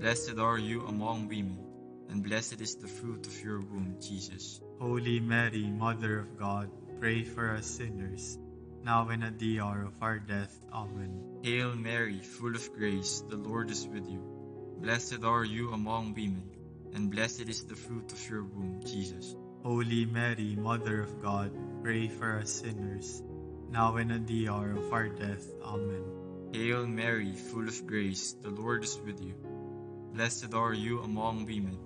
Blessed are you among women, and blessed is the fruit of your womb, Jesus. Holy Mary, Mother of God, pray for us sinners, now and at the hour of our death. Amen. Hail Mary, full of grace, the Lord is with you. Blessed are you among women, and blessed is the fruit of your womb, Jesus. Holy Mary, Mother of God, pray for us sinners, now and at the hour of our death. Amen. Hail Mary, full of grace, the Lord is with you. Blessed are you among women,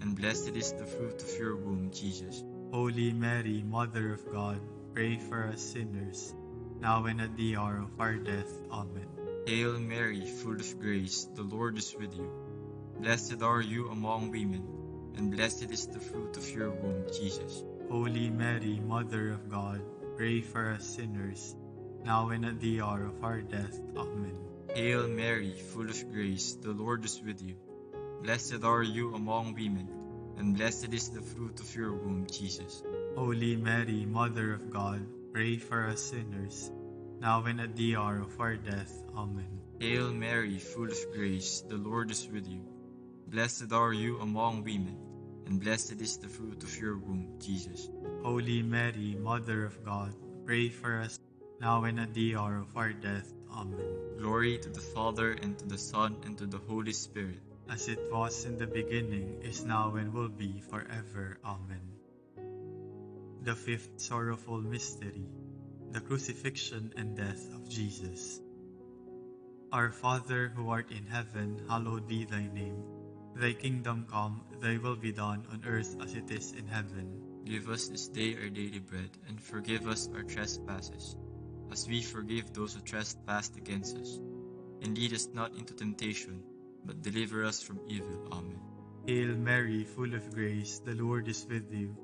and blessed is the fruit of your womb, Jesus. Holy Mary, Mother of God, pray for us sinners, now and at the hour of our death. Amen. Hail Mary, full of grace, the Lord is with you. Blessed are you among women, and blessed is the fruit of your womb, Jesus. Holy Mary, Mother of God, pray for us sinners, now and at the hour of our death. Amen. Hail Mary, full of grace, the Lord is with you. Blessed are you among women, and blessed is the fruit of your womb, Jesus. Holy Mary, Mother of God, pray for us sinners, now and at the hour of our death. Amen. Hail Mary, full of grace, the Lord is with you. Blessed are you among women, and blessed is the fruit of your womb, Jesus. Holy Mary, Mother of God, pray for us now and at the hour of our death. Amen. Glory to the Father, and to the Son, and to the Holy Spirit. As it was in the beginning, is now, and will be forever. Amen. The fifth sorrowful mystery, the crucifixion and death of Jesus. Our Father, who art in heaven, hallowed be thy name. Thy kingdom come, thy will be done on earth as it is in heaven. Give us this day our daily bread, and forgive us our trespasses, as we forgive those who trespass against us. And lead us not into temptation, but deliver us from evil. Amen. Hail Mary, full of grace, the Lord is with you.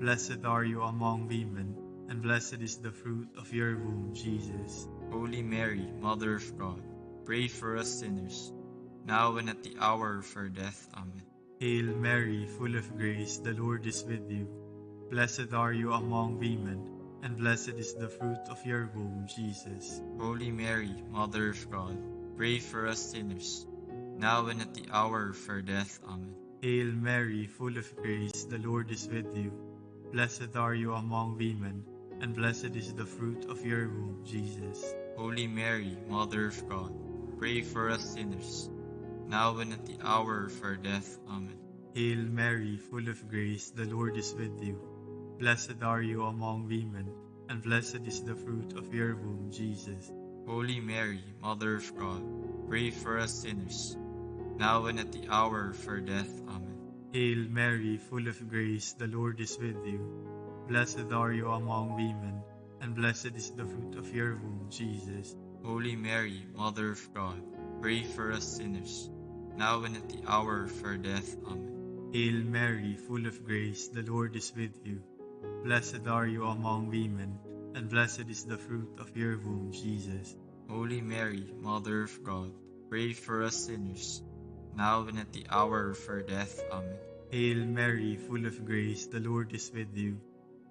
Blessed are you among women, and blessed is the fruit of your womb, Jesus. Holy Mary, Mother of God, pray for us sinners, now and at the hour of our death. Amen. Hail Mary, full of grace, the Lord is with you. Blessed are you among women, and blessed is the fruit of your womb, Jesus. Holy Mary, Mother of God, pray for us sinners, now and at the hour of our death. Amen. Hail Mary, full of grace, the Lord is with you. Blessed are you among women, and blessed is the fruit of your womb, Jesus. Holy Mary, Mother of God, pray for us sinners, now and at the hour of our death. Amen. Hail Mary, full of grace, the Lord is with you. Blessed are you among women, and blessed is the fruit of your womb, Jesus. Holy Mary, Mother of God, pray for us sinners, now and at the hour of our death. Amen. Hail Mary, full of grace, the Lord is with you. Blessed are you among women, and blessed is the fruit of your womb, Jesus. Holy Mary, Mother of God, pray for us sinners, now and at the hour of our death. Amen. Hail Mary, full of grace, the Lord is with you. Blessed are you among women, and blessed is the fruit of your womb, Jesus. Holy Mary, Mother of God, pray for us sinners, now and at the hour of our death. Amen. Hail Mary, full of grace, the Lord is with you.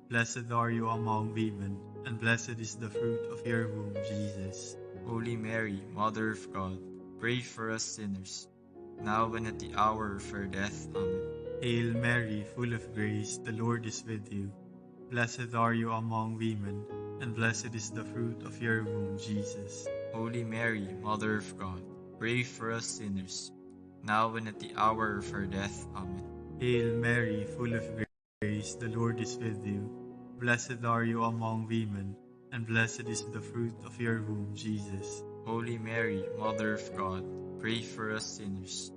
Blessed are you among women, and blessed is the fruit of your womb, Jesus. Holy Mary, Mother of God, pray for us sinners, now and at the hour of our death. Amen. Hail Mary, full of grace, the Lord is with you. Blessed are you among women, and blessed is the fruit of your womb, Jesus. Holy Mary, Mother of God, pray for us sinners, now and at the hour of our death. Amen. Hail Mary, full of grace, the Lord is with you. Blessed are you among women, and blessed is the fruit of your womb, Jesus. Holy Mary, Mother of God, pray for us sinners,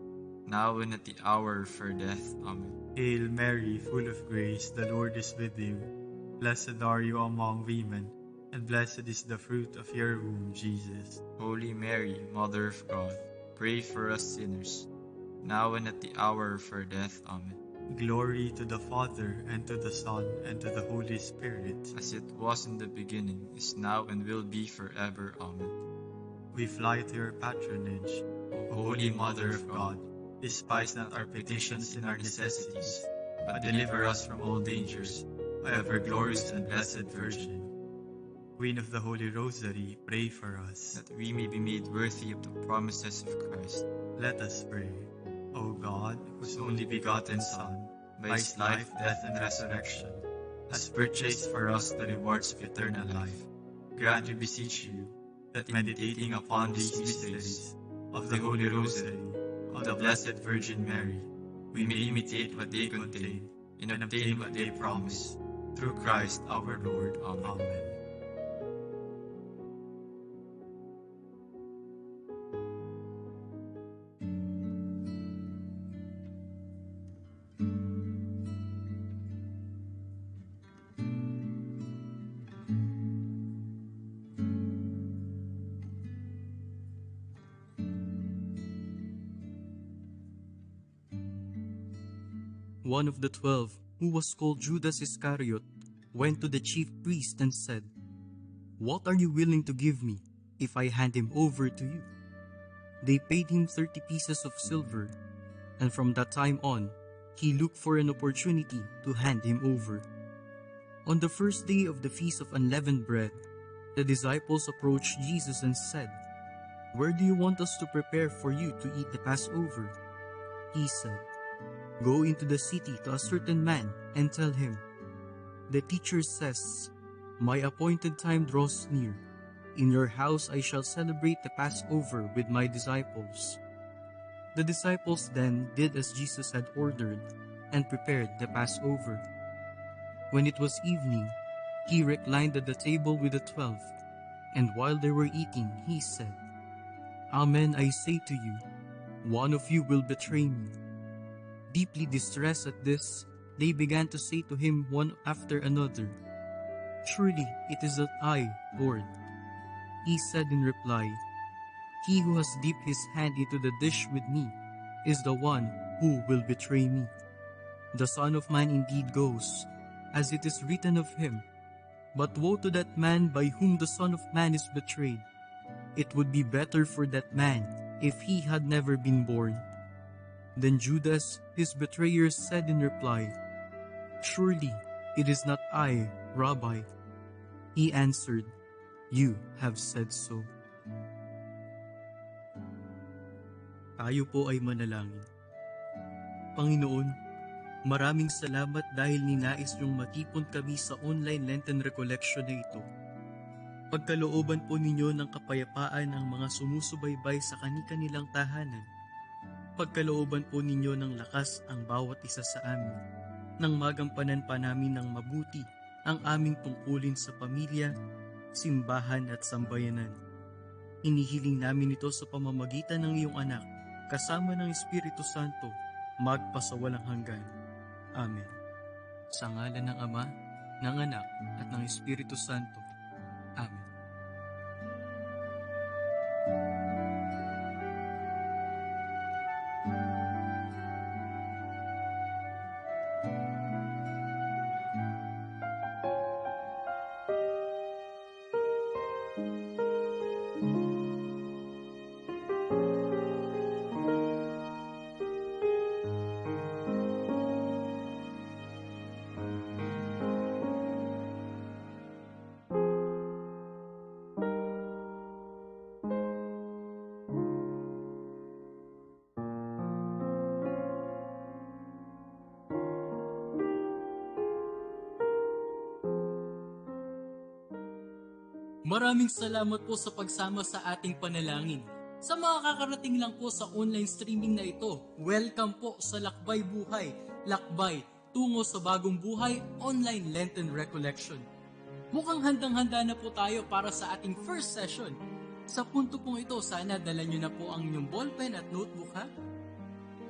now and at the hour of our death. Amen. Hail Mary, full of grace, the Lord is with you. Blessed are you among women, and blessed is the fruit of your womb, Jesus. Holy Mary, Mother of God, pray for us sinners, now and at the hour of our death. Amen. Glory to the Father, and to the Son, and to the Holy Spirit. As it was in the beginning, is now, and will be forever. Amen. We fly to your patronage, O Holy Mother of God. Despise not our petitions and our necessities, but deliver us from all dangers, O ever glorious and blessed Virgin. Queen of the Holy Rosary, pray for us, that we may be made worthy of the promises of Christ. Let us pray. O God, whose only begotten Son, by his life, death, and resurrection, has purchased for us the rewards of eternal life, grant, we beseech you, that meditating upon these mysteries of the Holy Rosary, of the Blessed Virgin Mary, we may imitate what they contain and obtain what they promise. Through Christ our Lord. Amen. One of the 12, who was called Judas Iscariot, went to the chief priest and said, "What are you willing to give me if I hand him over to you?" They paid him 30 pieces of silver, and from that time on, he looked for an opportunity to hand him over. On the first day of the Feast of Unleavened Bread, the disciples approached Jesus and said, "Where do you want us to prepare for you to eat the Passover?" He said, "Go into the city to a certain man and tell him, 'The teacher says, my appointed time draws near. In your house I shall celebrate the Passover with my disciples.'" The disciples then did as Jesus had ordered and prepared the Passover. When it was evening, he reclined at the table with the 12, and while they were eating, he said, "Amen, I say to you, one of you will betray me." Deeply distressed at this, they began to say to him one after another, "Surely it is not I, Lord." He said in reply, "He who has dipped his hand into the dish with me is the one who will betray me. The Son of Man indeed goes, as it is written of him, but woe to that man by whom the Son of Man is betrayed. It would be better for that man if he had never been born." Then Judas, his betrayer, said in reply, "Surely it is not I, Rabbi." He answered, "You have said so." Tayo po ay manalangin. Panginoon, maraming salamat dahil ninais niyong matipon kami sa online Lenten Recollection na ito. Pagkalooban po ninyo ng kapayapaan ang mga sumusubaybay sa kani-kanilang tahanan. Pagkalooban po ninyo ng lakas ang bawat isa sa amin, nang magampanan pa namin ng mabuti ang aming tungkulin sa pamilya, simbahan at sambayanan. Inihiling namin ito sa pamamagitan ng iyong anak, kasama ng Espiritu Santo, magpasawalang hanggan. Amen. Sa ngalan ng Ama, ng Anak, at ng Espiritu Santo. Amen. Maraming salamat po sa pagsama sa ating panalangin. Sa mga kakarating lang po sa online streaming na ito, welcome po sa Lakbay Buhay, Lakbay tungo sa bagong buhay online Lenten Recollection. Mukhang handang-handa na po tayo para sa ating first session. Sa punto pong ito, sana dala nyo na po ang inyong ballpen at notebook ha?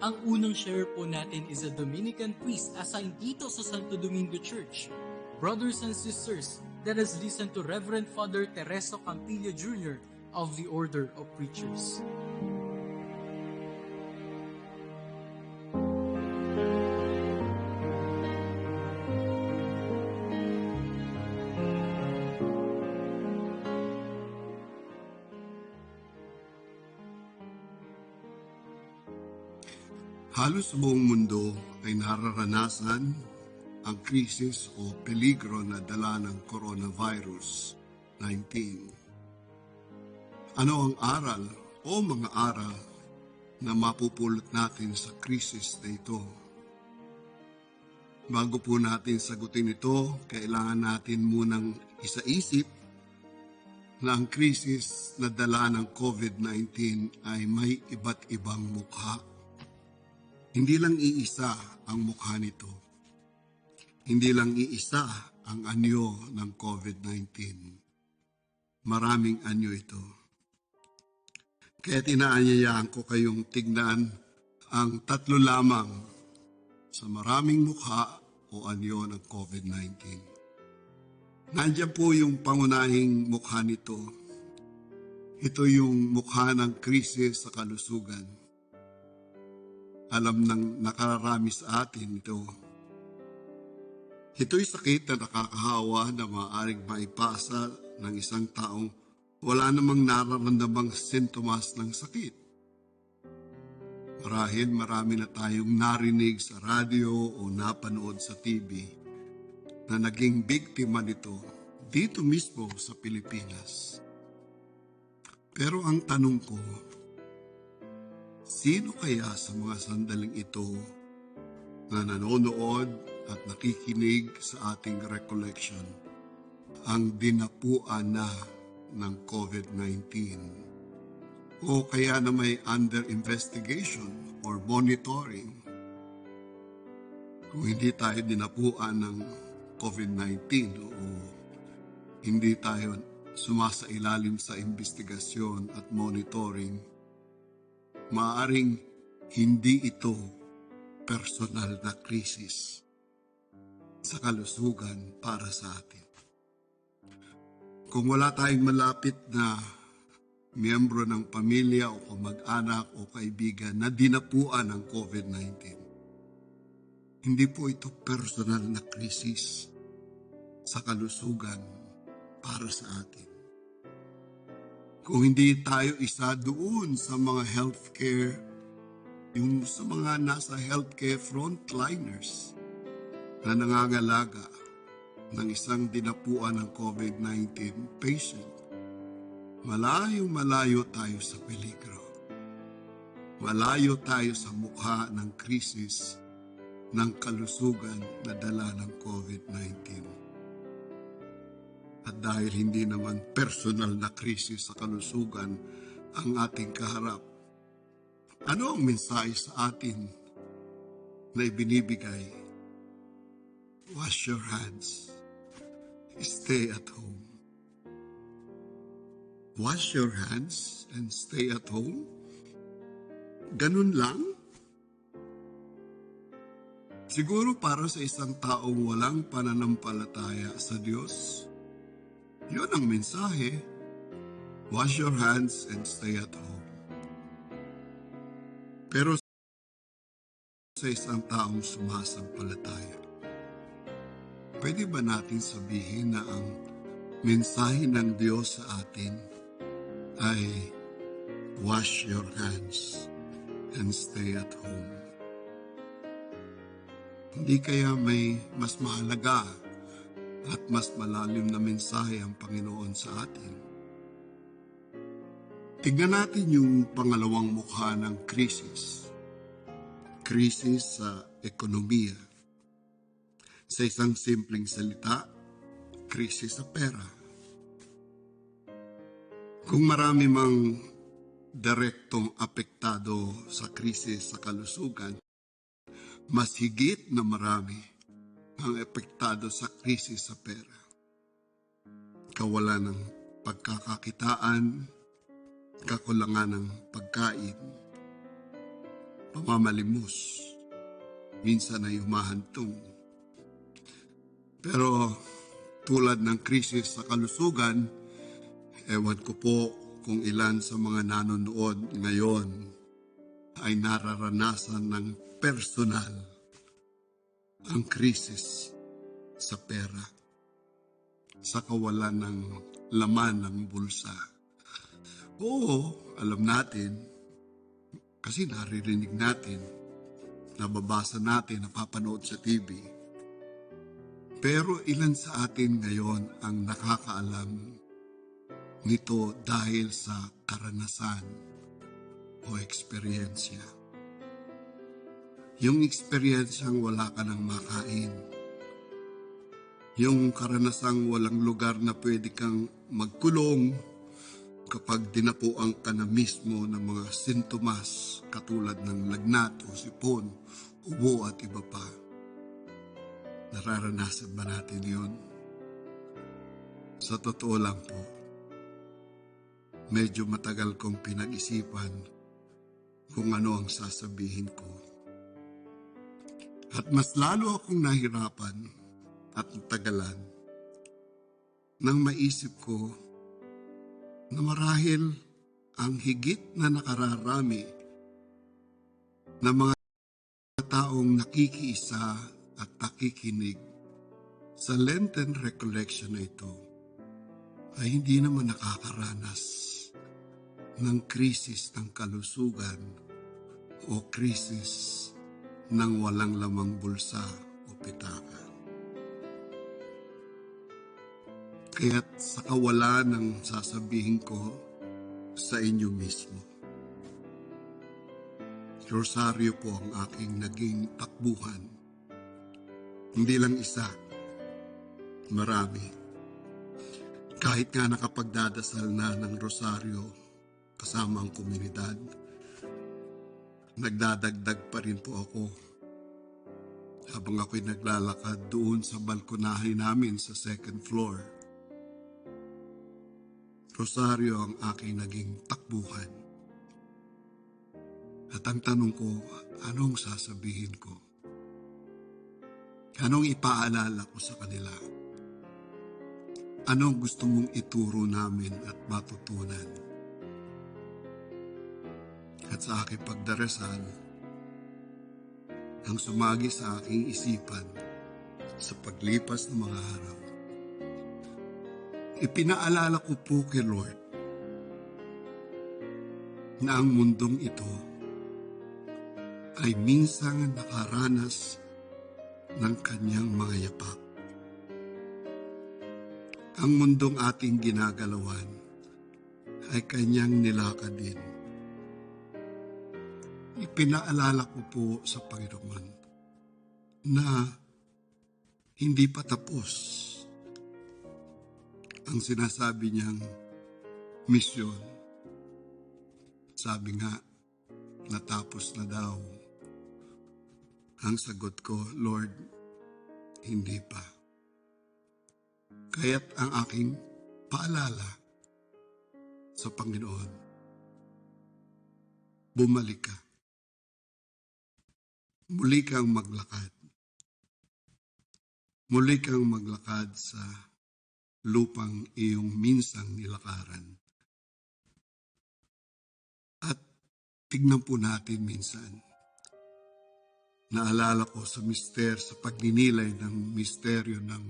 Ang unang share po natin is a Dominican priest assigned dito sa Santo Domingo Church. Brothers and sisters, let us listen to Reverend Father Tereso Campillo Jr. of the Order of Preachers. Halos buong mundo ay nararanasan ang krisis o peligro na dala ng coronavirus 19. Ano ang aral o mga aral na mapupulot natin sa krisis na ito? Bago po natin sagutin ito, kailangan natin munang isaisip na ang krisis na dala ng COVID-19 ay may iba't ibang mukha. Hindi lang iisa ang mukha nito. Hindi lang iisa ang anyo ng COVID-19. Maraming anyo ito. Kaya tinaanyayaan ko kayong tignan ang tatlo lamang sa maraming mukha o anyo ng COVID-19. Nandiyan po yung pangunahing mukha nito. Ito yung mukha ng krisis sa kalusugan. Alam ng nakararami sa atin ito. Ito'y sakit na nakakahawa na maaaring maipasa ng isang taong wala namang nararamdamang sintomas ng sakit. Marahil marami na tayong narinig sa radyo o napanood sa TV na naging biktima nito dito mismo sa Pilipinas. Pero ang tanong ko, sino kaya sa mga sandaling ito na nanonood at nakikinig sa ating recollection ang dinapuan na ng COVID-19 o kaya na may under investigation or monitoring? Kung hindi tayo dinapuan ng COVID-19 o hindi tayo sumasailalim sa investigasyon at monitoring, maaaring hindi ito personal na krisis sa kalusugan para sa atin. Kung wala tayong malapit na miyembro ng pamilya o kamag-anak o kaibigan na dinapuan ng COVID-19, hindi po ito personal na krisis sa kalusugan para sa atin. Kung hindi tayo isa doon sa mga healthcare, yung sa mga nasa healthcare frontliners na nangangalaga ng isang dinapuan ng COVID-19 patient, malayong-malayo tayo sa peligro. Malayo tayo sa mukha ng krisis ng kalusugan na dala ng COVID-19. At dahil hindi naman personal na krisis sa kalusugan ang ating kaharap, ano ang mensahe sa atin na ibinibigay? Wash your hands. Stay at home. Wash your hands and stay at home? Ganun lang? Siguro para sa isang taong walang pananampalataya sa Diyos, yun ang mensahe. Wash your hands and stay at home. Pero sa isang taong sumasampalataya, pwede ba natin sabihin na ang mensahe ng Diyos sa atin ay wash your hands and stay at home? Hindi kaya may mas mahalaga at mas malalim na mensahe ang Panginoon sa atin? Tignan natin yung pangalawang mukha ng krisis. Krisis sa ekonomiya. Sa isang simpleng salita, krisis sa pera. Kung marami mang direktong apektado sa krisis sa kalusugan, mas higit na marami ang apektado sa krisis sa pera. Kawalan ng pagkakakitaan, kakulangan ng pagkain, pamamalimos, minsan ay humahantong. Pero tulad ng krisis sa kalusugan, ewan ko po kung ilan sa mga nanonood ngayon ay nararanasan ng personal ang krisis sa pera, sa kawalan ng laman ng bulsa. Oo, alam natin, kasi naririnig natin, nababasa natin, napapanood sa TV. Pero ilan sa atin ngayon ang nakakaalam nito dahil sa karanasan o eksperyensya. Yung eksperyensyang wala ka nang makain. Yung karanasang walang lugar na pwede kang magkulong kapag dinapuan ka na mismo ng mga sintomas katulad ng lagnat o sipon, ubo at iba pa. Nararanasan ba natin yun? Sa totoo lang po, medyo matagal kong pinag-isipan kung ano ang sasabihin ko. At mas lalo akong nahirapan at natagalan nang maisip ko na marahil ang higit na nakararami ng mga taong nakikiisa at nakikinig sa Lenten Recollection na ito ay hindi naman nakakaranas ng krisis ng kalusugan o krisis ng walang lamang bulsa o pitaka. Kaya't sa kawalan ng sasabihin ko sa inyo mismo, Rosaryo po ang aking naging takbuhan. Hindi lang isa, marami. Kahit nga nakapagdadasal na ng Rosaryo kasama ang komunidad, nagdadagdag pa rin po ako habang ako'y naglalakad doon sa balkonahe namin sa second floor. Rosaryo ang aking naging takbuhan. At ang tanong ko, anong sasabihin ko? Anong ipaalala ko sa kanila? Anong gusto mong ituro namin at matutunan? At sa aking pagdarasal, ang sumagi sa aking isipan sa paglipas ng mga araw, ipinaalala ko po kay Lord na ang mundong ito ay minsang nakaranas ng kanyang mga yapak. Ang mundong ating ginagalawan ay kanyang nilakad din. Ipinaalala ko po sa Panginoon na hindi pa tapos ang sinasabi niyang misyon. Sabi nga, natapos na daw. Ang sagot ko, Lord, hindi pa. Kaya't ang aking paalala sa Panginoon, bumalik ka. Muli kang maglakad. Muli kang maglakad sa lupang iyong minsang nilakaran. At tignan po natin minsan. Naalala ko sa sa pagninilay ng misteryo ng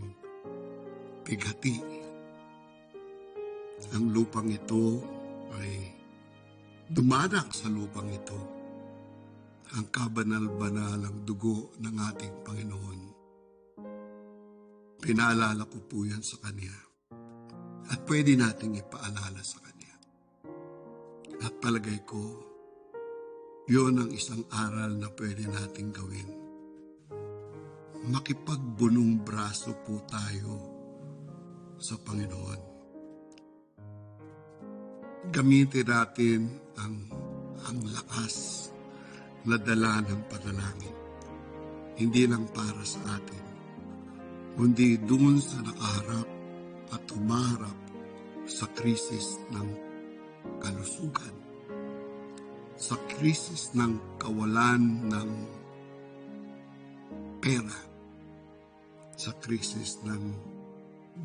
pighati. Ang lupang ito ay dumanak sa lupang ito ang kabanal-banalang dugo ng ating Panginoon. Pinaalala ko po yan sa Kanya. At pwede nating ipaalala sa Kanya. At palagay ko, yun ang isang aral na pwede nating gawin. Makipagbunong braso po tayo sa Panginoon. gamitin natin ang lakas na dala ng panalangin. Hindi lang para sa atin, kundi doon sa nakaharap at humaharap sa krisis ng kalusugan, sa krisis ng kawalan ng pera, sa krisis ng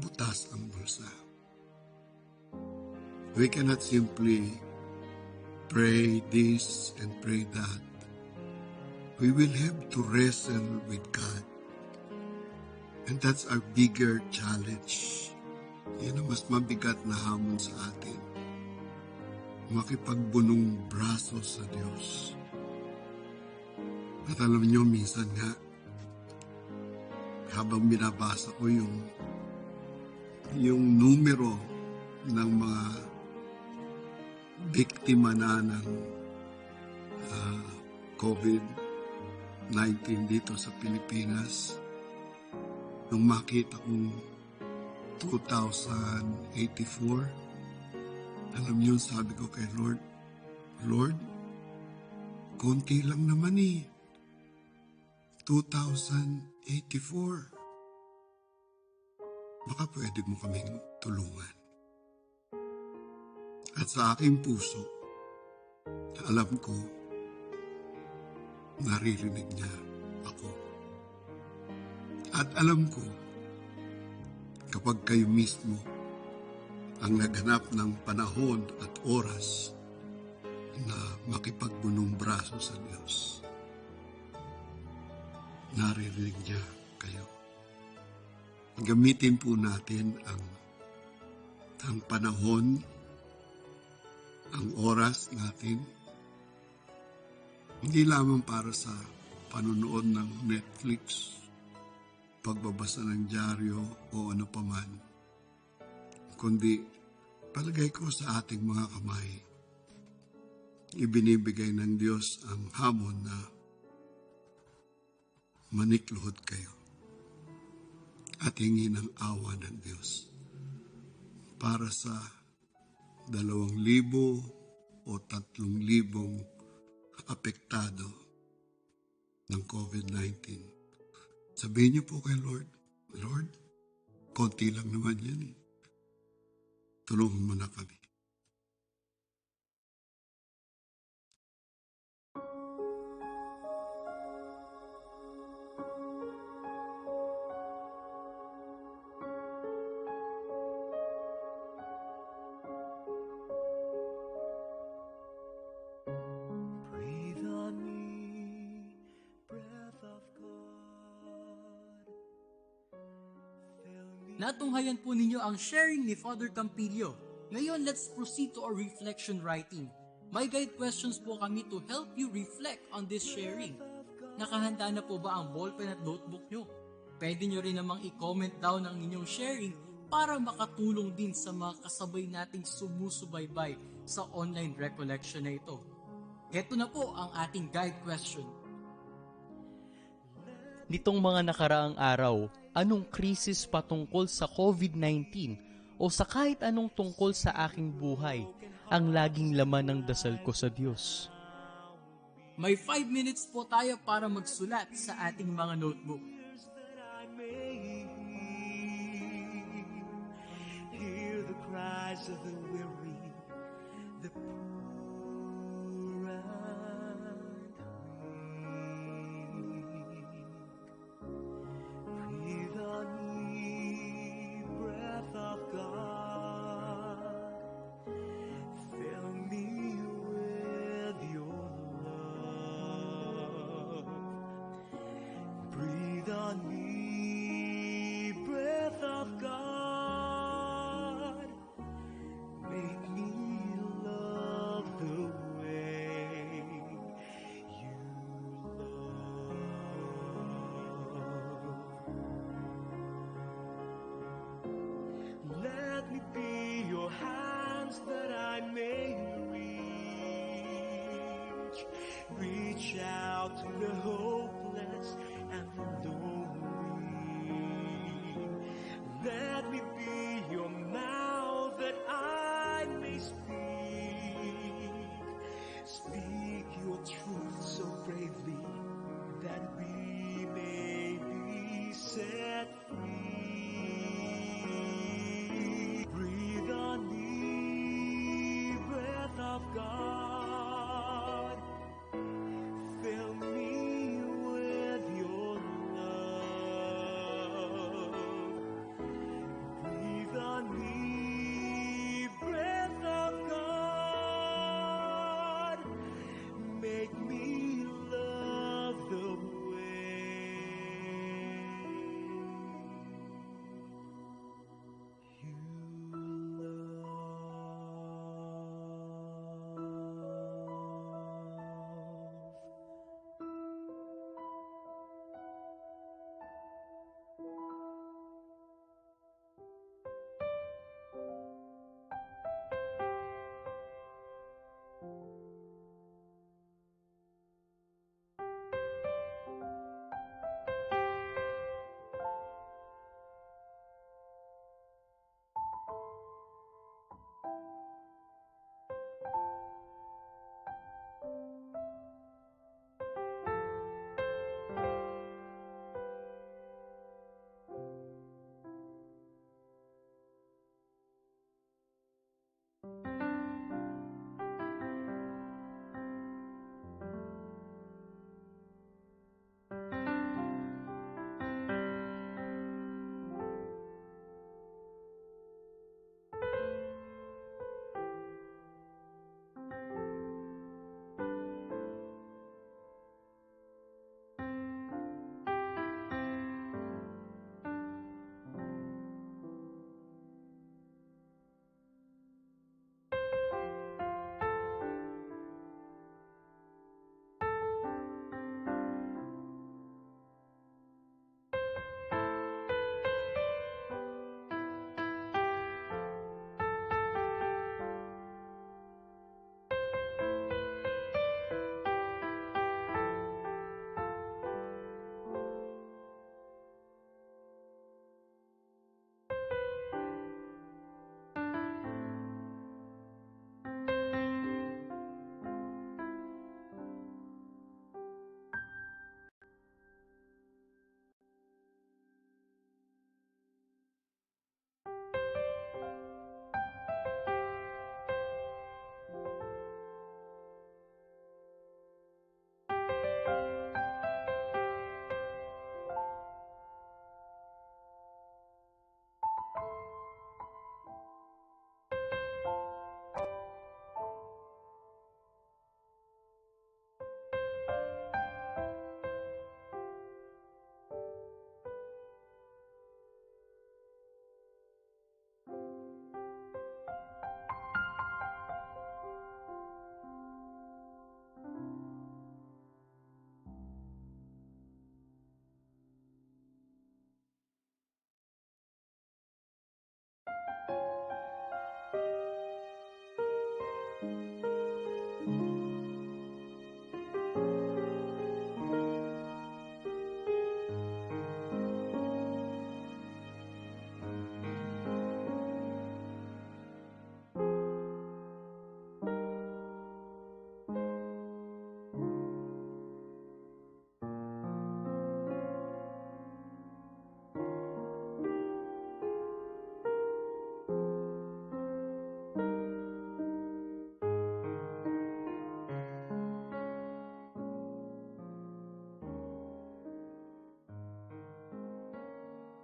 butas ang bulsa. We cannot simply pray this and pray that. We will have to wrestle with God. And that's our bigger challenge. Yan ang mas mabigat na hamon sa atin. Makipagbunong braso sa Diyos. At alam niyo, minsan nga, habang binabasa ko yung numero ng mga biktima na ng COVID-19 dito sa Pilipinas, nung makita kong 2084, alam niyo, sabi ko kay Lord, Lord, konti lang naman 2084. Baka pwede mo kaming tulungan. At sa aking puso, alam ko, naririnig niya ako. At alam ko, kapag kayo mismo ang naghanap ng panahon at oras na makipagbunong braso sa Diyos, naririnig niya kayo. Gamitin po natin ang panahon, ang oras natin, hindi lamang para sa panonood ng Netflix, pagbabasa ng dyaryo o ano paman, kundi palagay ko sa ating mga kamay, ibinibigay ng Diyos ang hamon na manikluhod kayo at hingi ng awa ng Diyos para sa 2,000 o 3,000 apektado ng COVID-19. Sabihin niyo po kay Lord, Lord, konti lang naman yan. Tulungan mo na kami. Natunghayan po ninyo ang sharing ni Father Campillo. Ngayon, let's proceed to our reflection writing. May guide questions po kami to help you reflect on this sharing. Nakahanda na po ba ang ballpen at notebook nyo? Pwede nyo rin namang i-comment down ang inyong sharing para makatulong din sa mga kasabay nating sumusubaybay sa online recollection na ito. Ito na po ang ating guide question. Nitong mga nakaraang araw, anong krisis patungkol sa COVID-19 o sa kahit anong tungkol sa aking buhay ang laging laman ng dasal ko sa Diyos? May 5 minutes po tayo para magsulat sa ating mga notebook. Hear the cries of the weary, the poor and weak. Breathe on me, breath of God. Fill me with your love. Breathe on me, breath of God. Make me love the way you love. Let me be your hands that I may reach out to the hopeless and the lonely. Let me be your mouth that I may speak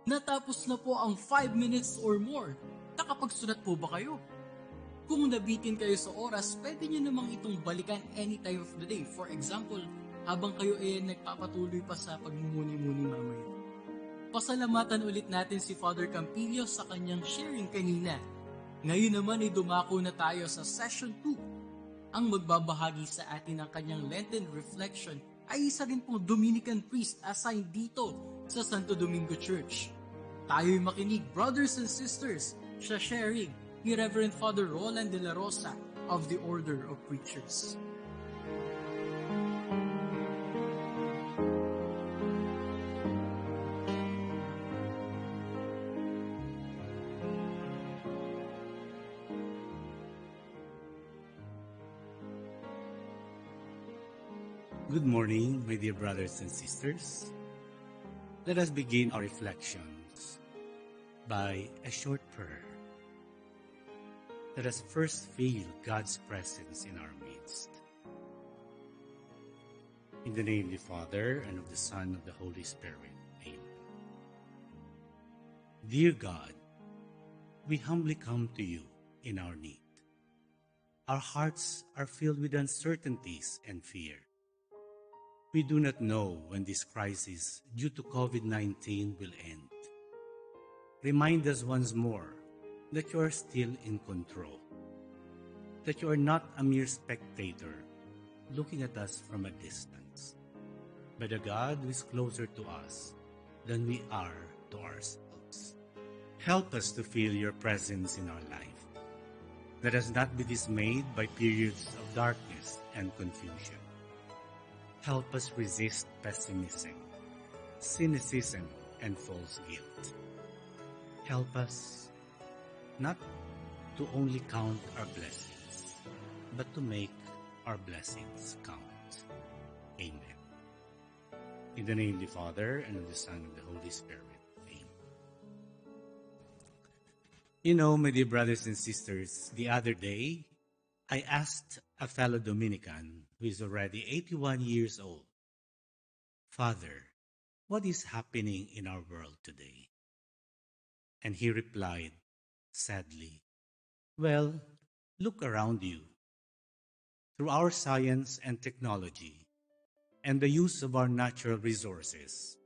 Natapos na po ang 5 minutes or more. Nakapagsulat po ba kayo? Kung nabitin kayo sa oras, pwede nyo namang itong balikan any time of the day. For example, habang kayo nagpapatuloy pa sa pagmumuni-muni mamaya. Pasalamatan ulit natin si Father Campillo sa kanyang sharing kanina. Ngayon naman ay dumako na tayo sa Session 2. Ang magbabahagi sa atin ng kanyang Lenten Reflection ay isa rin pong Dominican priest assigned dito sa Santo Domingo Church. Tayo'y makinig, brothers and sisters, sa sharing ni Reverend Father Roland de la Rosa of the Order of Preachers. Good morning, my dear brothers and sisters. Let us begin our reflections by a short prayer. Let us first feel God's presence in our midst. In the name of the Father, and of the Son, and of the Holy Spirit. Amen. Dear God, we humbly come to you in our need. Our hearts are filled with uncertainties and fear. We do not know when this crisis due to COVID-19 will end. Remind us once more that you are still in control, that you are not a mere spectator looking at us from a distance, but a God who is closer to us than we are to ourselves. Help us to feel your presence in our life. Let us not be dismayed by periods of darkness and confusion. Help us resist pessimism, cynicism, and false guilt. Help us not to only count our blessings, but to make our blessings count. Amen. In the name of the Father, and of the Son, and of the Holy Spirit. Amen. You know, my dear brothers and sisters, the other day, I asked a fellow Dominican who is already 81 years old, Father, what is happening in our world today? And he replied, sadly, well, look around you. Through our science and technology and the use of our natural resources,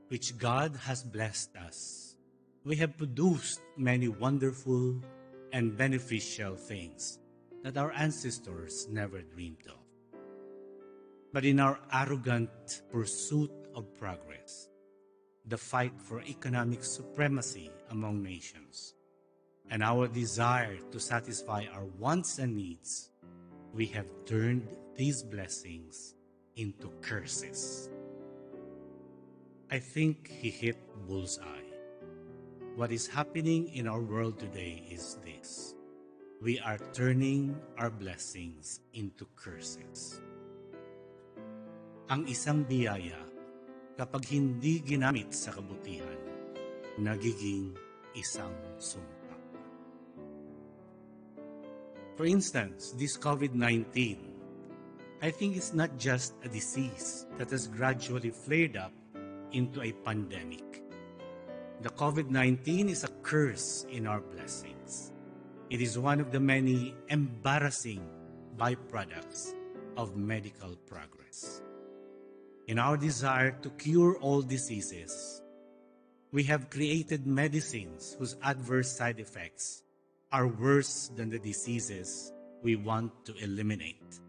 which God has blessed us, we have produced many wonderful and beneficial things that our ancestors never dreamed of. But in our arrogant pursuit of progress, the fight for economic supremacy among nations, and our desire to satisfy our wants and needs, we have turned these blessings into curses. I think he hit bullseye. What is happening in our world today is this. We are turning our blessings into curses. Ang isang biyaya, kapag hindi ginamit sa kabutihan, nagiging isang sumpa. For instance, this COVID-19, I think it's not just a disease that has gradually flared up into a pandemic. The COVID-19 is a curse in our blessings. It is one of the many embarrassing byproducts of medical progress. In our desire to cure all diseases, we have created medicines whose adverse side effects are worse than the diseases we want to eliminate.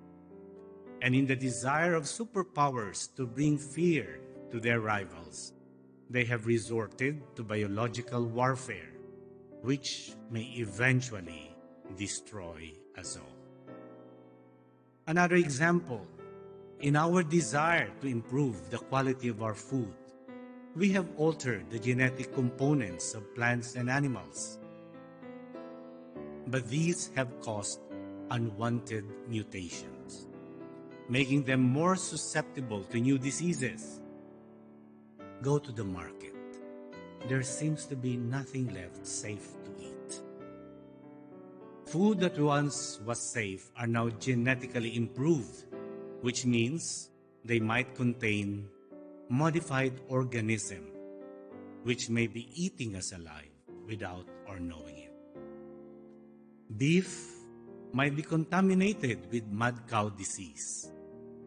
And in the desire of superpowers to bring fear to their rivals, they have resorted to biological warfare, which may eventually destroy us all. Another example, in our desire to improve the quality of our food, we have altered the genetic components of plants and animals. But these have caused unwanted mutations, making them more susceptible to new diseases. Go to the market. There seems to be nothing left safe to eat. Food that once was safe are now genetically improved, which means they might contain modified organisms which may be eating us alive without our knowing it. Beef might be contaminated with mad cow disease,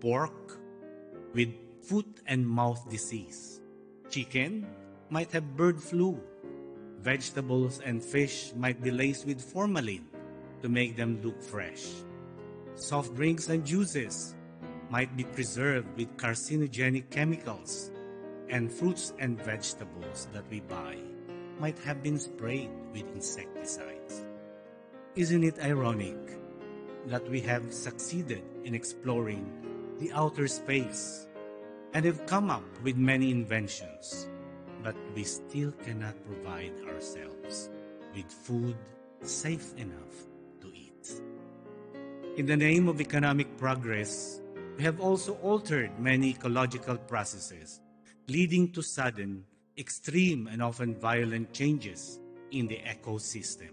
pork with foot and mouth disease, chicken might have bird flu, vegetables and fish might be laced with formalin to make them look fresh. Soft drinks and juices might be preserved with carcinogenic chemicals, and fruits and vegetables that we buy might have been sprayed with insecticides. Isn't it ironic that we have succeeded in exploring the outer space and have come up with many inventions, but we still cannot provide ourselves with food safe enough to eat? In the name of economic progress, we have also altered many ecological processes, leading to sudden, extreme, and often violent changes in the ecosystem.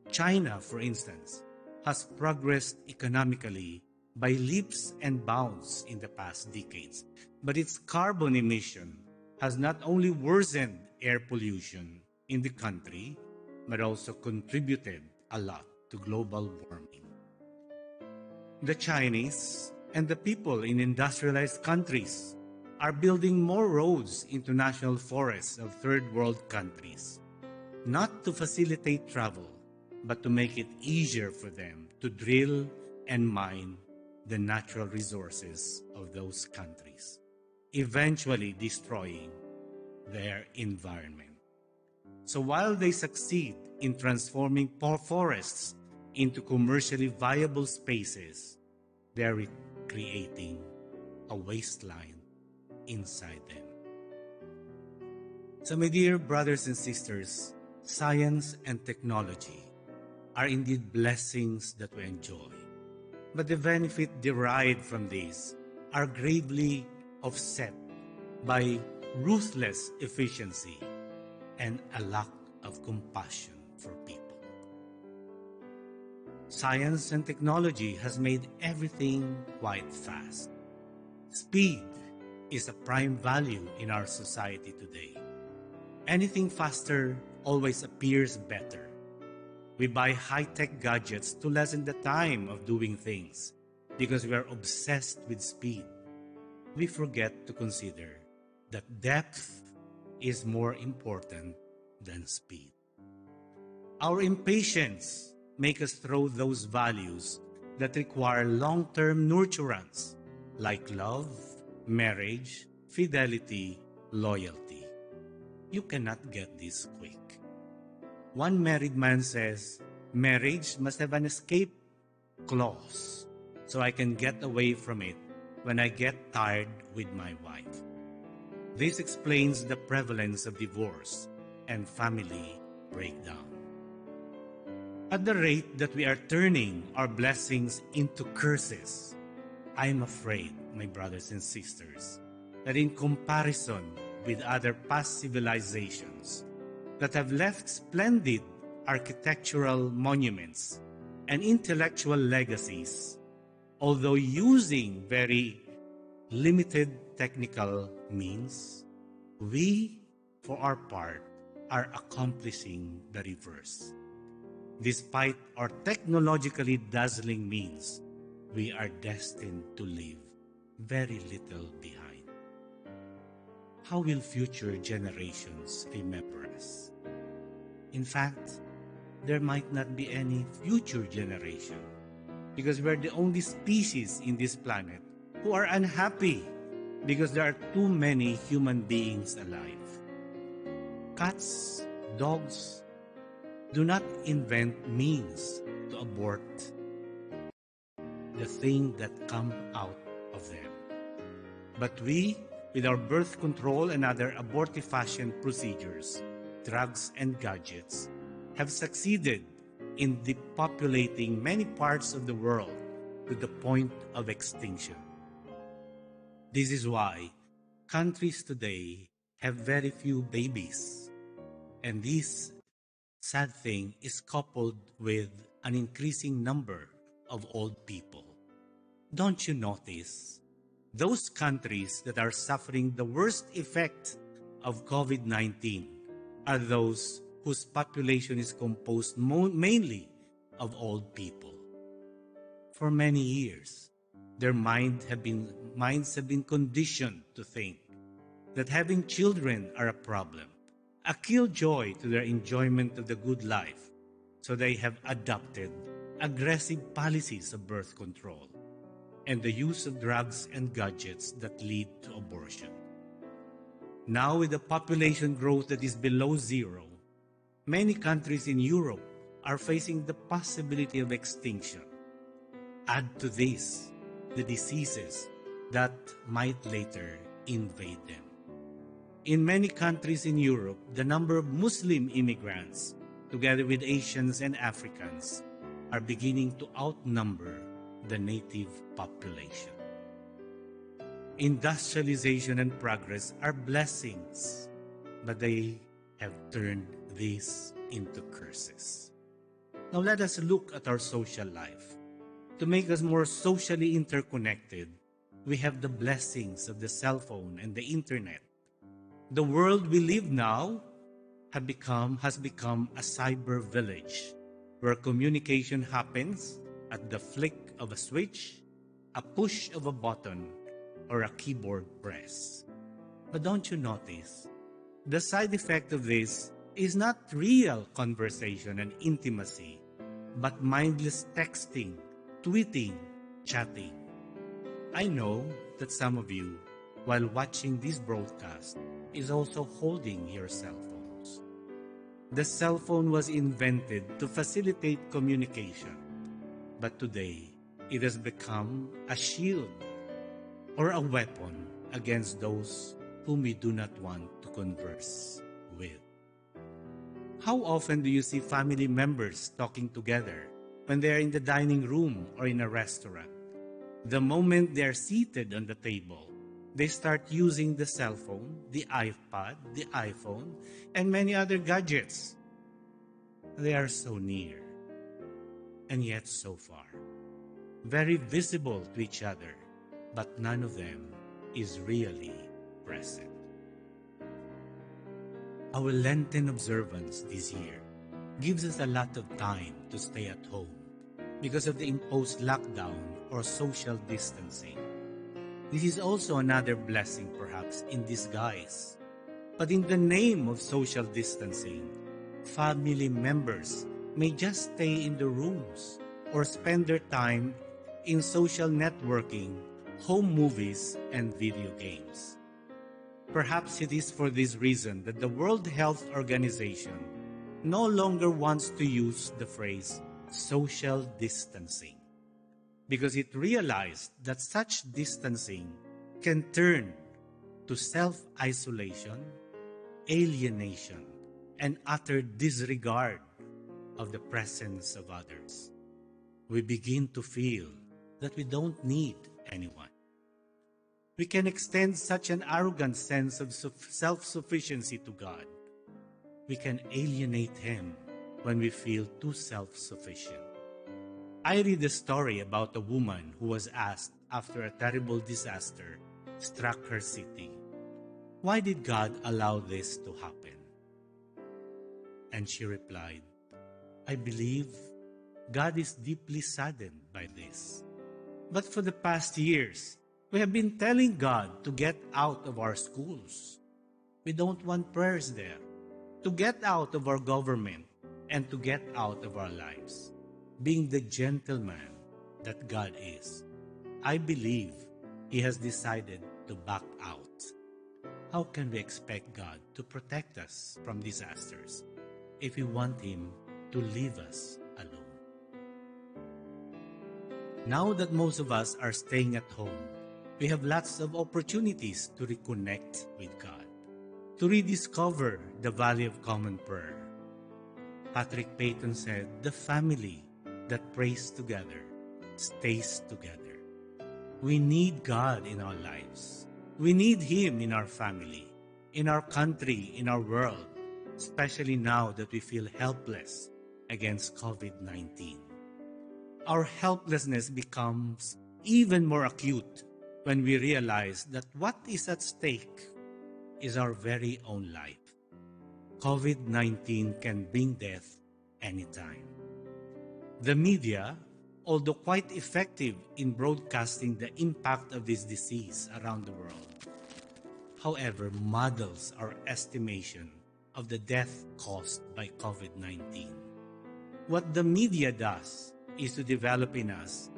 China, for instance, has progressed economically by leaps and bounds in the past decades, but its carbon emission has not only worsened air pollution in the country, but also contributed a lot to global warming. The Chinese and the people in industrialized countries are building more roads into national forests of third world countries, not to facilitate travel, but to make it easier for them to drill and mine the natural resources of those countries, eventually destroying their environment. So while they succeed in transforming forests into commercially viable spaces, they're creating a wasteland inside them. So my dear brothers and sisters, science and technology are indeed blessings that we enjoy. But the benefit derived from these are gravely offset by ruthless efficiency and a lack of compassion for people. Science and technology has made everything quite fast. Speed is a prime value in our society today. Anything faster always appears better. We buy high-tech gadgets to lessen the time of doing things because we are obsessed with speed. We forget to consider that depth is more important than speed. Our impatience makes us throw those values that require long-term nurturance, like love, marriage, fidelity, loyalty. You cannot get this quick. One married man says, marriage must have an escape clause so I can get away from it when I get tired with my wife. This explains the prevalence of divorce and family breakdown. At the rate that we are turning our blessings into curses, I am afraid, my brothers and sisters, that in comparison with other past civilizations that have left splendid architectural monuments and intellectual legacies, although using very limited technical means, we, for our part, are accomplishing the reverse. Despite our technologically dazzling means, we are destined to leave very little behind. How will future generations remember us? In fact, there might not be any future generation because we're the only species in this planet who are unhappy because there are too many human beings alive. Cats, dogs do not invent means to abort the thing that come out of them. But we, with our birth control and other abortifacient procedures, drugs and gadgets, have succeeded in depopulating many parts of the world to the point of extinction. This is why countries today have very few babies, and this sad thing is coupled with an increasing number of old people. Don't you notice? Those countries that are suffering the worst effect of COVID-19 are those whose population is composed mainly of old people. For many years, their minds have been conditioned to think that having children are a problem, a killjoy to their enjoyment of the good life, so they have adopted aggressive policies of birth control and the use of drugs and gadgets that lead to abortion. Now, with a population growth that is below zero, many countries in Europe are facing the possibility of extinction. Add to this the diseases that might later invade them. In many countries in Europe, the number of Muslim immigrants, together with Asians and Africans, are beginning to outnumber the native population. Industrialization and progress are blessings, but they have turned these into curses. Now let us look at our social life. To make us more socially interconnected, we have the blessings of the cell phone and the internet. The world we live now has become a cyber village where communication happens at the flick of a switch, a push of a button, or a keyboard press. But don't you notice, the side effect of this is not real conversation and intimacy, but mindless texting, tweeting, chatting. I know that some of you, while watching this broadcast, is also holding your cell phones. The cell phone was invented to facilitate communication, but today it has become a shield or a weapon against those whom we do not want to converse with. How often do you see family members talking together when they are in the dining room or in a restaurant? The moment they are seated on the table, they start using the cell phone, the iPad, the iPhone, and many other gadgets. They are so near, and yet so far. Very visible to each other, but none of them is really present. Our Lenten observance this year gives us a lot of time to stay at home because of the imposed lockdown or social distancing. This is also another blessing perhaps in disguise. But in the name of social distancing, family members may just stay in the rooms or spend their time in social networking, home movies, and video games. Perhaps it is for this reason that the World Health Organization no longer wants to use the phrase social distancing, because it realized that such distancing can turn to self-isolation, alienation, and utter disregard of the presence of others. We begin to feel that we don't need anyone. We can extend such an arrogant sense of self-sufficiency to God. We can alienate Him when we feel too self-sufficient. I read a story about a woman who was asked after a terrible disaster struck her city, "Why did God allow this to happen?" And she replied, "I believe God is deeply saddened by this. But for the past years, we have been telling God to get out of our schools. We don't want prayers there. To get out of our government and to get out of our lives. Being the gentleman that God is, I believe He has decided to back out. How can we expect God to protect us from disasters if we want Him to leave us alone?" Now that most of us are staying at home, we have lots of opportunities to reconnect with God, to rediscover the value of common prayer. Patrick Peyton said, "The family that prays together stays together." We need God in our lives. We need Him in our family, in our country, in our world, especially now that we feel helpless against COVID-19. Our helplessness becomes even more acute when we realize that what is at stake is our very own life. COVID-19 can bring death anytime. The media, although quite effective in broadcasting the impact of this disease around the world, however, muddles our estimation of the death caused by COVID-19. What the media does is to develop in us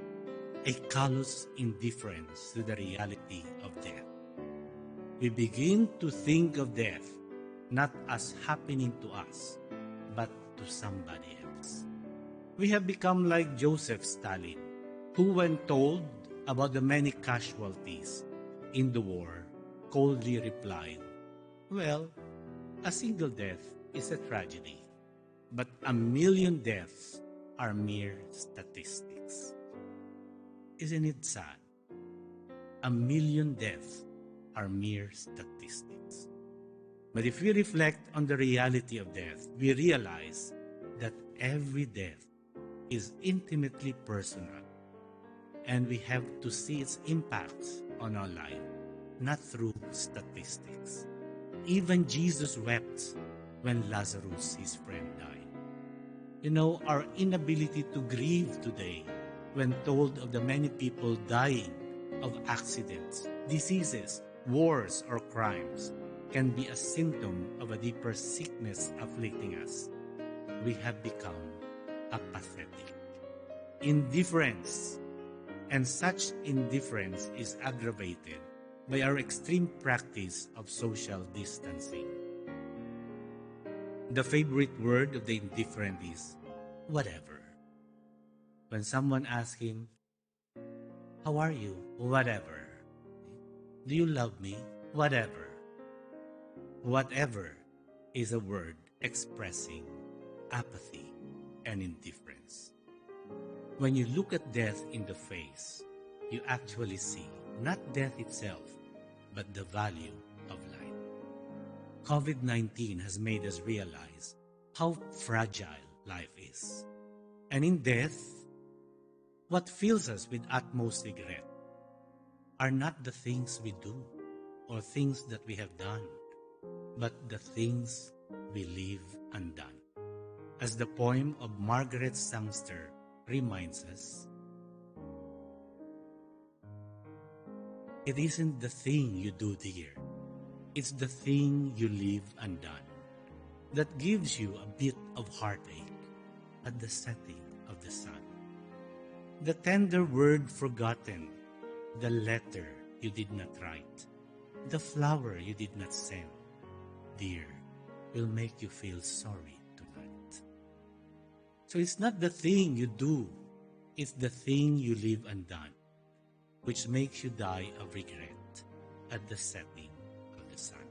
a callous indifference to the reality of death. We begin to think of death not as happening to us, but to somebody else. We have become like Joseph Stalin, who, when told about the many casualties in the war, coldly replied, "Well, a single death is a tragedy, but 1,000,000 deaths are mere statistics." Isn't it sad? 1,000,000 deaths are mere statistics. But if we reflect on the reality of death, we realize that every death is intimately personal, and we have to see its impacts on our life, not through statistics. Even Jesus wept when Lazarus, his friend, died. You know, our inability to grieve today when told of the many people dying of accidents, diseases, wars, or crimes can be a symptom of a deeper sickness afflicting us. We have become apathetic. Indifference, and such indifference is aggravated by our extreme practice of social distancing. The favorite word of the indifferent is whatever. When someone asks him, "How are you?" "Whatever." "Do you love me?" "Whatever." Whatever is a word expressing apathy and indifference. When you look at death in the face, you actually see not death itself, but the value of life. COVID-19 has made us realize how fragile life is. And in death, what fills us with utmost regret are not the things we do or things that we have done, but the things we leave undone. As the poem of Margaret Sangster reminds us, it isn't the thing you do, dear, it's the thing you leave undone that gives you a bit of heartache at the setting of the sun. The tender word forgotten, the letter you did not write, the flower you did not send, dear, will make you feel sorry tonight. So it's not the thing you do, it's the thing you leave undone, which makes you die of regret at the setting of the sun.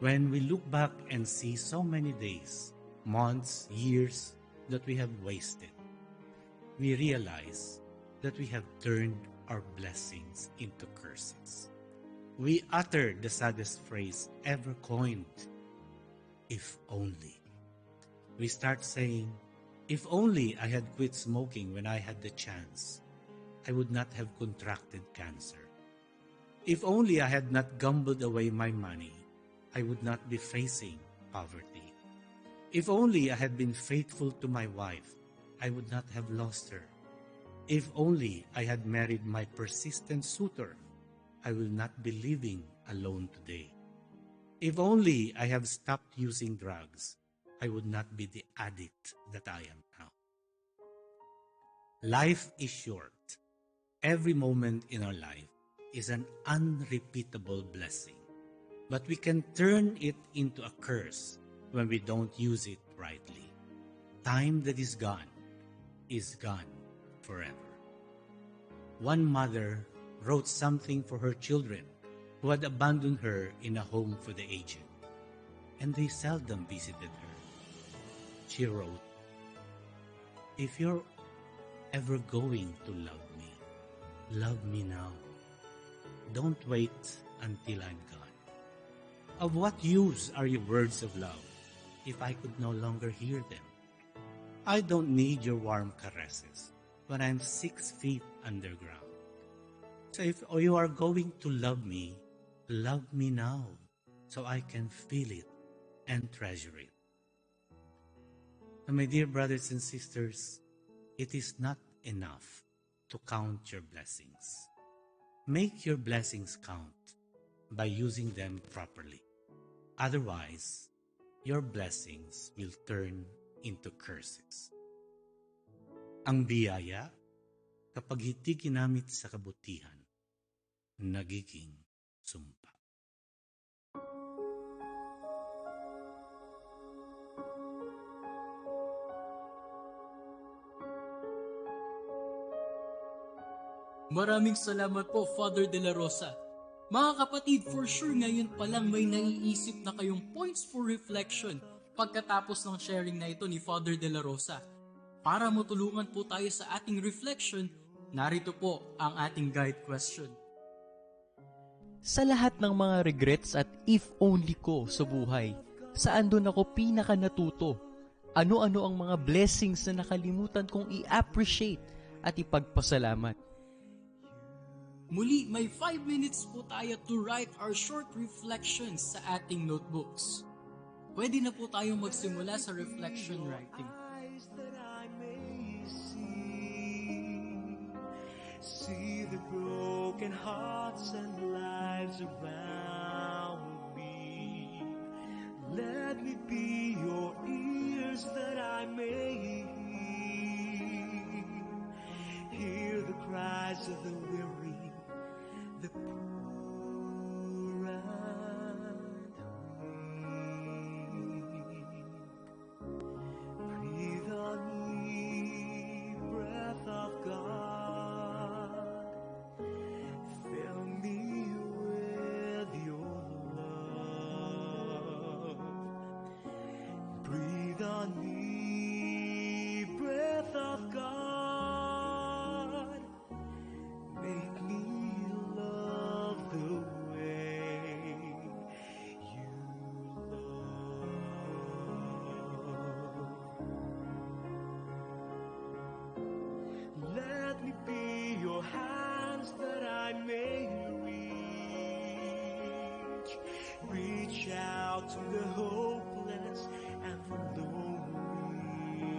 When we look back and see so many days, months, years that we have wasted, we realize that we have turned our blessings into curses. We utter the saddest phrase ever coined, "if only." We start saying, "If only I had quit smoking when I had the chance, I would not have contracted cancer. If only I had not gambled away my money, I would not be facing poverty. If only I had been faithful to my wife, I would not have lost her. If only I had married my persistent suitor, I will not be living alone today. If only I have stopped using drugs, I would not be the addict that I am now." Life is short. Every moment in our life is an unrepeatable blessing, but we can turn it into a curse when we don't use it rightly. Time that is gone forever. One mother wrote something for her children who had abandoned her in a home for the aged, and they seldom visited her. She wrote, "If you're ever going to love me now. Don't wait until I'm gone. Of what use are your words of love if I could no longer hear them? I don't need your warm caresses when I'm 6 feet underground. So if you are going to love Love me now so I can feel it and treasure it. And my dear brothers and sisters, it is not enough to count your blessings. Make your blessings count by using them properly. Otherwise, your blessings will turn into curses. Ang biyaya, kapag hindi ginamit sa kabutihan, nagiging sumpa. Maraming salamat po, Father De La Rosa. Mga kapatid, for sure ngayon pa lang may naiisip na kayong points for reflection pagkatapos ng sharing na ito ni Father De La Rosa. Para matulungan po tayo sa ating reflection, narito po ang ating guide question. Sa lahat ng mga regrets at if only ko sa buhay, saan doon ako pinaka natuto? Ano-ano ang mga blessings na nakalimutan kong i-appreciate at ipagpasalamat? Muli, may 5 minutes po tayo to write our short reflections sa ating notebooks. Pwede na po tayong magsimula sa reflection writing. See the broken hearts and lives around me. Let me be your ears that I may hear the cries of the weary, the poor and weak. Breathe on me, breath of God. Fill me with your love. Breathe on me, breath of God. Make me love the way you love. Let me be your hands that I may reach out to the hopeless and the lonely.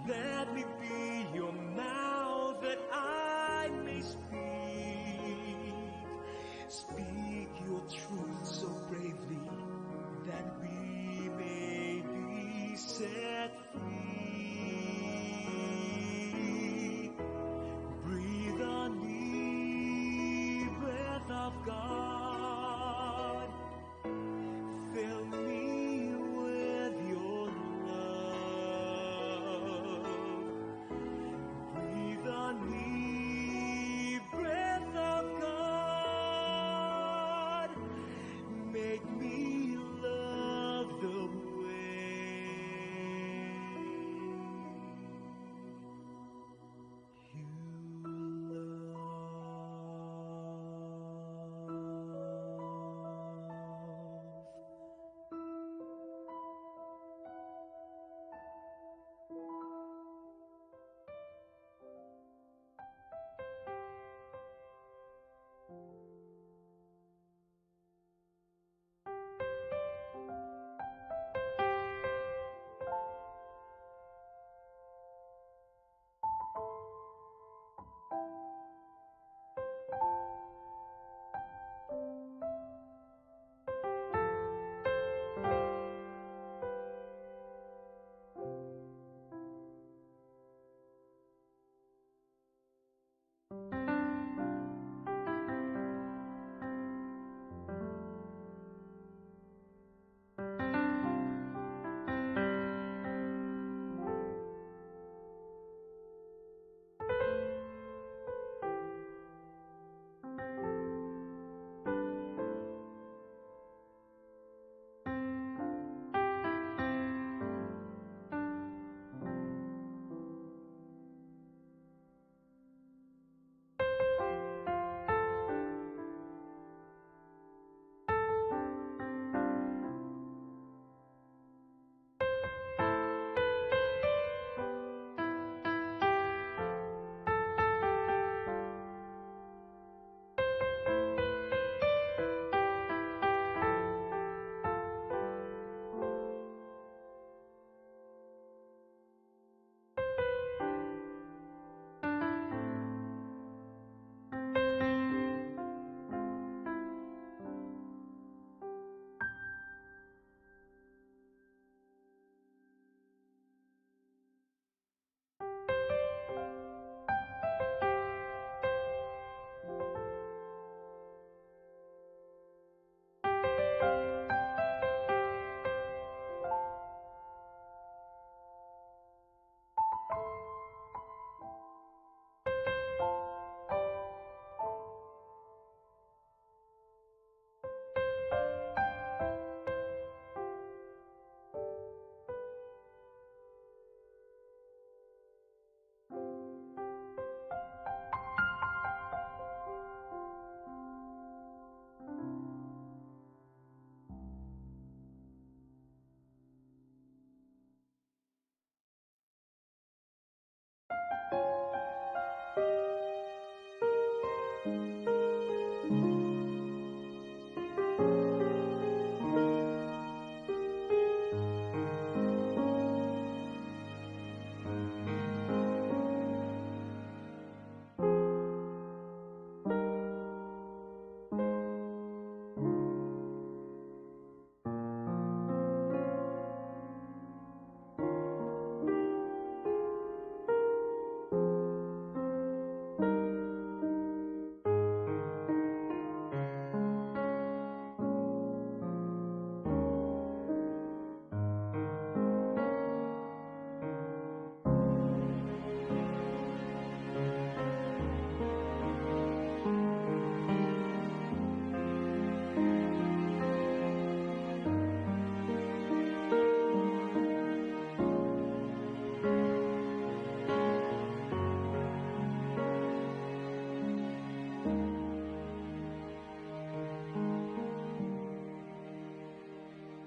Let me be your mouth that I may speak your truth so bravely that we may be set free. Breathe on me, breath of God. Fill me with your love. Breathe on me, breath of God. Make me love the way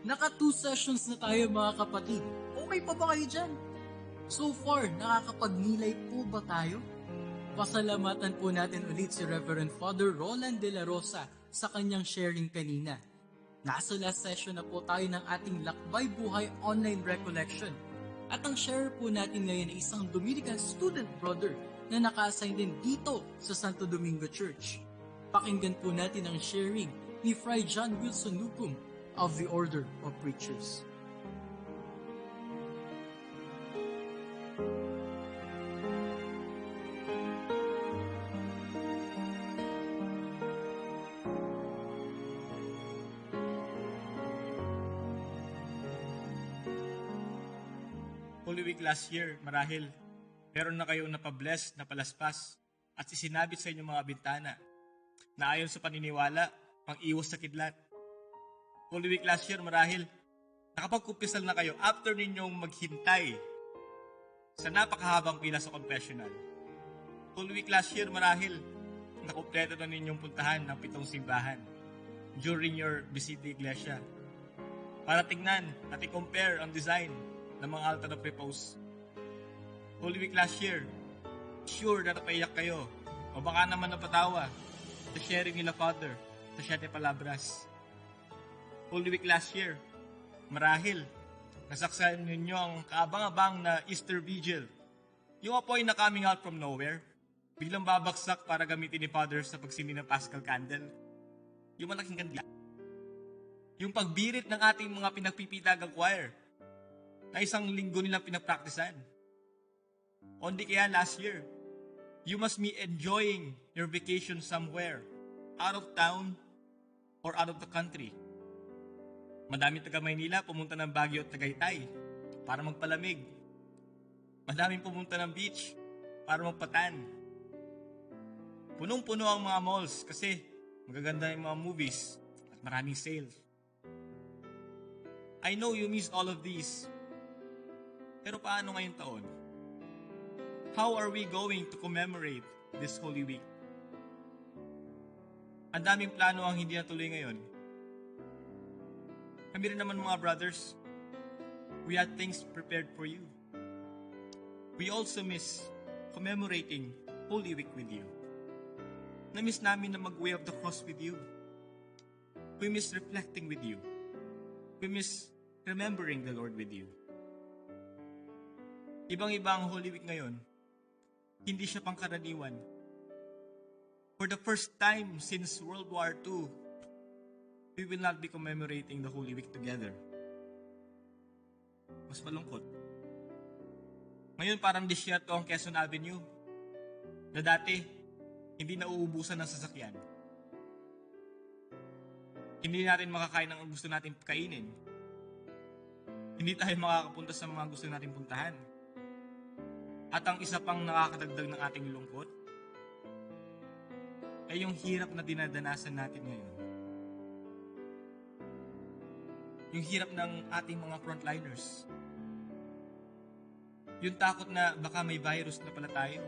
Naka 2 sessions na tayo mga kapatid. Okay pa ba kayo dyan? So far, nakakapagnilay po ba tayo? Pasalamatan po natin ulit si Reverend Father Roland de la Rosa sa kanyang sharing kanina. Nasa last session na po tayo ng ating Lakbay Buhay online recollection. At ang share po natin ngayon ay isang Dominican student brother na naka-assign din dito sa Santo Domingo Church. Pakinggan po natin ang sharing ni Fray John Wilson Nukum of the Order of Preachers. Holy Week last year, marahil, meron na kayong napabless, napalaspas, at isinabit sa inyong mga bintana na ayon sa paniniwala, pang-iwas sa kidlat. Holy Week last year, marahil, nakapagkumpisal na kayo after ninyong maghintay sa napakahabang pila sa confessional. Holy Week last year, marahil, nakumpleto na ninyong puntahan ng 7 simbahan during your bisita iglesia para tignan at i-compare ang design ng mga altar of repose. Holy Week last year, sure na napaiyak kayo o baka naman napatawa sa sharing nila Father sa 7 palabras. Holy Week last year, marahil, nasaksayan ninyo ang kaabang-abang na Easter Vigil. Yung apoy na coming out from nowhere, biglang babagsak para gamitin ni Father sa pagsindi ng Paschal Candle. Yung malaking kandila. Yung pagbirit ng ating mga pinagpipitagang choir na isang linggo nilang pinapraktisan. O di kaya last year, you must be enjoying your vacation somewhere, out of town or out of the country. Madaming taga Maynila pumunta ng Baguio at Tagaytay para magpalamig. Madaming pumunta ng beach para magpatan. Punong-puno ang mga malls kasi magaganda yung mga movies at maraming sales. I know you miss all of these. Pero paano ngayong taon? How are we going to commemorate this Holy Week? Ang daming plano ang hindi natuloy ngayon. Kami rin naman mga brothers, we had things prepared for you. We also miss commemorating Holy Week with you. Na-miss namin na mag-way of the cross with you. We miss reflecting with you. We miss remembering the Lord with you. Ibang-iba ang Holy Week ngayon. Hindi siya pangkaraniwan. For the first time since World War II, we will not be commemorating the Holy Week together. Mas malungkot. Ngayon parang disyerto ang Quezon Avenue na dati hindi nauubusan ng sasakyan. Hindi natin makakain ang gusto natin kainin. Hindi tayo makakapunta sa mga gusto natin puntahan. At ang isa pang nakakadagdag ng ating lungkot ay yung hirap na dinadanasan natin ngayon. Yung hirap ng ating mga frontliners. Yung takot na baka may virus na pala tayo.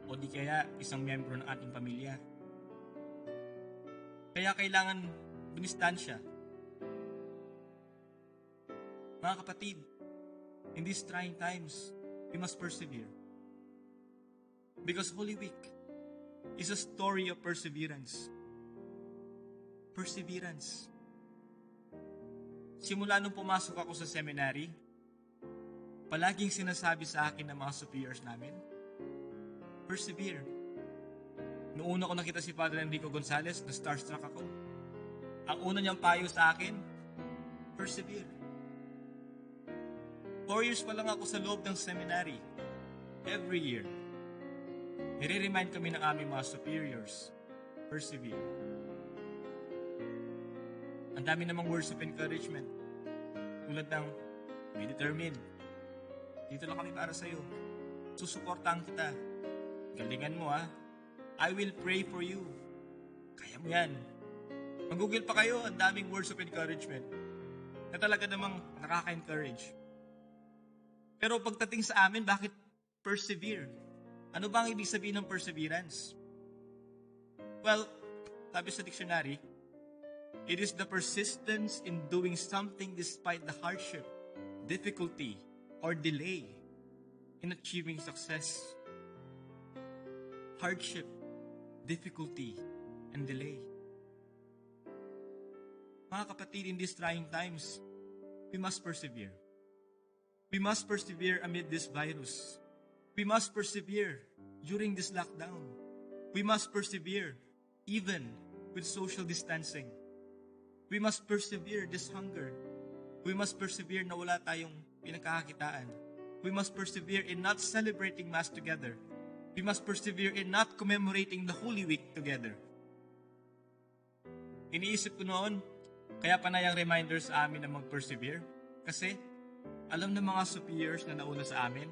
O di kaya isang miyembro ng ating pamilya. Kaya kailangan dumistansya. Mga kapatid, in these trying times, we must persevere. Because Holy Week is a story of perseverance. Perseverance. Simula nung pumasok ako sa seminary, palaging sinasabi sa akin ng mga superiors namin, persevere. Noong una ko nakita si Father Enrico Gonzalez, na starstruck ako. Ang una niyang payo sa akin, persevere. 4 years pa lang ako sa loob ng seminary. Every year, nire-remind kami ng aming mga superiors, persevere. Ang dami namang words of encouragement. Tulad ng, be determined. Dito lang kami para sa'yo. Susuportahan kita. Galingan mo ha. I will pray for you. Kaya mo yan. Mag-google pa kayo, ang daming words of encouragement na talaga namang nakaka-encourage. Pero pagdating sa amin, bakit persevere? Ano ba ang ibig sabihin ng perseverance? Well, sabi sa dictionary, It is the persistence in doing something despite the hardship, difficulty, or delay in achieving success. Hardship, difficulty, and delay. Mga kapatid, in these trying times, we must persevere. We must persevere amid this virus. We must persevere during this lockdown. We must persevere even with social distancing. We must persevere this hunger. We must persevere na wala tayong pinagkakakitaan. We must persevere in not celebrating Mass together. We must persevere in not commemorating the Holy Week together. Iniisip ko noon, kaya panayang reminder sa amin na mag-persevere. Kasi alam ng mga superiors na nauna sa amin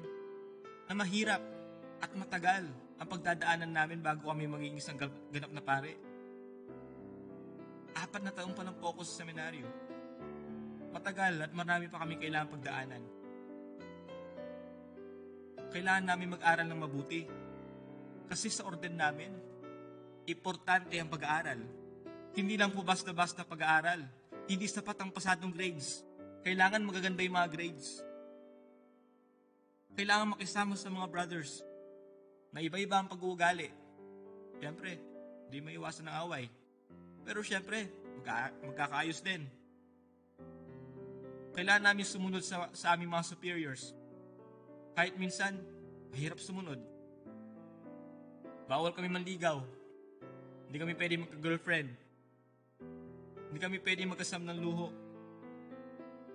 na mahirap at matagal ang pagdadaanan namin bago kami maging isang ganap na pare. 4 na taon pa lang po ako sa seminaryo. Matagal at marami pa kami kailangan pagdaanan. Kailangan namin mag-aral ng mabuti. Kasi sa orden namin, importante ang pag-aaral. Hindi lang po basta-basta pag-aaral. Hindi sapat ang pasadong grades. Kailangan magaganda yung mga grades. Kailangan makisama sa mga brothers na iba-iba ang pag-uugali. Siyempre, di may iwasan ng away. Pero siyempre, magkakaayos din. Kailangan namin sumunod sa aming mga superiors. Kahit minsan, mahirap sumunod. Bawal kami manligaw. Hindi kami pwede magka-girlfriend. Hindi kami pwede magkasam ng luho.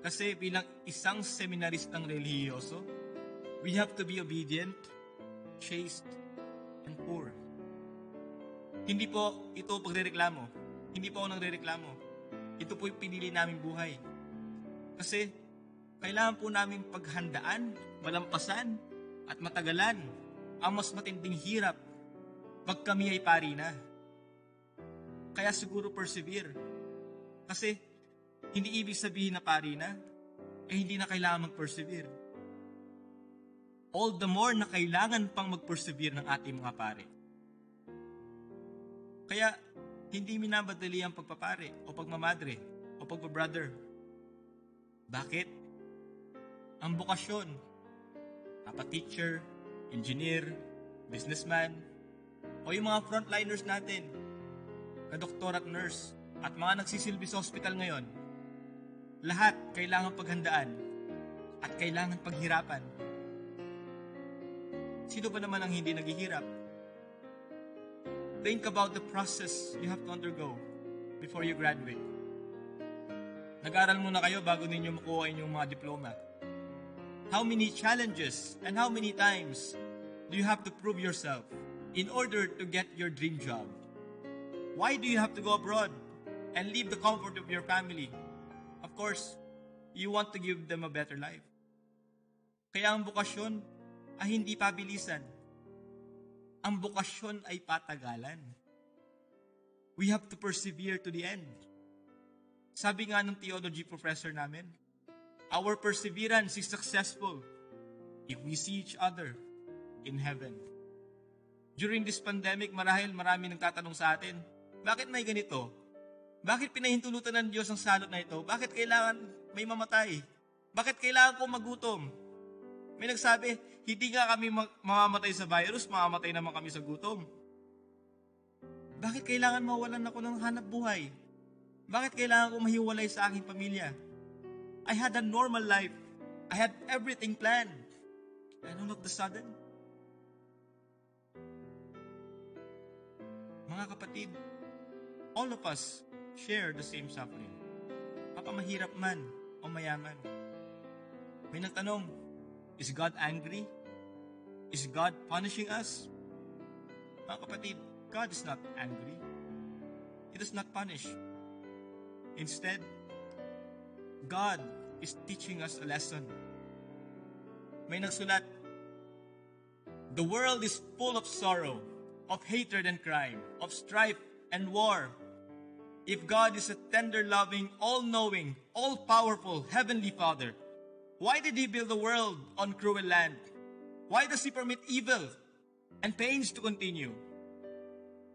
Kasi bilang isang seminaristang relihiyoso, we have to be obedient, chaste, and poor. Hindi po ito pagrereklamo. Hindi po ako nagrereklamo. Ito po yung pinili naming buhay. Kasi kailangan po namin paghandaan, malampasan, at matagalan ang mas matinding hirap pag kami ay pari na. Kaya siguro persevere. Kasi hindi ibig sabihin na pari na, hindi na kailangan mag-persevere. All the more na kailangan pang mag-persevere ng ating mga pare. Kaya, hindi minabadali ang pagpapare o pagmamadre o pagbabrother. Bakit? Ang bokasyon, teacher, engineer, businessman, o yung mga frontliners natin, ka-doktor at nurse, at mga nagsisilbi sa hospital ngayon, lahat kailangan paghandaan at kailangan paghirapan. Sino ba naman ang hindi naghihirap? Think about the process you have to undergo before you graduate. Nag-aral muna kayo bago ninyo makuha inyong mga diploma. How many challenges and how many times do you have to prove yourself in order to get your dream job? Why do you have to go abroad and leave the comfort of your family? Of course, you want to give them a better life. Kaya ang bukasyon ay hindi pabilisan. Ang bukasyon ay patagalan. We have to persevere to the end. Sabi nga ng theology professor namin, our perseverance is successful if we see each other in heaven. During this pandemic, marahil marami nagtatanong sa atin, bakit may ganito? Bakit pinahintulutan ng Diyos ang salot na ito? Bakit kailangan may mamatay? Bakit kailangan ko magutom? May nagsabi, hindi nga kami mamamatay sa virus, mamamatay naman kami sa gutom. Bakit kailangan mawalan ako ng hanap buhay? Bakit kailangan ko mahiwalay sa aking pamilya? I had a normal life. I had everything planned. And all of the sudden, mga kapatid, all of us share the same suffering. Kapamahirap man o mayaman. May nagtanong, is God angry? Is God punishing us? Mga kapatid, God is not angry. He does not punish. Instead, God is teaching us a lesson. May nagsulat, the world is full of sorrow, of hatred and crime, of strife and war. If God is a tender, loving, all-knowing, all-powerful, heavenly Father, why did He build the world on cruel land? Why does He permit evil and pains to continue?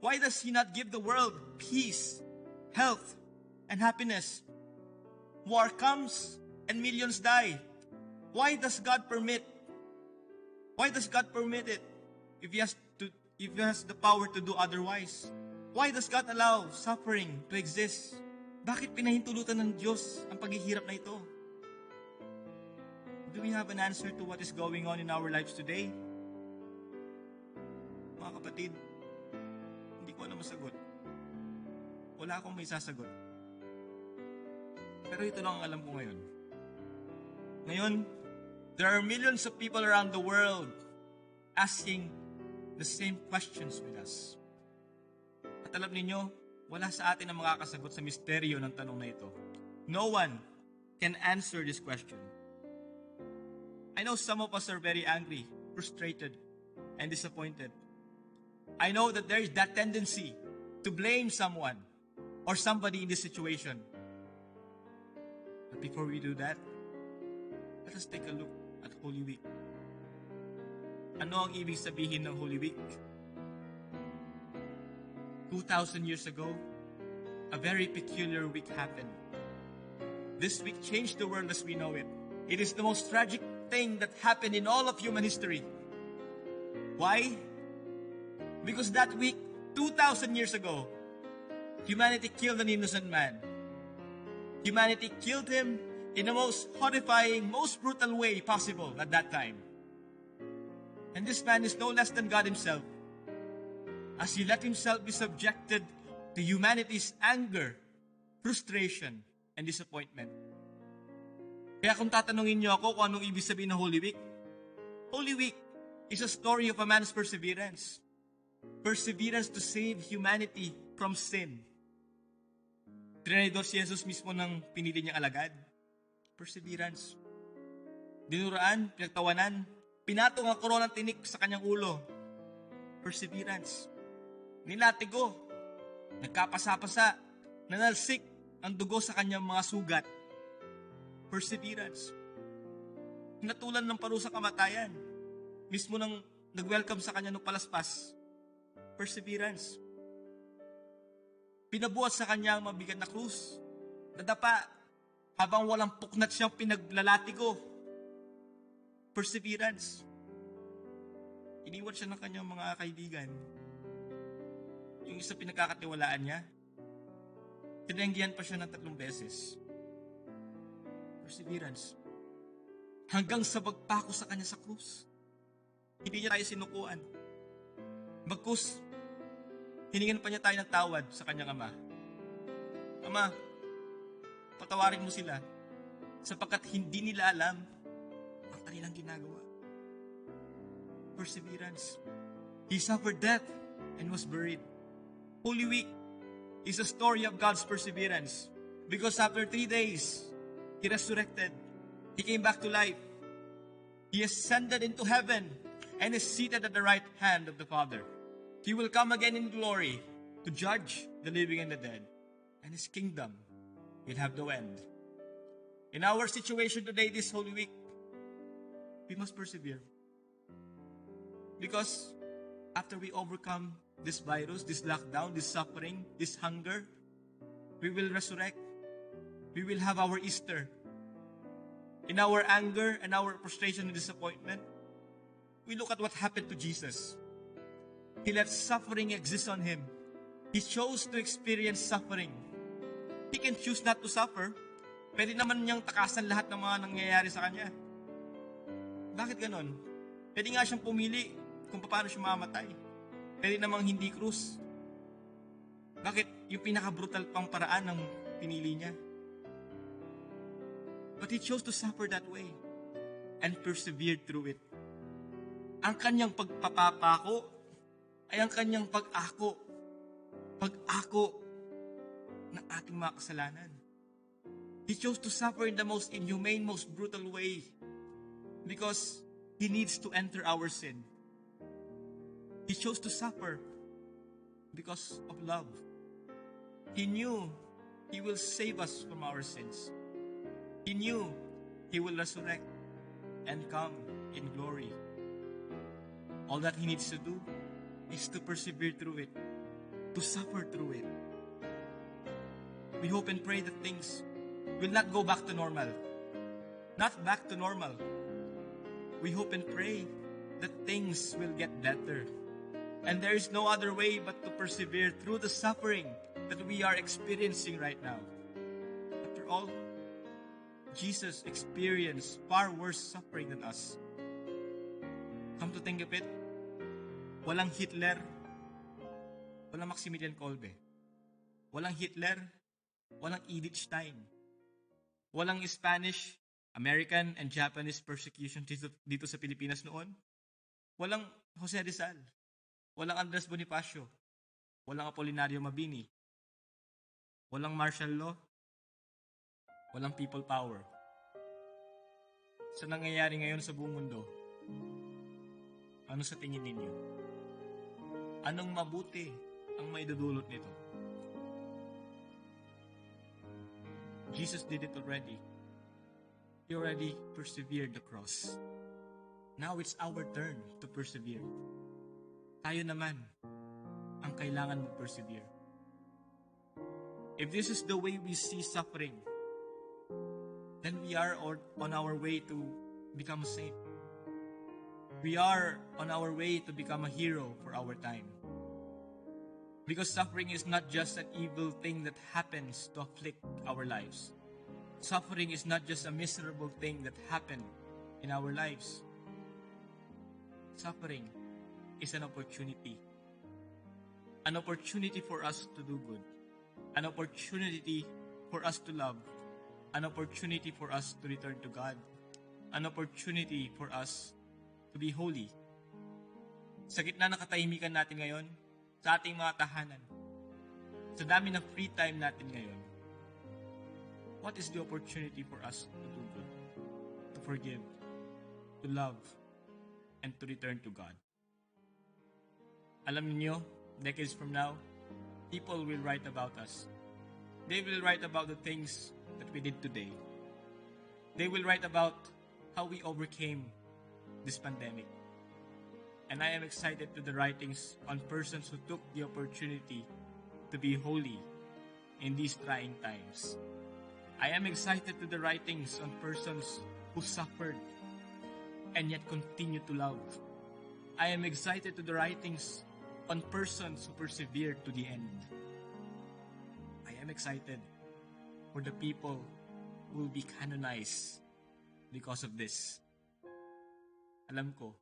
Why does He not give the world peace, health, and happiness. War comes and millions die. Why does God permit? Why does God permit it if He has the power to do otherwise? Why does God allow suffering to exist? Bakit pinahintulutan ng Diyos ang paghihirap na ito? Do we have an answer to what is going on in our lives today? Mga kapatid, hindi ko alam masagot. Wala akong may sasagot. Pero ito lang ang alam ko ngayon. Ngayon, there are millions of people around the world asking the same questions with us. At alam ninyo, wala sa atin ang makakasagot sa misteryo ng tanong na ito. No one can answer this question. I know some of us are very angry, frustrated, and disappointed. I know that there is that tendency to blame someone or somebody in this situation. But before we do that, let us take a look at Holy Week. Ano ang ibig sabihin ng Holy Week? 2,000 years ago, a very peculiar week happened. This week changed the world as we know it. It is the most tragic thing that happened in all of human history. Why? Because that week, 2,000 years ago, humanity killed an innocent man. Humanity killed him in the most horrifying, most brutal way possible at that time. And this man is no less than God Himself, as He let Himself be subjected to humanity's anger, frustration, and disappointment. Kaya kung tatanungin niyo ako kung anong ibig sabihin ng Holy Week, Holy Week is a story of a man's perseverance. Perseverance to save humanity from sin. Trinidor si Jesus mismo ng pinili niyang alagad. Perseverance. Dinuraan, pinagtawanan, pinatong ang koronang tinik sa kanyang ulo. Perseverance. Nilatigo, nagkapasa-pasa, nanalsik ang dugo sa kanyang mga sugat. Perseverance. Natulan ng parusang kamatayan. Mismo nang nag-welcome sa kanya ng palaspas. Perseverance. Pinabuhat sa kanya ang mabigat na krus. Nadapa habang walang puknat siyang pinaglalatigo. Perseverance. Iniwan siya ng kanyang mga kaibigan. Yung isa pinagkakatiwalaan niya, tinanggihan pa siya ng 3 beses. Perseverance. Hanggang sa pagpako sa kanya sa krus. Hindi niya tayo sinukuan. Bagkus, hiningan pa niya tayo ng tawad sa kanyang ama. Ama, patawarin mo sila sapagkat hindi nila alam ang kanilang ginagawa. Perseverance. He suffered death and was buried. Holy Week is a story of God's perseverance because after 3 days, He resurrected. He came back to life. He ascended into heaven and is seated at the right hand of the Father. He will come again in glory to judge the living and the dead, and His kingdom will have no end. In our situation today, this Holy Week, we must persevere. Because after we overcome this virus, this lockdown, this suffering, this hunger, we will resurrect. We will have our Easter. In our anger and our frustration and disappointment, we look at what happened to Jesus. He let suffering exist on Him. He chose to experience suffering. He can choose not to suffer. Pwede naman niyang takasan lahat ng mga nangyayari sa Kanya. Bakit ganon? Pwede nga siyang pumili kung paano siya mamamatay. Pwede namang hindi krus. Bakit? Yung pinaka-brutal pang paraan ng pinili niya. But He chose to suffer that way and persevered through it. Ang kanyang pagpapapako ay ang kanyang pag-ako ng ating mga kasalanan. He chose to suffer in the most inhumane, most brutal way because He needs to enter our sin. He chose to suffer because of love. He knew He will save us from our sins. He knew He will resurrect and come in glory. All that He needs to do is to persevere through it, to suffer through it. We hope and pray that things will not go back to normal. Not back to normal. We hope and pray that things will get better. And there is no other way but to persevere through the suffering that we are experiencing right now. After all, Jesus experienced far worse suffering than us. Come to think of it, walang Hitler, walang Maximilian Kolbe, walang Hitler, walang Edith Stein, walang Spanish, American, and Japanese persecution dito sa Pilipinas noon, walang Jose Rizal, walang Andres Bonifacio, walang Apolinario Mabini, walang martial law, walang people power. Sa nangyayari ngayon sa buong mundo, ano sa tingin ninyo? Anong mabuti ang maidudulot nito? Jesus did it already. He already persevered the cross. Now it's our turn to persevere. Tayo naman ang kailangan mag-persevere. If this is the way we see suffering, then we are on our way to become a saint. We are on our way to become a hero for our time. Because suffering is not just an evil thing that happens to afflict our lives. Suffering is not just a miserable thing that happened in our lives. Suffering is an opportunity. An opportunity for us to do good. An opportunity for us to love. An opportunity for us to return to God. An opportunity for us to be holy. Sa gitna ng katahimikan natin ngayon, sa ating mga tahanan, sa dami ng free time natin ngayon, what is the opportunity for us to do good, to forgive, to love, and to return to God? Alam niyo, decades from now, people will write about us. They will write about the things that we did today. They will write about how we overcame this pandemic. And I am excited to the writings on persons who took the opportunity to be holy in these trying times. I am excited to the writings on persons who suffered and yet continue to love. I am excited to the writings on persons who persevered to the end. I am excited for the people who will be canonized because of this. Alam ko,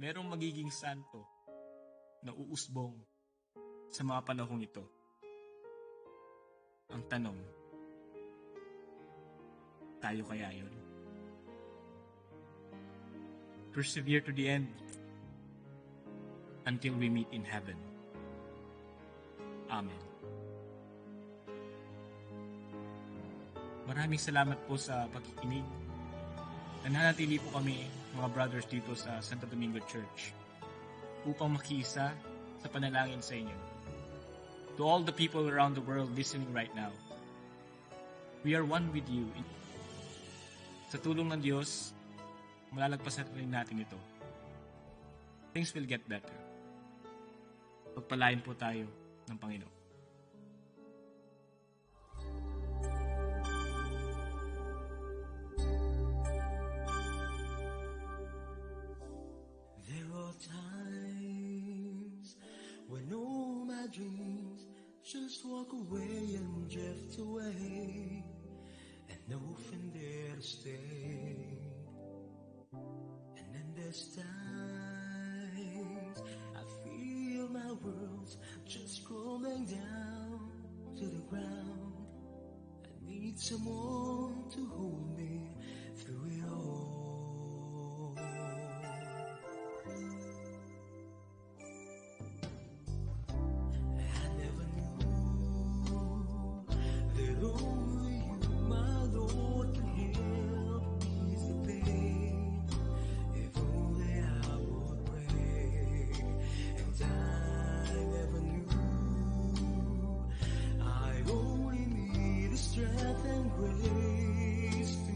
merong magiging santo na uusbong sa mga panahong ito. Ang tanong, tayo kaya yun? Persevere to the end until we meet in heaven. Amen. Maraming salamat po sa pakikinig. Nananatili po kami, mga brothers, dito sa Santo Domingo Church upang makiisa sa panalangin sa inyo. To all the people around the world listening right now, we are one with you. Sa tulong ng Diyos, malalagpasan rin natin ito. Things will get better. Pagpalain po tayo ng Panginoon. There are times when all my dreams just walk away and drift away, and nothing there to stay. And then there's times I feel my world's just crumbling down to the ground. I need someone to hold me through it all. I never knew that only you, my Lord, can help ease the pain. If only I would pray. And I never knew I only need the strength and grace to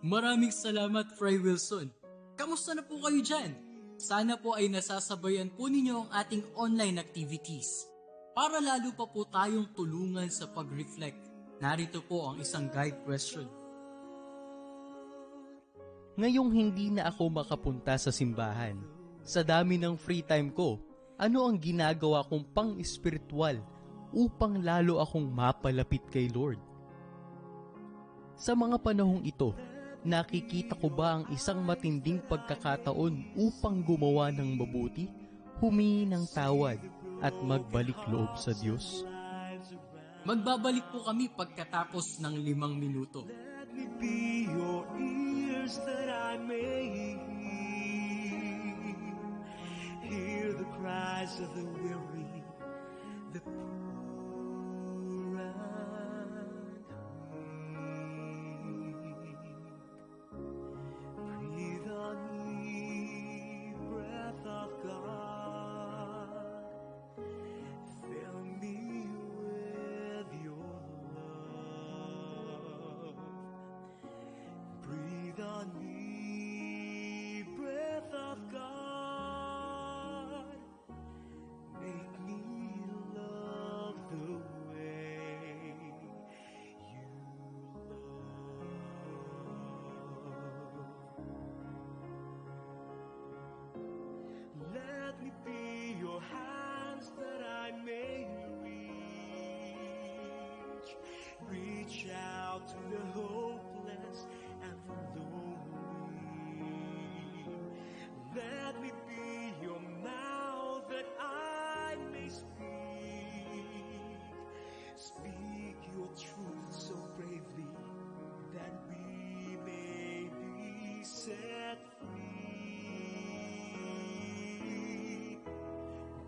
Maraming salamat, Fray Wilson. Kamusta na po kayo dyan? Sana po ay nasasabayan po ninyo ang ating online activities. Para lalo pa po tayong tulungan sa pag-reflect, narito po ang isang guide question. Ngayong hindi na ako makapunta sa simbahan, sa dami ng free time ko, ano ang ginagawa kong pang-espiritual upang lalo akong mapalapit kay Lord? Sa mga panahong ito, nakikita ko ba ang isang matinding pagkakataon upang gumawa ng mabuti, humingi ng tawad, at magbalik loob sa Diyos? Magbabalik po kami pagkatapos ng 5 minuto. Let me be your ears that I may hear the cries of the weary, the poor and weak. Breathe on me, breath of God. Fill me with your love. Breathe on me, breath of God. Make me love the way you love. Let me be your hands that I may reach out to the hopeless and the lonely. Let me be your mouth that I may speak your truth so bravely that we may be set free.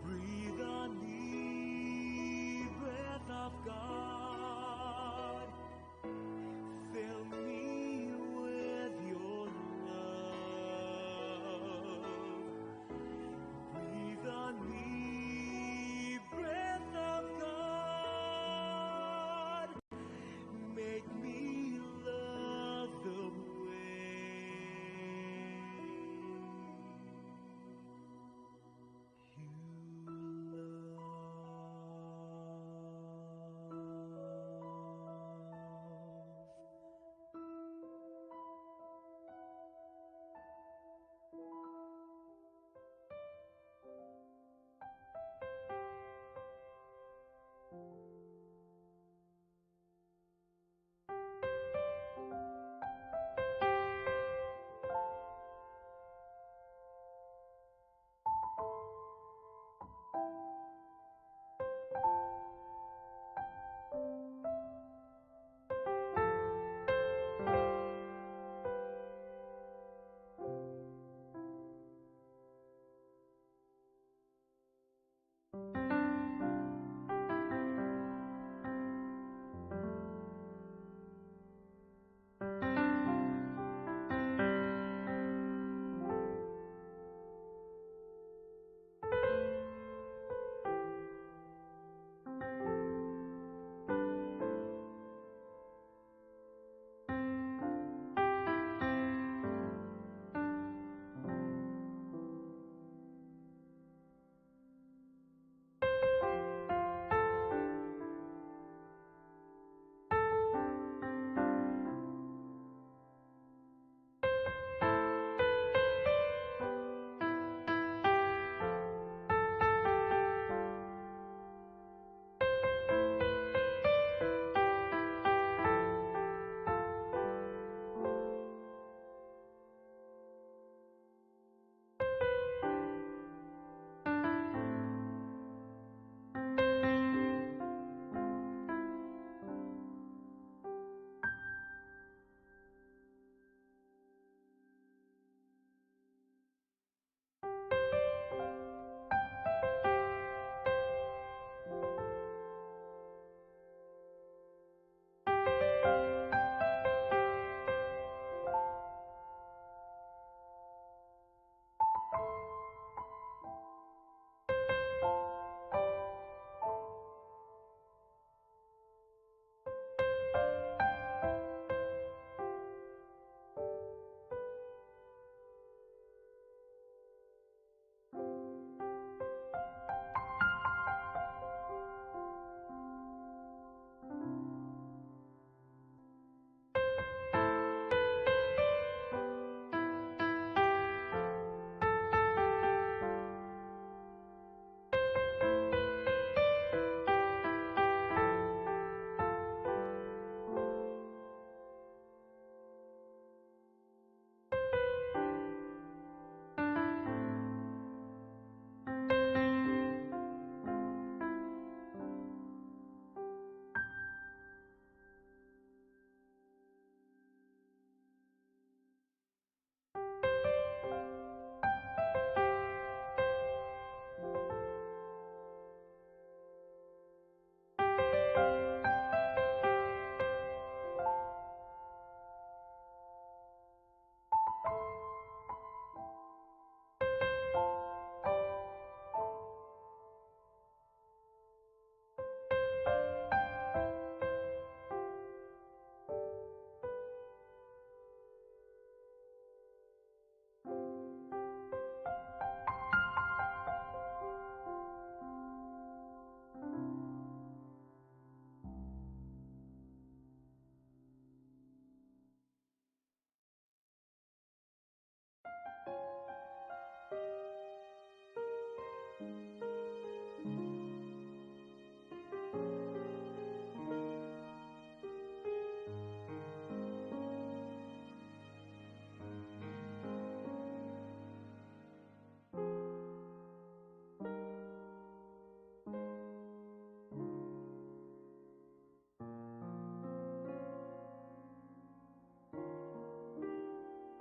Breathe on me, breath of God. Fill me with your love. Breathe on me, breath of God. Make me love the way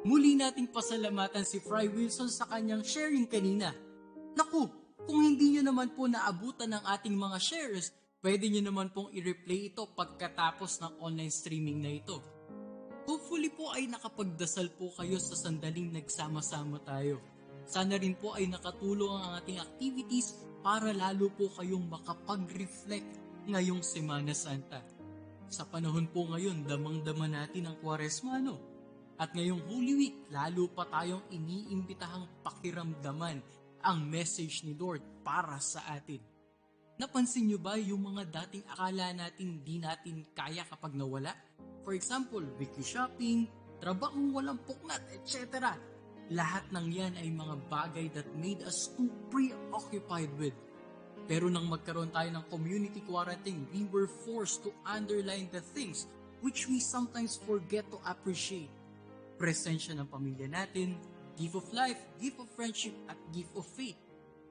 Muli nating pasalamatan si Fry Wilson sa kanyang sharing kanina. Naku, kung hindi nyo naman po naabutan ng ating mga shares, pwede nyo naman pong i-replay ito pagkatapos ng online streaming na ito. Hopefully po ay nakapagdasal po kayo sa sandaling nagsama-sama tayo. Sana rin po ay nakatulong ang ating activities para lalo po kayong makapag-reflect ngayong Semana Santa. Sa panahon po ngayon, damang-dama natin ang Kwaresma, no? At ngayong Holy Week, lalo pa tayong iniimbitahang pakiramdaman ang message ni Lord para sa atin. Napansin nyo ba yung mga dating akala natin di natin kaya kapag nawala? For example, weekly shopping, trabahong walang puknat, etc. Lahat ng yan ay mga bagay that made us too preoccupied with. Pero nang magkaroon tayo ng community quarantine, we were forced to underline the things which we sometimes forget to appreciate. Presensya ng pamilya natin, gift of life, gift of friendship, at gift of faith.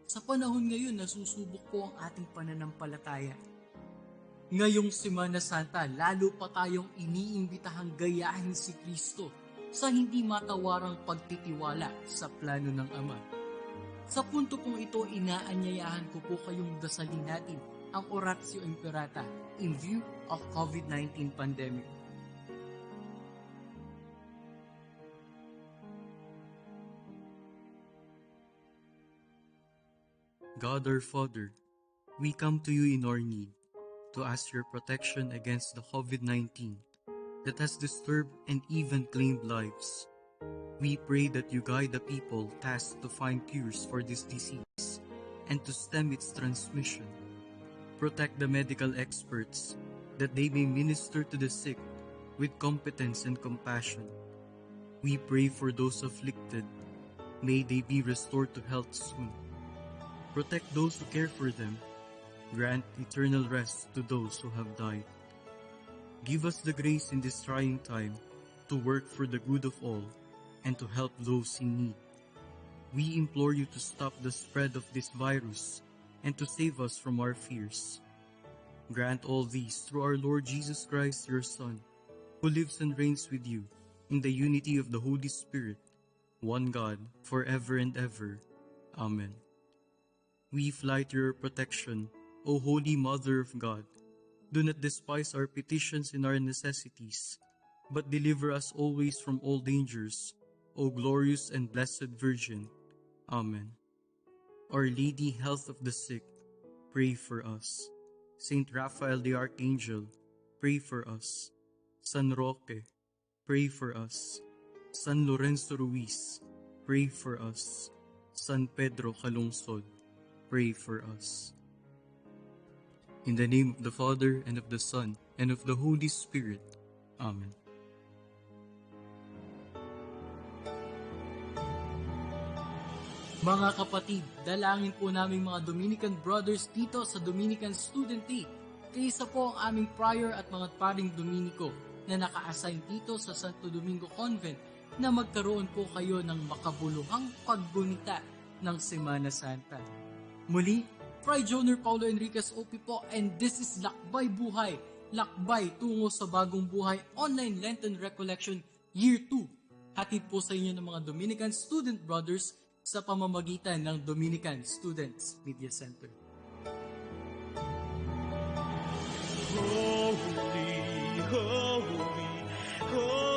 Sa panahon ngayon, nasusubok po ang ating pananampalataya. Ngayong Semana Santa, lalo pa tayong iniimbitahang gayahin si Kristo sa hindi matawarang pagtitiwala sa plano ng Ama. Sa punto pong ito, inaanyayahan ko po kayong dasalin natin ang Oratio Imperata in view of COVID-19 pandemic. God our Father, we come to you in our need to ask your protection against the COVID-19 that has disturbed and even claimed lives. We pray that you guide the people tasked to find cures for this disease and to stem its transmission. Protect the medical experts that they may minister to the sick with competence and compassion. We pray for those afflicted. May they be restored to health soon. Protect those who care for them. Grant eternal rest to those who have died. Give us the grace in this trying time to work for the good of all and to help those in need. We implore you to stop the spread of this virus and to save us from our fears. Grant all these through our Lord Jesus Christ, your Son, who lives and reigns with you in the unity of the Holy Spirit, one God, forever and ever. Amen. We fly to your protection, O Holy Mother of God. Do not despise our petitions and our necessities, but deliver us always from all dangers, O glorious and blessed Virgin. Amen. Our Lady, health of the sick, pray for us. Saint Raphael the Archangel, pray for us. San Roque, pray for us. San Lorenzo Ruiz, pray for us. San Pedro Calungsod, pray for us. In the name of the Father, and of the Son, and of the Holy Spirit. Amen. Mga kapatid, dalangin po naming mga Dominican brothers dito sa Dominican Student Day. Kaisa po ang aming prior at mga paring Dominiko na naka-assign dito sa Santo Domingo Convent na magkaroon po kayo ng makabuluhang paggunita ng Semana Santa. Muli, Fray Joner Paulo Enriquez OP po, and this is Lakbay Buhay, Lakbay tungo sa bagong buhay online Lenten Recollection Year 2. Hatid po sa inyo ng mga Dominican Student Brothers sa pamamagitan ng Dominican Students Media Center. Holy, holy, holy.